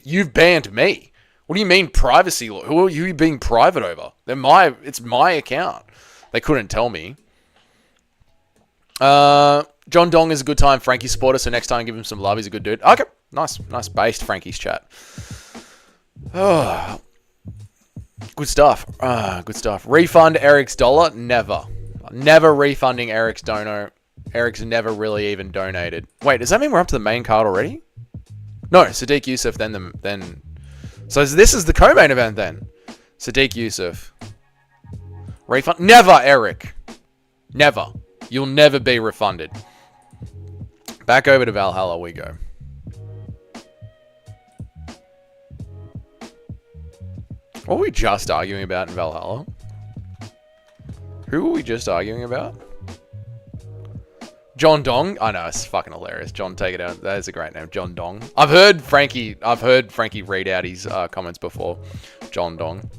you've banned me. What do you mean privacy law? Who are you being private over? It's my account. They couldn't tell me. John Dong is a good time. Frankie supporter, so next time give him some love. He's a good dude. Okay, nice based Frankie's chat. Oh, good stuff. Good stuff. Refund Eric's $1? Never refunding Eric's dono. Eric's never really even donated. Wait, does that mean we're up to the main card already? No, Sadiq Yusuf, then. So this is the co-main event then. Sadiq Yusuf. Refund? Never, Eric. Never. You'll never be refunded. Back over to Valhalla we go. What were we just arguing about in Valhalla? Who were we just arguing about? John Dong? I know, it's fucking hilarious. John, take it out. That is a great name. John Dong. I've heard Frankie read out his comments before. John Dong.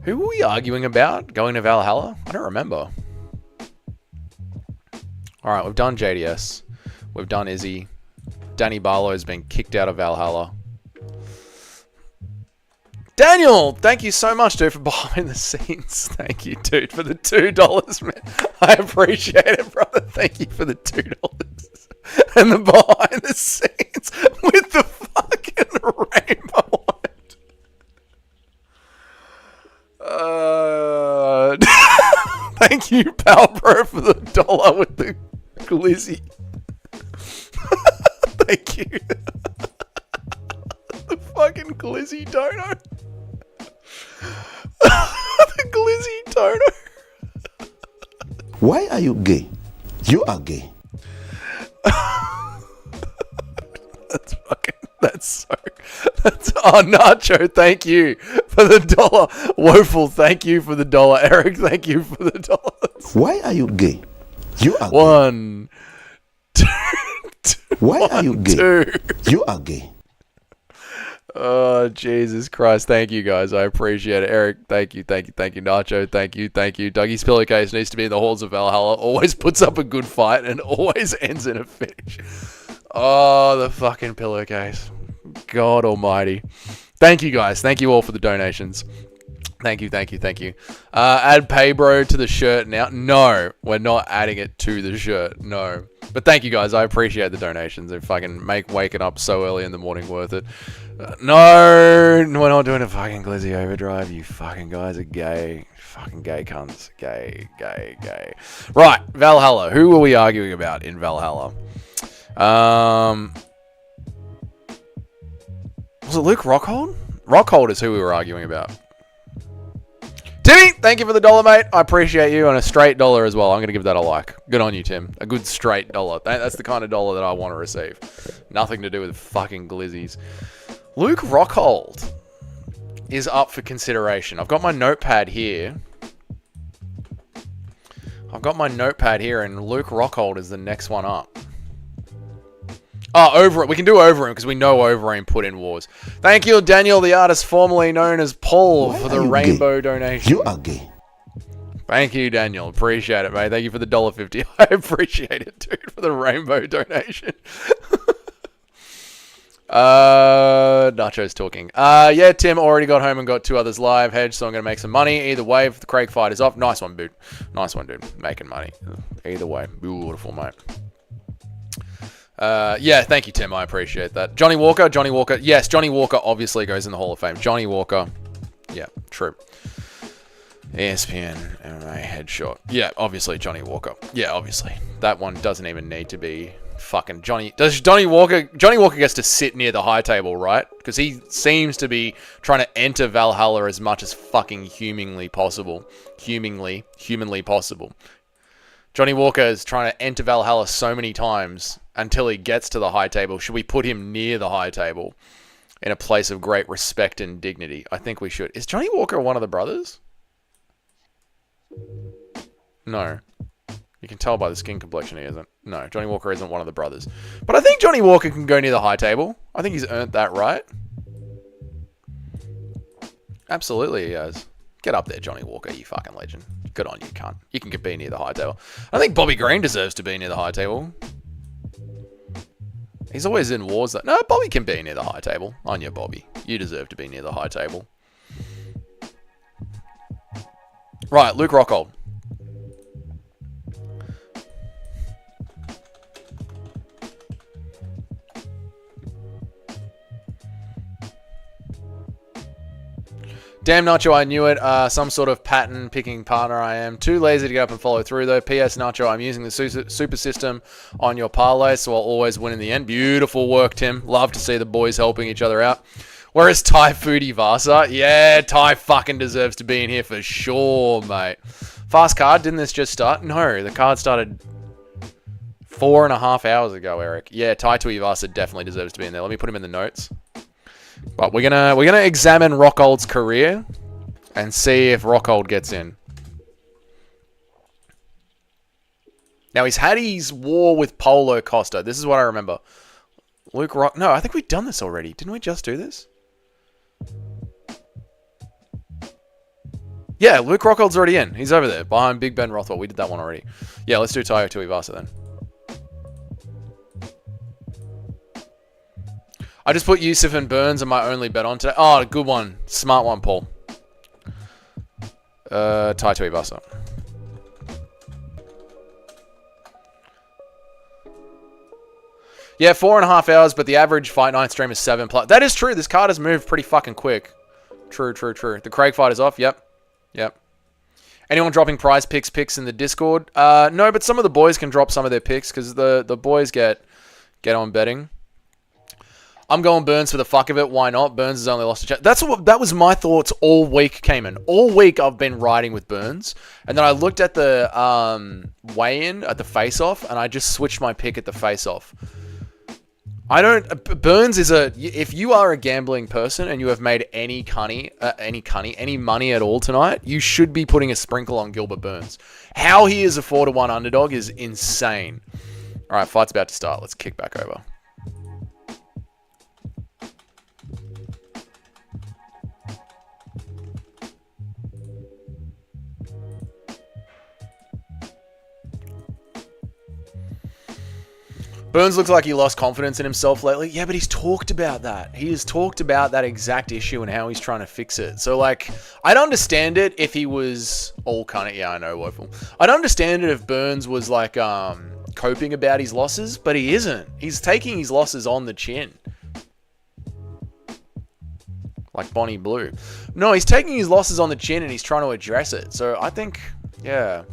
Who were we arguing about going to Valhalla? I don't remember. Alright, we've done JDS. We've done Izzy. Danny Barlow's been kicked out of Valhalla. Daniel, thank you so much, dude, for behind the scenes. Thank you, dude, for the $2, man. I appreciate it, brother. Thank you for the $2. And the behind the scenes with the fucking rainbow on it. Thank you, pal, bro, for the $1 with the glizzy. Thank you. The fucking glizzy donut. The glizzy donut. Why are you gay? You are gay. Oh, Nacho, thank you for the $1. Woeful, thank you for the $1. Eric, thank you for the $1. Why are you gay? You are One, two. Why are you gay? Two. You are gay. Oh, Jesus Christ. Thank you, guys. I appreciate it. Eric, thank you. Nacho, thank you. Dougie's pillowcase needs to be in the halls of Valhalla. Always puts up a good fight and always ends in a finish. Oh, the fucking pillowcase. God almighty. Thank you, guys. Thank you all for the donations. Thank you. Add Paybro to the shirt now. No, we're not adding it to the shirt. No. But thank you, guys. I appreciate the donations. They fucking make waking up so early in the morning worth it. No, we're not doing a fucking glizzy overdrive. You fucking guys are gay. Fucking gay cunts. Gay. Right, Valhalla. Who were we arguing about in Valhalla? Was it Luke Rockhold? Rockhold is who we were arguing about. Timmy, thank you for the $1, mate. I appreciate you, and a straight $1 as well. I'm going to give that a like. Good on you, Tim. A good straight $1. That's the kind of $1 that I want to receive. Nothing to do with fucking glizzies. Luke Rockhold is up for consideration. I've got my notepad here. And Luke Rockhold is the next one up. Oh, Overeem. We can do Overeem because we know Overeem put in wars. Thank you, Daniel, the artist formerly known as Paul, for the rainbow donation. You are gay. Thank you, Daniel. Appreciate it, mate. Thank you for the $1.50. I appreciate it, dude, for the rainbow donation. Nacho's talking. Yeah, Tim already got home and got 2 others live hedge, so I'm going to make some money. Either way, if the Craig fight is off, nice one, dude. Making money. Either way. Beautiful, mate. Yeah, thank you, Tim. I appreciate that. Johnny Walker. Yes, Johnny Walker obviously goes in the Hall of Fame. Johnny Walker. Yeah, true. ESPN MMA headshot. Yeah, obviously Johnny Walker. Yeah, obviously. That one doesn't even need to be fucking Johnny. Johnny Walker gets to sit near the high table, right? Because he seems to be trying to enter Valhalla as much as fucking humanly possible. Humanly possible. Johnny Walker is trying to enter Valhalla so many times until he gets to the high table. Should we put him near the high table in a place of great respect and dignity? I think we should. Is Johnny Walker one of the brothers? No. You can tell by the skin complexion he isn't. No, Johnny Walker isn't one of the brothers. But I think Johnny Walker can go near the high table. I think he's earned that right. Absolutely he has. Get up there, Johnny Walker, you fucking legend. Good on you, cunt. You can be near the high table. I think Bobby Green deserves to be near the high table. He's always in wars. That no, Bobby can be near the high table. On you, Bobby. You deserve to be near the high table. Right, Luke Rockhold. Damn, Nacho, I knew it. Some sort of pattern picking partner I am. Too lazy to get up and follow through, though. P.S. Nacho, I'm using the super system on your parlay, so I'll always win in the end. Beautiful work, Tim. Love to see the boys helping each other out. Where is Thai Foodie Vasa? Yeah, Thai fucking deserves to be in here for sure, mate. Fast card, didn't this just start? No, the card started 4.5 hours ago, Eric. Yeah, Thai Tuivasa definitely deserves to be in there. Let me put him in the notes. But we're gonna examine Rockhold's career and see if Rockhold gets in. Now he's had his war with Paulo Costa. This is what I remember. No, I think we've done this already. Didn't we just do this? Yeah, Luke Rockhold's already in. He's over there behind Big Ben Rothwell. We did that one already. Yeah, let's do Taio Tuivasa then. I just put Yusuf and Burns on my only bet on today. Oh, good one. Smart one, Paul. Tai Tuivasa. Yeah, 4.5 hours, but the average Fight Night stream is 7+. That is true. This card has moved pretty fucking quick. True. The Craig fight is off. Yep. Anyone dropping prize picks in the Discord? No, but some of the boys can drop some of their picks because the boys get on betting. I'm going Burns for the fuck of it. Why not? Burns has only lost a chance. That was my thoughts all week, Cayman. All week I've been riding with Burns. And then I looked at the weigh-in at the face-off, and I just switched my pick at the face-off. Burns is if you are a gambling person and you have made any money at all tonight, you should be putting a sprinkle on Gilbert Burns. How he is a 4-1 underdog is insane. All right, fight's about to start. Let's kick back over. Burns looks like he lost confidence in himself lately. Yeah, but he's talked about that. He has talked about that exact issue and how he's trying to fix it. So, like, I'd understand it if he was all kind of... Yeah, I know, Woeful. I'd understand it if Burns was, like, coping about his losses, but he isn't. He's taking his losses on the chin. Like Bonnie Blue. No, he's taking his losses on the chin and he's trying to address it. So, I think... Yeah.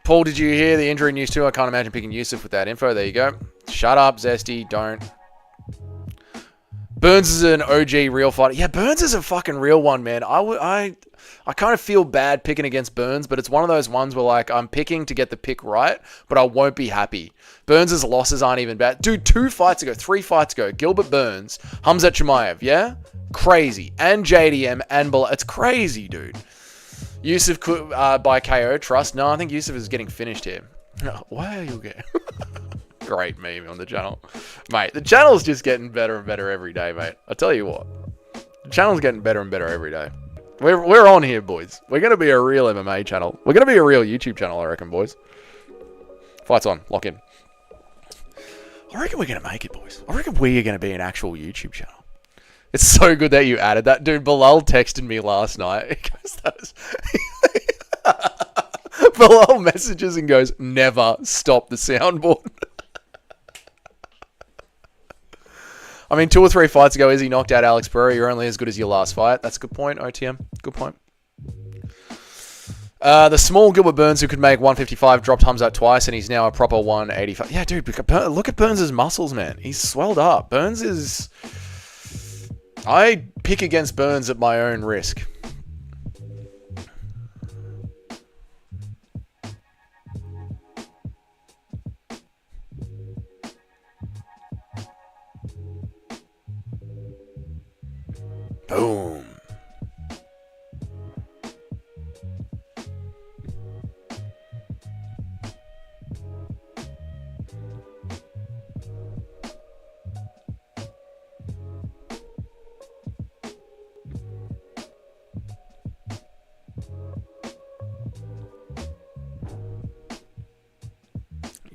Paul, did you hear the injury news too? I can't imagine picking Yusuf with that info. There you go. Shut up, Zesty. Don't. Burns is an OG real fighter. Yeah, Burns is a fucking real one, man. I kind of feel bad picking against Burns, but it's one of those ones where, like, I'm picking to get the pick right, but I won't be happy. Burns' losses aren't even bad. Dude, 3 fights ago, Gilbert Burns, Hamzat Chimaev, yeah? Crazy. And JDM and Bala. It's crazy, dude. Yusuf by KO, trust. No, I think Yusuf is getting finished here. Why are you getting... Great meme on the channel. Mate, the channel's just getting better and better every day, mate. I tell you what. The channel's getting better and better every day. We're on here, boys. We're going to be a real MMA channel. We're going to be a real YouTube channel, I reckon, boys. Fight's on. Lock in. I reckon we're going to make it, boys. I reckon we are going to be an actual YouTube channel. It's so good that you added that. Dude, Bilal texted me last night. He goes, that is... Bilal messages and goes, never stop the soundboard. I mean, 2 or 3 fights ago, Izzy knocked out Alex Pereira. You're only as good as your last fight. That's a good point, OTM. Good point. The small Gilbert Burns who could make 155 dropped Hamzat twice, and he's now a proper 185. Yeah, dude, look at Burns' muscles, man. He's swelled up. Burns is... I pick against Burns at my own risk. Boom.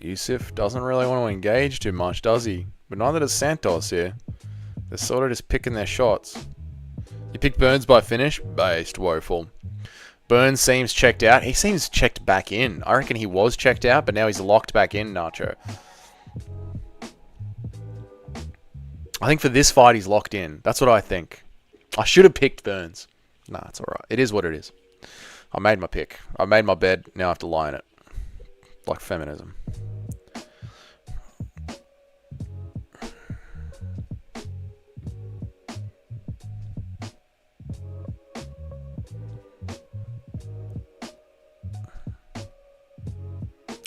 Yusuf doesn't really want to engage too much, does he? But neither does Santos here. They're sort of just picking their shots. You pick Burns by finish? Based, woeful. Burns seems checked out. He seems checked back in. I reckon he was checked out, but now he's locked back in, Nacho. I think for this fight, he's locked in. That's what I think. I should have picked Burns. Nah, it's alright. It is what it is. I made my pick. I made my bed. Now I have to lie in it. Like feminism.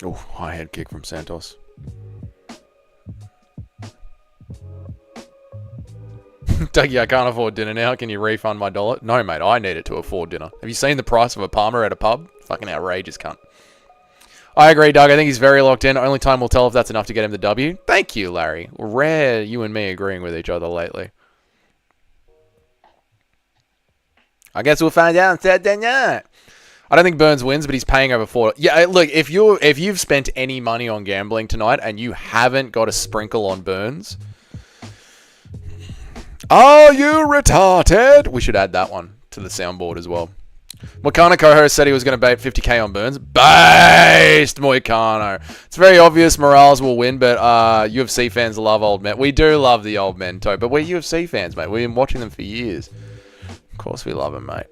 Oh, high head kick from Santos. Dougie, I can't afford dinner now. Can you refund my $1? No, mate, I need it to afford dinner. Have you seen the price of a Palmer at a pub? Fucking outrageous, cunt. I agree, Doug. I think he's very locked in. Only time will tell if that's enough to get him the W. Thank you, Larry. Rare you and me agreeing with each other lately. I guess we'll find out on Saturday night. I don't think Burns wins, but he's paying over 4. Yeah, look, if you've spent any money on gambling tonight and you haven't got a sprinkle on Burns, are you retarded? We should add that one to the soundboard as well. Moicano co-host said he was going to bait 50k on Burns. Based, Moicano. It's very obvious Morales will win, but UFC fans love old men. We do love the old men, Toe, but we're UFC fans, mate. We've been watching them for years. Of course we love them, mate.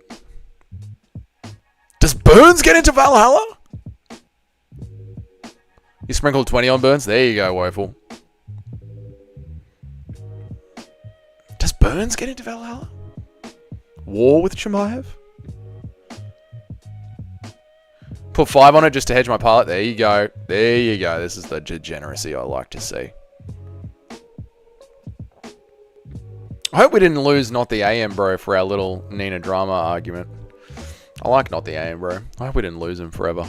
Does Burns get into Valhalla? You sprinkled 20 on Burns? There you go, woeful. Does Burns get into Valhalla? War with Chimaev? Put 5 on it just to hedge my pilot. There you go. There you go. This is the degeneracy I like to see. I hope we didn't lose Not the AM Bro for our little Nina drama argument. I like Not the AM Bro. I hope we didn't lose him forever.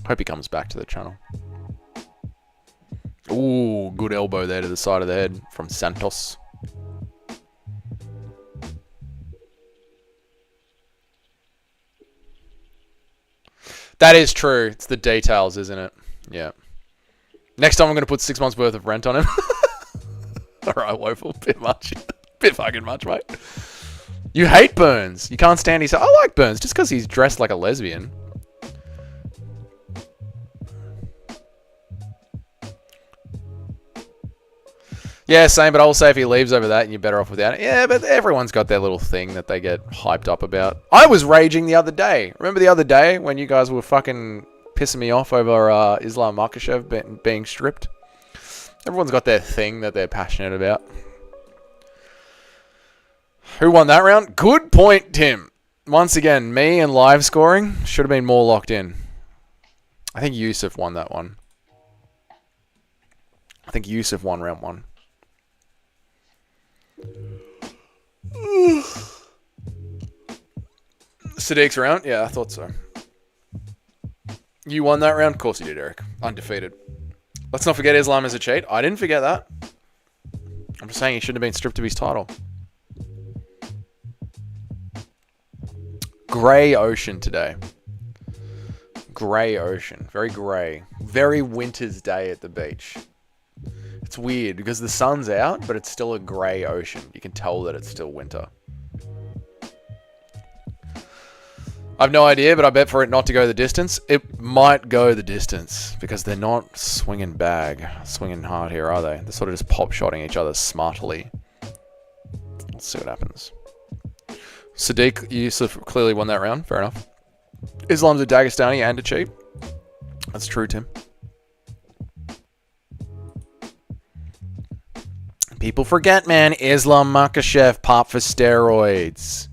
Hope he comes back to the channel. Ooh, good elbow there to the side of the head from Santos. That is true. It's the details, isn't it? Yeah. Next time I'm going to put 6 months worth of rent on him. Alright, woeful. Bit much. Bit fucking much, mate. You hate Burns. You can't stand his... I like Burns just because he's dressed like a lesbian. Yeah, same, but I will say if he leaves over that, you're better off without it. Yeah, but everyone's got their little thing that they get hyped up about. I was raging the other day. Remember the other day when you guys were fucking pissing me off over Islam Makhachev being stripped? Everyone's got their thing that they're passionate about. Who won that round? Good point, Tim. Once again, me and live scoring should have been more locked in. I think Yusuf won that one. I think Yusuf won round 1. Sadiq's round? Yeah, I thought so. You won that round? Of course you did, Eric. Undefeated. Let's not forget Islam is a cheat. I didn't forget that. I'm just saying he shouldn't have been stripped of his title. Grey ocean today. Grey ocean. Very grey. Very winter's day at the beach. It's weird because the sun's out, but it's still a grey ocean. You can tell that it's still winter. I've no idea, but I bet for it not to go the distance, it might go the distance because they're not swinging hard here, are they? They're sort of just pop-shotting each other smartly. Let's see what happens. Sadiq Yusuf clearly won that round. Fair enough. Islam's a Dagestani and a cheat. That's true, Tim. People forget, man. Islam Makhachev popped for steroids.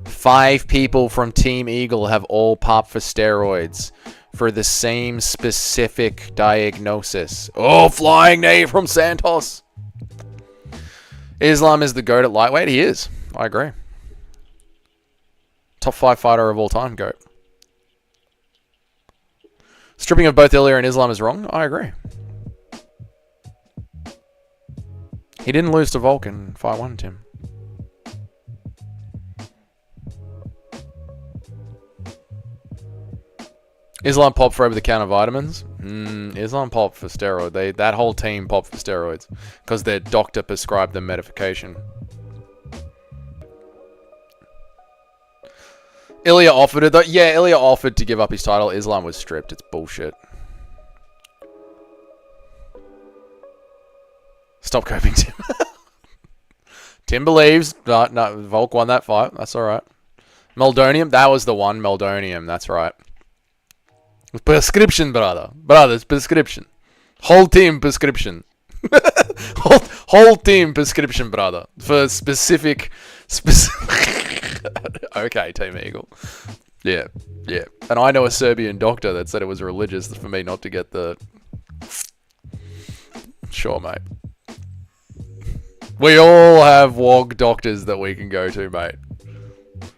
5 people from Team Eagle have all popped for steroids. for the same specific diagnosis. Oh, flying knee from Santos. Islam is the GOAT at lightweight. He is. I agree. Top 5 fighter of all time, GOAT. Stripping of both Ilya and Islam is wrong. I agree. He didn't lose to Volk in Fight 1, Tim. Islam popped for over-the-counter vitamins. Islam popped for steroid. That whole team popped for steroids because their doctor prescribed them medication. Ilya offered it though. Yeah, Ilya offered to give up his title. Islam was stripped. It's bullshit. Stop coping, Tim. Tim believes. No, Volk won that fight. That's alright. Meldonium. That was the one. Meldonium. That's right. Prescription, brother. Brothers, prescription. Whole team prescription. whole team prescription, brother. For specific... Okay, Team Eagle. Yeah. And I know a Serbian doctor that said it was religious for me not to get the... Sure, mate. We all have WOG doctors that we can go to, mate.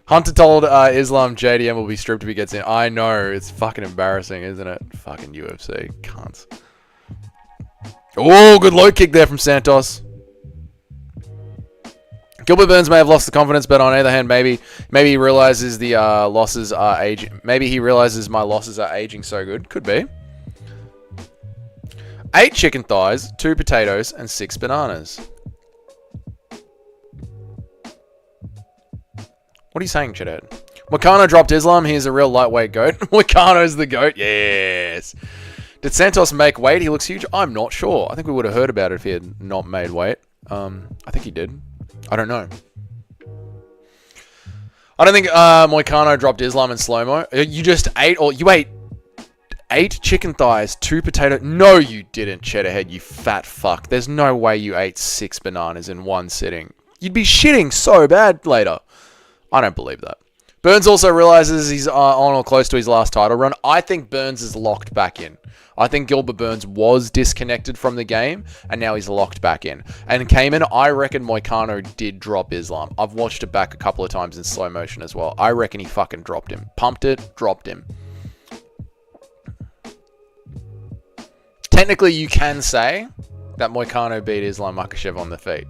Hunter told Islam JDM will be stripped if he gets in. I know, it's fucking embarrassing, isn't it? Fucking UFC. Cunts. Oh, good low kick there from Santos. Gilbert Burns may have lost the confidence, but on the other hand, maybe he realizes the losses are aging. Maybe he realizes my losses are aging so good. Could be. 8 chicken thighs, 2 potatoes, and 6 bananas. What are you saying, Chidhead? Moicano dropped Islam. He's a real lightweight GOAT. Moicano's the GOAT. Yes. Did Santos make weight? He looks huge. I'm not sure. I think we would have heard about it if he had not made weight. I think he did. I don't know. I don't think Moicano dropped Islam in slow-mo. You just ate, or you ate 8 chicken thighs, 2 potatoes. No, you didn't, Cheddarhead, you fat fuck. There's no way you ate 6 bananas in one sitting. You'd be shitting so bad later. I don't believe that. Burns also realizes he's on or close to his last title run. I think Burns is locked back in. I think Gilbert Burns was disconnected from the game, and now he's locked back in. And Cayman, I reckon Moicano did drop Islam. I've watched it back a couple of times in slow motion as well. I reckon he fucking dropped him. Pumped it, dropped him. Technically, you can say that Moicano beat Islam Makhachev on the feet.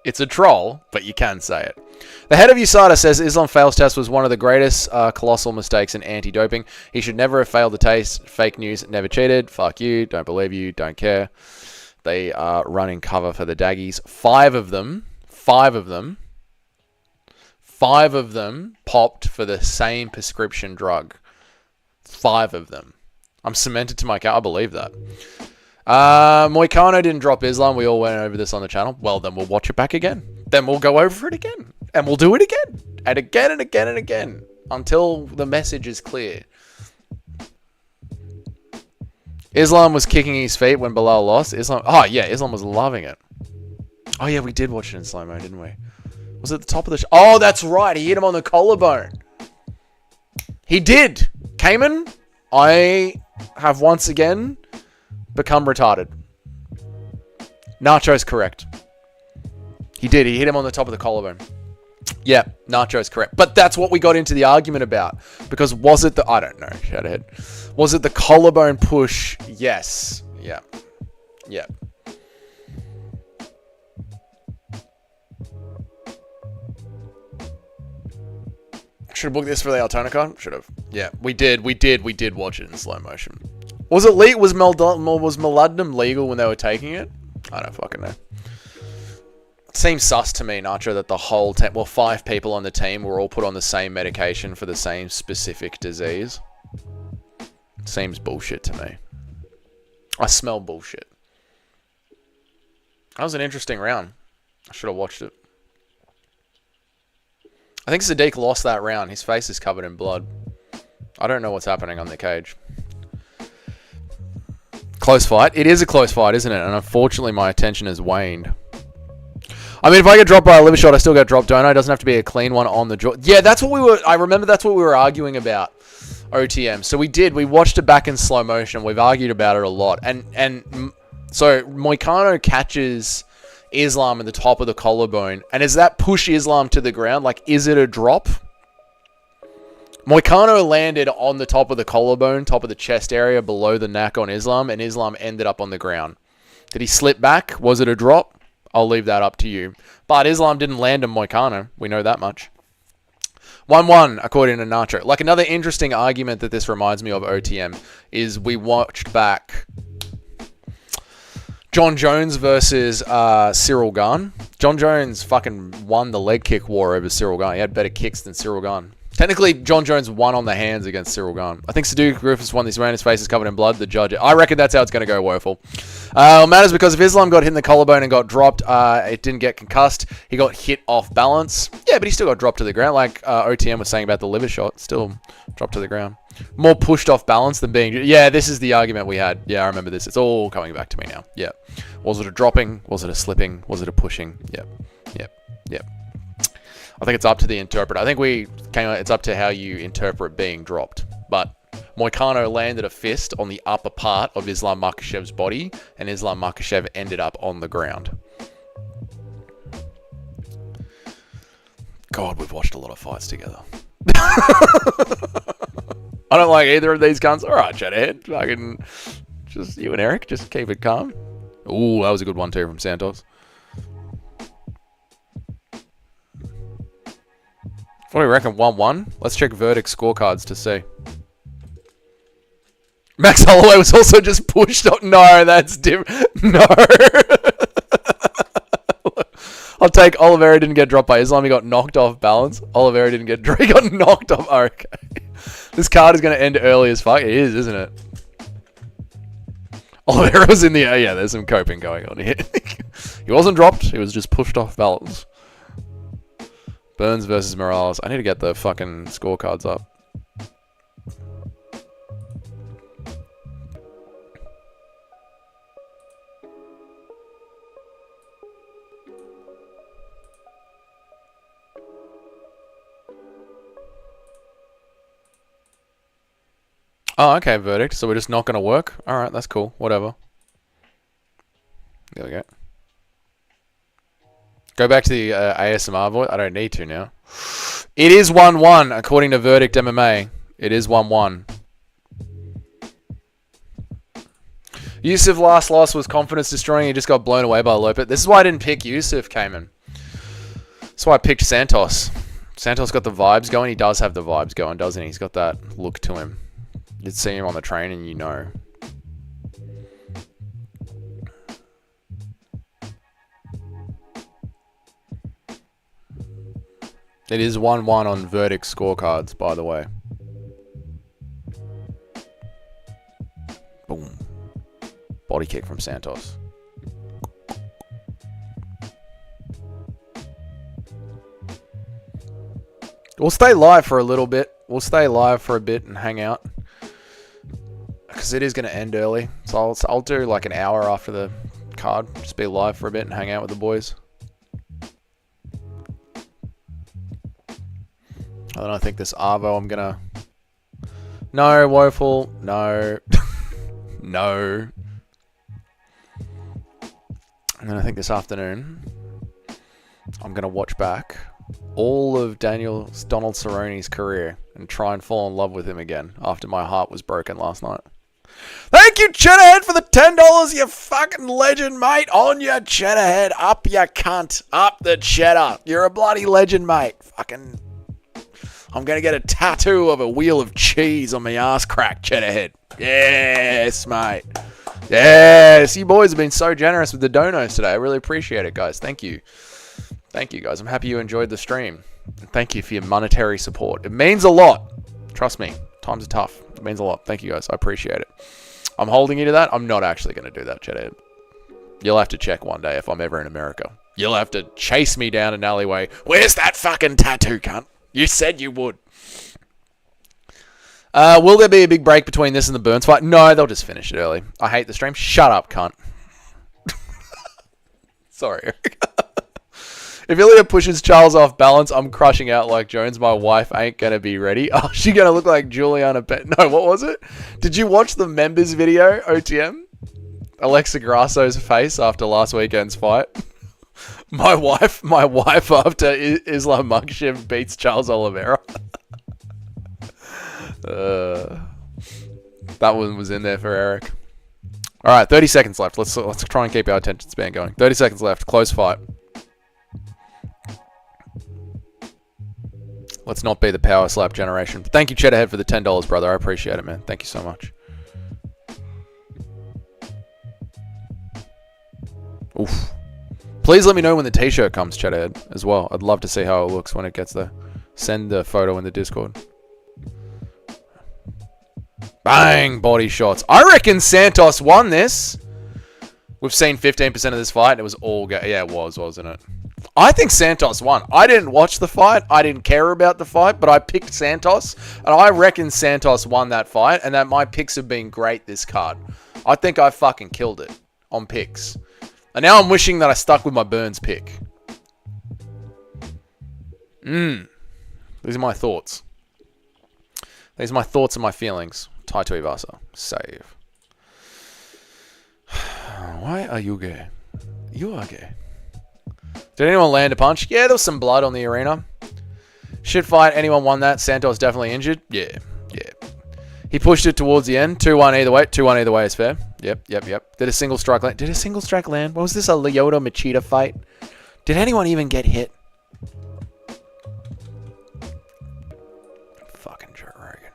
It's a troll, but you can say it. The head of USADA says Islam fails test was one of the greatest colossal mistakes in anti-doping. He should never have failed the test. Fake news, never cheated. Fuck you. Don't believe you. Don't care. They are running cover for the Daggies. 5 of them popped for the same prescription drug. 5 of them. I'm cemented to my car. I believe that. Moicano didn't drop Islam. We all went over this on the channel. Well, then we'll watch it back again. Then we'll go over it again. And we'll do it again. And again and again and again. Until the message is clear. Islam was kicking his feet when Bilal lost. Islam was loving it. Oh yeah, we did watch it in slow-mo, didn't we? Was it the top of the... Oh, that's right. He hit him on the collarbone. He did. Cayman, I have once again become retarded. Nacho's correct. He did. He hit him on the top of the collarbone. Yeah, Nacho's correct. But that's what we got into the argument about. Because was it the... I don't know. Shout ahead. Was it the collarbone push? Yes. Yeah. Yeah. Should have booked this for the Altona card? Should have. Yeah, we did watch it in slow motion. Was it legal? Was molybdenum legal when they were taking it? I don't fucking know. It seems sus to me, Nacho, that the whole team, 5 people on the team were all put on the same medication for the same specific disease. It seems bullshit to me. I smell bullshit. That was an interesting round. I should have watched it. I think Sadiq lost that round. His face is covered in blood. I don't know what's happening on the cage. Close fight. It is a close fight, isn't it? And unfortunately, my attention has waned. I mean, if I get dropped by a liver shot, I still get dropped, don't I? It doesn't have to be a clean one on the jaw. Yeah, that's what we were... I remember that's what we were arguing about OTM. So we watched it back in slow motion. We've argued about it a lot. And so Moicano catches Islam in the top of the collarbone. And does that push Islam to the ground? Like, is it a drop? Moicano landed on the top of the collarbone, top of the chest area, below the neck on Islam, and Islam ended up on the ground. Did he slip back? Was it a drop? I'll leave that up to you. But Islam didn't land on Moicano. We know that much. 1-1, according to Nacho. Like, another interesting argument that this reminds me of OTM is we watched back John Jones versus Cyril Gane. John Jones fucking won the leg kick war over Cyril Gane. He had better kicks than Cyril Gane. Technically, John Jones won on the hands against Cyril Gane. I think Sadu Griffiths won this round. His face is covered in blood. The judge. I reckon that's how it's going to go, Woeful. It matters because if Islam got hit in the collarbone and got dropped, it didn't get concussed. He got hit off balance. Yeah, but he still got dropped to the ground. Like OTM was saying about the liver shot. Still dropped to the ground. More pushed off balance than being... Yeah, this is the argument we had. Yeah, I remember this. It's all coming back to me now. Yeah. Was it a dropping? Was it a slipping? Was it a pushing? Yep. I think it's up to the interpreter. I think it's up to how you interpret being dropped. But Moicano landed a fist on the upper part of Islam Makhachev's body, and Islam Makhachev ended up on the ground. God, we've watched a lot of fights together. I don't like either of these guns. All right, chat ahead. Fucking just you and Eric, just keep it calm. Ooh, that was a good one too from Santos. What do you reckon? 1-1? Let's check verdict scorecards to see. Max Holloway was also just pushed up. No, that's different. No. I'll take Oliveira didn't get dropped by Islam. He got knocked off balance. Oliveira didn't get dropped. He got knocked off. Oh, okay. This card is going to end early as fuck. It is, isn't it? Oliveira was in the air. Yeah, there's some coping going on here. He wasn't dropped. He was just pushed off balance. Burns versus Morales. I need to get the fucking scorecards up. Oh, okay, verdict. So we're just not going to work? Alright, that's cool. Whatever. There we go. Go back to the ASMR voice. I don't need to now. It is 1-1, according to Verdict MMA. It is 1-1. Yusuf last loss was confidence destroying. He just got blown away by Lopez. This is why I didn't pick Yusuf, Cayman. That's why I picked Santos. Santos got the vibes going. He does have the vibes going, doesn't he? He's got that look to him. You'd see him on the train and you know. It is 1-1 on verdict scorecards, by the way. Boom. Body kick from Santos. We'll stay live for a little bit. We'll stay live for a bit and hang out. Because it is going to end early. So I'll do like an hour after the card. Just be live for a bit and hang out with the boys. I don't think this Arvo I'm going to... No, Woeful. No. No. And then I think this afternoon, I'm going to watch back all of Donald Cerrone's career and try and fall in love with him again after my heart was broken last night. Thank you, Cheddarhead, for the $10, you fucking legend, mate. On your Cheddarhead. Up your cunt. Up the cheddar. You're a bloody legend, mate. Fucking... I'm going to get a tattoo of a wheel of cheese on my ass crack, Cheddarhead. Yes, mate. Yes. You boys have been so generous with the donos today. I really appreciate it, guys. Thank you. Thank you, guys. I'm happy you enjoyed the stream. And thank you for your monetary support. It means a lot. Trust me. Times are tough. It means a lot. Thank you, guys. I appreciate it. I'm holding you to that. I'm not actually going to do that, Cheddarhead. You'll have to check one day if I'm ever in America. You'll have to chase me down an alleyway. Where's that fucking tattoo, cunt? You said you would. Will there be a big break between this and the Burns fight? No, they'll just finish it early. I hate the stream. Shut up, cunt. Sorry, Eric. If Ilya pushes Charles off balance, I'm crushing out like Jones. My wife ain't going to be ready. Oh, she going to look like Juliana No, what was it? Did you watch the members video, OTM? Alexa Grasso's face after last weekend's fight. My wife after Islam Makhachev beats Charles Oliveira. That one was in there for Eric. All right, 30 seconds left. Let's try and keep our attention span going. 30 seconds left. Close fight. Let's not be the power slap generation. Thank you, Cheddarhead, for the $10, brother. I appreciate it, man. Thank you so much. Oof. Please let me know when the t-shirt comes, Cheddarhead, as well. I'd love to see how it looks when it gets there. Send the photo in the Discord. Bang! Body shots. I reckon Santos won this. We've seen 15% of this fight. And it was all... Yeah, it was, wasn't it? I think Santos won. I didn't watch the fight. I didn't care about the fight, but I picked Santos. And I reckon Santos won that fight. And that my picks have been great this card. I think I fucking killed it on picks. And now I'm wishing that I stuck with my Burns pick. These are my thoughts. These are my thoughts and my feelings. Taito Ivasa. Save. Why are you gay? You are gay. Did anyone land a punch? Yeah, there was some blood on the arena. Shit fight. Anyone won that? Santos definitely injured? Yeah. He pushed it towards the end. 2-1 either way. 2-1 either way is fair. Yep. Did a single strike land? What was this, a Lyoto Machida fight? Did anyone even get hit? Fucking Joe Rogan.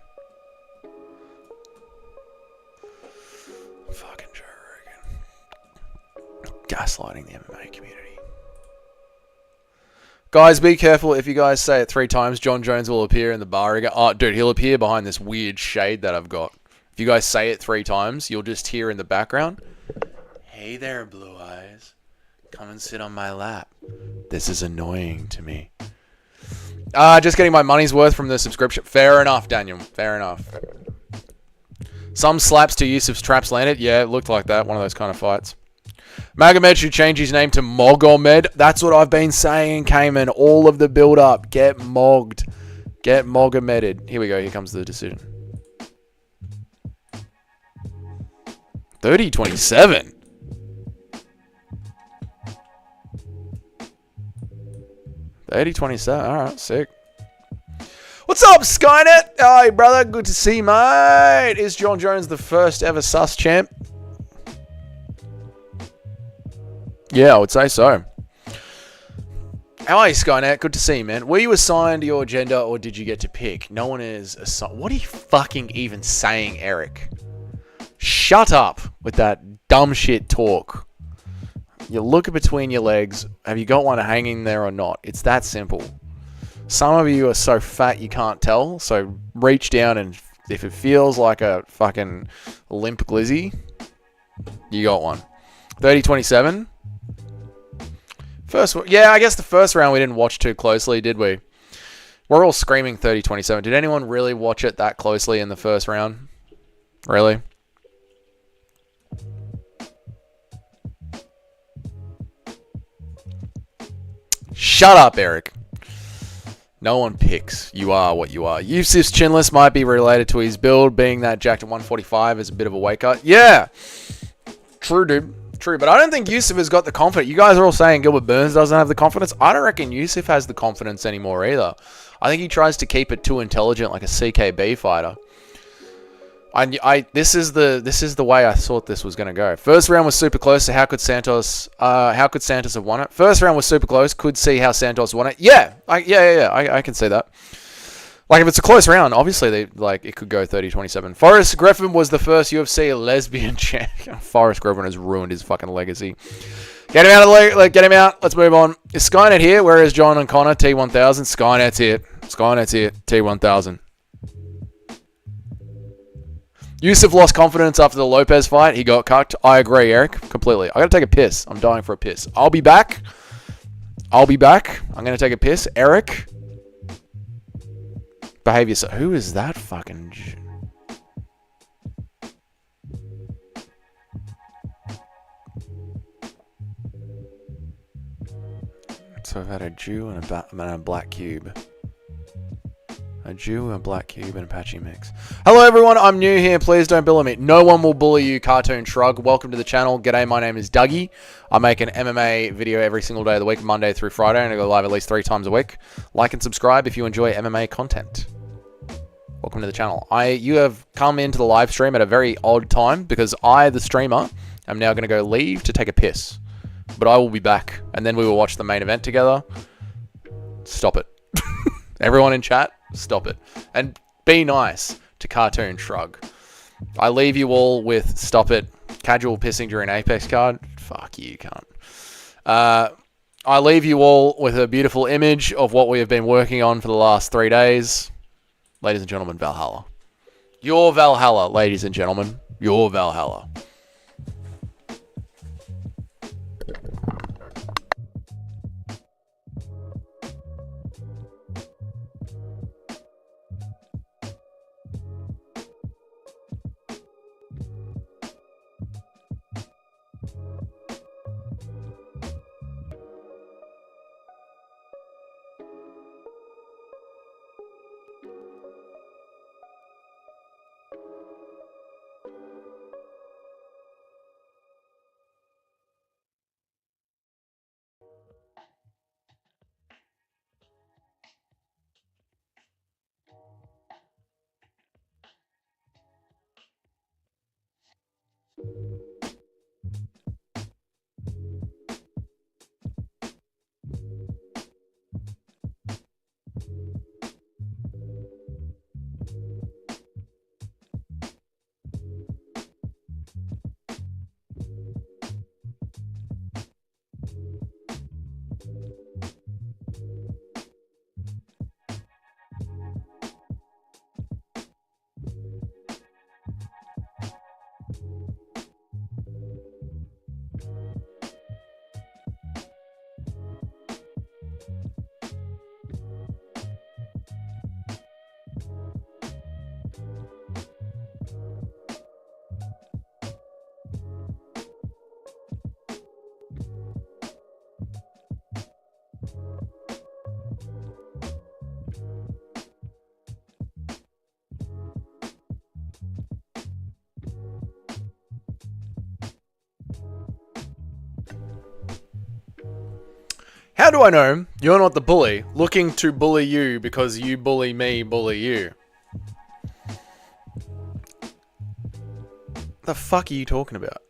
Gaslighting the MMA community. Guys, be careful. If you guys say it 3 times, John Jones will appear in the bar again. Oh, dude, he'll appear behind this weird shade that I've got. If you guys say it 3 times, you'll just hear in the background, "Hey there, Blue Eyes. Come and sit on my lap. This is annoying to me." Just getting my money's worth from the subscription. Fair enough, Daniel. Fair enough. Some slaps to Yusuf's traps landed. Yeah, it looked like that. One of those kind of fights. Magomed should change his name to Mogomed. That's what I've been saying, Cayman. All of the build-up. Get mogged. Get Mogomeded. Here we go. Here comes the decision. 30-27. Alright, sick. What's up, Skynet? Hi, brother. Good to see you, mate. Is John Jones the first ever sus champ? Yeah, I would say so. How are you, Skynet? Good to see you, man. Were you assigned your gender or did you get to pick? No one is assigned. What are you fucking even saying, Eric? Shut up with that dumb shit talk. You look between your legs. Have you got one hanging there or not? It's that simple. Some of you are so fat you can't tell. So reach down and if it feels like a fucking limp glizzy, you got one. 30-27. Yeah, I guess the first round we didn't watch too closely, did we? We're all screaming 30-27. Did anyone really watch it that closely in the first round? Really? Shut up, Eric. No one picks. You are what you are. Yusuf's chinless might be related to his build, being that jacked at 145 is a bit of a weight cut. Yeah. True, dude. True, but I don't think Yusuf has got the confidence. You guys are all saying Gilbert Burns doesn't have the confidence. I don't reckon Yusuf has the confidence anymore either. I think he tries to keep it too intelligent like a CKB fighter. This is the way I thought this was going to go. First round was super close, so how could Santos have won it? First round was super close. Could see how Santos won it. Yeah, I can see that. Like, if it's a close round, obviously, it could go 30-27. Forrest Griffin was the first UFC lesbian champion. Forrest Griffin has ruined his fucking legacy. Get him out of the league. Get him out. Let's move on. Is Skynet here? Where is John and Connor? T1000. Skynet's here. Skynet's here. T1000. Yusuf lost confidence after the Lopez fight. He got cucked. I agree, Eric. Completely. I got to take a piss. I'm dying for a piss. I'll be back. I'm going to take a piss. Eric. Behave yourself. Who is that fucking... So I've had a Jew and a black cube. A Jew, a black cube, and Apache mix. Hello everyone, I'm new here. Please don't bully me. No one will bully you, Cartoon Shrug. Welcome to the channel. G'day, my name is Dougie. I make an MMA video every single day of the week, Monday through Friday, and I go live at least 3 times a week. Like and subscribe if you enjoy MMA content. Welcome to the channel. You have come into the live stream at a very odd time because I, the streamer, am now going to go leave to take a piss. But I will be back, and then we will watch the main event together. Stop it. Everyone in chat, stop it. And be nice to Cartoon Shrug. I leave you all with stop it. Casual pissing during Apex card. Fuck you, cunt. I leave you all with a beautiful image of what we have been working on for the last 3 days. Ladies and gentlemen, Valhalla. Your Valhalla, ladies and gentlemen. Your Valhalla. How do I know you're not the bully looking to bully you because you bully me, bully you? The fuck are you talking about?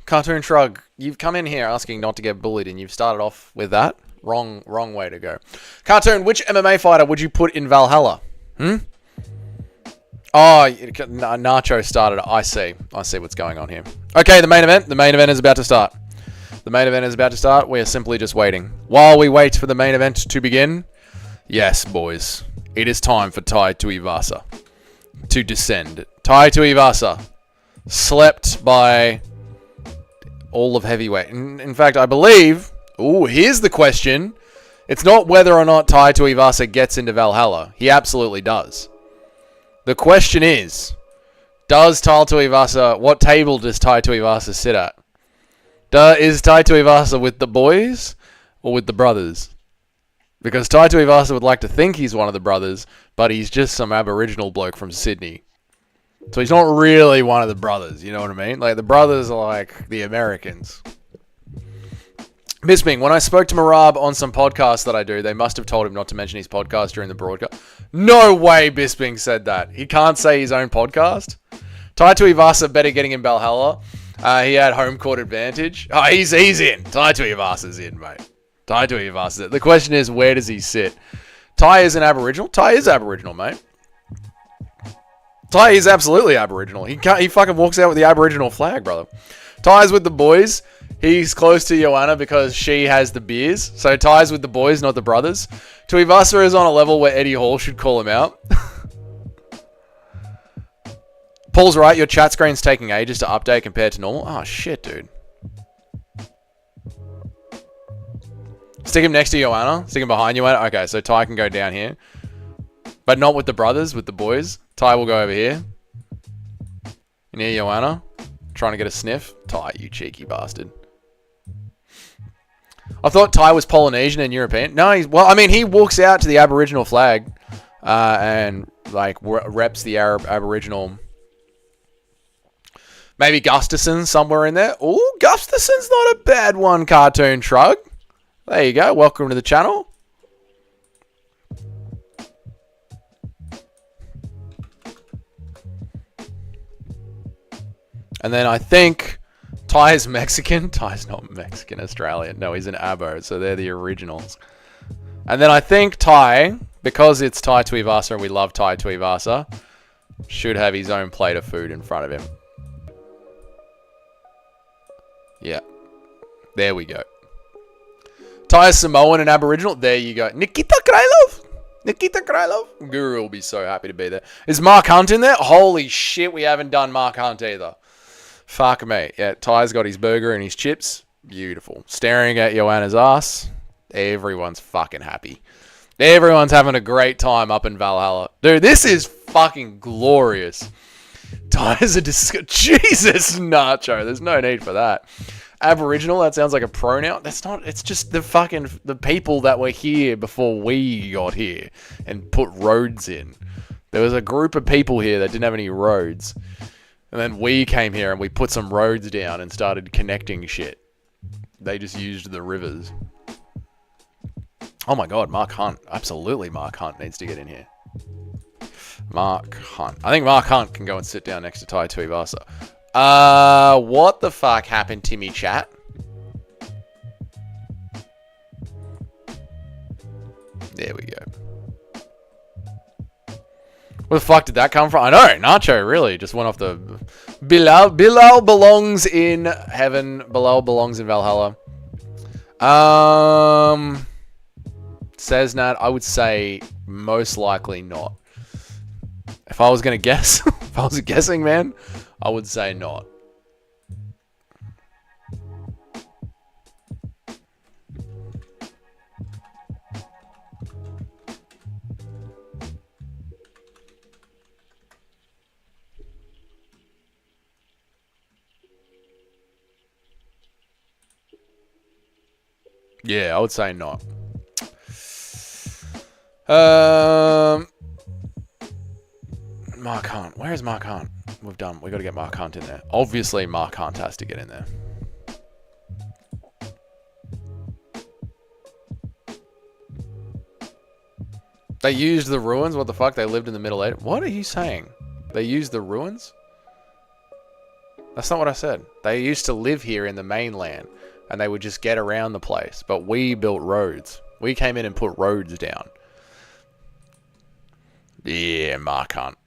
Cartoon Shrug, you've come in here asking not to get bullied and you've started off with that? Wrong way to go. Cartoon, which MMA fighter would you put in Valhalla? Oh, Nacho started it. I see what's going on here. Okay, the main event. The main event is about to start. The main event is about to start. We are simply just waiting. While we wait for the main event to begin, yes, boys, it is time for Tai Tuivasa to descend. Tai Tuivasa slept by all of heavyweight. In fact, I believe... Ooh, here's the question. It's not whether or not Tai Tuivasa gets into Valhalla. He absolutely does. The question is, what table does Tai Tuivasa sit at? Is Tai Tuivasa with the boys or with the brothers? Because Tai Tuivasa would like to think he's one of the brothers, but he's just some Aboriginal bloke from Sydney. So he's not really one of the brothers, you know what I mean? Like, the brothers are like the Americans. Bisping, when I spoke to Marab on some podcasts that I do, they must have told him not to mention his podcast during the broadcast. No way Bisping said that. He can't say his own podcast. Tai Tuivasa better getting in Valhalla. He had home court advantage. Oh, he's in. Tai Tuivasa's in, mate. Tai Tuivasa's in. The question is, where does he sit? Tai is an Aboriginal? Tai is Aboriginal, mate. Tai is absolutely Aboriginal. He fucking walks out with the Aboriginal flag, brother. Tai's with the boys. He's close to Joanna because she has the beers. So Tai's with the boys, not the brothers. Tuivasa is on a level where Eddie Hall should call him out. Paul's right, your chat screen's taking ages to update compared to normal. Oh, shit, dude. Stick him next to Joanna. Stick him behind Joanna. Okay, so Tai can go down here. But not with the brothers, with the boys. Tai will go over here. Near Joanna. Trying to get a sniff. Tai, you cheeky bastard. I thought Ty was Polynesian and European. No, he walks out to the Aboriginal flag and like reps the Aboriginal. Maybe Gustafsson somewhere in there. Oh, Gustafsson's not a bad one, Cartoon Shrug. There you go. Welcome to the channel. And then I think Ty is Mexican. Ty's not Mexican, Australian. No, he's an Abo, so they're the originals. And then I think Ty, because it's Tai Tuivasa and we love Tai Tuivasa, should have his own plate of food in front of him. Yeah. There we go. Ty is Samoan and Aboriginal. There you go. Nikita Krylov. Nikita Krylov. Guru will be so happy to be there. Is Mark Hunt in there? Holy shit, we haven't done Mark Hunt either. Fuck me. Yeah, Ty's got his burger and his chips. Beautiful. Staring at Joanna's ass. Everyone's fucking happy. Everyone's having a great time up in Valhalla. Dude, this is fucking glorious. Ty's a Jesus, Nacho. There's no need for that. Aboriginal, that sounds like a pronoun. That's not, it's just the people that were here before we got here and put roads in. There was a group of people here that didn't have any roads. And then we came here and we put some roads down and started connecting shit. They just used the rivers. Oh my god, Mark Hunt. Absolutely Mark Hunt needs to get in here. Mark Hunt. I think Mark Hunt can go and sit down next to Tai Tuivasa. What the fuck happened to me, chat? There we go. Where the fuck did that come from? I know, Nacho really just went off the... Bilal belongs in heaven. Bilal belongs in Valhalla. Says Nat, I would say most likely not. If I was going to guess, if I was guessing, man, I would say not. Yeah, I would say not. Mark Hunt. Where is Mark Hunt? We've got to get Mark Hunt in there. Obviously, Mark Hunt has to get in there. They used the ruins? What the fuck? They lived in the Middle Ages? What are you saying? They used the ruins? That's not what I said. They used to live here in the mainland, and they would just get around the place. But we built roads. We came in and put roads down. Yeah, Mark Hunt.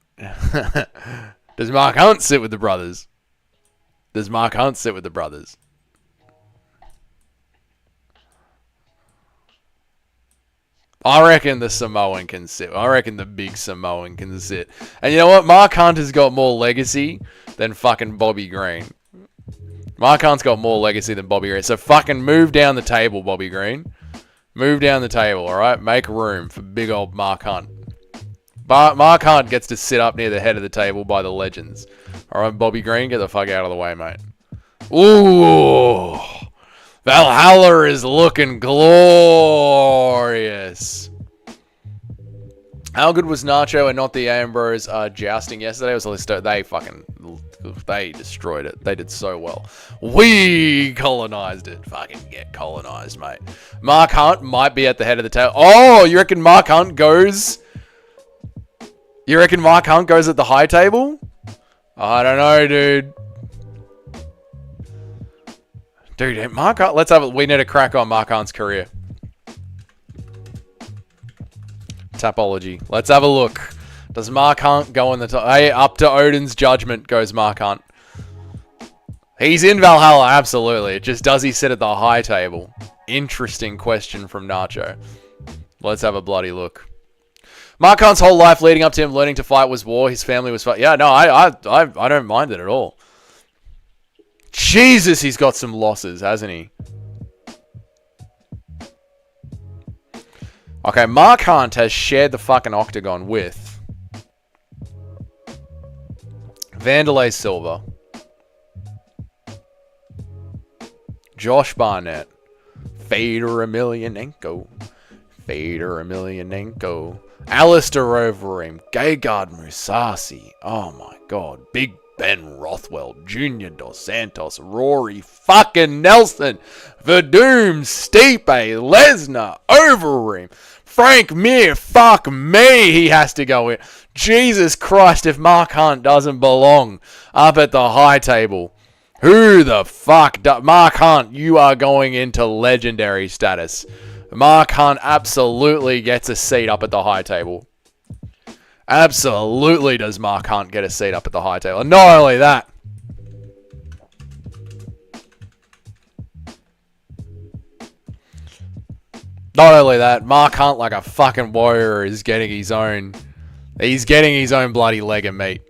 Does Mark Hunt sit with the brothers? Does Mark Hunt sit with the brothers? I reckon the Samoan can sit. I reckon the big Samoan can sit. And you know what? Mark Hunt has got more legacy than fucking Bobby Green. Mark Hunt's got more legacy than Bobby Green. So fucking move down the table, Bobby Green. Move down the table, alright? Make room for big old Mark Hunt. Mark Hunt gets to sit up near the head of the table by the legends. Alright, Bobby Green, get the fuck out of the way, mate. Ooh! Valhalla is looking glorious. How good was Nacho and not the Ambros jousting yesterday? It was they destroyed it. They did so well. We colonized it. Fucking get colonized, mate. Mark Hunt might be at the head of the table. Oh, you reckon Mark Hunt goes... You reckon Mark Hunt goes at the high table? I don't know, dude. Dude, Mark Hunt, we need to crack on Mark Hunt's career. Tapology. Let's have a look. Does Mark Hunt go in the top? Hey, up to Odin's judgment goes Mark Hunt. He's in Valhalla, absolutely. It just, does he sit at the high table? Interesting question from Nacho. Let's have a bloody look. Mark Hunt's whole life leading up to him learning to fight was war. His family was fight. Yeah, no, I don't mind it at all. Jesus, he's got some losses, hasn't he? Okay, Mark Hunt has shared the fucking octagon with Vanderlei Silva, Josh Barnett, Fedor Emelianenko. Fedor Emelianenko. Alistair over him. Gegard Mousasi. Oh my god. Big Ben Rothwell. Junior Dos Santos. Rory fucking Nelson. Verdum. Stipe. Lesnar. Over him. Frank Mir. Fuck me. He has to go in. Jesus Christ, if Mark Hunt doesn't belong up at the high table. Who the fuck Mark Hunt, you are going into legendary status. Mark Hunt absolutely gets a seat up at the high table. Absolutely does Mark Hunt get a seat up at the high table. And not only that. Not only that, Mark Hunt, like a fucking warrior, is getting his own... He's getting his own bloody leg of meat.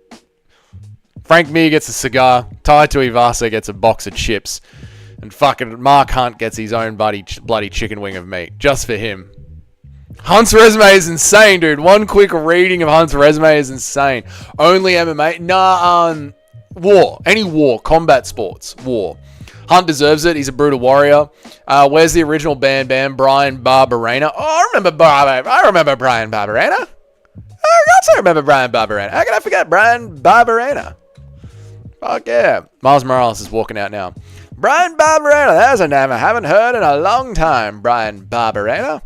Frank Mir gets a cigar. Tai Tuivasa gets a box of chips. And fucking Mark Hunt gets his own bloody chicken wing of meat. Just for him. Hunt's resume is insane, dude. One quick reading of Hunt's resume is insane. Only MMA? Nah, war. Any war. Combat sports. War. Hunt deserves it. He's a brutal warrior. Where's the original Bam Bam? Brian Barberena. Oh, I remember Brian Barberena. I remember Brian Barberena. How can I forget Brian Barberena? Fuck yeah. Miles Morales is walking out now. Brian Barberena. There's a name I haven't heard in a long time. Brian Barberena.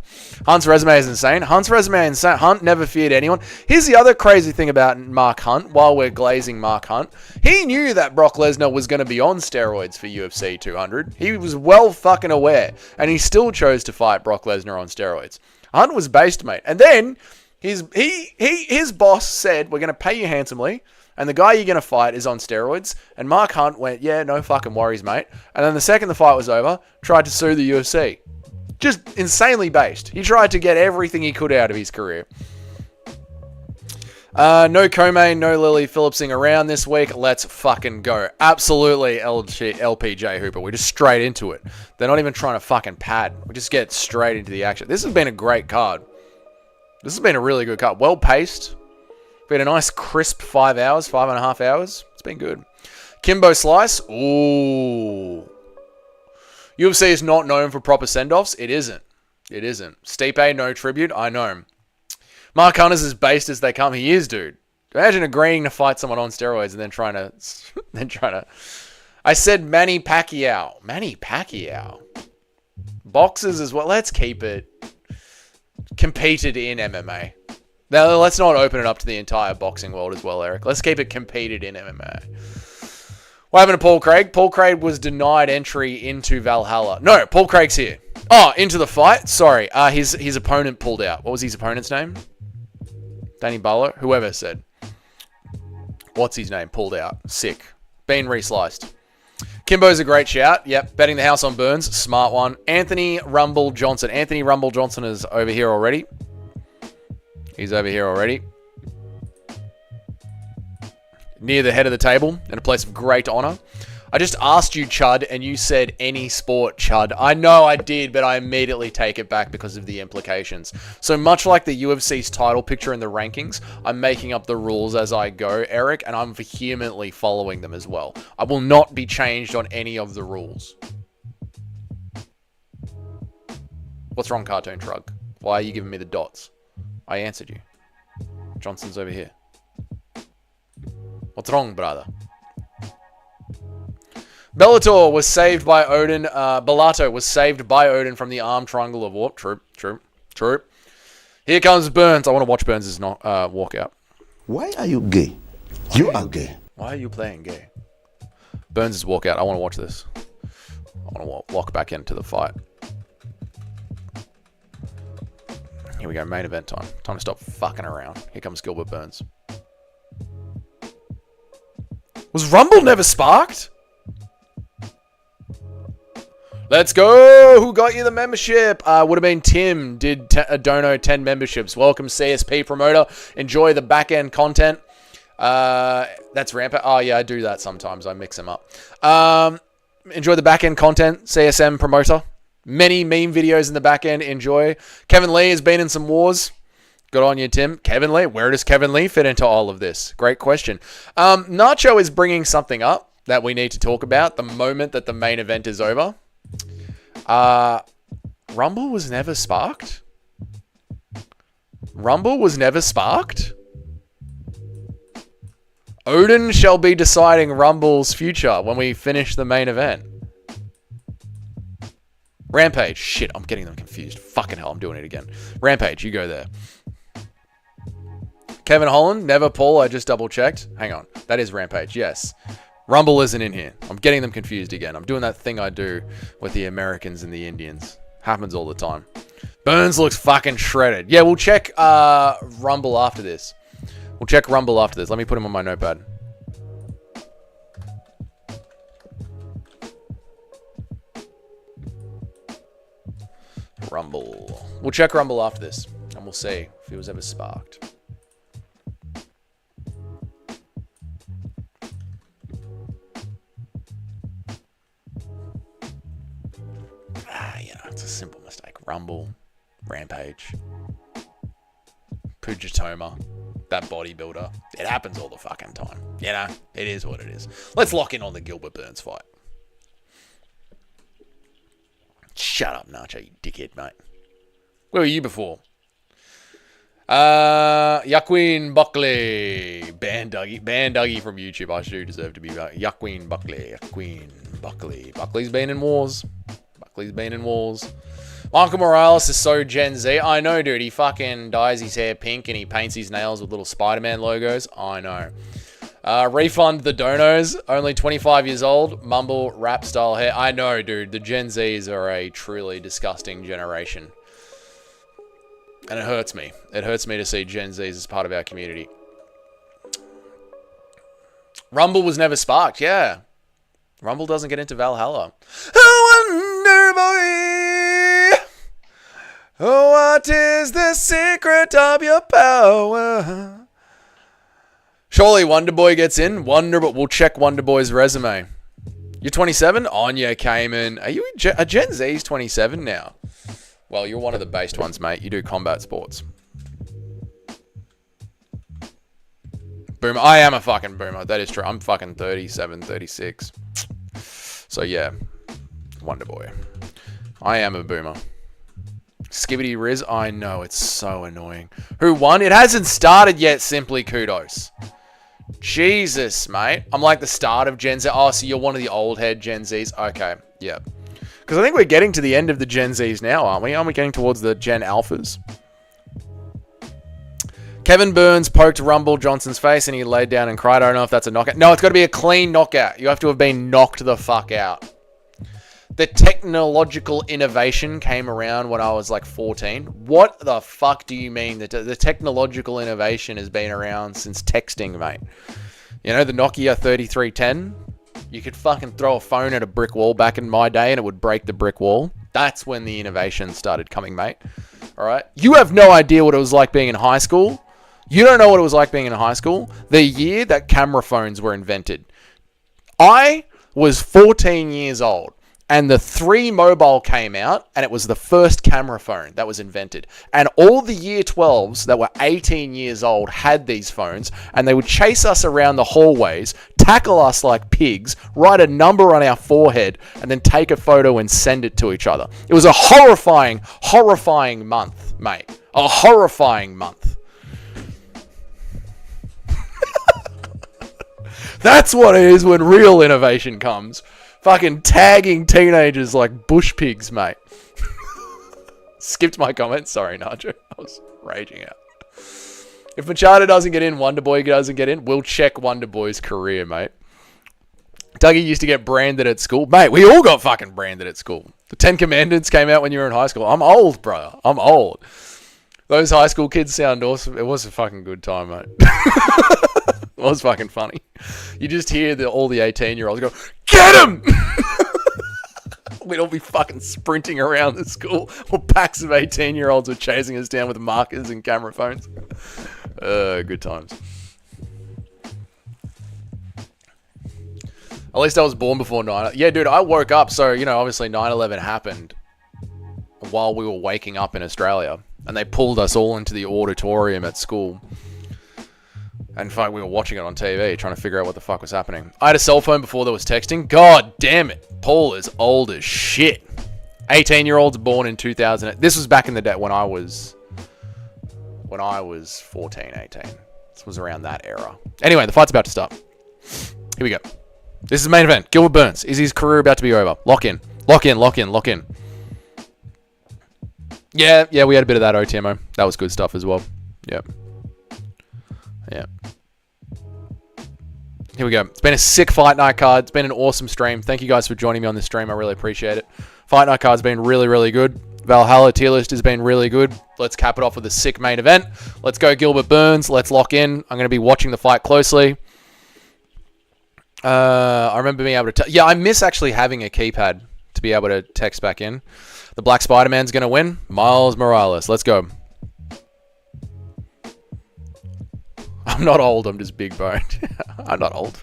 Hunt's resume is insane. Hunt's resume is insane. Hunt never feared anyone. Here's the other crazy thing about Mark Hunt, while we're glazing Mark Hunt. He knew that Brock Lesnar was going to be on steroids for UFC 200. He was well fucking aware. And he still chose to fight Brock Lesnar on steroids. Hunt was based, mate. And then... His boss said, we're going to pay you handsomely, and the guy you're going to fight is on steroids. And Mark Hunt went, yeah, no fucking worries, mate. And then the second the fight was over, tried to sue the UFC. Just insanely based. He tried to get everything he could out of his career. No co-main, no Lily Phillipsing around this week. Let's fucking go. Absolutely LPJ Hooper. We're just straight into it. They're not even trying to fucking pad. We just get straight into the action. This has been a great card. This has been a really good cut. Well paced. Been a nice crisp 5 hours, 5.5 hours. It's been good. Kimbo Slice. Ooh. UFC is not known for proper send-offs. It isn't. It isn't. Stipe, no tribute. I know. Mark Hunt is as based as they come. He is, dude. Imagine agreeing to fight someone on steroids and then trying to... I said Manny Pacquiao. Manny Pacquiao. Boxers as well. Let's keep it... Competed in MMA. Now, let's not open it up to the entire boxing world as well, Eric. Let's keep it competed in MMA. What happened to Paul Craig? Paul Craig was denied entry into Valhalla. No, Paul Craig's here. Oh, into the fight? Sorry. His opponent pulled out. What was his opponent's name? Danny Barlow? Whoever said. What's his name? Pulled out. Sick. Been resliced. Kimbo's a great shout. Yep. Betting the house on Burns. Smart one. Anthony Rumble Johnson. Anthony Rumble Johnson is over here already. He's over here already. Near the head of the table. In a place of great honor. I just asked you, Chud, and you said any sport, Chud. I know I did, but I immediately take it back because of the implications. So much like the UFC's title picture in the rankings, I'm making up the rules as I go, Eric, and I'm vehemently following them as well. I will not be changed on any of the rules. What's wrong, Cartoon Shrug? Why are you giving me the dots? I answered you. Johnson's over here. What's wrong, brother? Bellator was saved by Odin. Bellato was saved by Odin from the armed triangle of war. True. Here comes Burns. I want to watch Burns' walkout. Why are you gay? You are gay. Why are you playing gay? Burns' walkout. I want to watch this. I want to walk back into the fight. Here we go. Main event time. Time to stop fucking around. Here comes Gilbert Burns. Was Rumble never sparked? Let's go! Who got you the membership? Would have been Tim. Did dono 10 memberships. Welcome, CSP promoter. Enjoy the back-end content. That's Rampart. Oh, yeah, I do that sometimes. I mix them up. Enjoy the back-end content. CSM promoter. Many meme videos in the back-end. Enjoy. Kevin Lee has been in some wars. Good on you, Tim. Kevin Lee. Where does Kevin Lee fit into all of this? Great question. Nacho is bringing something up that we need to talk about the moment that the main event is over. Rumble was never sparked? Rumble was never sparked? Odin shall be deciding Rumble's future when we finish the main event. Rampage. Shit, I'm getting them confused. Fucking hell, I'm doing it again. Rampage, you go there. Kevin Holland, never Paul, I just double checked. Hang on. That is Rampage, yes. Rumble isn't in here. I'm getting them confused again. I'm doing that thing I do with the Americans and the Indians. Happens all the time. Burns looks fucking shredded. Yeah, we'll check Rumble after this. We'll check Rumble after this. Let me put him on my notepad. Rumble. We'll check Rumble after this. And we'll see if he was ever sparked. It's a simple mistake. Rumble. Rampage. Pujitoma. That bodybuilder. It happens all the fucking time. You know, it is what it is. Let's lock in on the Gilbert Burns fight. Shut up, Nacho, you dickhead, mate. Where were you before? Yaqueen Buckley. Ban Dougie from YouTube. I do deserve to be Yaqueen Buckley. Yaqueen Buckley. Buckley's been in wars. Michael Morales is so Gen Z. I know, dude. He fucking dyes his hair pink and he paints his nails with little Spider-Man logos. I know. Refund the donos. Only 25 years old. Mumble rap style hair. I know, dude. The Gen Zs are a truly disgusting generation. And it hurts me. It hurts me to see Gen Zs as part of our community. Rumble was never sparked. Yeah. Rumble doesn't get into Valhalla. I wonder, boy, what is the secret of your power? Surely Wonderboy gets in. We'll check Wonderboy's resume. You're 27? Anya Cayman. Are you a Gen Z's 27 now? Well, you're one of the based ones, mate. You do combat sports. Boomer. I am a fucking boomer. That is true. I'm fucking 37, 36. So, yeah. Wonderboy. I am a boomer. Skibbity Riz. I know. It's so annoying. Who won? It hasn't started yet. Simply kudos. Jesus, mate. I'm like the start of Gen Z. Oh, so you're one of the old head Gen Zs. Okay. Yeah. Because I think we're getting to the end of the Gen Zs now, aren't we? Aren't we getting towards the Gen Alphas? Kevin Burns poked Rumble Johnson's face and he laid down and cried. I don't know if that's a knockout. No, it's got to be a clean knockout. You have to have been knocked the fuck out. The technological innovation came around when I was like 14. What the fuck do you mean? The technological innovation has been around since texting, mate. You know, the Nokia 3310? You could fucking throw a phone at a brick wall back in my day and it would break the brick wall. That's when the innovation started coming, mate. All right? You have no idea what it was like being in high school. You don't know what it was like being in high school. The year that camera phones were invented. I was 14 years old. And the 3 Mobile came out, and it was the first camera phone that was invented. And all the year 12s that were 18 years old had these phones, and they would chase us around the hallways, tackle us like pigs, write a number on our forehead, and then take a photo and send it to each other. It was a horrifying, horrifying month, mate. A horrifying month. That's what it is when real innovation comes. Fucking tagging teenagers like bush pigs, mate. Skipped my comment. Sorry, Nacho. I was raging out. If Machado doesn't get in, Wonderboy doesn't get in, we'll check Wonderboy's career, mate. Dougie used to get branded at school. Mate, we all got fucking branded at school. The 10 Commandments came out when you were in high school. I'm old, bro. I'm old. Those high school kids sound awesome. It was a fucking good time, mate. It was fucking funny. You just hear all the 18-year-olds go, get him! We'd all be fucking sprinting around the school while packs of 18-year-olds were chasing us down with markers and camera phones. Good times. At least I was born before 9. Yeah, dude, I woke up. So, you know, obviously 9/11 happened while we were waking up in Australia. And they pulled us all into the auditorium at school. And in fact, we were watching it on TV, trying to figure out what the fuck was happening. I had a cell phone before there was texting. God damn it. Paul is old as shit. 18-year-olds born in 2000. This was back in the day when I was 14, 18. This was around that era. Anyway, the fight's about to start. Here we go. This is the main event. Gilbert Burns. Is his career about to be over? Lock in. Lock in, lock in, lock in. Yeah, we had a bit of that OTMO. That was good stuff as well. Yep. Yeah. Here we go. It's been a sick Fight Night card. It's been an awesome stream. Thank you guys for joining me on this stream. I really appreciate it. Fight Night card's been really, really good. Valhalla tier list has been really good. Let's cap it off with a sick main event. Let's go Gilbert Burns. Let's lock in. I'm going to be watching the fight closely. I remember being able to... I miss actually having a keypad to be able to text back in. The Black Spider-Man's going to win. Miles Morales. Let's go. I'm not old. I'm just big boned. I'm not old.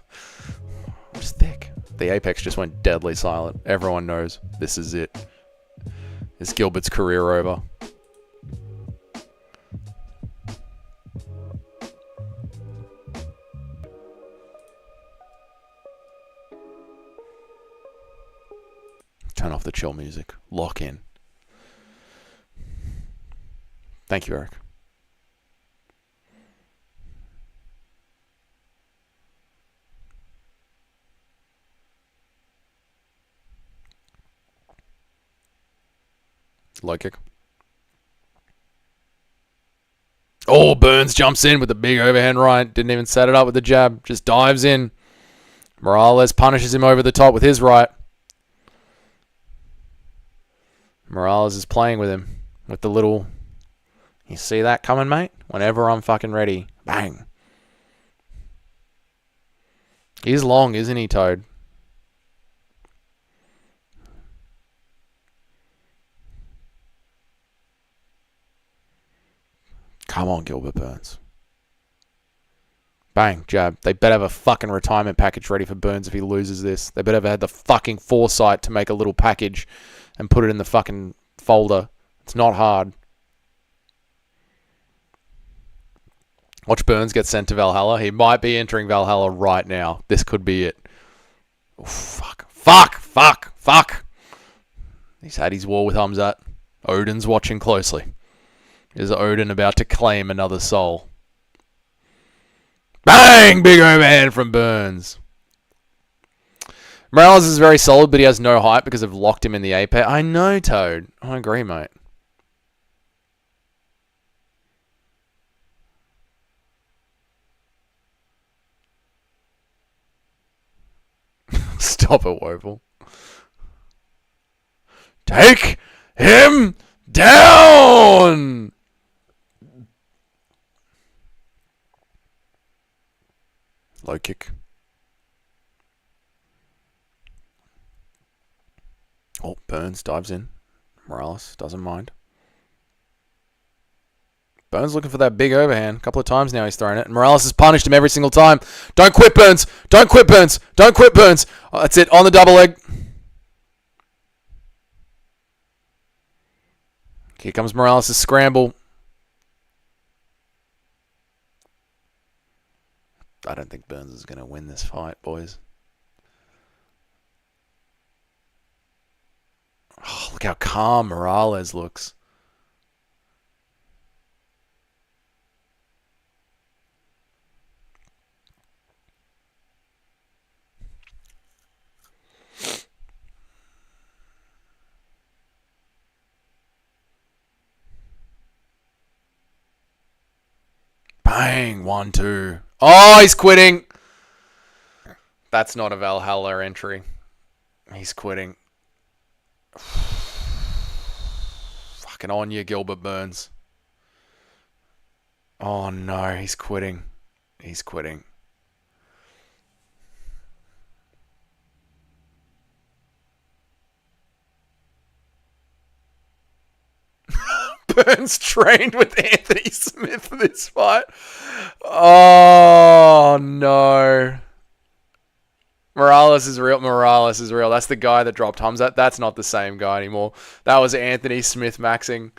I'm just thick. The Apex just went deadly silent. Everyone knows this is it. Is Gilbert's career over? Turn off the chill music. Lock in. Thank you, Eric. Low kick. Oh, Burns jumps in with the big overhand right. Didn't even set it up with the jab. Just dives in. Morales punishes him over the top with his right. Morales is playing with him. With the little... You see that coming, mate? Whenever I'm fucking ready. Bang. He's long, isn't he, Toad? Come on, Gilbert Burns. Bang, jab. They better have a fucking retirement package ready for Burns if he loses this. They better have had the fucking foresight to make a little package and put it in the fucking folder. It's not hard. Watch Burns get sent to Valhalla. He might be entering Valhalla right now. This could be it. Oh, fuck. Fuck! Fuck! Fuck! He's had his war with Hamzat. Odin's watching closely. Is Odin about to claim another soul? Bang! Big overhand from Burns. Morales is very solid, but he has no height because they've locked him in the apex. I know, Toad. I agree, mate. Stop it, Woeful. Take him down! Low kick. Oh, Burns dives in. Morales doesn't mind. Burns looking for that big overhand. A couple of times now he's thrown it. And Morales has punished him every single time. Don't quit, Burns. Don't quit, Burns. Don't quit, Burns. Oh, that's it. On the double leg. Here comes Morales' scramble. I don't think Burns is going to win this fight, boys. Oh, look how calm Morales looks. Bang, 1-2. Oh, he's quitting. That's not a Valhalla entry. He's quitting. Fucking on you, Gilbert Burns. Oh no, he's quitting. He's quitting. Burns trained with Anthony Smith for this fight. Oh no. Morales is real. Morales is real. That's the guy that dropped Hamzat. That's not the same guy anymore. That was Anthony Smith maxing.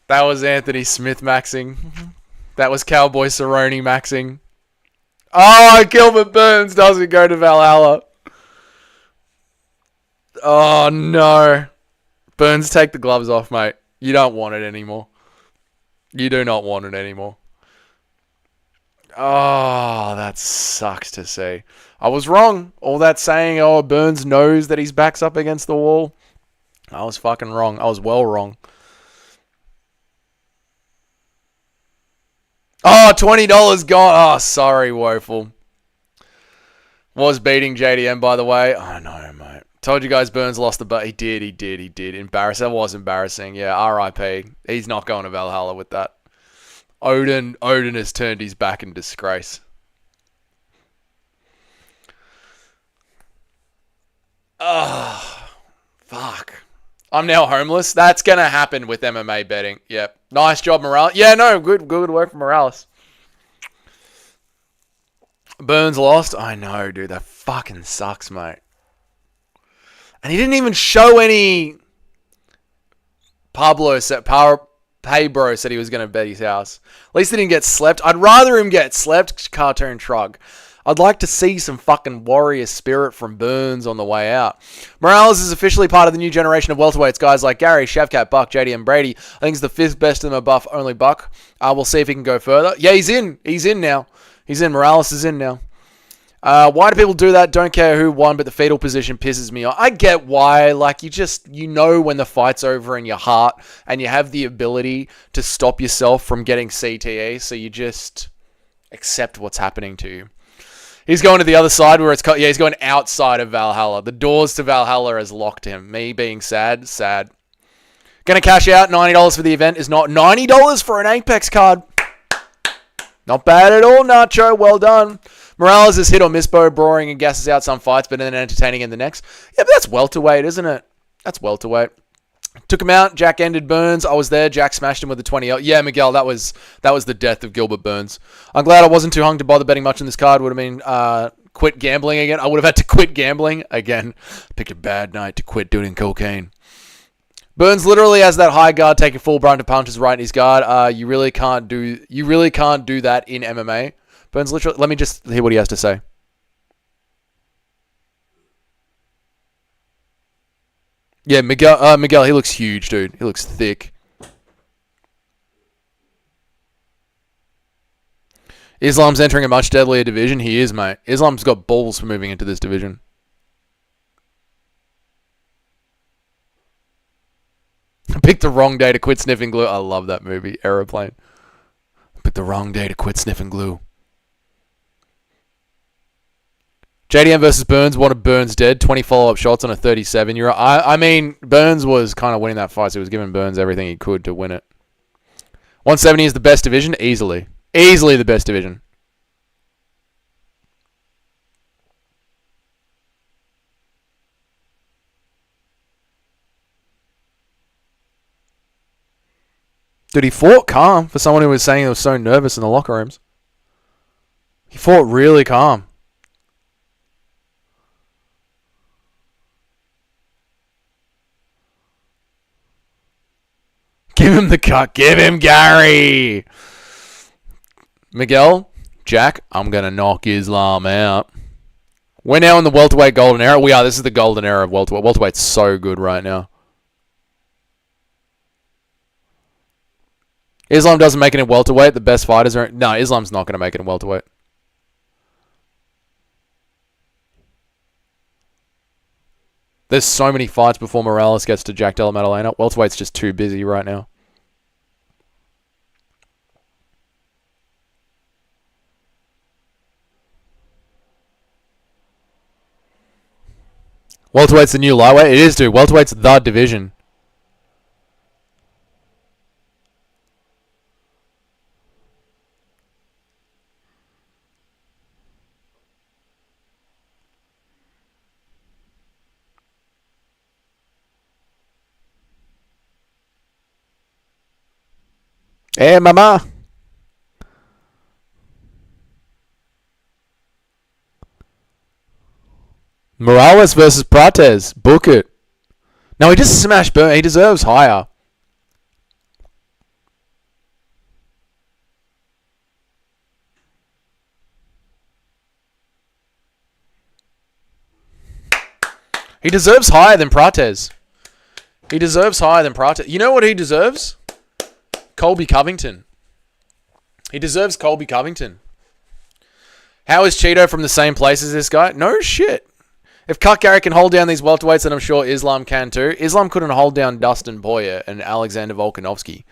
That was Anthony Smith maxing. That was Cowboy Cerrone maxing. Oh, Gilbert Burns doesn't go to Valhalla. Oh no. Burns, take the gloves off, mate. You don't want it anymore. You do not want it anymore. Oh, that sucks to see. I was wrong. All that saying, oh, Burns knows that his back's up against the wall. I was fucking wrong. I was well wrong. Oh, $20 gone. Oh, sorry, Woeful. Was beating JDM, by the way. I know, mate. Told you guys Burns lost the bet. He did. Embarrassing. That was embarrassing. Yeah, RIP. He's not going to Valhalla with that. Odin has turned his back in disgrace. Oh, fuck. I'm now homeless. That's going to happen with MMA betting. Yep. Nice job, Morales. Yeah, no, good work from Morales. Burns lost. I know, dude. That fucking sucks, mate. And he didn't even show any. Pabro said he was going to bet his house. At least he didn't get slept. I'd rather him get slept, cartoon shrug. I'd like to see some fucking warrior spirit from Burns on the way out. Morales is officially part of the new generation of welterweights. Guys like Gary, Shavkat, Buck, JD, and Brady. I think he's the 5th best in the buff, only Buck. We'll see if he can go further. Yeah, he's in. He's in now. He's in. Morales is in now. Why do people do that? Don't care who won, but the fetal position pisses me off. I get why. Like, you know when the fight's over in your heart, and you have the ability to stop yourself from getting CTE, so you just accept what's happening to you. He's going to the other side where it's... Yeah, he's going outside of Valhalla. The doors to Valhalla has locked him. Me being sad. Gonna cash out. $90 for the event is not... $90 for an Apex card. Not bad at all, Nacho. Well done. Morales is hit or miss, boring and gasses out some fights, but then entertaining in the next. Yeah, but that's welterweight, isn't it? That's welterweight. Took him out. Jack ended Burns. I was there. Jack smashed him with the 20. Yeah, Miguel, that was the death of Gilbert Burns. I'm glad I wasn't too hung to bother betting much on this card. Would have been quit gambling again. I would have had to quit gambling again. Picked a bad night to quit doing cocaine. Burns literally has that high guard taking full brunt of punches right in his guard. You really can't do that in MMA. Burns literally. Let me just hear what he has to say. Yeah, Miguel, he looks huge, dude. He looks thick. Islam's entering a much deadlier division. He is, mate. Islam's got balls for moving into this division. I picked the wrong day to quit sniffing glue. I love that movie, Aeroplane. I picked the wrong day to quit sniffing glue. JDM versus Burns. Wanted Burns dead. 20 follow-up shots on a 37. I mean, Burns was kind of winning that fight, so he was giving Burns everything he could to win it. 170 is the best division? Easily. Easily the best division. Dude, he fought calm for someone who was saying he was so nervous in the locker rooms. He fought really calm. Give him the cut. Give him Gary. Miguel, Jack, I'm going to knock Islam out. We're now in the welterweight golden era. We are. This is the golden era of welterweight. Welterweight's so good right now. Islam doesn't make it in welterweight. The best fighters are... No, Islam's not going to make it in welterweight. There's so many fights before Morales gets to Jack Della Maddalena. Welterweight's just too busy right now. Welterweight's the new lightweight? It is, dude. Welterweight's the division. Hey, mama. Morales versus Prates. Book it. No, he just smashed Burn. He deserves higher. He deserves higher than Prates. He deserves higher than Prates. You know what he deserves? Colby Covington. He deserves Colby Covington. How is Cheeto from the same place as this guy? No shit. If Cut Gary can hold down these welterweights, then I'm sure Islam can too. Islam couldn't hold down Dustin Poirier and Alexander Volkanovski.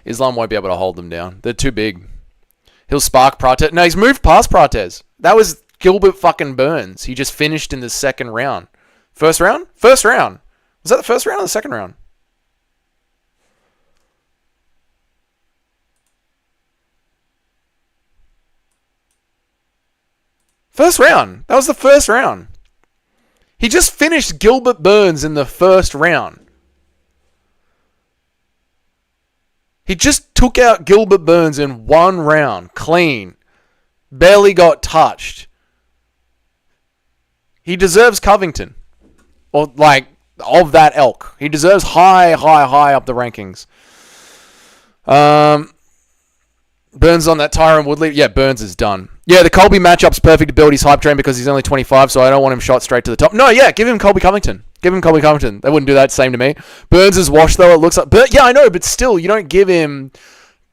Islam won't be able to hold them down. They're too big. He'll spark Prates. No, he's moved past Prates. That was Gilbert fucking Burns. He just finished in the second round. First round? First round. Was that the first round or the second round? First round. That was the first round. He just finished Gilbert Burns in the first round. He just took out Gilbert Burns in one round. Clean. Barely got touched. He deserves Covington. Or, like, of that elk. He deserves high up the rankings. Burns on that Tyron Woodley. Yeah, Burns is done. Yeah, the Colby matchup's perfect to build his hype train because he's only 25, so I don't want him shot straight to the top. No, yeah, give him Colby Covington. Give him Colby Covington. They wouldn't do that same to me. Burns is washed though, it looks like. But yeah, I know, but still, you don't give him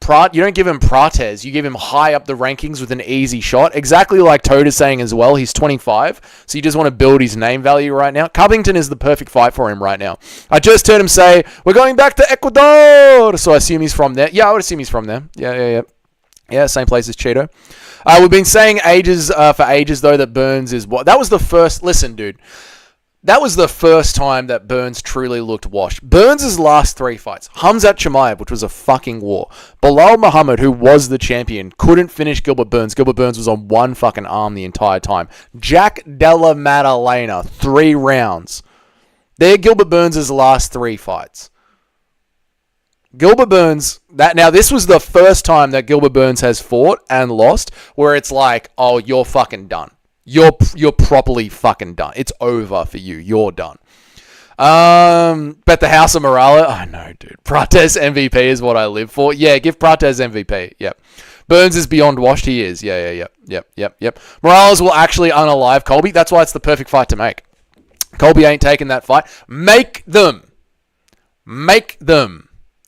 Prates. You give him high up the rankings with an easy shot. Exactly like Toad is saying as well. He's 25, so you just want to build his name value right now. Covington is the perfect fight for him right now. I just heard him say, we're going back to Ecuador, so I assume he's from there. Yeah, I would assume he's from there. Yeah. Yeah, same place as Cheeto. We've been saying for ages, though, that Burns is what. That was the first. Listen, dude. That was the first time that Burns truly looked washed. Burns' last 3 fights. Khamzat Chimaev, which was a fucking war. Bilal Muhammad, who was the champion, couldn't finish Gilbert Burns. Gilbert Burns was on one fucking arm the entire time. Jack Della Maddalena, 3 rounds. They're Gilbert Burns' last 3 fights. Gilbert Burns, this was the first time that Gilbert Burns has fought and lost where it's like, oh, you're fucking done. You're properly fucking done. It's over for you. You're done. But the House of Morales, I know, dude. Prates MVP is what I live for. Yeah, give Prates MVP. Yep. Burns is beyond washed. He is. Yep. Morales will actually unalive Colby. That's why it's the perfect fight to make. Colby ain't taking that fight. Make them.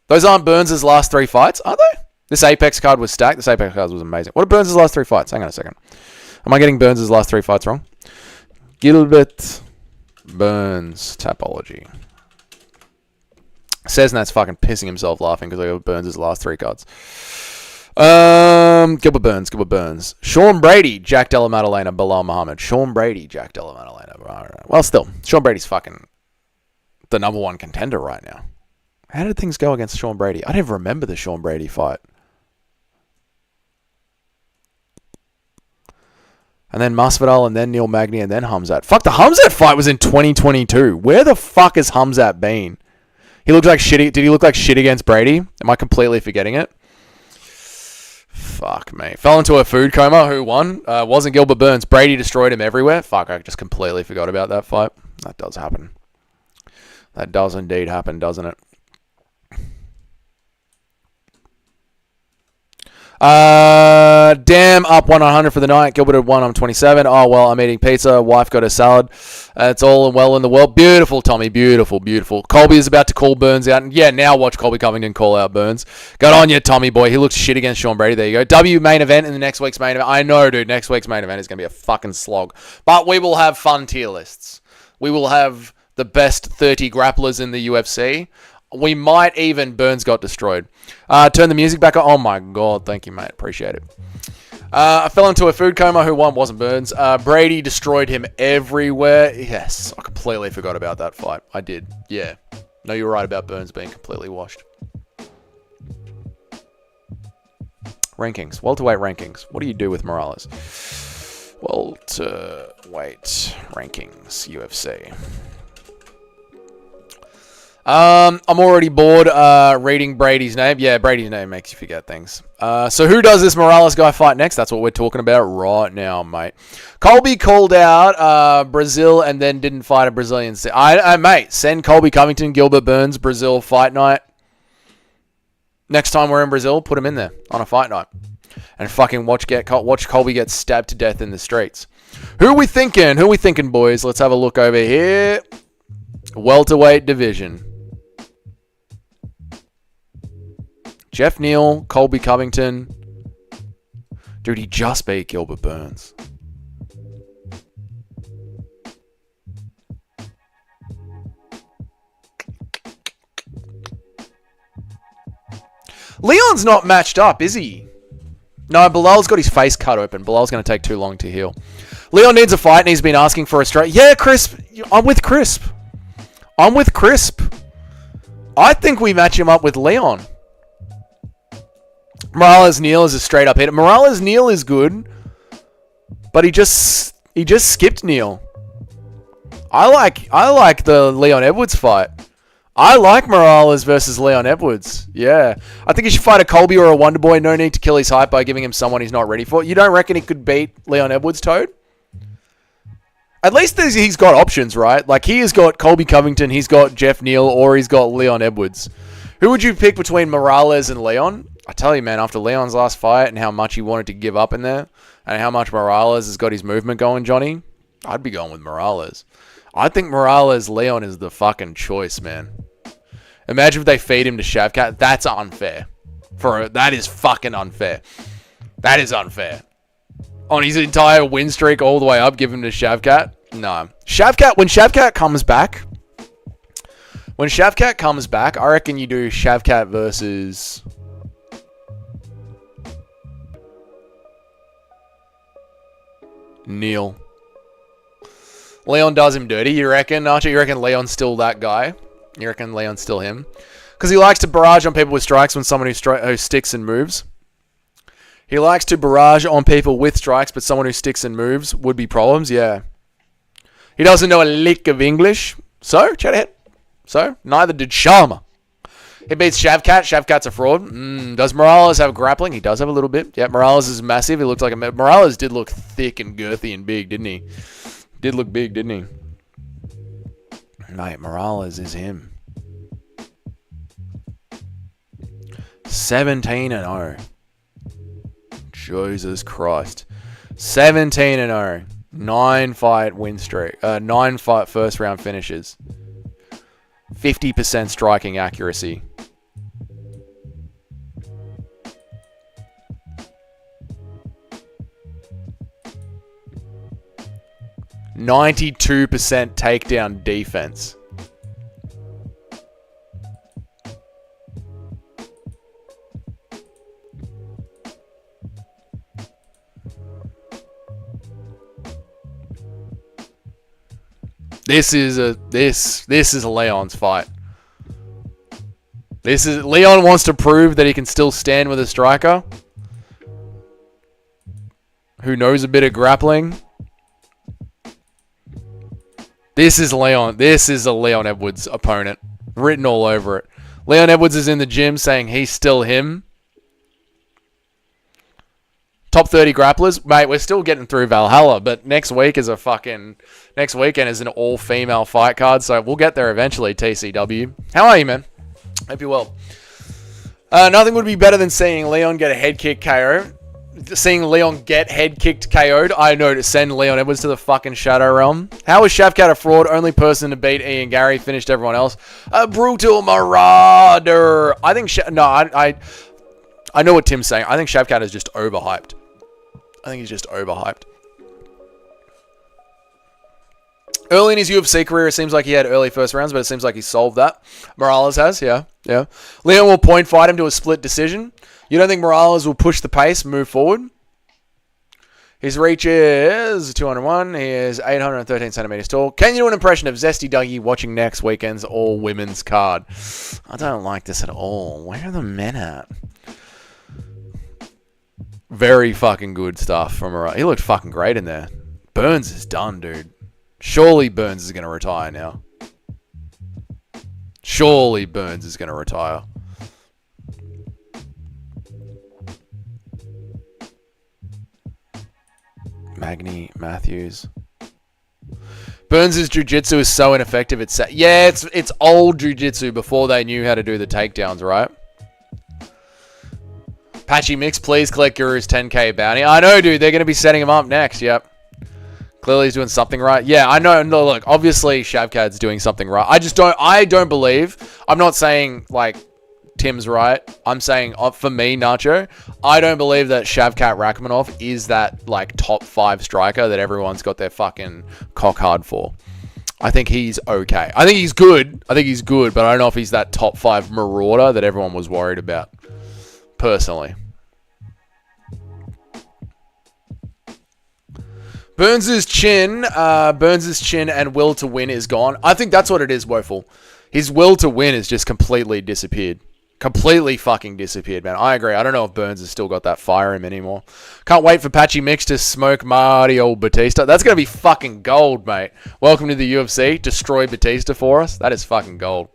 Those aren't Burns' last 3 fights, are they? This Apex card was stacked. This Apex card was amazing. What are Burns' last 3 fights? Hang on a second. Am I getting Burns' last 3 fights wrong? Gilbert Burns Tapology. Cesnat's fucking pissing himself laughing because I got Burns' last 3 cards. Gilbert Burns. Sean Brady, Jack Della Maddalena, Bilal Muhammad. Sean Brady, Jack Della Maddalena. Well, still, Sean Brady's fucking the number 1 contender right now. How did things go against Sean Brady? I don't even remember the Sean Brady fight. And then Masvidal, and then Neil Magny, and then Khamzat. Fuck, the Khamzat fight was in 2022. Where the fuck has Khamzat been? He looked like shit. Did he look like shit against Brady? Am I completely forgetting it? Fuck me. Fell into a food coma. Who won? Wasn't Gilbert Burns. Brady destroyed him everywhere. Fuck, I just completely forgot about that fight. That does happen. That does indeed happen, doesn't it? Damn, up 100 for the night. Gilbert had 1, I'm 27. Oh, well, I'm eating pizza. Wife got a salad. It's all well in the world. Beautiful, Tommy. Beautiful. Colby is about to call Burns out. And yeah, now watch Colby Covington call out Burns. Got on you, Tommy boy. He looks shit against Sean Brady. There you go. W main event in the next week's main event. I know, dude. Next week's main event is going to be a fucking slog. But we will have fun tier lists. We will have the best 30 grapplers in the UFC. We might even... Burns got destroyed. Turn the music back on. Oh my god. Thank you, mate. Appreciate it. I fell into a food coma. Who won? Wasn't Burns. Brady destroyed him everywhere. Yes. I completely forgot about that fight. I did. Yeah. No, you're right about Burns being completely washed. Rankings. Welterweight rankings. What do you do with Morales? Welterweight rankings. UFC. I'm already bored reading Brady's name. Yeah, Brady's name makes you forget things. So who does this Morales guy fight next? That's what we're talking about right now, mate. Colby called out Brazil and then didn't fight a Brazilian. Mate, send Colby Covington, Gilbert Burns, Brazil fight night. Next time we're in Brazil, put him in there on a fight night. And fucking watch Colby get stabbed to death in the streets. Who are we thinking? Boys? Let's have a look over here. Welterweight division. Jeff Neal, Colby Covington. Dude, he just beat Gilbert Burns. Leon's not matched up, is he? No, Bilal's got his face cut open. Bilal's going to take too long to heal. Leon needs a fight, and he's been asking for a straight... Yeah, Crisp. I'm with Crisp. I'm with Crisp. I think we match him up with Leon. Morales-Neal is a straight-up hit. Morales-Neal is good, but he just skipped Neal. I like the Leon Edwards fight. I like Morales versus Leon Edwards. Yeah. I think he should fight a Colby or a Wonderboy. No need to kill his hype by giving him someone he's not ready for. You don't reckon he could beat Leon Edwards, Toad? At least he's got options, right? Like, he has got Colby Covington, he's got Jeff Neal, or he's got Leon Edwards. Who would you pick between Morales and Leon? I tell you, man, after Leon's last fight and how much he wanted to give up in there, and how much Morales has got his movement going, Johnny, I'd be going with Morales. I think Morales-Leon is the fucking choice, man. Imagine if they feed him to Shavkat. That's unfair. That is fucking unfair. That is unfair. On his entire win streak all the way up, give him to Shavkat? No. When Shavkat comes back, I reckon you do Shavkat versus... Neal. Leon does him dirty, you reckon? Archer, you reckon Leon's still that guy? You reckon Leon's still him? Because he likes to barrage on people with strikes when someone who sticks and moves. He likes to barrage on people with strikes, but someone who sticks and moves would be problems, yeah. He doesn't know a lick of English. So, chat ahead. So, neither did Sharma. He beats Shavkat. Shavkat's a fraud. Does Morales have grappling? He does have a little bit. Yeah, Morales is massive. He looks like a... Morales did look thick and girthy and big, didn't he? Did look big, didn't he? Mate, Morales is him. 17-0. Jesus Christ. 17-0. 9-fight win streak. 9-fight first round finishes. 50% striking accuracy. %92 takedown defense. This is a Leon's fight. Leon wants to prove that he can still stand with a striker who knows a bit of grappling. This is Leon. This is a Leon Edwards opponent. Written all over it. Leon Edwards is in the gym saying he's still him. Top 30 grapplers. Mate, we're still getting through Valhalla, but next weekend is an all-female fight card, so we'll get there eventually, TCW. How are you, man? Hope you're well. Nothing would be better than seeing Leon get a head kick KO. Seeing Leon get head kicked KO'd, I know to send Leon Edwards to the fucking Shadow Realm. How is Shavkat a fraud? Only person to beat Ian Gary, finished everyone else. A brutal marauder. I think I know what Tim's saying. I think Shavkat is just overhyped. I think he's just overhyped. Early in his UFC career, it seems like he had early first rounds, but it seems like he solved that. Morales has, yeah. Leon will point fight him to a split decision. You don't think Morales will push the pace, move forward? His reach is 201. He is 813 centimeters tall. Can you do an impression of Zesty Dougie watching next weekend's all-women's card? I don't like this at all. Where are the men at? Very fucking good stuff from Morales. He looked fucking great in there. Burns is done, dude. Surely Burns is going to retire now. Surely Burns is going to retire. Magny, Matthews. Burns' jiu-jitsu is so ineffective. It's old jiu-jitsu before they knew how to do the takedowns, right? Patchy Mix, please collect Guru's 10k bounty. I know, dude. They're going to be setting him up next. Yep. Clearly he's doing something right. Yeah, I know. No, look, obviously Shavkat's doing something right. I don't believe. I'm not saying, like, Tim's right. I'm saying, for me, Nacho, I don't believe that Shavkat Rakhmonov is that, like, top 5 striker that everyone's got their fucking cock hard for. I think he's okay. I think he's good, but I don't know if he's that top 5 marauder that everyone was worried about, personally. Burns' chin and will to win is gone. I think that's what it is, Woeful. His will to win has just completely disappeared. Completely fucking disappeared, man. I agree. I don't know if Burns has still got that fire in him anymore. Can't wait for Patchy Mix to smoke Mario Batista. That's going to be fucking gold, mate. Welcome to the UFC. Destroy Batista for us. That is fucking gold.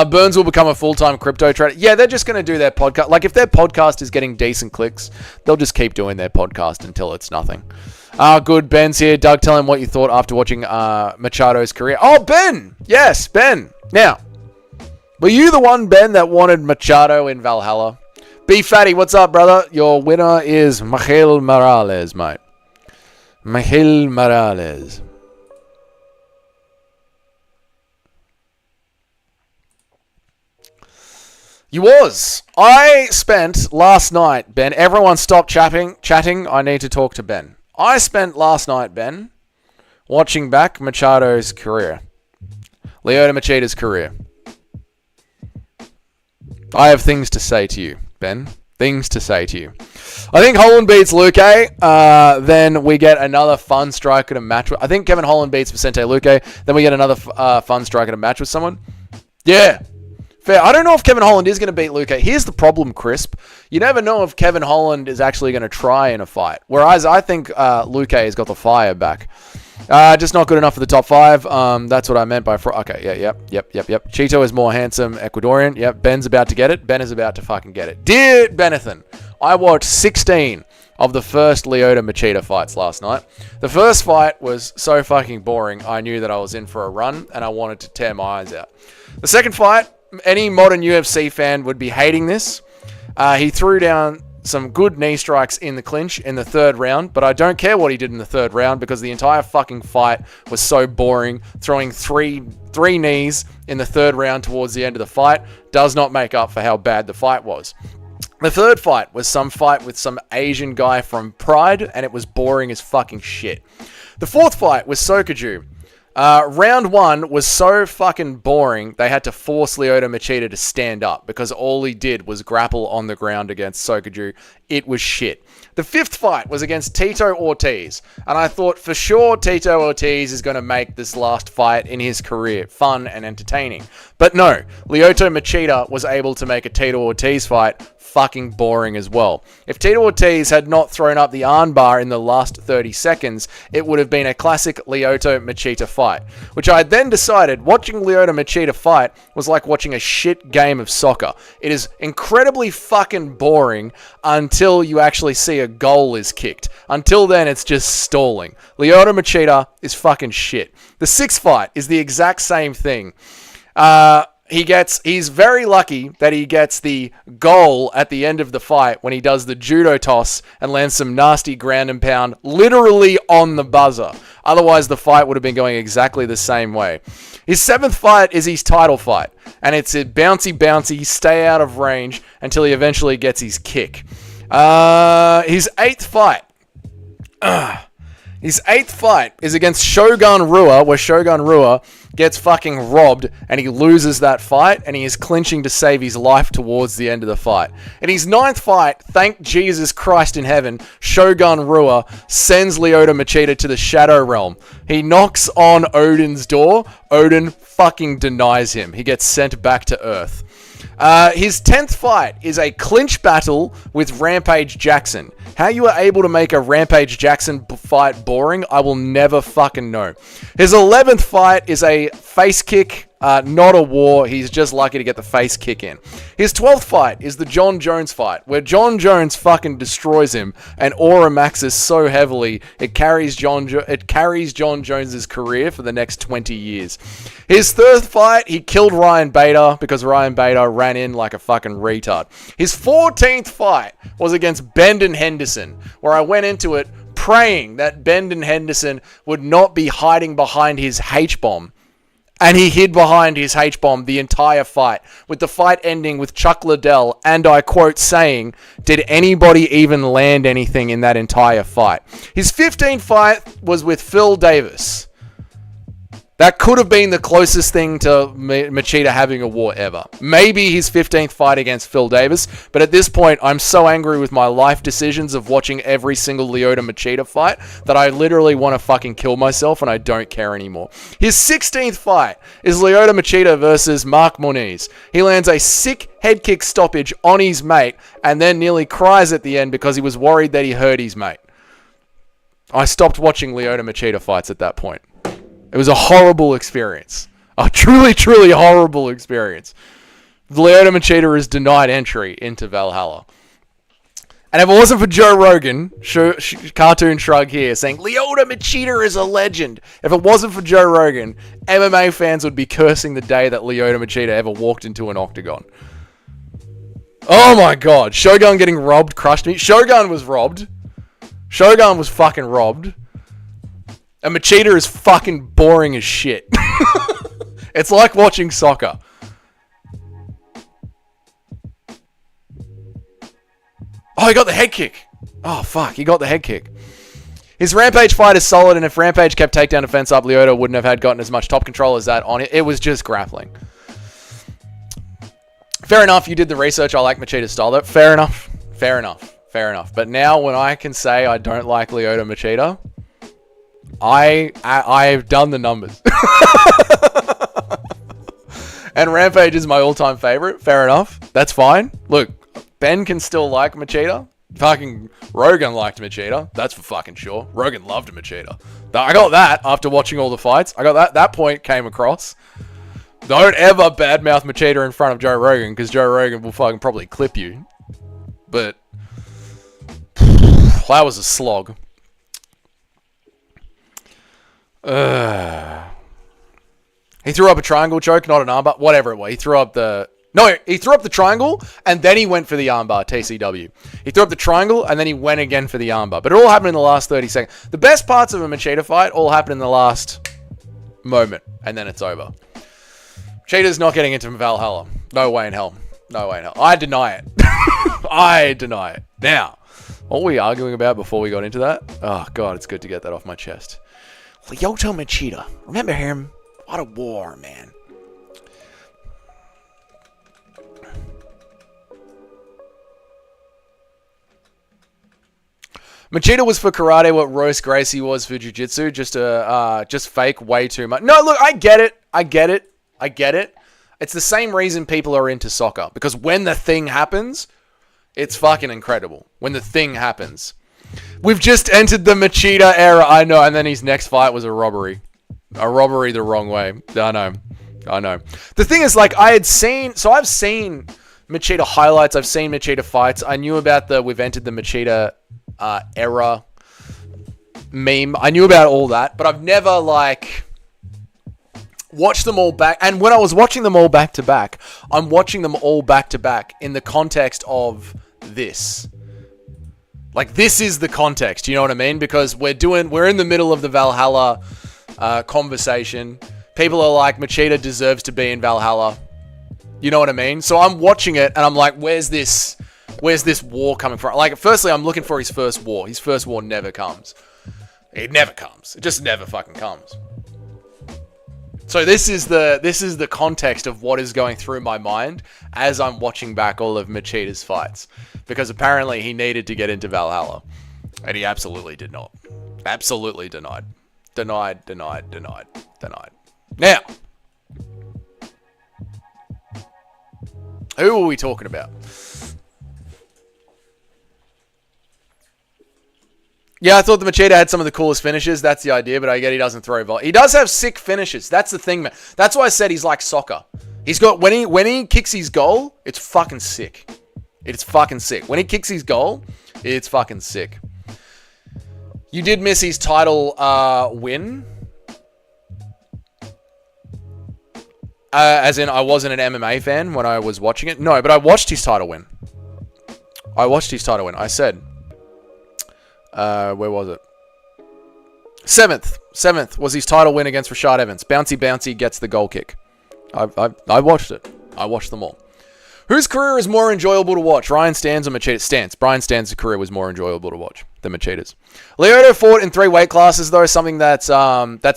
Burns will become a full-time crypto trader. Yeah, they're just going to do their podcast. Like, if their podcast is getting decent clicks, they'll just keep doing their podcast until it's nothing. Good. Ben's here. Doug, tell him what you thought after watching Machado's career. Oh, Ben! Yes, Ben. Now, were you the one, Ben, that wanted Machado in Valhalla? B Fatty, what's up, brother? Your winner is Miguel Morales, mate. Miguel Morales. You was. I spent last night, Ben. Everyone stop chatting. I need to talk to Ben. I spent last night, Ben, watching back Machado's career. Lyoto Machida's career. I have things to say to you, Ben. Things to say to you. I think Holland beats Luque. Then we get another fun striker to match with. I think Kevin Holland beats Vicente Luque. Then we get another fun striker to match with someone. Yeah. Fair. I don't know if Kevin Holland is going to beat Luque. Here's the problem, Crisp. You never know if Kevin Holland is actually going to try in a fight. Whereas I think Luque has got the fire back. Just not good enough for the top 5. That's what I meant by... Okay, yeah, yep. Cheeto is more handsome Ecuadorian. Yep, Ben's about to get it. Ben is about to fucking get it. Dear Benethan, I watched 16 of the first Lyoto Machida fights last night. The first fight was so fucking boring, I knew that I was in for a run, and I wanted to tear my eyes out. The second fight, any modern UFC fan would be hating this. He threw down some good knee strikes in the clinch in the third round, but I don't care what he did in the third round because the entire fucking fight was so boring. Throwing three knees in the third round towards the end of the fight does not make up for how bad the fight was. The third fight was some fight with some Asian guy from Pride, and it was boring as fucking shit. The fourth fight was Sokaju. Round 1 was so fucking boring, they had to force Lyoto Machida to stand up because all he did was grapple on the ground against Sokaju. It was shit. The fifth fight was against Tito Ortiz, and I thought for sure Tito Ortiz is going to make this last fight in his career fun and entertaining. But no, Lyoto Machida was able to make a Tito Ortiz fight fucking boring as well. If Tito Ortiz had not thrown up the armbar in the last 30 seconds, it would have been a classic Lyoto Machida fight, which I then decided watching Lyoto Machida fight was like watching a shit game of soccer. It is incredibly fucking boring until you actually see a goal is kicked. Until then, it's just stalling. Lyoto Machida is fucking shit. The sixth fight is the exact same thing. He's very lucky that he gets the goal at the end of the fight when he does the judo toss and lands some nasty ground and pound literally on the buzzer. Otherwise, the fight would have been going exactly the same way. His seventh fight is his title fight, and it's a bouncy, stay out of range until he eventually gets his kick. His eighth fight is against Shogun Rua, where Shogun Rua gets fucking robbed and he loses that fight and he is clinching to save his life towards the end of the fight. In his ninth fight, thank Jesus Christ in heaven, Shogun Rua sends Lyoto Machida to the Shadow Realm. He knocks on Odin's door. Odin fucking denies him. He gets sent back to Earth. His 10th fight is a clinch battle with Rampage Jackson. How you are able to make a Rampage Jackson fight boring, I will never fucking know. His 11th fight is a face kick, not a war. He's just lucky to get the face kick in. His 12th fight is the John Jones fight, where John Jones fucking destroys him and aura maxes so heavily it carries John Jones's career for the next 20 years. His third fight, he killed Ryan Bader because Ryan Bader ran in like a fucking retard. His 14th fight was against Brendan Henderson, where I went into it praying that Brendan Henderson would not be hiding behind his H-bomb. And he hid behind his H-bomb the entire fight, with the fight ending with Chuck Liddell, and I quote, saying, "Did anybody even land anything in that entire fight?" His 15th fight was with Phil Davis. That could have been the closest thing to Machida having a war ever. Maybe his 15th fight against Phil Davis, but at this point, I'm so angry with my life decisions of watching every single Lyoto Machida fight that I literally want to fucking kill myself and I don't care anymore. His 16th fight is Lyoto Machida versus Mark Moniz. He lands a sick head kick stoppage on his mate and then nearly cries at the end because he was worried that he hurt his mate. I stopped watching Lyoto Machida fights at that point. It was a horrible experience. A truly, truly horrible experience. Lyoto Machida is denied entry into Valhalla. And if it wasn't for Joe Rogan, cartoon shrug here, saying, Lyoto Machida is a legend. If it wasn't for Joe Rogan, MMA fans would be cursing the day that Lyoto Machida ever walked into an octagon. Oh my god. Shogun getting robbed crushed me. Shogun was robbed. Shogun was fucking robbed. And Machida is fucking boring as shit. It's like watching soccer. Oh, he got the head kick. Oh, fuck. He got the head kick. His Rampage fight is solid, and if Rampage kept takedown defense up, Lyoto wouldn't have had gotten as much top control as that on it. It was just grappling. Fair enough. You did the research. I like Machida's style, though. Fair enough. Fair enough. Fair enough. But now when I can say I don't like Lyoto Machida, I've done the numbers. And Rampage is my all-time favorite. Fair enough. That's fine. Look, Ben can still like Machida. Fucking Rogan liked Machida. That's for fucking sure. Rogan loved Machida. I got that after watching all the fights. I got that. That point came across. Don't ever badmouth Machida in front of Joe Rogan, because Joe Rogan will fucking probably clip you. But that was a slog. He threw up a triangle choke, not an armbar. Whatever it was. He threw up the triangle, and then he went for the armbar, TCW. He threw up the triangle, and then he went again for the armbar. But it all happened in the last 30 seconds. The best parts of a Machida fight all happen in the last moment, and then it's over. Machida's not getting into Valhalla. No way in hell. No way in hell. I deny it. I deny it. Now, what were we arguing about before we got into that? Oh, God, it's good to get that off my chest. Lyoto Machida. Remember him? What a war, man. Machida was for karate what Royce Gracie was for jiu-jitsu. Just fake way too much. No, look, I get it. It's the same reason people are into soccer. Because when the thing happens, it's fucking incredible. When the thing happens. We've just entered the Machida era, I know, and then his next fight was a robbery. A robbery the wrong way. I know. The thing is, like, I've seen Machida highlights, I've seen Machida fights, I knew about we've entered the Machida era meme, I knew about all that, but I've never, like, watched them all back, and when I was watching them all back to back, I'm watching them all back to back in the context of this. Like, this is the context, you know what I mean? Because we're in the middle of the Valhalla conversation. People are like, Machida deserves to be in Valhalla. You know what I mean? So I'm watching it, and I'm like, where's this war coming from? Like, firstly, I'm looking for his first war. His first war never comes. It never comes. It just never fucking comes. So this is the context of what is going through my mind as I'm watching back all of Machida's fights. Because apparently he needed to get into Valhalla. And he absolutely did not. Absolutely denied. Denied. Now, who are we talking about? Yeah, I thought the Machida had some of the coolest finishes. That's the idea, but I get he doesn't throw ball. He does have sick finishes. That's the thing, man. That's why I said he's like soccer. He's got when he kicks his goal, it's fucking sick. It's fucking sick. When he kicks his goal, it's fucking sick. You did miss his title win. As in, I wasn't an MMA fan when I was watching it. No, but I watched his title win. I said, where was it? Seventh was his title win against Rashad Evans. Bouncy gets the goal kick. I watched it. I watched them all. Whose career is more enjoyable to watch? Ryan Stan's or Macheda's? Stance. Brian Stan's career was more enjoyable to watch than Macheda's. Lyoto fought in 3 weight classes, though, something that's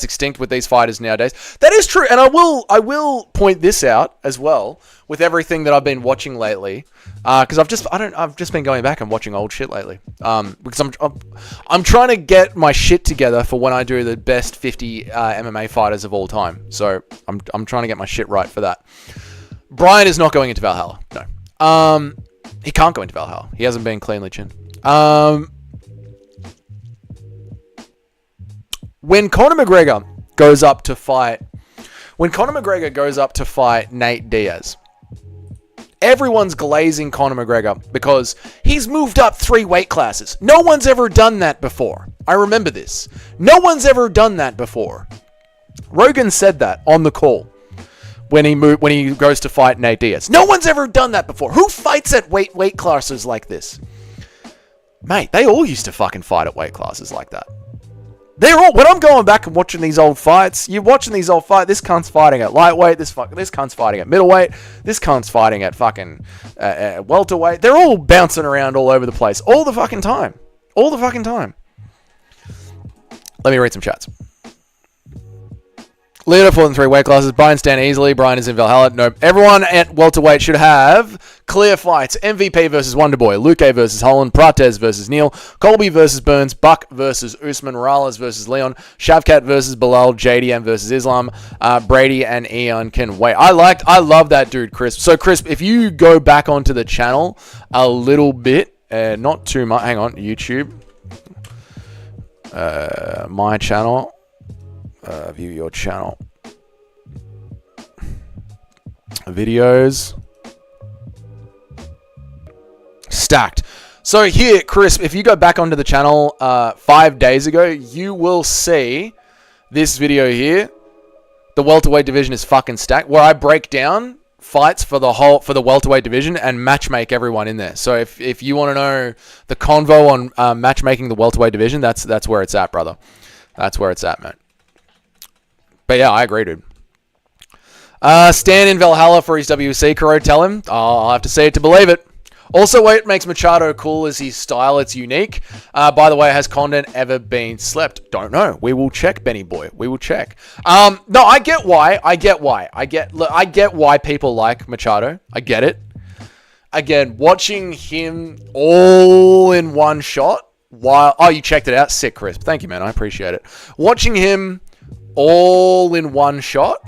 extinct with these fighters nowadays. That is true, and I will point this out as well with everything that I've been watching lately, because I've just been going back and watching old shit lately. Because I'm trying to get my shit together for when I do the best 50 MMA fighters of all time. So I'm trying to get my shit right for that. Brian is not going into Valhalla. No. He can't go into Valhalla. He hasn't been cleanly chinned. When Conor McGregor goes up to fight Nate Diaz, everyone's glazing Conor McGregor because he's moved up 3 weight classes. No one's ever done that before. I remember this. No one's ever done that before. Rogan said that on the call. When he goes to fight Nate Diaz. No one's ever done that before. Who fights at weight classes like this? Mate, they all used to fucking fight at weight classes like that. When I'm going back and watching these old fights, you're watching these old fights, this cunt's fighting at lightweight, this cunt's fighting at middleweight, this cunt's fighting at fucking welterweight. They're all bouncing around all over the place all the fucking time. All the fucking time. Let me read some chats. Lyoto fought in 3 weight classes. Brian Stan easily. Brian is in Valhalla. Nope. Everyone at welterweight should have clear fights. MVP versus Wonderboy. Luque versus Holland. Prates versus Neal. Colby versus Burns. Buck versus Usman. Morales versus Leon. Shavkat versus Bilal. JDM versus Islam. Brady and Eon can wait. I love that dude, Crisp. So, Crisp, if you go back onto the channel a little bit, not too much. Hang on. YouTube. My channel. View your channel. Videos. Stacked. So here, Crisp, if you go back onto the channel 5 days ago, you will see this video here. The welterweight division is fucking stacked, where I break down fights for the welterweight division and matchmake everyone in there. So if you want to know the convo on matchmaking the welterweight division, that's where it's at, brother. That's where it's at, mate. But yeah, I agree, dude. Stan in Valhalla for his WC career. Tell him. I'll have to see it to believe it. Also, what makes Machado cool is his style. It's unique. By the way, has Condon ever been slept? Don't know. We will check, Benny boy. We will check. No, I get why. I get why people like Machado. I get it. Again, watching him all in one shot while... Oh, you checked it out? Sick, Crisp. Thank you, man. I appreciate it. Watching him all in one shot,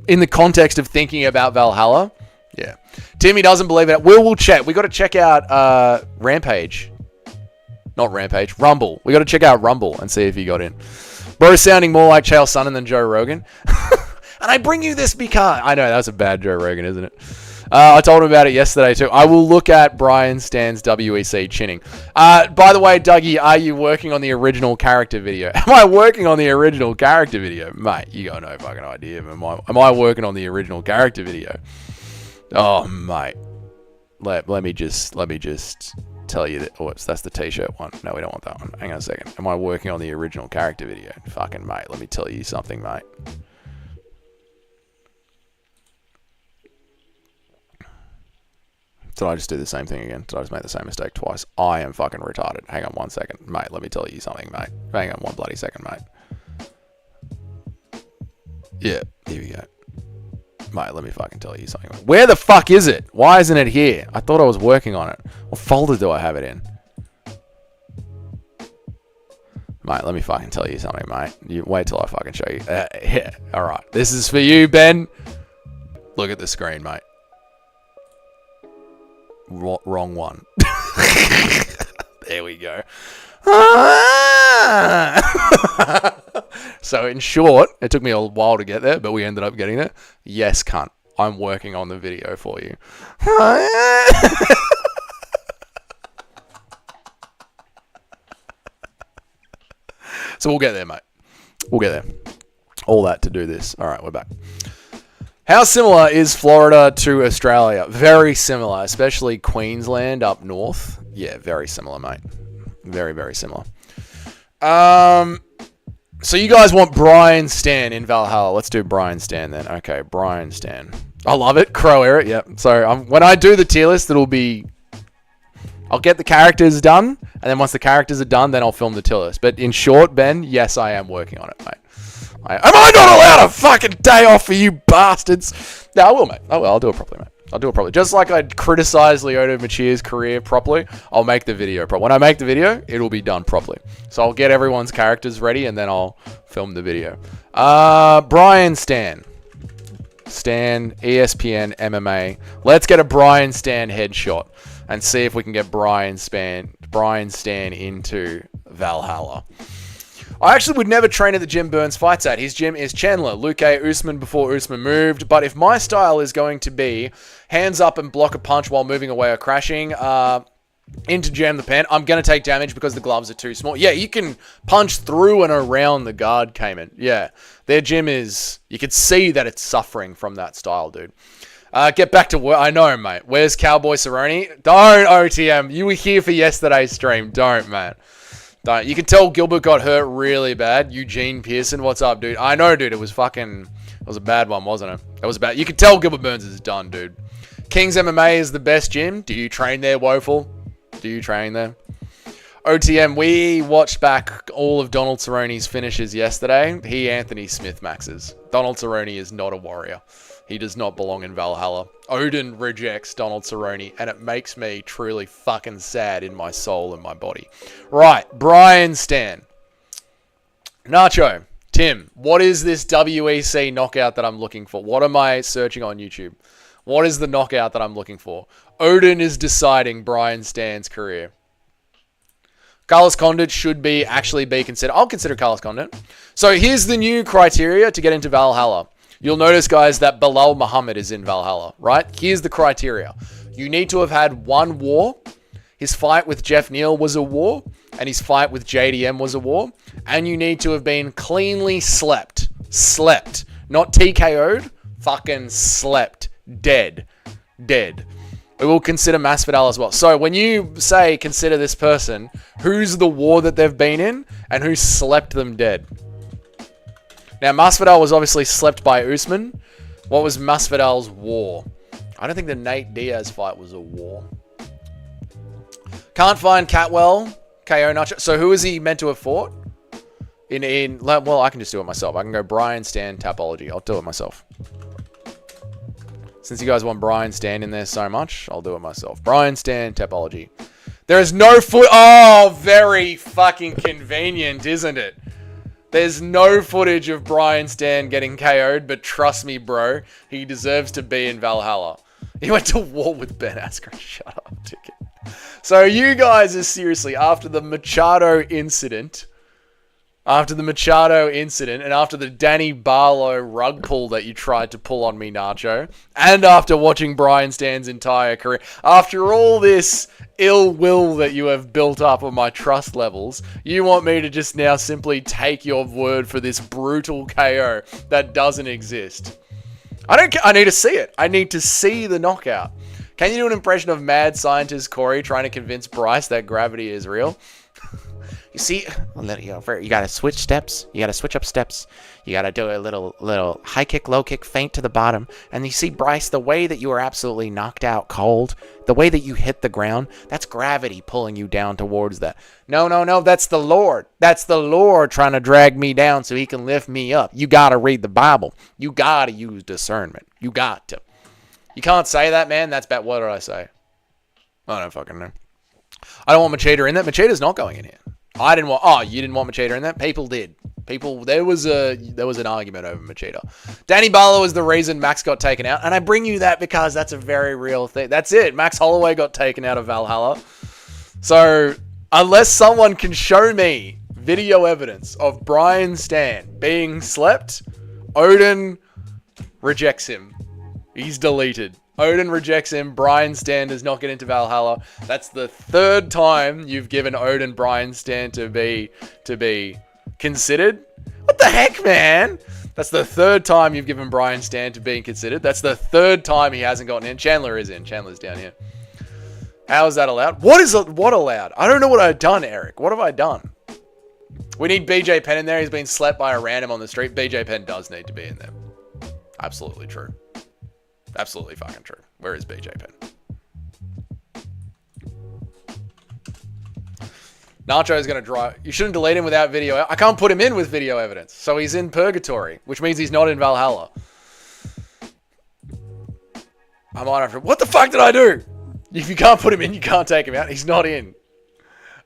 in the context of thinking about Valhalla, yeah. Timmy doesn't believe it. We'll check. We got to check out Rampage. Not Rampage. Rumble. We got to check out Rumble and see if he got in. Bro sounding more like Chael Sonnen than Joe Rogan. And I bring you this because... I know, that was a bad Joe Rogan, isn't it? I told him about it yesterday too. I will look at Brian Stan's WEC chinning. By the way, Dougie, are you working on the original character video? Am I working on the original character video? Mate, you got no fucking idea. Am I working on the original character video? Oh, mate. Let me just tell you that. Oh, that's the t-shirt one. No, we don't want that one. Hang on a second. Am I working on the original character video? Fucking mate, let me tell you something, mate. Did I just do the same thing again? Did I just make the same mistake twice? I am fucking retarded. Hang on 1 second. Mate, let me tell you something, mate. Hang on 1 bloody second, mate. Yeah, here we go. Mate, let me fucking tell you something. Where the fuck is it? Why isn't it here? I thought I was working on it. What folder do I have it in? Mate, let me fucking tell you something, mate. You wait till I fucking show you. Yeah, alright. This is for you, Ben. Look at the screen, mate. Wrong one. There we go. So in short, it took me a while to get there, but we ended up getting there. Yes, cunt. I'm working on the video for you. So we'll get there, mate. We'll get there. All that to do this. All right, we're back. How similar is Florida to Australia? Very similar, especially Queensland up north. Yeah, very similar, mate. Very, very similar. So you guys want Brian Stan in Valhalla? Let's do Brian Stan then. Okay, Brian Stan. I love it. Crow era. Yep. So when I do the tier list, I'll get the characters done, and then once the characters are done, then I'll film the tier list. But in short, Ben, yes, I am working on it, mate. Am I not allowed a fucking day off for you bastards? No, I will, mate. I'll do it properly, mate. I'll do it properly. Just like I criticize Lyoto Machia's career properly, I'll make the video properly. When I make the video, it'll be done properly. So I'll get everyone's characters ready, and then I'll film the video. Brian Stan. Stan, ESPN, MMA. Let's get a Brian Stan headshot and see if we can get Brian Stan into Valhalla. I actually would never train at the gym Burns fights at. His gym is Chandler, Luke Usman before Usman moved. But if my style is going to be hands up and block a punch while moving away or crashing into jam the pen, I'm going to take damage because the gloves are too small. Yeah, you can punch through and around the guard, Cayman. Yeah, their gym is... You can see that it's suffering from that style, dude. Get back to work. I know, mate. Where's Cowboy Cerrone? Don't, OTM. You were here for yesterday's stream. Don't, man. Don't. You can tell Gilbert got hurt really bad. Eugene Pearson, what's up, dude? I know, dude. It was a bad one, wasn't it? It was bad. You can tell Gilbert Burns is done, dude. King's MMA is the best gym. Do you train there, Woeful? Do you train there? OTM, we watched back all of Donald Cerrone's finishes yesterday. He Anthony Smith maxes. Donald Cerrone is not a warrior. He does not belong in Valhalla. Odin rejects Donald Cerrone, and it makes me truly fucking sad in my soul and my body. Right, Brian Stan. Nacho, Tim, what is this WEC knockout that I'm looking for? What am I searching on YouTube? What is the knockout that I'm looking for? Odin is deciding Brian Stan's career. Carlos Condit should actually be considered. I'll consider Carlos Condit. So here's the new criteria to get into Valhalla. You'll notice, guys, that Bilal Muhammad is in Valhalla, right? Here's the criteria. You need to have had one war. His fight with Jeff Neal was a war, and his fight with JDM was a war. And you need to have been cleanly slept. Slept. Not TKO'd. Fucking slept. Dead. Dead. We will consider Masvidal as well. So when you say consider this person, who's the war that they've been in, and who slept them dead? Now, Masvidal was obviously slept by Usman. What was Masvidal's war? I don't think the Nate Diaz fight was a war. Can't find Catwell, KO Nacho. So who is he meant to have fought? Well, I can just do it myself. I can go Brian Stan Tapology. I'll do it myself. Since you guys want Brian Stan in there so much, I'll do it myself. Brian Stan Tapology. There is no Oh, very fucking convenient, isn't it? There's no footage of Brian Stan getting KO'd, but trust me, bro, he deserves to be in Valhalla. He went to war with Ben Askren. Shut up, ticket. So you guys are seriously, after the Machado incident, and after the Danny Barlow rug pull that you tried to pull on me, Nacho, and after watching Brian Stan's entire career, after all this ill will that you have built up on my trust levels, you want me to just now simply take your word for this brutal KO that doesn't exist. I need to see it. I need to see the knockout. Can you do an impression of mad scientist Corey trying to convince Bryce that gravity is real? You see, you gotta switch steps. You gotta switch up steps. You gotta do a little high kick, low kick, feint to the bottom. And you see, Bryce, the way that you were absolutely knocked out cold, the way that you hit the ground, that's gravity pulling you down towards that. No, that's the Lord. That's the Lord trying to drag me down so he can lift me up. You gotta read the Bible. You gotta use discernment. You got to. You can't say that, man. That's bad. What did I say? I don't fucking know. I don't want Machida in there. Machida's not going in here. I didn't want... Oh, you didn't want Machida in that? People did. There was an argument over Machida. Danny Barlow is the reason Max got taken out. And I bring you that because that's a very real thing. That's it. Max Holloway got taken out of Valhalla. So, unless someone can show me video evidence of Brian Stan being slept, Odin rejects him. He's deleted. Odin rejects him. Brian Stan does not get into Valhalla. That's the third time you've given Odin Brian Stan to be considered. What the heck, man? That's the third time you've given Brian Stan to being considered. That's the third time he hasn't gotten in. Chandler is in. Chandler's down here. How is that allowed? What allowed? I don't know what I've done, Eric. What have I done? We need BJ Penn in there. He's been slept by a random on the street. BJ Penn does need to be in there. Absolutely true. Absolutely fucking true. Where is BJ Penn? Nacho's going to drive. You shouldn't delete him without video. I can't put him in with video evidence. So he's in purgatory, which means he's not in Valhalla. I might have to... What the fuck did I do? If you can't put him in, you can't take him out. He's not in.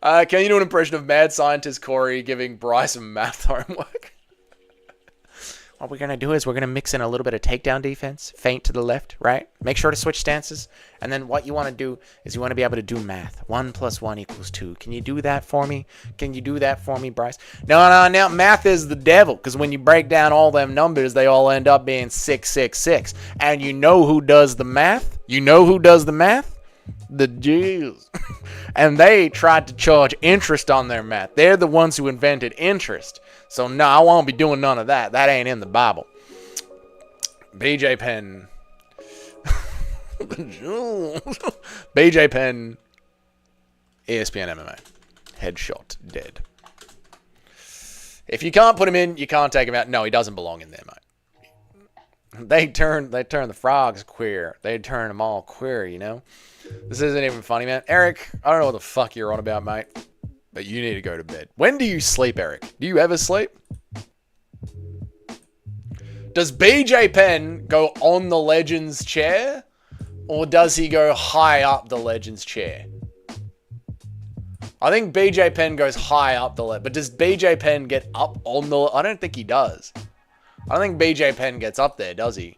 Can you do an impression of mad scientist Corey giving Bryce some math homework? What we're going to do is we're going to mix in a little bit of takedown defense, feint to the left, right? Make sure to switch stances. And then what you want to do is you want to be able to do math. 1 + 1 = 2. Can you do that for me? Can you do that for me, Bryce? No, math is the devil. Because when you break down all them numbers, they all end up being 666. And you know who does the math? You know who does the math? The Jews. And they tried to charge interest on their math. They're the ones who invented interest. So no, I won't be doing none of that. That ain't in the Bible. BJ Penn. BJ Penn. ESPN MMA. Headshot. Dead. If you can't put him in, you can't take him out. No, he doesn't belong in there, mate. They turn the frogs queer. They turn them all queer, you know? This isn't even funny, man. Eric, I don't know what the fuck you're on about, mate. But you need to go to bed. When do you sleep, Eric? Do you ever sleep? Does BJ Penn go on the Legends chair? Or does he go high up the Legends chair? I think BJ Penn goes high up the but does BJ Penn get up on the... I don't think he does. I don't think BJ Penn gets up there, does he?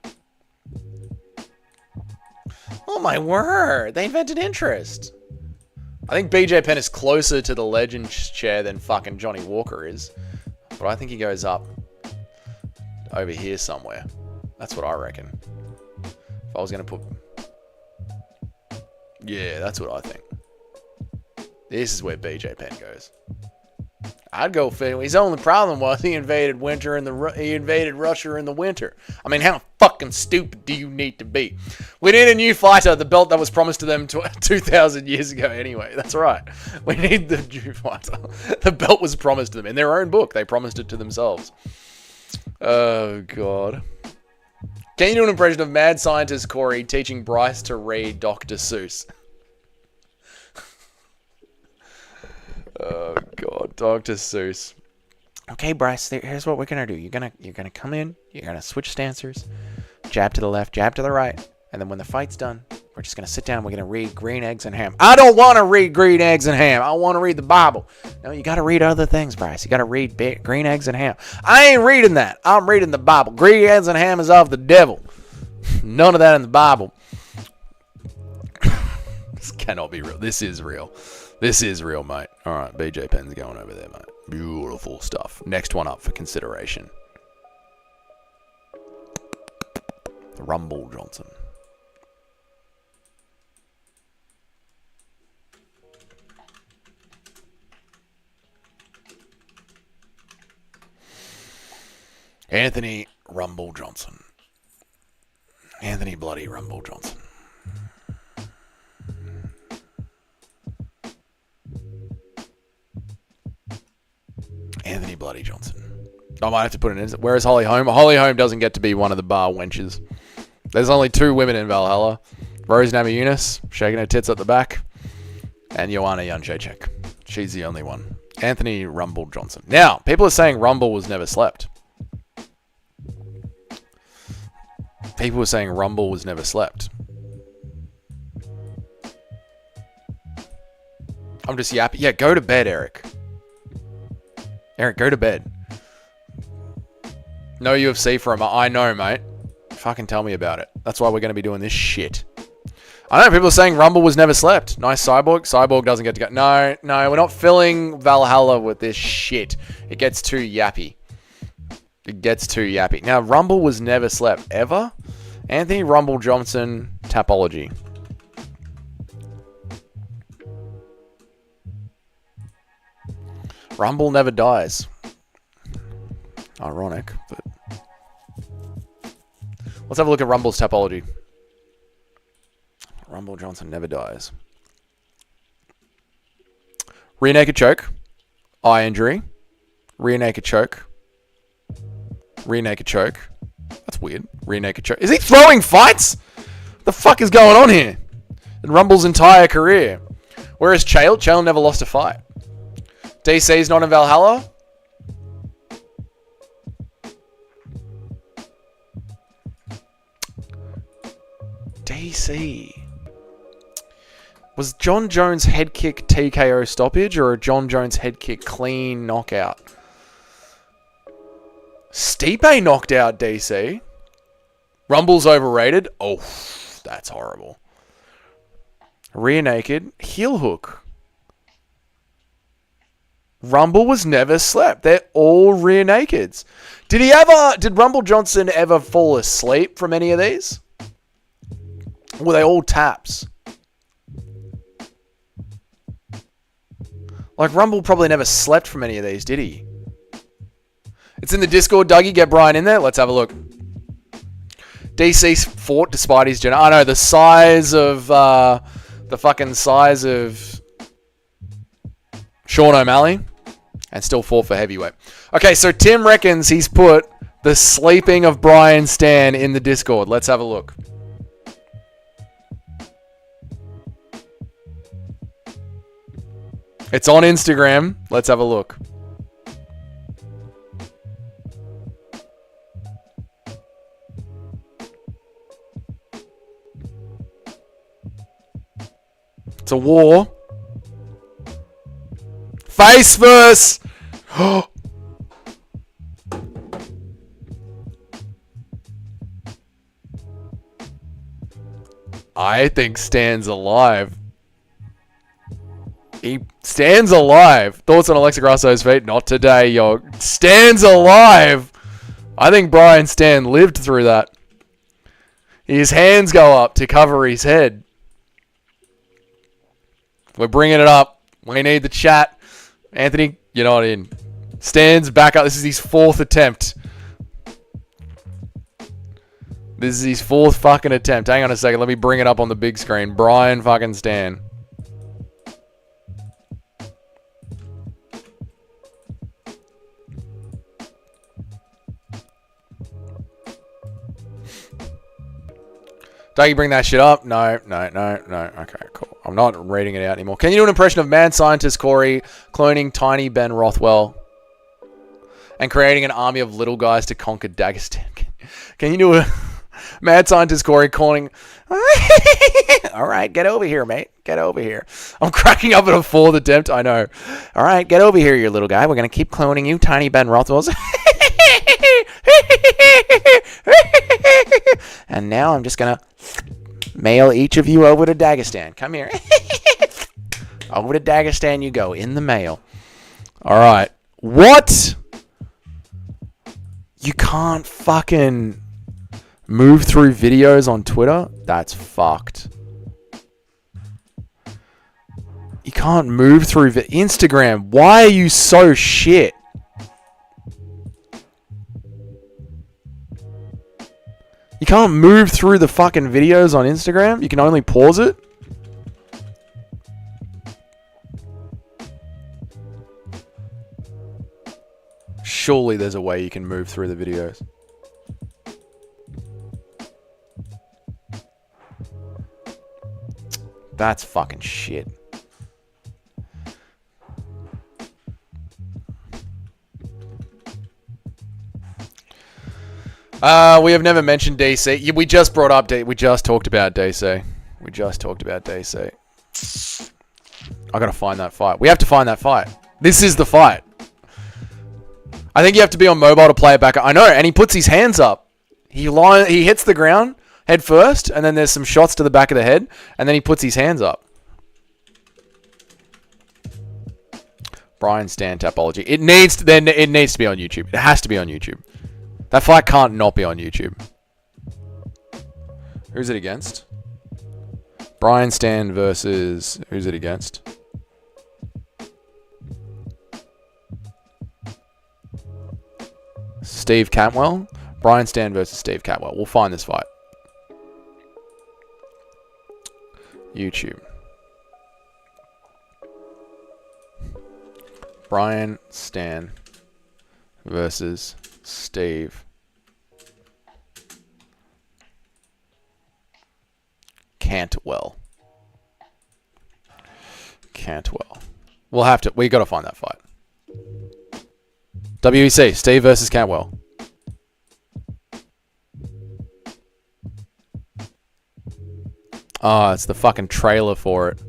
Oh my word. They invented interest. I think BJ Penn is closer to the Legends chair than fucking Johnny Walker is. But I think he goes up over here somewhere. That's what I reckon. If I was going to put... Yeah, that's what I think. This is where BJ Penn goes. I'd go for his only problem was he invaded Russia in the winter. I mean, how fucking stupid do you need to be? We need a new fighter, the belt that was promised to them 2,000 years ago anyway. That's right. We need the new fighter. The belt was promised to them. In their own book, they promised it to themselves. Oh, God. Can you do an impression of mad scientist Corey teaching Bryce to read Dr. Seuss? Oh God, Dr. Seuss. Okay, Bryce. Here's what we're gonna do. You're gonna come in. You're gonna switch stances. Jab to the left, jab to the right, and then when the fight's done, we're just gonna sit down. We're gonna read Green Eggs and Ham. I don't want to read Green Eggs and Ham. I want to read the Bible. No, you gotta read other things, Bryce. You gotta read Green Eggs and Ham. I ain't reading that. I'm reading the Bible. Green Eggs and Ham is of the devil. None of that in the Bible. This cannot be real. This is real. This is real, mate. All right, BJ Penn's going over there, mate. Beautiful stuff. Next one up for consideration. Rumble Johnson. Anthony Rumble Johnson. Anthony Bloody Rumble Johnson. Anthony Bloody Johnson. I might have to put it in. Where is Holly Holm? Holly Holm doesn't get to be one of the bar wenches. There's only 2 women in Valhalla. Rose Namajunas, shaking her tits at the back. And Joanna Jędrzejczyk. She's the only one. Anthony Rumble Johnson. Now, people are saying Rumble was never slept. People were saying Rumble was never slept. I'm just yapping. Yeah, go to bed, Eric. Eric, go to bed. No UFC for him. I know, mate. Fucking tell me about it. That's why we're going to be doing this shit. I know, people are saying Rumble was never slept. Nice Cyborg. Cyborg doesn't get to go. No, we're not filling Valhalla with this shit. It gets too yappy. It gets too yappy. Now, Rumble was never slept. Ever? Anthony Rumble Johnson, Tapology. Rumble never dies. Ironic, but... Let's have a look at Rumble's Tapology. Rumble Johnson never dies. Rear naked choke. Eye injury. Rear naked choke. Rear naked choke. That's weird. Rear naked choke. Is he throwing fights? What the fuck is going on here? In Rumble's entire career. Whereas Chael never lost a fight. DC's not in Valhalla. DC. Was John Jones head kick TKO stoppage or a John Jones head kick clean knockout? Stipe knocked out DC. Rumble's overrated. Oh, that's horrible. Rear naked. Heel hook. Rumble was never slept. They're all rear nakeds. Did Rumble Johnson ever fall asleep from any of these? Were they all taps? Like, Rumble probably never slept from any of these, did he? It's in the Discord, Dougie. Get Brian in there. Let's have a look. DC fought despite his I know, the size of... the fucking size of... Sean O'Malley. And still fought for heavyweight. Okay, so Tim reckons he's put the sleeping of Brian Stan in the Discord. Let's have a look. It's on Instagram. Let's have a look. It's a war. Face first. I think Stan's alive. He stands alive. Thoughts on Alexa Grasso's fate? Not today, yo. Stands alive. I think Brian Stan lived through that. His hands go up to cover his head. We're bringing it up. We need the chat. Anthony, you're not in. Stan's back up. This is his 4th attempt. This is his 4th fucking attempt. Hang on a second. Let me bring it up on the big screen. Brian fucking Stan. Don't you bring that shit up? No. Okay, cool. I'm not reading it out anymore. Can you do an impression of mad scientist Corey cloning tiny Ben Rothwell and creating an army of little guys to conquer Dagestan? Can you do a mad scientist Corey calling... All right, get over here, mate. Get over here. I'm cracking up at a 4th attempt, I know. All right, get over here, you little guy. We're going to keep cloning you, tiny Ben Rothwells. And now I'm just going to mail each of you over to Dagestan. Come here. Over to Dagestan you go, in the mail. All right. What? You can't fucking move through videos on Twitter? That's fucked. You can't move through Instagram. Why are you so shit? You can't move through the fucking videos on Instagram? You can only pause it? Surely there's a way you can move through the videos. That's fucking shit. We have never mentioned DC. We just brought up we just talked about DC. I gotta find that fight. We have to find that fight. This is the fight. I think you have to be on mobile to play it back. I know, and he puts his hands up. He hits the ground head first, and then there's some shots to the back of the head, and then he puts his hands up. Brian Stan Tapology. It needs to be on YouTube. It has to be on YouTube. That fight can't not be on YouTube. Who's it against? Brian Stan versus... Who's it against? Steve Cantwell? Brian Stan versus Steve Cantwell. We'll find this fight. YouTube. Brian Stan versus Steve Cantwell. We got to find that fight. WEC, Steve versus Cantwell. Oh, it's the fucking trailer for it.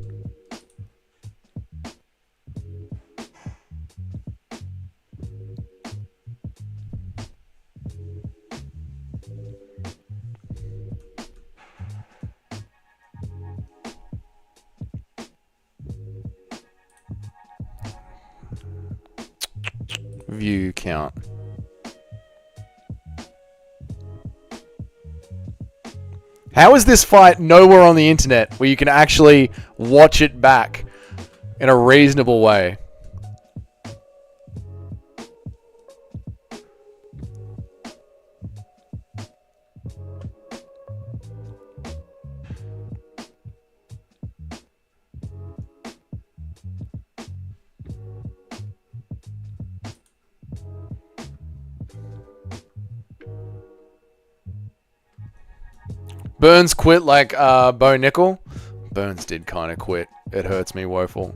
View count. How is this fight nowhere on the internet where you can actually watch it back in a reasonable way? Burns quit like Bo Nickel. Burns did kind of quit. It hurts me woeful.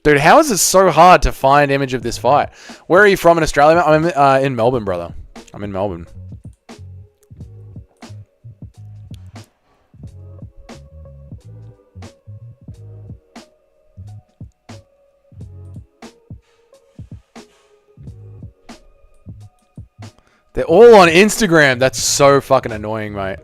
Dude, how is it so hard to find image of this fight? Where are you from in Australia? I'm in Melbourne, brother. I'm in Melbourne. They're all on Instagram. That's so fucking annoying, mate.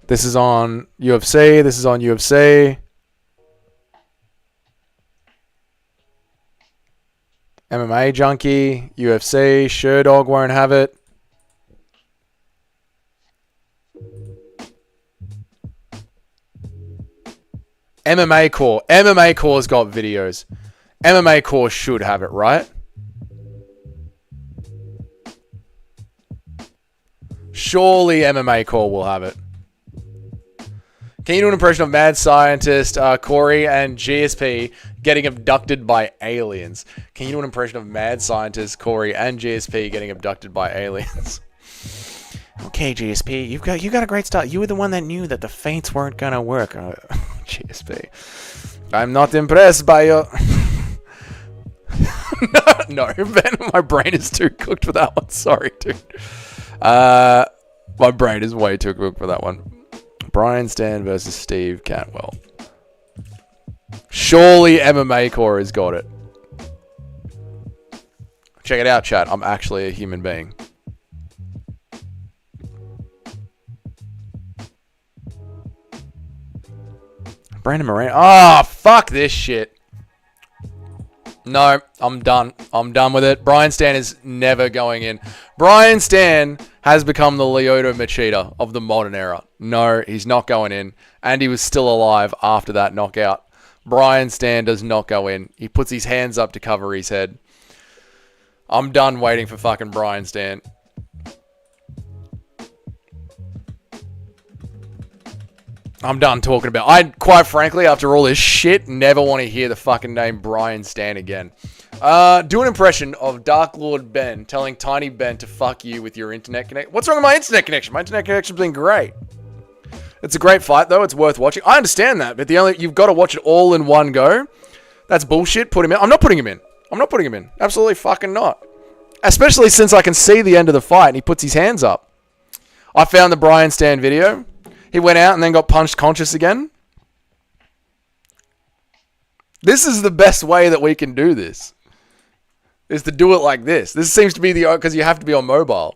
This is on UFC. This is on UFC. MMA Junkie. UFC. Sherdog won't have it. MMA Core. MMA Core's got videos. MMA Core should have it, right? Surely MMA Core will have it. Can you do an impression of mad scientist Corey and GSP getting abducted by aliens? Can you do an impression of mad scientist Corey and GSP getting abducted by aliens? Okay, GSP, you got a great start. You were the one that knew that the feints weren't gonna work. GSP, I'm not impressed by your. no, Ben, my brain is too cooked for that one. Sorry, dude. My brain is way too cooked for that one. Brian Stan versus Steve Cantwell. Surely MMA Core has got it. Check it out, chat. I'm actually a human being. Brandon Moran. Oh, fuck this shit. No, I'm done. I'm done with it. Brian Stan is never going in. Brian Stan has become the Lyoto Machida of the modern era. No, he's not going in. And he was still alive after that knockout. Brian Stan does not go in. He puts his hands up to cover his head. I'm done waiting for fucking Brian Stan. I'm done talking about. I, quite frankly, after all this shit, never want to hear the fucking name Brian Stan again. Do an impression of Dark Lord Ben telling Tiny Ben to fuck you with your internet connection. What's wrong with my internet connection? My internet connection's been great. It's a great fight, though. It's worth watching. I understand that, but you've got to watch it all in one go. That's bullshit. Put him in. I'm not putting him in. I'm not putting him in. Absolutely fucking not. Especially since I can see the end of the fight and he puts his hands up. I found the Brian Stan video. He went out and then got punched conscious again. This is the best way that we can do this. Is to do it like this. This seems to be the... Because you have to be on mobile.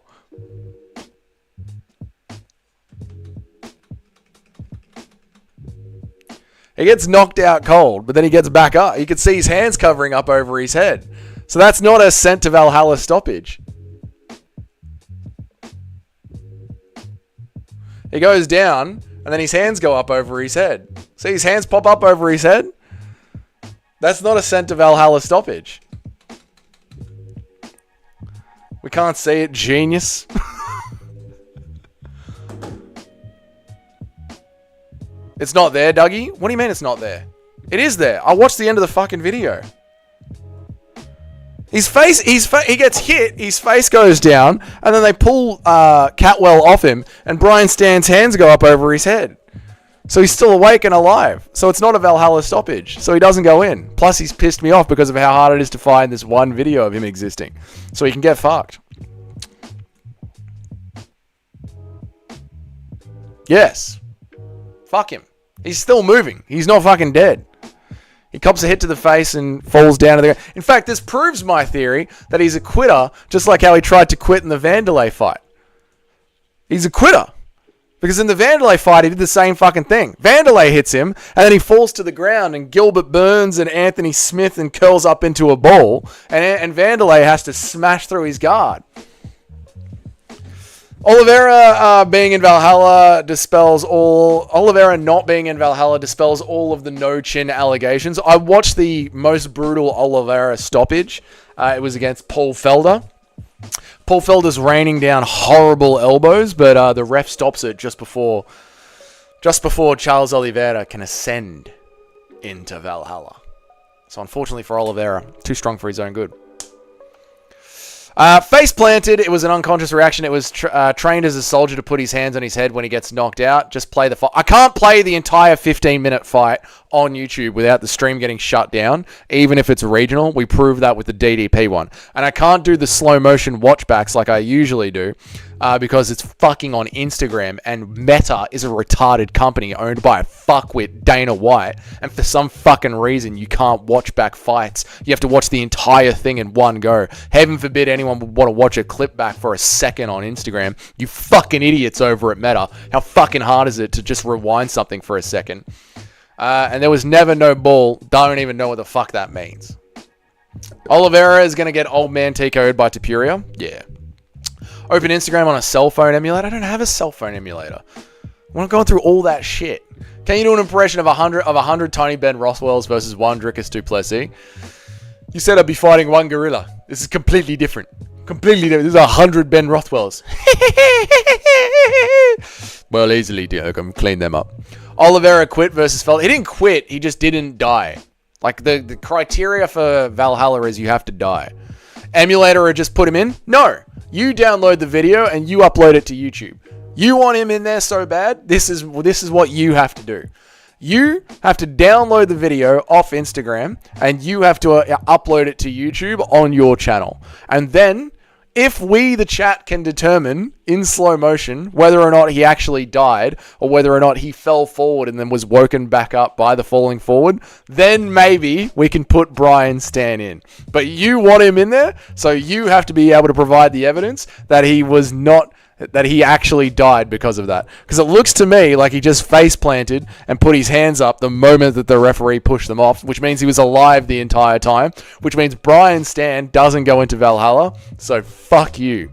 He gets knocked out cold, but then he gets back up. You can see his hands covering up over his head. So that's not a sent to Valhalla stoppage. He goes down, And then his hands go up over his head. See his hands pop up over his head? That's not a sent to Valhalla stoppage. We can't see it, genius. It's not there, Dougie? What do you mean it's not there? It is there. I watched the end of the fucking video. His face, he gets hit, his face goes down, and then they pull Catwell off him, and Brian Stan's hands go up over his head. So he's still awake and alive. So it's not a Valhalla stoppage. So he doesn't go in. Plus he's pissed me off because of how hard it is to find this one video of him existing. So he can get fucked. Yes. Fuck him. He's still moving. He's not fucking dead. He cops a hit to the face and falls down to the ground. In fact, this proves my theory that he's a quitter, just like how he tried to quit in the Vanderlei fight. He's a quitter. Because in the Vanderlei fight, he did the same fucking thing. Vanderlei hits him, and then he falls to the ground, and Gilbert Burns and Anthony Smith and curls up into a ball, and Vanderlei has to smash through his guard. Oliveira being in Valhalla dispels all... Oliveira not being in Valhalla dispels all of the no-chin allegations. I watched the most brutal Oliveira stoppage. It was against Paul Felder. Paul Felder's raining down horrible elbows, but the ref stops it just before Charles Oliveira can ascend into Valhalla. So unfortunately for Oliveira, too strong for his own good. Face planted. It was an unconscious reaction. It was trained as a soldier to put his hands on his head when he gets knocked out. Just play the fight. I can't play the entire 15-minute fight on YouTube without the stream getting shut down, even if it's regional. We proved that with the DDP one. And I can't do the slow motion watchbacks like I usually do because it's fucking on Instagram, and Meta is a retarded company owned by a fuckwit Dana White, and for some fucking reason you can't watch back fights. You have to watch the entire thing in one go. Heaven forbid anyone would want to watch a clip back for a second on Instagram. You fucking idiots over at Meta. How fucking hard is it to just rewind something for a second? And there was never no ball. Don't even know what the fuck that means. Oliveira is going to get old man TKO'd by Tapuria. Yeah. Open Instagram on a cell phone emulator. I don't have a cell phone emulator. I'm not going through all that shit. Can you do an impression of 100 Tony Ben Rothwells versus one Dricus Duplessis? You said I'd be fighting one gorilla. This is completely different. Completely different. This is 100 Ben Rothwells. Well, easily, dear. I'm clean them up. Oliveira quit versus Felder. He didn't quit. He just didn't die. Like, the criteria for Valhalla is you have to die. Emulator or just put him in? No. You download the video and you upload it to YouTube. You want him in there so bad? This is what you have to do. You have to download the video off Instagram and you have to upload it to YouTube on your channel. And then, if we, the chat, can determine in slow motion whether or not he actually died or whether or not he fell forward and then was woken back up by the falling forward, then maybe we can put Brian Stan in. But you want him in there, so you have to be able to provide the evidence that he actually died because of that. Because it looks to me like he just face planted and put his hands up the moment that the referee pushed them off, which means he was alive the entire time, which means Brian Stan doesn't go into Valhalla. So fuck you.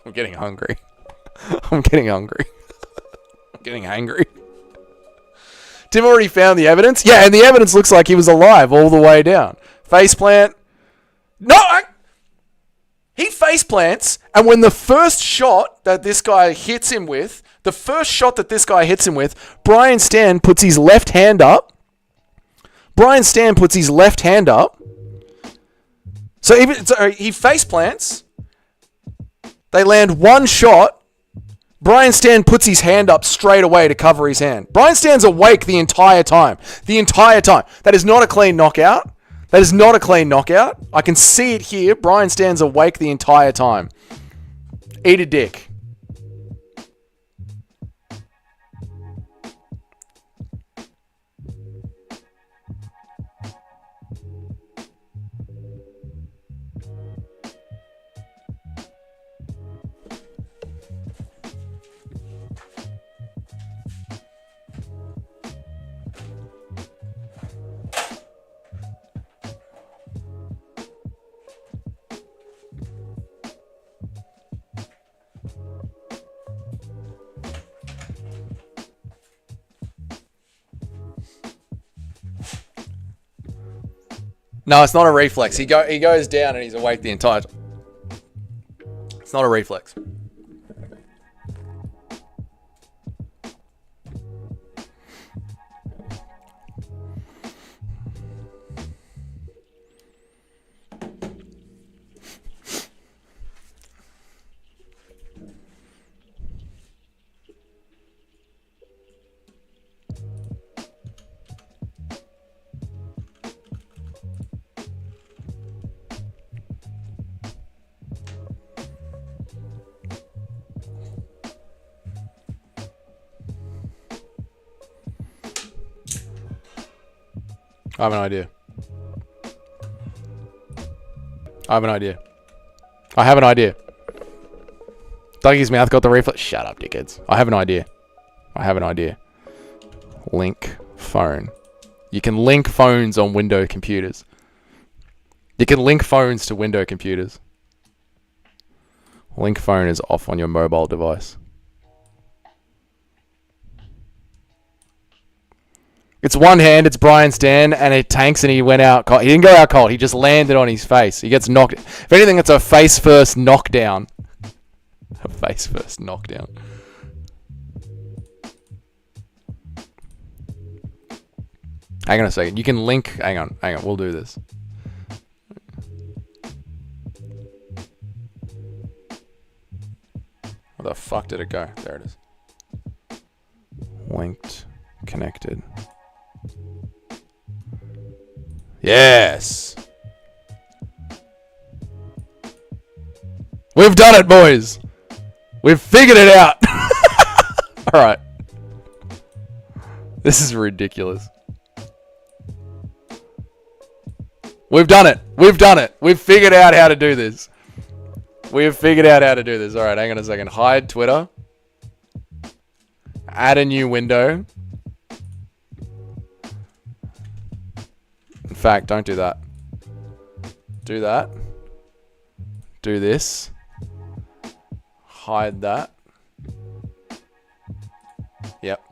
I'm getting hungry. I'm getting hungry. I'm getting angry. Tim already found the evidence? Yeah, and the evidence looks like he was alive all the way down. Faceplant. No! He face plants, and when the first shot that this guy hits him with, Brian Stan puts his left hand up. So he face plants. They land one shot. Brian Stan puts his hand up straight away to cover his hand. Brian Stan's awake the entire time. That is not a clean knockout. I can see it here. Brian Stan's awake the entire time. Eat a dick. No, it's not a reflex. He goes down and he's awake the entire time. It's not a reflex. I have an idea. Dougie's mouth got the reflex. Shut up, dickheads. I have an idea. Link phone. You can link phones on Windows computers. You can link phones to Windows computers. Link phone is off on your mobile device. It's one hand, it's Brian Stan, and it tanks and he went out cold. He didn't go out cold, he just landed on his face. He gets knocked. If anything, it's a face-first knockdown. A face-first knockdown. Hang on a second. You can link... Hang on. We'll do this. Where the fuck did it go? There it is. Linked. Connected. Yes! We've done it, boys! We've figured it out! Alright. This is ridiculous. We've done it! We've figured out how to do this. Alright, hang on a second. Hide Twitter. Add a new window. In fact, don't do that. Do that. Do this. Hide that. Yep.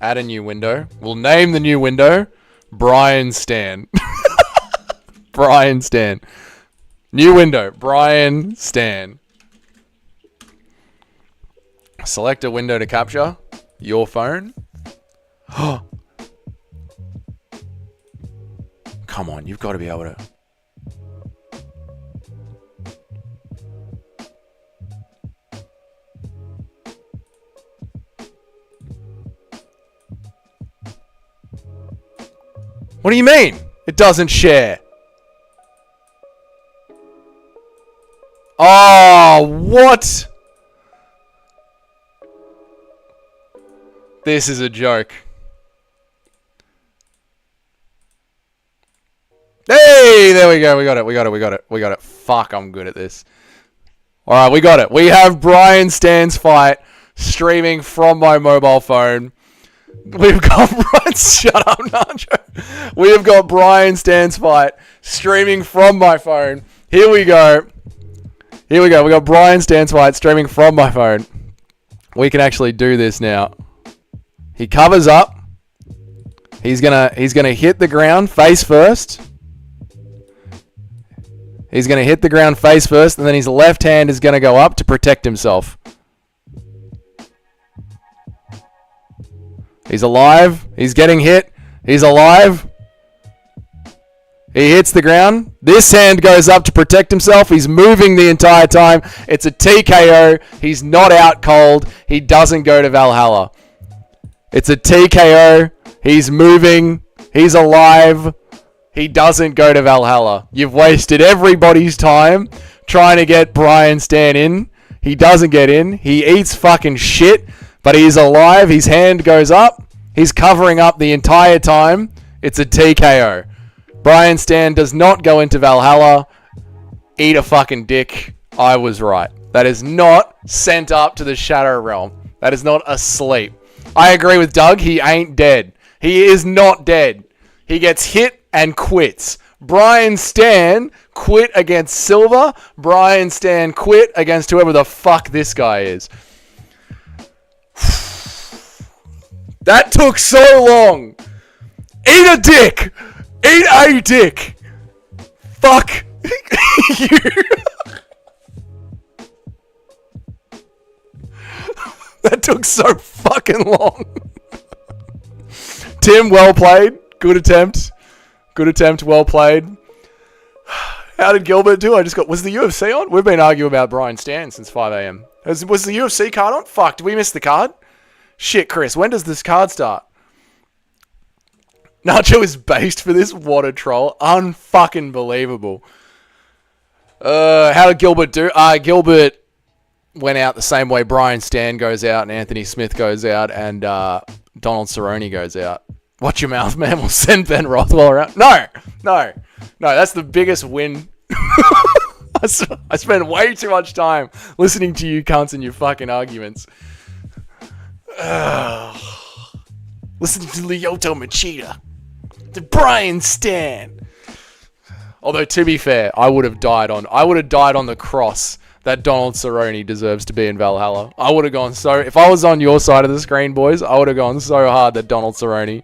Add a new window. We'll name the new window Brian Stan. Brian Stan. New window. Brian Stan. Select a window to capture. Your phone. Come on, you've got to be able to. What do you mean? It doesn't share. Oh, what? This is a joke. Hey, there we go. We got it. Fuck, I'm good at this. Alright, we got it. We have Brian Stan's fight streaming from my mobile phone. We've got Brian... Shut up, Nacho. We have got Brian Stan's fight streaming from my phone. Here we go. We got Brian Stan's fight streaming from my phone. We can actually do this now. He covers up. He's gonna hit the ground face first. He's going to hit the ground face first, and then his left hand is going to go up to protect himself. He's alive. He's getting hit. He's alive. He hits the ground. This hand goes up to protect himself. He's moving the entire time. It's a TKO. He's not out cold. He doesn't go to Valhalla. It's a TKO. He's moving. He's alive. He doesn't go to Valhalla. You've wasted everybody's time trying to get Brian Stan in. He doesn't get in. He eats fucking shit, but he's alive. His hand goes up. He's covering up the entire time. It's a TKO. Brian Stan does not go into Valhalla. Eat a fucking dick. I was right. That is not sent up to the Shadow Realm. That is not asleep. I agree with Doug. He ain't dead. He is not dead. He gets hit and quits. Brian Stan quit against Silver. Brian Stan quit against whoever the fuck this guy is. That took so long. Eat a dick. Eat a dick. fuck you. That took so fucking long. Tim, well played. Good attempt. Well played. How did Gilbert do? Was the UFC on? We've been arguing about Brian Stan since 5 a.m. Was the UFC card on? Fuck, did we miss the card? Shit, Chris, when does this card start? Nacho is based for this. What a troll. Unfucking believable. How did Gilbert do? Gilbert went out the same way Brian Stan goes out and Anthony Smith goes out and Donald Cerrone goes out. Watch your mouth, man. We'll send Ben Rothwell around. No. That's the biggest win. I spend way too much time listening to you cunts and your fucking arguments. Listening to Lyoto Machida. To Brian Stan. Although, to be fair, I would have died on the cross that Donald Cerrone deserves to be in Valhalla. I would have gone if I was on your side of the screen, boys, I would have gone so hard that Donald Cerrone.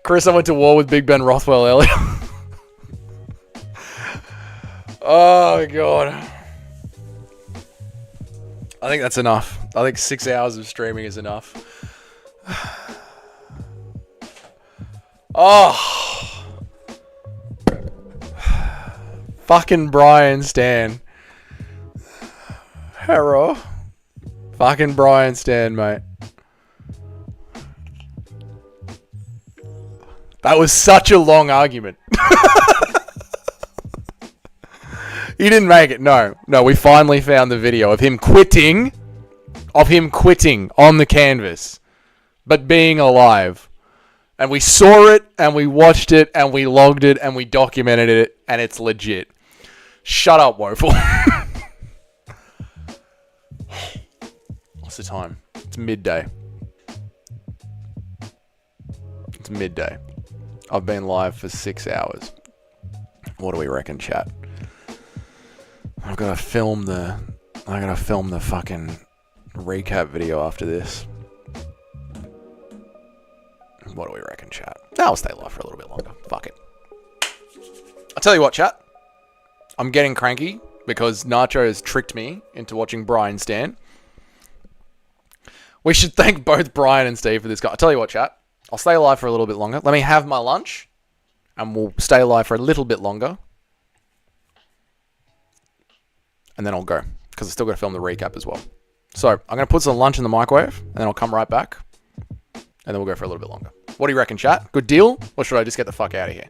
Chris, I went to war with Big Ben Rothwell earlier. Oh, God. I think that's enough. I think 6 hours of streaming is enough. Oh. Fucking Brian Stan. Hero. Fucking Brian Stan, mate. That was such a long argument. He didn't make it. No, we finally found the video of him quitting on the canvas, but being alive. And we saw it, and we watched it, and we logged it, and we documented it, and it's legit. Shut up, Woeful. What's the time? It's midday. I've been live for 6 hours. What do we reckon, chat? I gotta film the fucking recap video after this. What do we reckon, chat? I'll stay live for a little bit longer. Fuck it. I'll tell you what, chat. I'm getting cranky because Nacho has tricked me into watching Brian Stan. We should thank both Brian and Steve for this guy. I'll tell you what, chat. I'll stay alive for a little bit longer. Let me have my lunch, and we'll stay alive for a little bit longer. And then I'll go, because I still got to film the recap as well. So, I'm going to put some lunch in the microwave, and then I'll come right back. And then we'll go for a little bit longer. What do you reckon, chat? Good deal? Or should I just get the fuck out of here?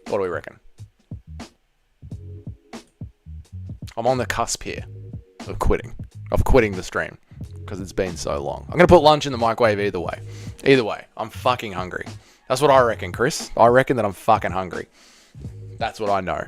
What do we reckon? I'm on the cusp here of quitting the stream. Because it's been so long. I'm going to put lunch in the microwave either way. I'm fucking hungry. That's what I reckon, Chris. I reckon that I'm fucking hungry. That's what I know.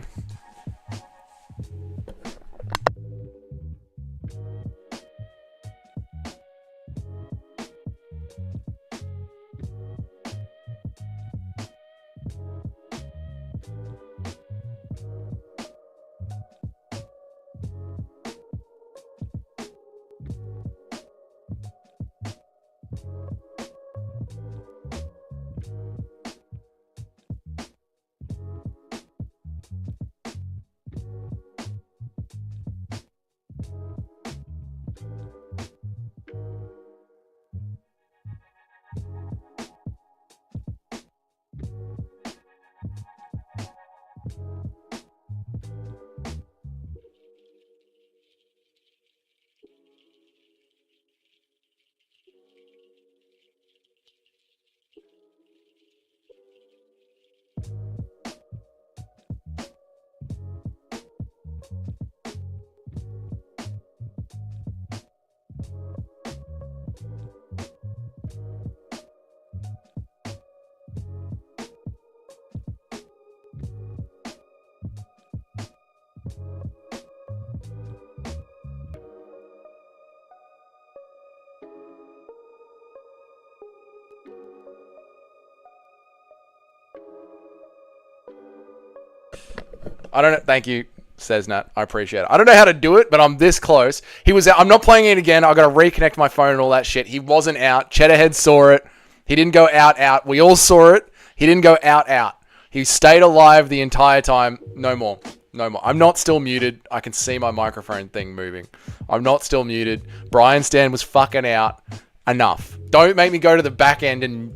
I don't know. Thank you, says Nat. I appreciate it. I don't know how to do it, but I'm this close. He was out. I'm not playing it again. I got to reconnect my phone and all that shit. He wasn't out. Cheddarhead saw it. He didn't go out. We all saw it. He didn't go out. He stayed alive the entire time. No more. No more. I'm not still muted. I can see my microphone thing moving. I'm not still muted. Brian Stan was fucking out. Enough. Don't make me go to the back end and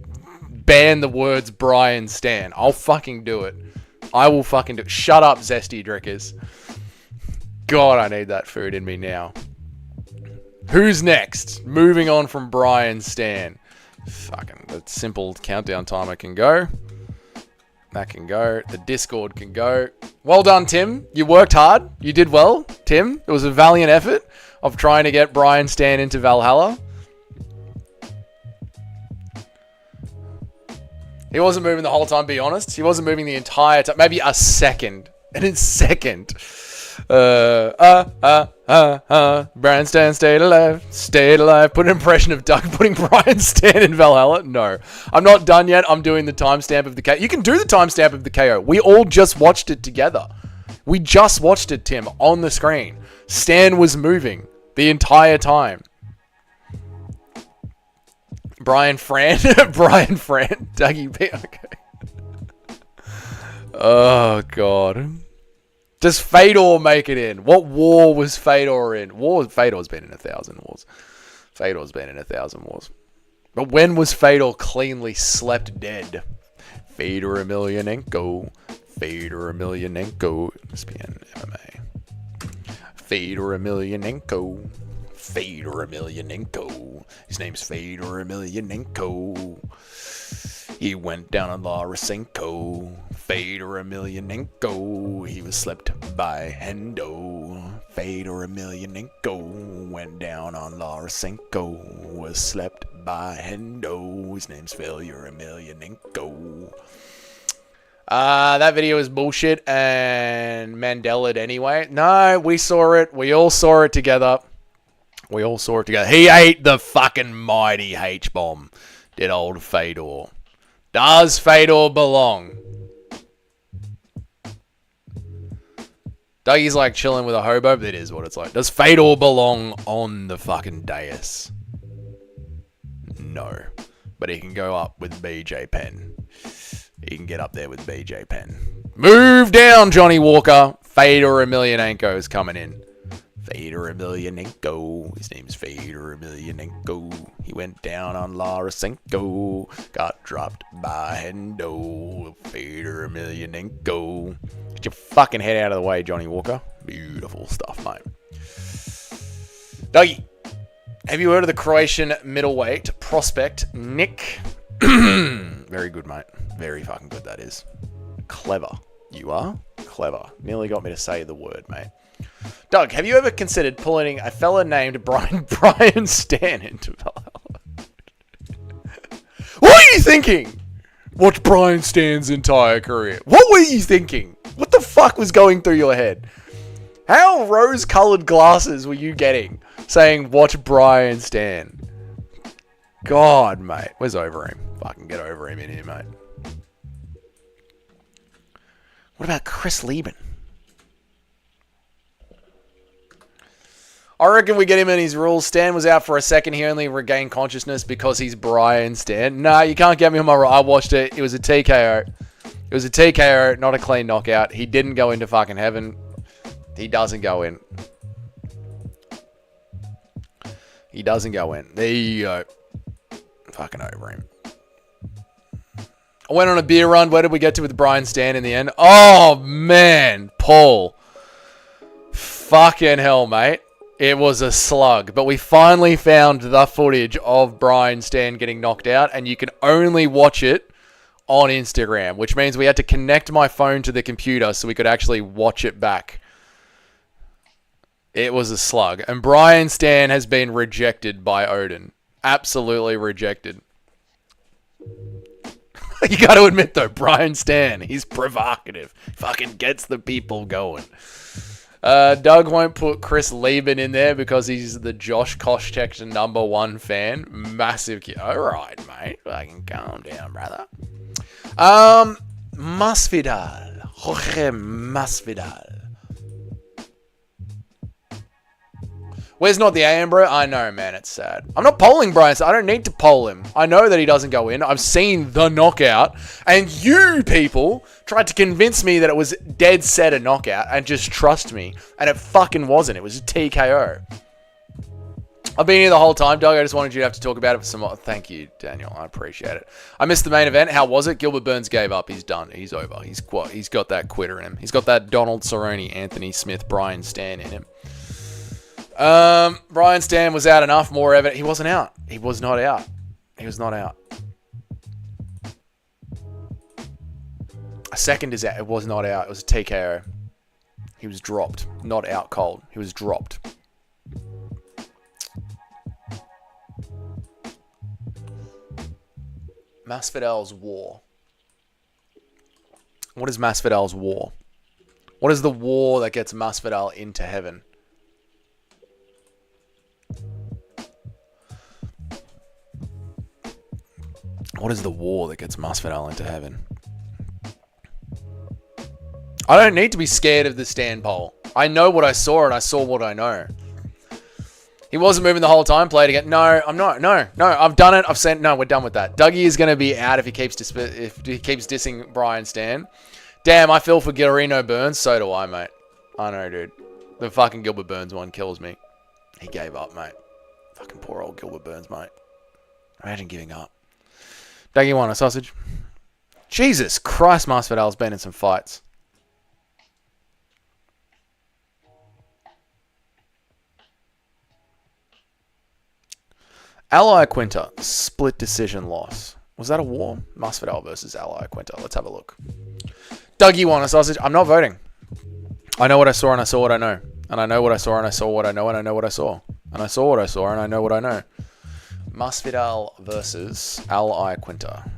ban the words Brian Stan. I'll fucking do it. I will fucking do it. Shut up, Zesty Drickers. God, I need that food in me now. Who's next? Moving on from Brian Stan. Fucking the simple countdown timer can go. That can go. The Discord can go. Well done, Tim. You worked hard. You did well, Tim. It was a valiant effort of trying to get Brian Stan into Valhalla. He wasn't moving the whole time, be honest. He wasn't moving the entire time. Maybe a second. And in second. Brian Stan stayed alive. Stayed alive. Put an impression of Doug putting Brian Stan in Valhalla. No. I'm not done yet. I'm doing the timestamp of the KO. You can do the timestamp of the KO. We all just watched it together. We just watched it, Tim, on the screen. Stan was moving the entire time. Brian Fran. Brian Fran. Dougie P. Okay. Oh, God. Does Fedor make it in? What war was Fedor in? Fedor's been in 1,000 wars. Fedor's been in 1,000 wars. But when was Fedor cleanly slept dead? Fedor Emelianenko. Fedor Emelianenko. ESPN MMA. Fedor Emelianenko. Fedor Emelianenko. His name's Fedor Emelianenko. He went down on Larasenko. Fedor Emelianenko. He was slept by Hendo. Fedor Emelianenko went down on Larasenko. Was slept by Hendo. His name's Fedor Emelianenko. That video is bullshit and Mandela anyway. No, we saw it. We all saw it together. We all saw it together. He ate the fucking mighty H-bomb. Did old Fedor. Does Fedor belong? Dougie's like chilling with a hobo, but it is what it's like. Does Fedor belong on the fucking dais? No. But he can go up with BJ Penn. He can get up there with BJ Penn. Move down, Johnny Walker. Fedor Emelianenko is coming in. Fedor Emelianenko. His name's Fedor Emelianenko. He went down on Larasenko. Got dropped by Hendo. Fedor Emelianenko. Get your fucking head out of the way, Johnny Walker. Beautiful stuff, mate. Dougie, have you heard of the Croatian middleweight prospect, Nick? Very good, mate. Very fucking good, that is. Clever. You are? Clever. Nearly got me to say the word, mate. Doug, have you ever considered pulling a fella named Brian Stan into Valhalla? What are you thinking? Watch Brian Stan's entire career. What were you thinking? What the fuck was going through your head? How rose-colored glasses were you getting saying watch Brian Stan? God, mate. Where's Overeem? Fucking get Overeem in here, mate. What about Chris Lieben? I reckon we get him in his rules. Stan was out for a second. He only regained consciousness because he's Brian Stan. Nah, you can't get me on my rule. I watched it. It was a TKO. It was a TKO, not a clean knockout. He didn't go into fucking heaven. He doesn't go in. He doesn't go in. There you go. Fucking over him. I went on a beer run. Where did we get to with Brian Stan in the end? Oh, man. Paul. Fucking hell, mate. It was a slug. But we finally found the footage of Brian Stan getting knocked out. And you can only watch it on Instagram. Which means we had to connect my phone to the computer so we could actually watch it back. It was a slug. And Brian Stan has been rejected by Odin. Absolutely rejected. You got to admit, though, Brian Stan, he's provocative. Fucking gets the people going. Doug won't put Chris Lieben in there because he's the Josh Koscheck's #1 fan. Massive kid. All right, mate. Fucking calm down, brother. Masvidal. Jorge Masvidal. Where's not the AM, bro? I know, man. It's sad. I'm not polling Brian. I don't need to poll him. I know that he doesn't go in. I've seen the knockout. And you people tried to convince me that it was dead set a knockout and just trust me. And it fucking wasn't. It was a TKO. I've been here the whole time, Doug. I just wanted you to have to talk about it for some more. Thank you, Daniel. I appreciate it. I missed the main event. How was it? Gilbert Burns gave up. He's done. He's over. He's got that quitter in him. He's got that Donald Cerrone, Anthony Smith, Brian Stan in him. Brian Stan was out enough. More evident. He wasn't out. He was not out. He was not out. A second is out. It was not out. It was a TKO. He was dropped. Not out cold. He was dropped. Masvidal's war. What is Masvidal's war? What is the war that gets Masvidal into heaven? What is the war that gets Masvidal into heaven? I don't need to be scared of the stand poll. I know what I saw and I saw what I know. He wasn't moving the whole time. Played again. No, I'm not. No. I've done it. I've said no. We're done with that. Dougie is going to be out if he keeps dissing Brian Stan. Damn, I feel for Guillerino Burns. So do I, mate. I know, dude. The fucking Gilbert Burns one kills me. He gave up, mate. Fucking poor old Gilbert Burns, mate. Imagine giving up. Dougie want a sausage? Jesus Christ, Masvidal's been in some fights. Ally Quinta, split decision loss. Was that a war? Masvidal versus Ally Quinta. Let's have a look. Dougie want a sausage? I'm not voting. I know what I saw and I saw what I know. And I know what I saw and I saw what I know and I know what I saw. And I saw what I saw and I know what I know. Masvidal versus Ally Quinta.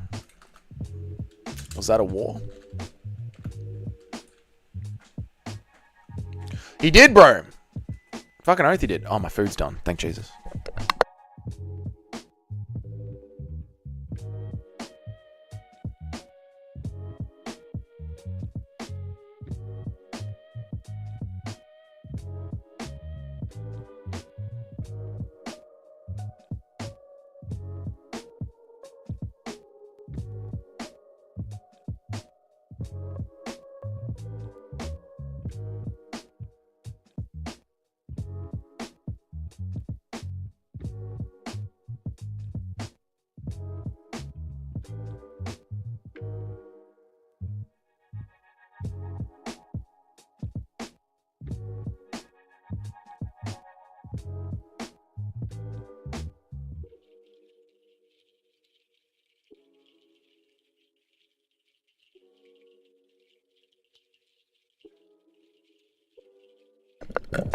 Was that a war? He did, bro. Fucking oath he did. Oh, my food's done. Thank Jesus.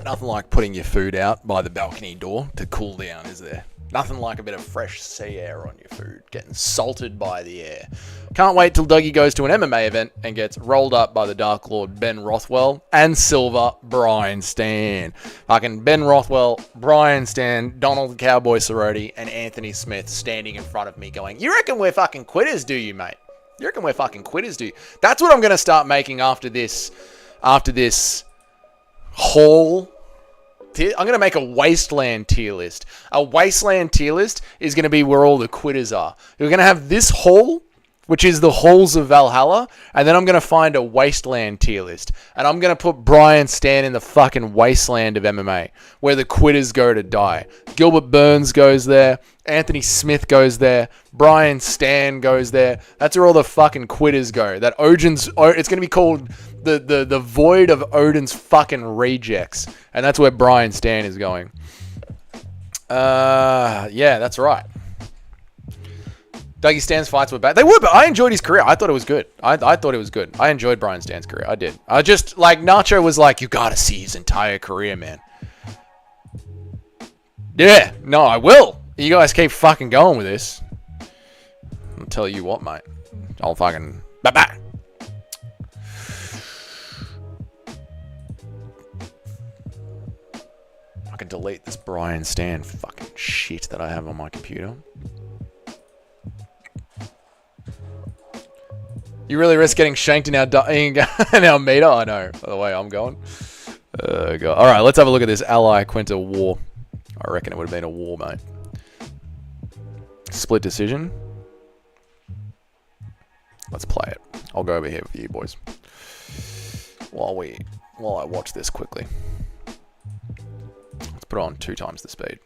Nothing like putting your food out by the balcony door to cool down, is there? Nothing like a bit of fresh sea air on your food, getting salted by the air. Can't wait till Dougie goes to an MMA event and gets rolled up by the Dark Lord Ben Rothwell and Silver Brian Stan. Fucking Ben Rothwell, Brian Stan, Donald Cowboy Cerrone, and Anthony Smith standing in front of me going, "You reckon we're fucking quitters, do you, mate? You reckon we're fucking quitters, do you?" That's what I'm going to start making after this haul. I'm going to make a Wasteland tier list. A Wasteland tier list is going to be where all the quitters are. We're going to have this hall, which is the halls of Valhalla, and then I'm going to find a Wasteland tier list. And I'm going to put Brian Stan in the fucking wasteland of MMA, where the quitters go to die. Gilbert Burns goes there. Anthony Smith goes there. Brian Stan goes there. That's where all the fucking quitters go. That it's going to be called the void of Odin's fucking rejects. And that's where Brian Stan is going. Yeah, that's right. Dougie Stan's fights were bad. They were, but I enjoyed his career. I thought it was good. I thought it was good. I enjoyed Brian Stan's career. I did. I just, like, Nacho was like, you gotta see his entire career, man. Yeah, no, I will. You guys keep fucking going with this. I'll tell you what, mate. I'll fucking... Bye-bye. I can delete this Brian Stan fucking shit that I have on my computer. You really risk getting shanked in our meter? I know, by the way I'm going. God. Alright, let's have a look at this Ally Quinta war. I reckon it would have been a war, mate. Split decision. Let's play it. I'll go over here with you boys. While I watch this quickly. Let's put it on 2 times the speed.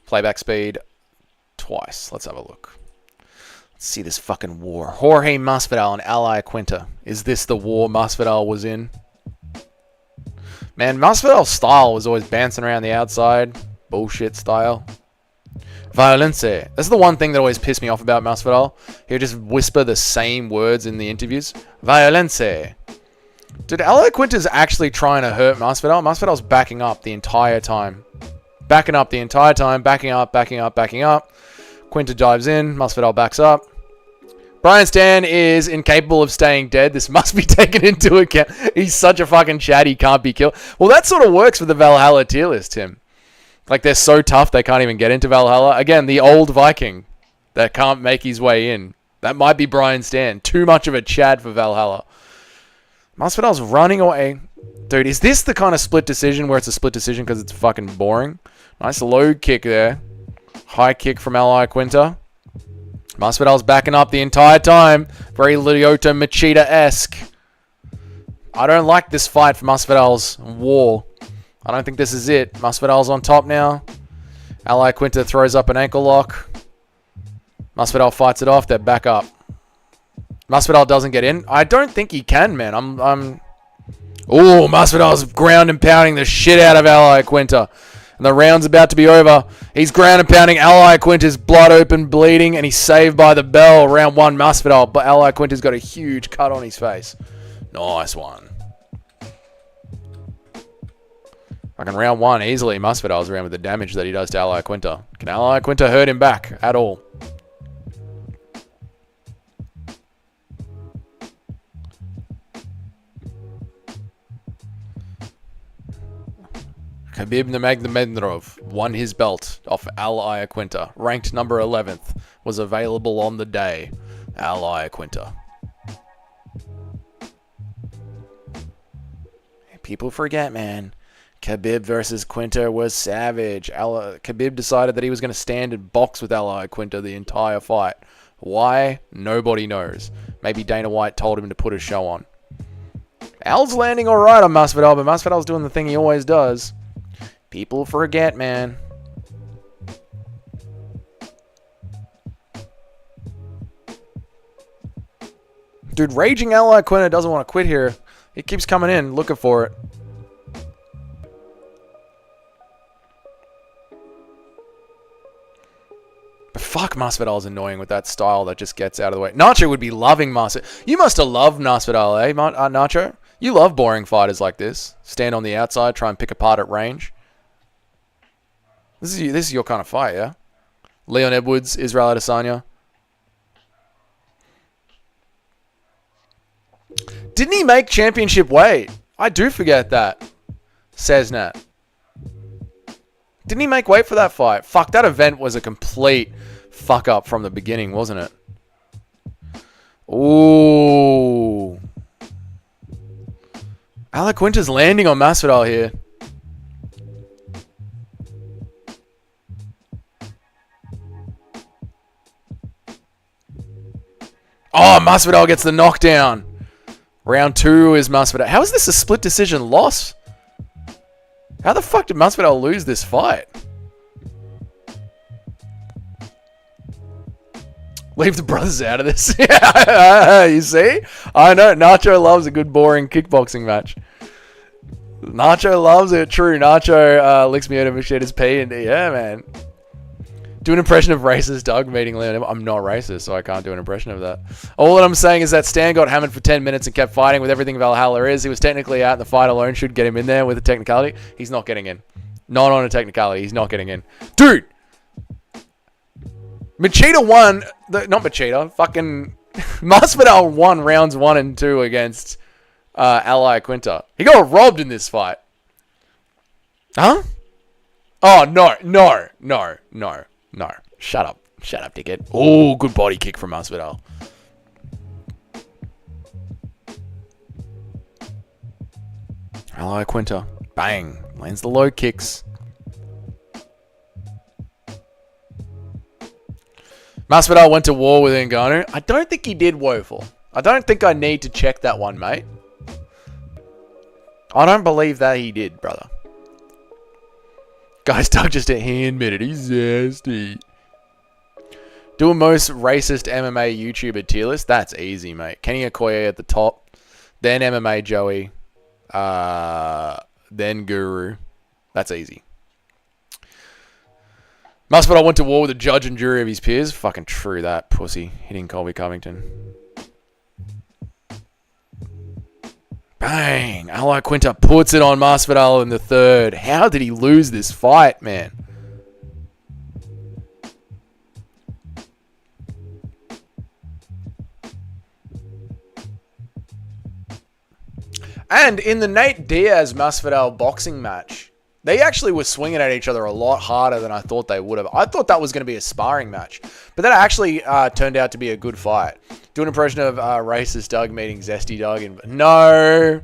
Playback speed twice. Let's have a look. Let's see this fucking war. Jorge Masvidal and Al Iaquinta. Is this the war Masvidal was in? Man, Masvidal's style was always bouncing around the outside. Bullshit style. Violence. That's the one thing that always pissed me off about Masvidal. He would just whisper the same words in the interviews. Violence. Dude, Al Iaquinta's actually trying to hurt Masvidal. Masvidal's backing up the entire time. Backing up the entire time. Backing up, backing up, backing up. Quinta dives in. Masvidal backs up. Brian Stan is incapable of staying dead. This must be taken into account. He's such a fucking chat, he can't be killed. Well, that sort of works for the Valhalla tier list, Tim. Like, they're so tough, they can't even get into Valhalla. Again, the old Viking that can't make his way in. That might be Brian Stan. Too much of a Chad for Valhalla. Masvidal's running away. Dude, is this the kind of split decision where it's a split decision because it's fucking boring? Nice low kick there. High kick from Al Iaquinta. Masvidal's backing up the entire time. Very Lyoto Machida-esque. I don't like this fight for Masvidal's war. I don't think this is it. Masvidal's on top now. Al Iaquinta throws up an ankle lock. Masvidal fights it off. They're back up. Masvidal doesn't get in. I don't think he can, man. Oh, Masvidal's ground and pounding the shit out of Al Iaquinta. And the round's about to be over. He's ground and pounding. Al Iaquinta's blood open, bleeding, and he's saved by the bell. Round 1, Masvidal. But Al Iaquinta's got a huge cut on his face. Nice one. Fucking round 1, easily Masvidal's around with the damage that he does to Al Iaquinta. Can Al Iaquinta hurt him back at all? Khabib Nurmagomedov won his belt off Al Iaquinta. Ranked number 11th. Was available on the day. Al Iaquinta. People forget, man. Khabib versus Quinta was savage. Khabib decided that he was going to stand and box with Al Iaquinta the entire fight. Why? Nobody knows. Maybe Dana White told him to put a show on. Al's landing alright on Masvidal, but Masvidal's doing the thing he always does. People forget, man. Dude, raging Al Iaquinta doesn't want to quit here. He keeps coming in, looking for it. But fuck, Masvidal's annoying with that style that just gets out of the way. Nacho would be loving Masvidal. You must have loved Masvidal, eh, Nacho? You love boring fighters like this. Stand on the outside, try and pick apart at range. This is your kind of fight, yeah? Leon Edwards, Israel Adesanya. Didn't he make championship weight? I do forget that. Says Nat. Didn't he make weight for that fight? Fuck, that event was a complete fuck up from the beginning, wasn't it? Ooh. Al Iaquinta's landing on Masvidal here. Oh, Masvidal gets the knockdown. Round 2 is Masvidal. How is this a split decision loss? How the fuck did Masvidal lose this fight? Leave the brothers out of this. Yeah, you see? I know. Nacho loves a good, boring kickboxing match. Nacho loves it. True. Nacho licks me out of his pee. And yeah, man. Do an impression of racist Doug meeting Leon. I'm not racist, so I can't do an impression of that. All that I'm saying is that Stan got hammered for 10 minutes and kept fighting with everything Valhalla is. He was technically out, and the fight alone should get him in there with a technicality. He's not getting in. Not on a technicality. He's not getting in. Dude! Machida won. Not Machida. Fucking Masvidal won rounds 1 and 2 against Al Iaquinta. He got robbed in this fight. Huh? Oh, no. Shut up, dickhead. Oh, good body kick from Masvidal. Al Iaquinta. Bang. Lands the low kicks. Masvidal went to war with Ngannou. I don't think he did, Woeful. I don't think I need to check that one, mate. I don't believe that he did, brother. Guys, Doug just he admitted he's zesty. Do a most racist MMA YouTuber tier list. That's easy, mate. Kenny Okoye at the top. Then MMA Joey. Then Guru. That's easy. Masvidal went to war with a judge and jury of his peers. Fucking true that, pussy. Hitting Colby Covington. Bang! Ally Quinta puts it on Masvidal in the third. How did he lose this fight, man? And in the Nate Diaz-Masvidal boxing match, they actually were swinging at each other a lot harder than I thought they would have. I thought that was going to be a sparring match. But that actually turned out to be a good fight. Do an impression of racist Doug meeting Zesty Doug. No.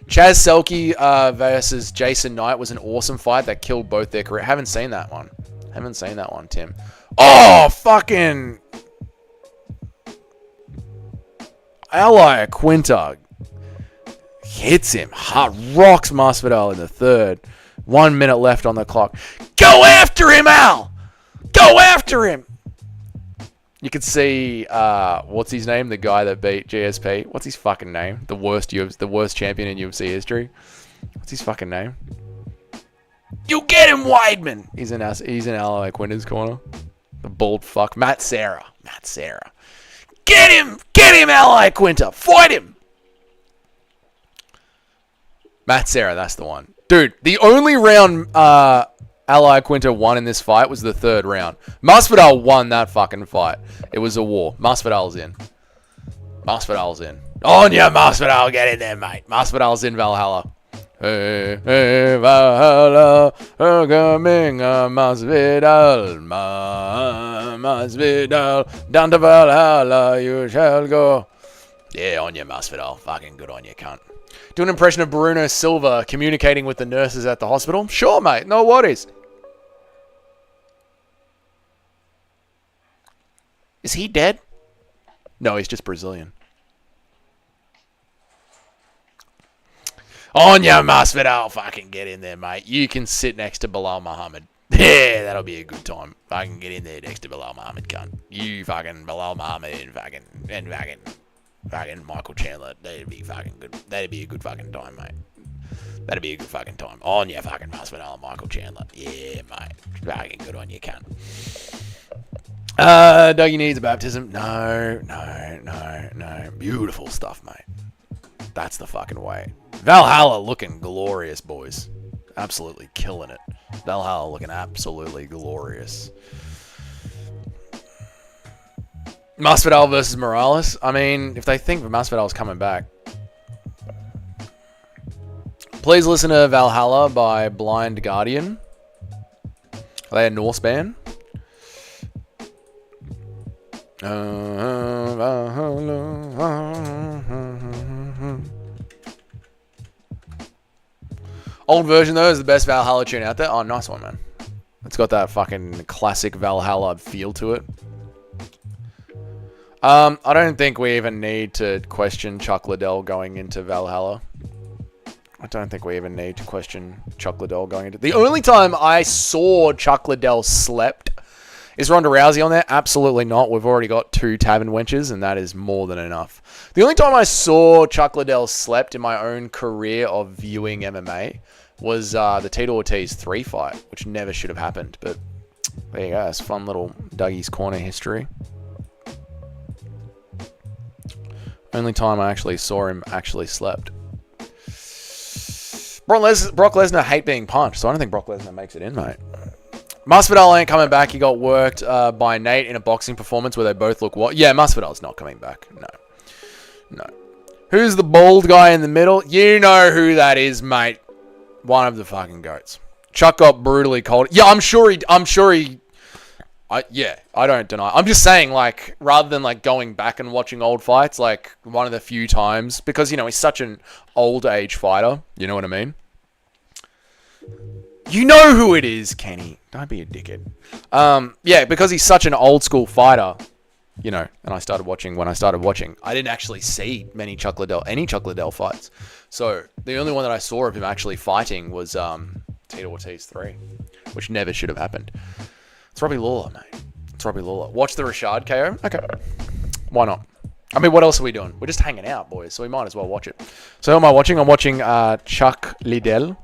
Chaz Selke versus Jason Knight was an awesome fight that killed both their career. Haven't seen that one, Tim. Oh, fucking... Ally Quinta hits him. Rocks Masvidal in the third. 1 minute left on the clock. Go after him, Al! Go after him! You could see, what's his name? The guy that beat GSP. What's his fucking name? The worst champion in UFC history. What's his fucking name? You get him, Weidman! He's in Ally Quinta's corner. The bald fuck. Matt Serra. Get him, Ally Quinta. Fight him. Matt Serra, that's the one. Dude, the only round Ally Quinta won in this fight was the third round. Masvidal won that fucking fight. It was a war. Masvidal's in. On ya, Masvidal. Get in there, mate. Masvidal's in Valhalla. Hey, Valhalla. Coming, Masvidal. Masvidal. Down to Valhalla you shall go. Yeah, on ya, Masvidal. Fucking good on you, cunt. Do an impression of Bruno Silva communicating with the nurses at the hospital? Sure, mate. No worries. Is he dead? No, he's just Brazilian. On ya, Masvidal. Fucking get in there, mate. You can sit next to Bilal Muhammad. Yeah, that'll be a good time. Fucking get in there next to Bilal Muhammad, cunt. You fucking Bilal Muhammad and fucking Michael Chandler. That'd be fucking good. That'd be a good fucking time, mate. That'd be a good fucking time. On ya, fucking Masvidal and Michael Chandler. Yeah, mate. Fucking good on you, cunt. Dougie needs a baptism. No. Beautiful stuff, mate. That's the fucking way. Valhalla looking glorious, boys. Absolutely killing it. Valhalla looking absolutely glorious. Masvidal versus Morales. I mean, if they think Masvidal's coming back. Please listen to Valhalla by Blind Guardian. Are they a Norse band? Old version though is the best Valhalla tune out there. Oh, nice one, man. It's got that fucking classic Valhalla feel to it. I don't think we even need to question Chuck Liddell going into Valhalla. The only time I saw Chuck Liddell slept is Ronda Rousey on there. Absolutely not. We've already got 2 tavern wenches, and that is more than enough. The only time I saw Chuck Liddell slept in my own career of viewing MMA was the Tito Ortiz 3 fight, which never should have happened. But there you go. It's fun little Dougie's Corner history. Only time I actually saw him actually slept. Brock Lesnar hate being punched, so I don't think Brock Lesnar makes it in, mate. Masvidal ain't coming back. He got worked by Nate in a boxing performance where they both look what? Yeah, Masvidal's not coming back. No. Who's the bald guy in the middle? You know who that is, mate. One of the fucking goats. Chuck got brutally cold. Yeah, I'm sure he I don't deny. I'm just saying, like, rather than like going back and watching old fights, like one of the few times, because you know he's such an old age fighter. You know what I mean? You know who it is, Kenny. Don't be a dickhead. Yeah, because he's such an old school fighter. You know, and I started watching when I started watching. I didn't actually see any Chuck Liddell fights. So the only one that I saw of him actually fighting was Tito Ortiz 3, which never should have happened. It's Robbie Lawler, mate. It's Robbie Lawler. Watch the Rashad KO? Okay. Why not? I mean, what else are we doing? We're just hanging out, boys, so we might as well watch it. So who am I watching? I'm watching Chuck Liddell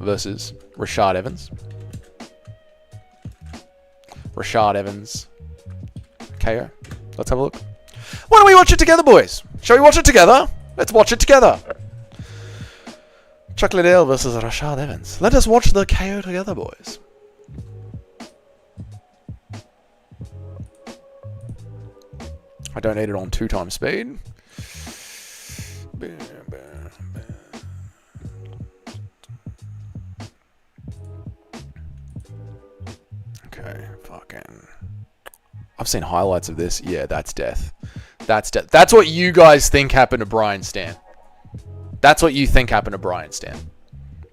versus Rashad Evans. Rashad Evans KO. Let's have a look. Why don't we watch it together, boys? Shall we watch it together? Let's watch it together. Chuck Liddell versus Rashad Evans. Let us watch the KO together, boys. I don't need it on 2x speed. Okay, fucking. I've seen highlights of this. Yeah, that's death. That's death. That's what you guys think happened to Brian Stan. That's what you think happened to Brian Stan.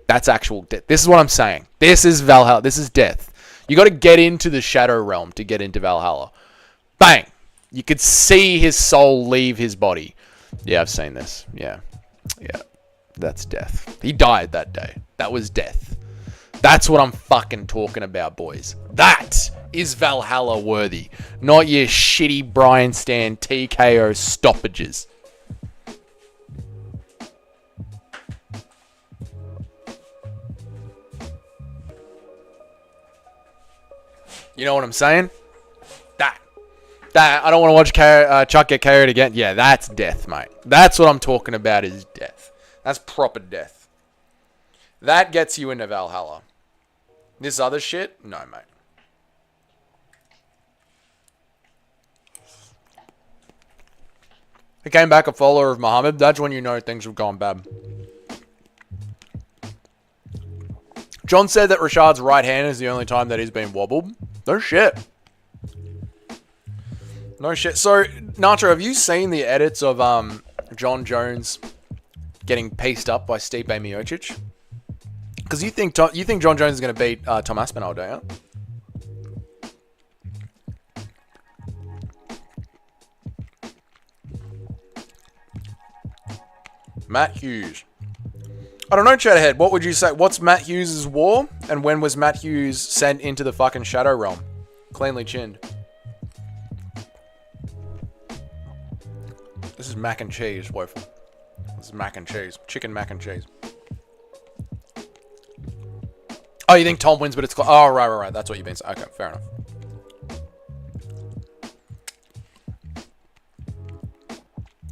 That's actual death. This is what I'm saying. This is Valhalla. This is death. You got to get into the Shadow Realm to get into Valhalla. Bang! You could see his soul leave his body. Yeah, I've seen this. Yeah. Yeah. That's death. He died that day. That was death. That's what I'm fucking talking about, boys. That is Valhalla worthy. Not your shitty Brian Stan TKO stoppages. You know what I'm saying? That I don't want to watch Chuck get KO'd again. Yeah, that's death, mate. That's what I'm talking about is death. That's proper death. That gets you into Valhalla. This other shit? No, mate. He came back a follower of Muhammad. That's when you know things have gone bad. John said that Rashad's right hand is the only time that he's been wobbled. No shit. No shit. So, Nacho, have you seen the edits of John Jones getting pieced up by Stipe Miocic? Because you think John Jones is going to beat Tom Aspinall, don't you? Matt Hughes. I don't know, Chatterhead. What would you say? What's Matt Hughes' war? And when was Matt Hughes sent into the fucking Shadow Realm? Cleanly chinned. This is mac and cheese, Woeful. This is mac and cheese. Chicken mac and cheese. Oh, you think Tom wins, but it's close. Oh, right. That's what you've been saying. Okay, fair enough.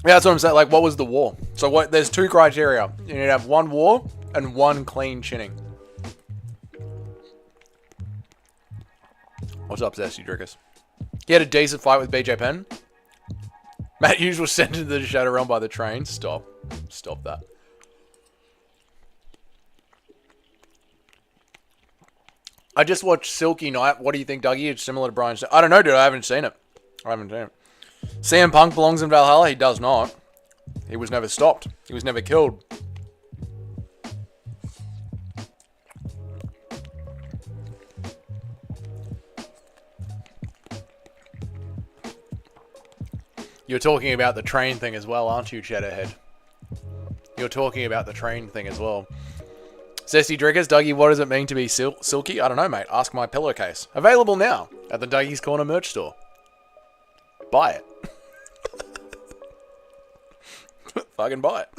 Yeah, that's what I'm saying. Like, what was the war? So what? There's two criteria. You need to have one war and one clean chinning. What's up, Zesty Drickers? He had a decent fight with BJ Penn. Matt Hughes was sent into the Shadow Realm by the train. Stop that. I just watched Silky Knight. What do you think, Dougie? It's similar to Brian. I don't know, dude. I haven't seen it. CM Punk belongs in Valhalla. He does not. He was never stopped. He was never killed. You're talking about the train thing as well, aren't you, Cheddarhead? You're talking about the train thing as well. Zesty Driggers, Dougie, what does it mean to be silky? I don't know, mate. Ask my pillowcase. Available now at the Dougie's Corner merch store. Buy it. Fucking buy it.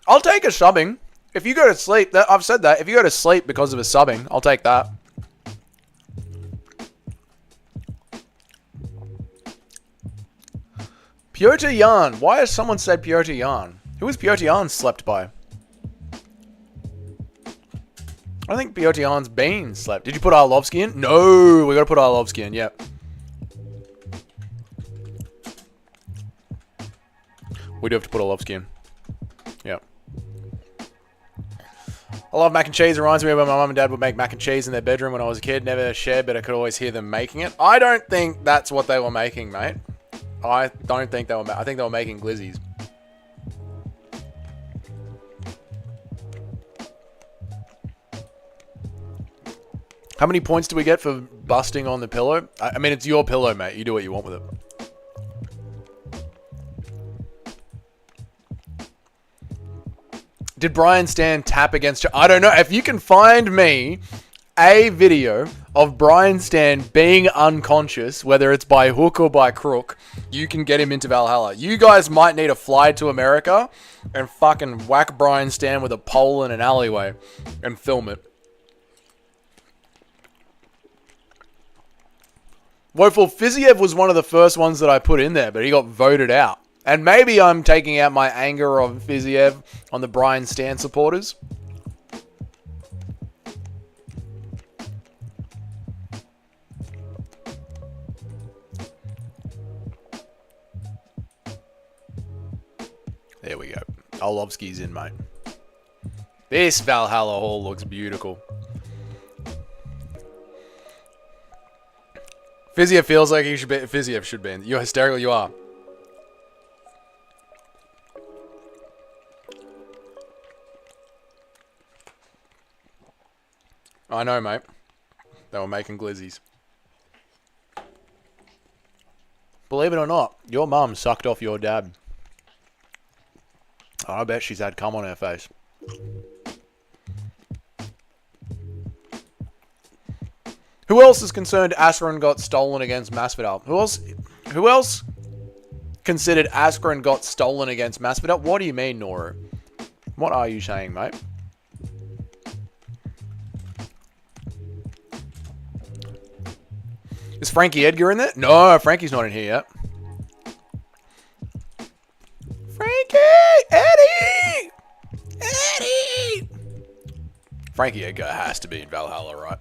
I'll take a subbing. If you go to sleep, I've said that. If you go to sleep because of a subbing, I'll take that. Piotr Jan. Why has someone said Piotr Jan? Who is Piotr Jan slept by? I think Piotr Jan's been slept. Did you put Arlovsky in? No, we got to put Arlovsky in. Yep. We do have to put Orlovsky in. Yeah. I love mac and cheese. It reminds me of when my mum and dad would make mac and cheese in their bedroom when I was a kid. Never shared, but I could always hear them making it. I don't think that's what they were making, mate. I don't think they were. I think they were making glizzies. How many points do we get for busting on the pillow? I mean, it's your pillow, mate. You do what you want with it. Did Brian Stan tap against... I don't know. If you can find me a video of Brian Stan being unconscious, whether it's by hook or by crook, you can get him into Valhalla. You guys might need to fly to America and fucking whack Brian Stan with a pole in an alleyway and film it. Woeful Fiziev was one of the first ones that I put in there, but he got voted out. And maybe I'm taking out my anger of Fiziev on the Brian Stan supporters. There we go. Orlovsky's in, mate. This Valhalla Hall looks beautiful. Fiziev feels like he should be. Fiziev should be in. You're hysterical, you are. I know, mate. They were making glizzies. Believe it or not, your mum sucked off your dad. I bet she's had cum on her face. Who else is concerned Askren got stolen against Masvidal? Who else considered Askren got stolen against Masvidal? What do you mean, Nora? What are you saying, mate? Is Frankie Edgar in there? No, Frankie's not in here yet. Frankie! Eddie! Eddie! Frankie Edgar has to be in Valhalla, right?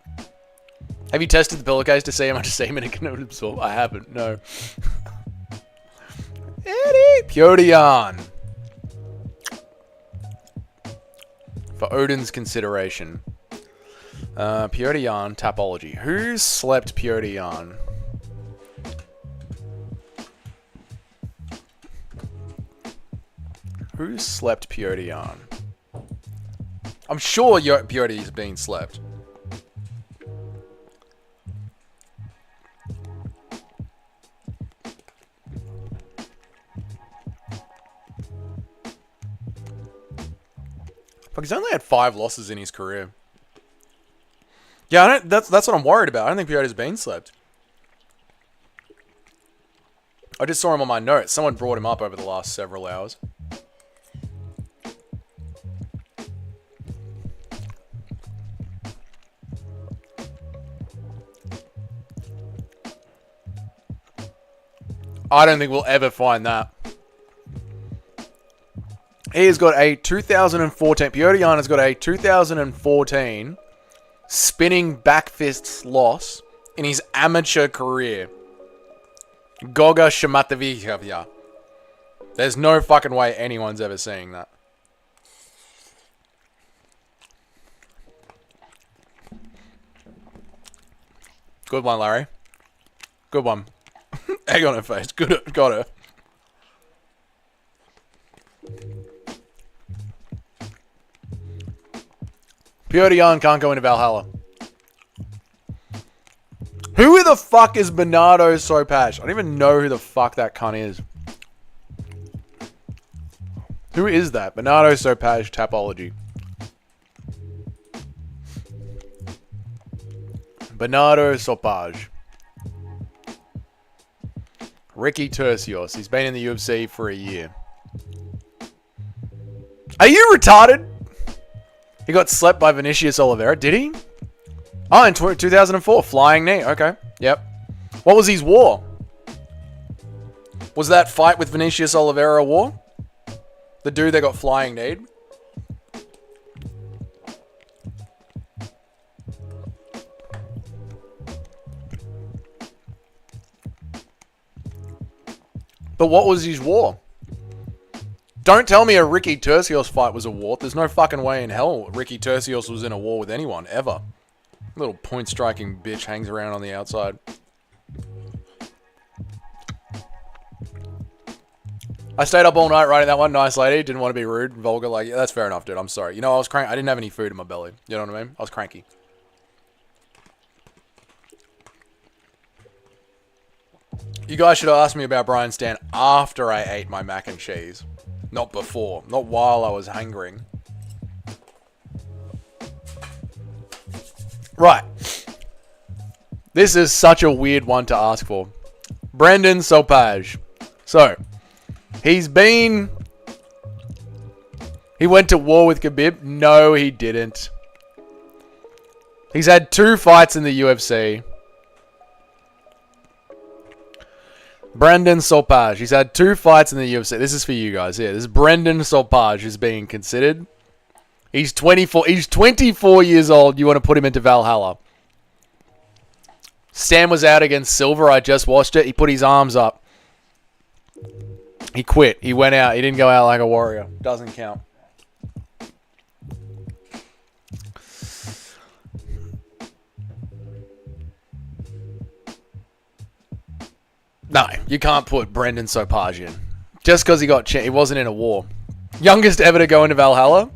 Have you tested the pillowcase to see how much semen it can absorb? I haven't, no. Eddie! Pyodian. For Odin's consideration. Pyodian, Tapology. Who slept Pyodian? Who slept Pyodian? I'm sure Pyodi is being slept. Fuck, he's only had 5 losses in his career. Yeah, that's what I'm worried about. I don't think Pyodi's been slept. I just saw him on my notes. Someone brought him up over the last several hours. I don't think we'll ever find that. He has got a 2014... Pyodian has got a 2014 spinning back fists loss in his amateur career. Goga Shmatavichevya. There's no fucking way anyone's ever seeing that. Good one, Larry. Good one. Egg on her face. Good. Got her. Pyodian can't go into Valhalla. Who the fuck is Bernardo Sopaj? I don't even know who the fuck that cunt is. Who is that? Bernardo Sopaj Tapology. Bernardo Sopaj. Ricky Tercios. He's been in the UFC for a year. Are you retarded? He got slept by Vinicius Oliveira. Did he? Oh, in 2004. Flying knee. Okay. Yep. What was his war? Was that fight with Vinicius Oliveira a war? The dude that got flying kneed? But what was his war? Don't tell me a Ricky Tercios fight was a war. There's no fucking way in hell Ricky Tercios was in a war with anyone, ever. Little point-striking bitch hangs around on the outside. I stayed up all night writing that one. Nice lady. Didn't want to be rude, vulgar. Like, yeah, that's fair enough, dude. I'm sorry. You know, I was cranky. I didn't have any food in my belly. You know what I mean? I was cranky. You guys should have asked me about Brian Stan after I ate my mac and cheese. Not before. Not while I was hungering. Right. This is such a weird one to ask for. Brendan Sopage. So, he went to war with Khabib. No, he didn't. He's had 2 fights in the UFC. Brendan Sopage. He's had 2 fights in the UFC. This is for you guys here. This is Brendan Sopage is being considered. He's 24. He's 24 years old. You want to put him into Valhalla. Stan was out against Silver. I just watched it. He put his arms up. He quit. He went out. He didn't go out like a warrior. Doesn't count. No, you can't put Brendan Sopage in. Just because he wasn't in a war. Youngest ever to go into Valhalla.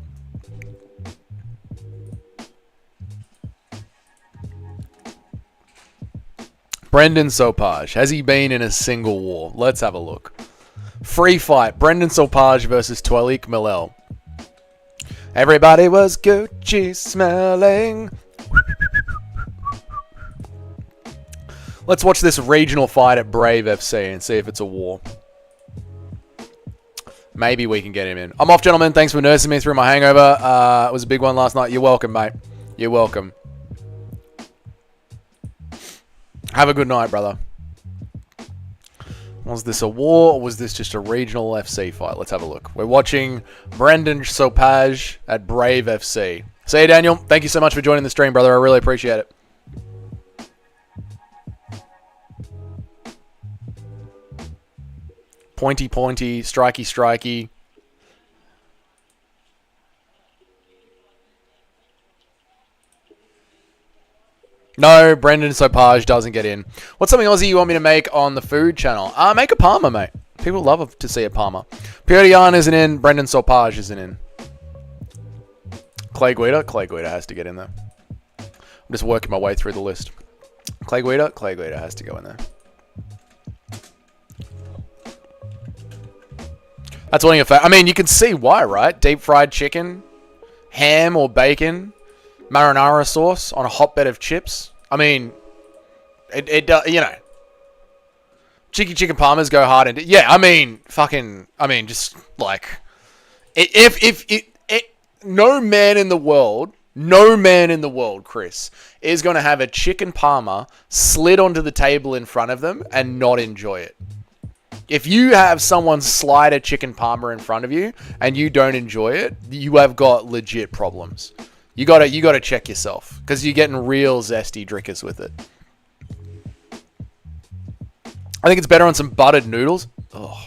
Brendan Sopage. Has he been in a single war? Let's have a look. Free fight. Brendan Sopage versus Twalik Millel. Everybody was Gucci smelling. Let's watch this regional fight at Brave FC and see if it's a war. Maybe we can get him in. I'm off, gentlemen. Thanks for nursing me through my hangover. It was a big one last night. You're welcome, mate. You're welcome. Have a good night, brother. Was this a war or was this just a regional FC fight? Let's have a look. We're watching Brendan Sopage at Brave FC. See you, Daniel. Thank you so much for joining the stream, brother. I really appreciate it. Pointy, pointy, strikey, strikey. No, Brendan Sopage doesn't get in. What's something Aussie you want me to make on the food channel? Make a Parma, mate. People love to see a Parma. Pierre Yarn isn't in. Brendan Sopage isn't in. Clay Guida? Clay Guida has to get in there. I'm just working my way through the list. Clay Guida? Clay Guida has to go in there. That's one of your favorite. I mean, you can see why, right? Deep fried chicken, ham or bacon, marinara sauce on a hotbed of chips. I mean, it does, you know. Cheeky chicken parmas go hard into. Yeah, I mean, just like, no man in the world, Chris, is going to have a chicken parma slid onto the table in front of them and not enjoy it. If you have someone slide a chicken parma in front of you and you don't enjoy it, you have got legit problems. You gotta check yourself because you're getting real zesty drinkers with it. I think it's better on some buttered noodles. Oh,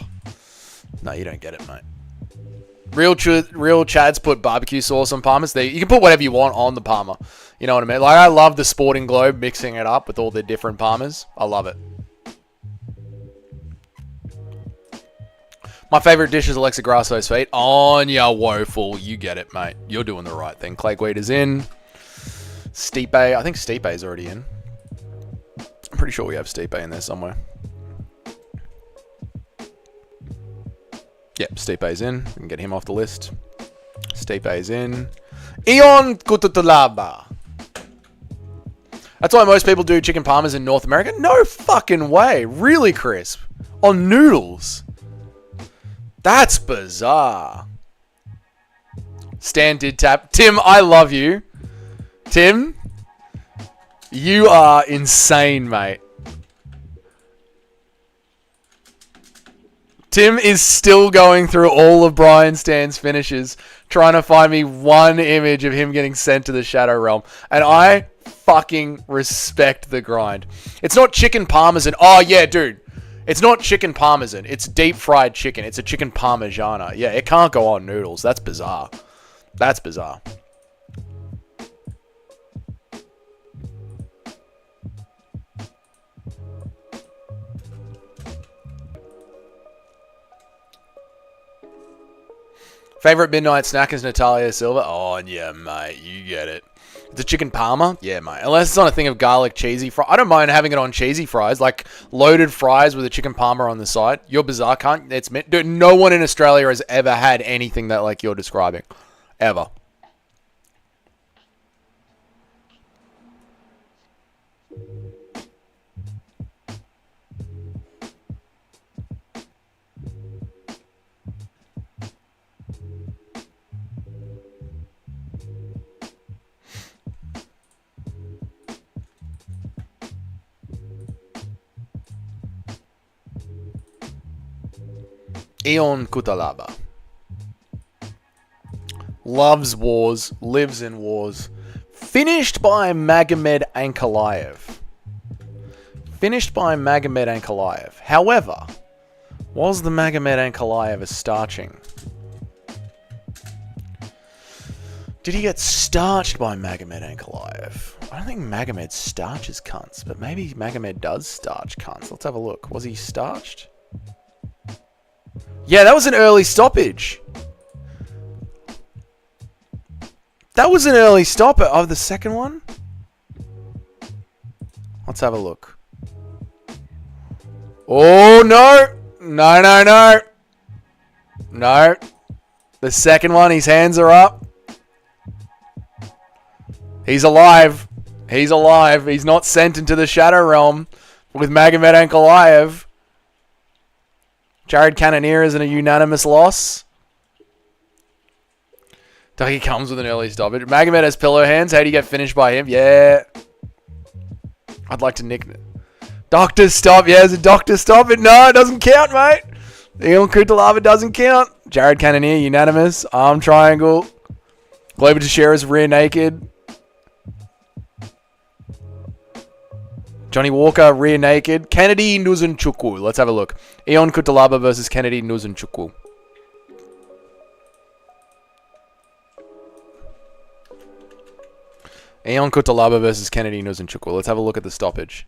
no, you don't get it, mate. Real Chads put barbecue sauce on parmas. You can put whatever you want on the parma. You know what I mean? Like, I love the Sporting Globe mixing it up with all the different parmas. I love it. My favorite dish is Alexa Grasso's feet. On ya woeful. You get it, mate. You're doing the right thing. Clay Guida's in. Stipe. I think Stipe's already in. I'm pretty sure we have Stipe in there somewhere. Yep, Stipe's in. We can get him off the list. Stipe's in. Ion Kututulaba. That's why most people do chicken parmas in North America. No fucking way. Really, Chris? On noodles? That's bizarre. Stan did tap. Tim, I love you. Tim, you are insane, mate. Tim is still going through all of Brian Stan's finishes, trying to find me one image of him getting sent to the Shadow Realm. And I fucking respect the grind. It's not chicken parmesan. Oh, yeah, dude. It's not chicken parmesan. It's deep fried chicken. It's a chicken parmigiana. Yeah, it can't go on noodles. That's bizarre. That's bizarre. Favorite midnight snack is Natalia Silva. Oh, yeah, mate. You get it. It's a chicken parma? Yeah, mate. Unless it's on a thing of garlic cheesy fries. I don't mind having it on cheesy fries, like loaded fries with a chicken parma on the side. You're bizarre, cunt. It's meant. Dude, no one in Australia has ever had anything that like you're describing. Ever. Ion Kutalaba. Loves wars, lives in wars. Finished by Magomed Ankalaev. Finished by Magomed Ankalaev. However, was the Magomed Ankalaev a starching? Did he get starched by Magomed Ankalaev? I don't think Magomed starches cunts, but maybe Magomed does starch cunts. Let's have a look. Was he starched? Yeah, that was an early stoppage. That was an early stop of the second one. Let's have a look. Oh, no. No, no, no. No. The second one, his hands are up. He's alive. He's alive. He's not sent into the Shadow Realm with Magomed Ankalaev. Jared Cannonier is in a unanimous loss. He comes with an early stoppage. Magomed has pillow hands. How do you get finished by him? Yeah. I'd like to nick it. Doctor stop. Yeah, there's a doctor stop. It. No, it doesn't count, mate. Ion Kutalaba doesn't count. Jared Cannonier, unanimous. Arm triangle. Glover Teixeira's rear naked. Johnny Walker, rear naked. Kennedy Nuzunchukwu. Let's have a look. Ion Kutalaba versus Kennedy Nuzunchukwu. Ion Kutalaba versus Kennedy Nuzunchukwu. Let's have a look at the stoppage.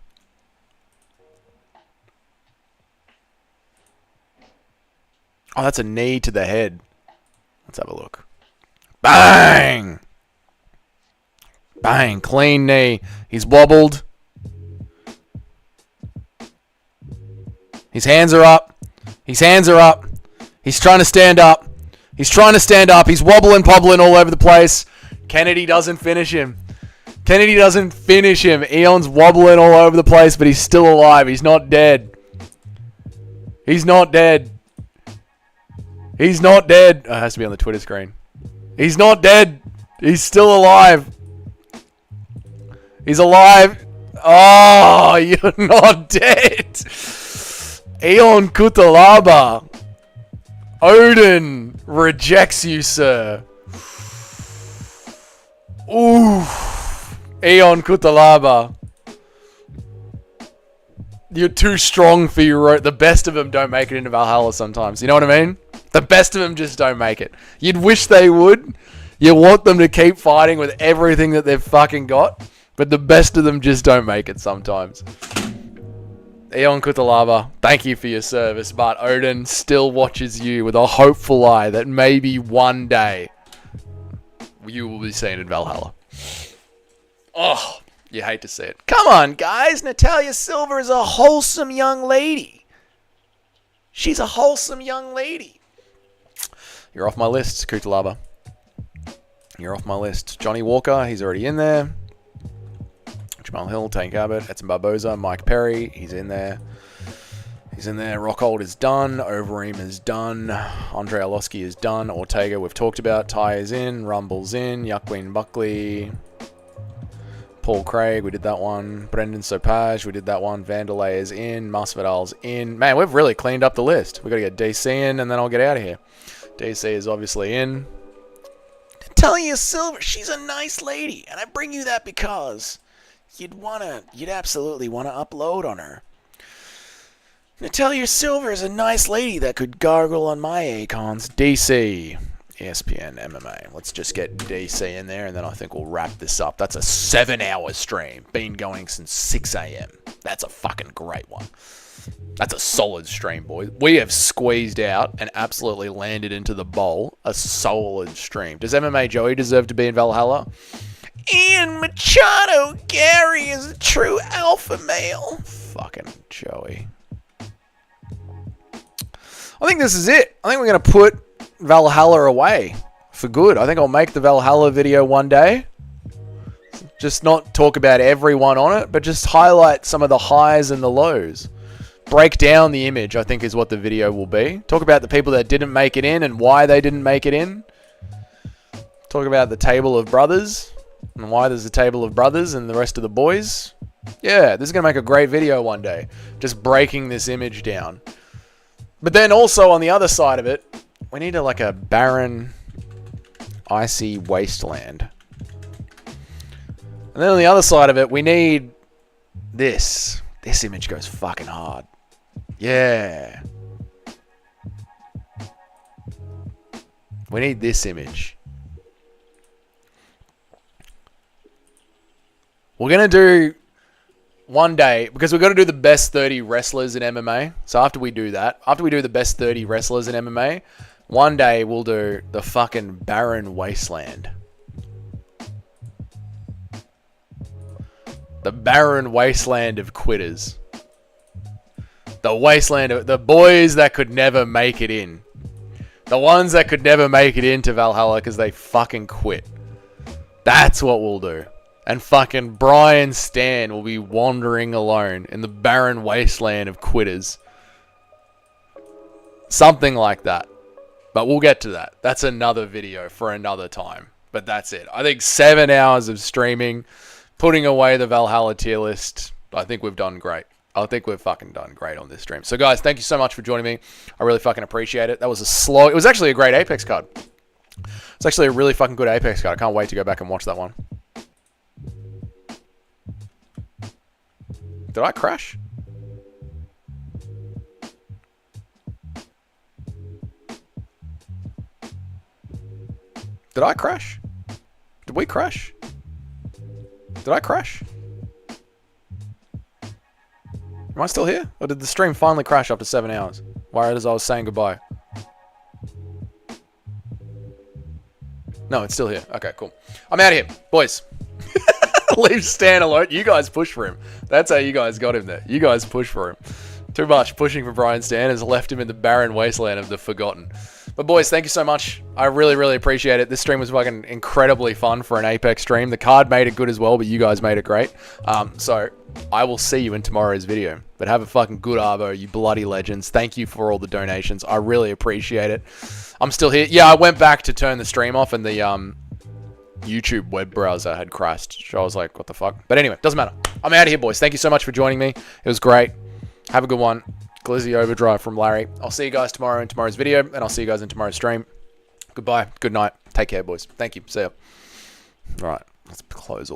Oh, that's a knee to the head. Let's have a look. Bang! Bang. Clean knee. He's wobbled. His hands are up. His hands are up. He's trying to stand up. He's trying to stand up. He's wobbling, pobbling all over the place. Kennedy doesn't finish him. Kennedy doesn't finish him. Eon's wobbling all over the place, but he's still alive. He's not dead. He's not dead. He's not dead. Oh, it has to be on the Twitter screen. He's not dead. He's still alive. He's alive. Oh, you're not dead. Ion Kutalaba. Odin rejects you, sir. Ooh. Ion Kutalaba. You're too strong for your road. The best of them don't make it into Valhalla sometimes. You know what I mean? The best of them just don't make it. You'd wish they would. You want them to keep fighting with everything that they've fucking got. But the best of them just don't make it sometimes. Ion Kutalaba, thank you for your service, but Odin still watches you with a hopeful eye that maybe one day you will be seen in Valhalla. Oh, you hate to see it. Come on, guys. Natalia Silva is a wholesome young lady. She's a wholesome young lady. You're off my list, Kutalaba. You're off my list. Johnny Walker, he's already in there. Jamal Hill, Tank Abbott, Edson Barboza, Mike Perry, he's in there. He's in there. Rockhold is done. Overeem is done. Andre Arlovsky is done. Ortega we've talked about. Ty is in. Rumble's in. Yuckwin Buckley. Paul Craig, we did that one. Brendan Sopage, we did that one. Vanderlei is in. Masvidal's in. Man, we've really cleaned up the list. We've got to get DC in, and then I'll get out of here. DC is obviously in. Natalia Silva, she's a nice lady, and I bring you that because you'd absolutely want to upload on her. Natalia Silver is a nice lady that could gargle on my acons. DC. ESPN MMA. Let's just get DC in there, and then I think we'll wrap this up. That's a 7-hour stream. Been going since 6 a.m. That's a fucking great one. That's a solid stream, boys. We have squeezed out and absolutely landed into the bowl a solid stream. Does MMA Joey deserve to be in Valhalla? Ian Machado Gary is a true alpha male. Fucking Joey. I think this is it. I think we're going to put Valhalla away for good. I think I'll make the Valhalla video one day. Just not talk about everyone on it, but just highlight some of the highs and the lows. Break down the image, I think, is what the video will be. Talk about the people that didn't make it in and why they didn't make it in. Talk about the table of brothers and why there's a table of brothers and the rest of the boys. Yeah, this is going to make a great video one day. Just breaking this image down. But then also on the other side of it, we need a barren, icy wasteland. And then on the other side of it, we need this. This image goes fucking hard. Yeah. We need this image. We're going to do one day, because we've got to do the best 30 wrestlers in MMA. So after we do that, after we do the best 30 wrestlers in MMA, one day we'll do the fucking barren wasteland. The barren wasteland of quitters. The wasteland of the boys that could never make it in. The ones that could never make it into Valhalla because they fucking quit. That's what we'll do. And fucking Brian Stan will be wandering alone in the barren wasteland of quitters. Something like that. But we'll get to that. That's another video for another time. But that's it. I think 7 hours of streaming, putting away the Valhalla tier list. I think we've done great. I think we've fucking done great on this stream. So guys, thank you so much for joining me. I really fucking appreciate it. That was it was actually a great Apex card. It's actually a really fucking good Apex card. I can't wait to go back and watch that one. Did I crash? Did I crash? Did we crash? Did I crash? Am I still here? Or did the stream finally crash after 7 hours? Right as I was saying goodbye. No, it's still here. Okay, cool. I'm out of here. Boys. Leave Stan alone. You guys push for him. That's how you guys got him there. You guys push for him. Too much pushing for Brian Stan has left him in the barren wasteland of the forgotten. But boys, thank you so much. I really, really appreciate it. This stream was fucking incredibly fun for an Apex stream. The card made it good as well, but you guys made it great. So I will see you in tomorrow's video. But have a fucking good arvo, you bloody legends. Thank you for all the donations. I really appreciate it. I'm still here. Yeah, I went back to turn the stream off and the YouTube web browser had crashed. So I was like, what the fuck? But anyway, doesn't matter. I'm out of here, boys. Thank you so much for joining me. It was great. Have a good one. Glizzy Overdrive from Larry. I'll see you guys tomorrow in tomorrow's video, and I'll see you guys in tomorrow's stream. Goodbye. Good night. Take care, boys. Thank you. See ya. All right. Let's close all.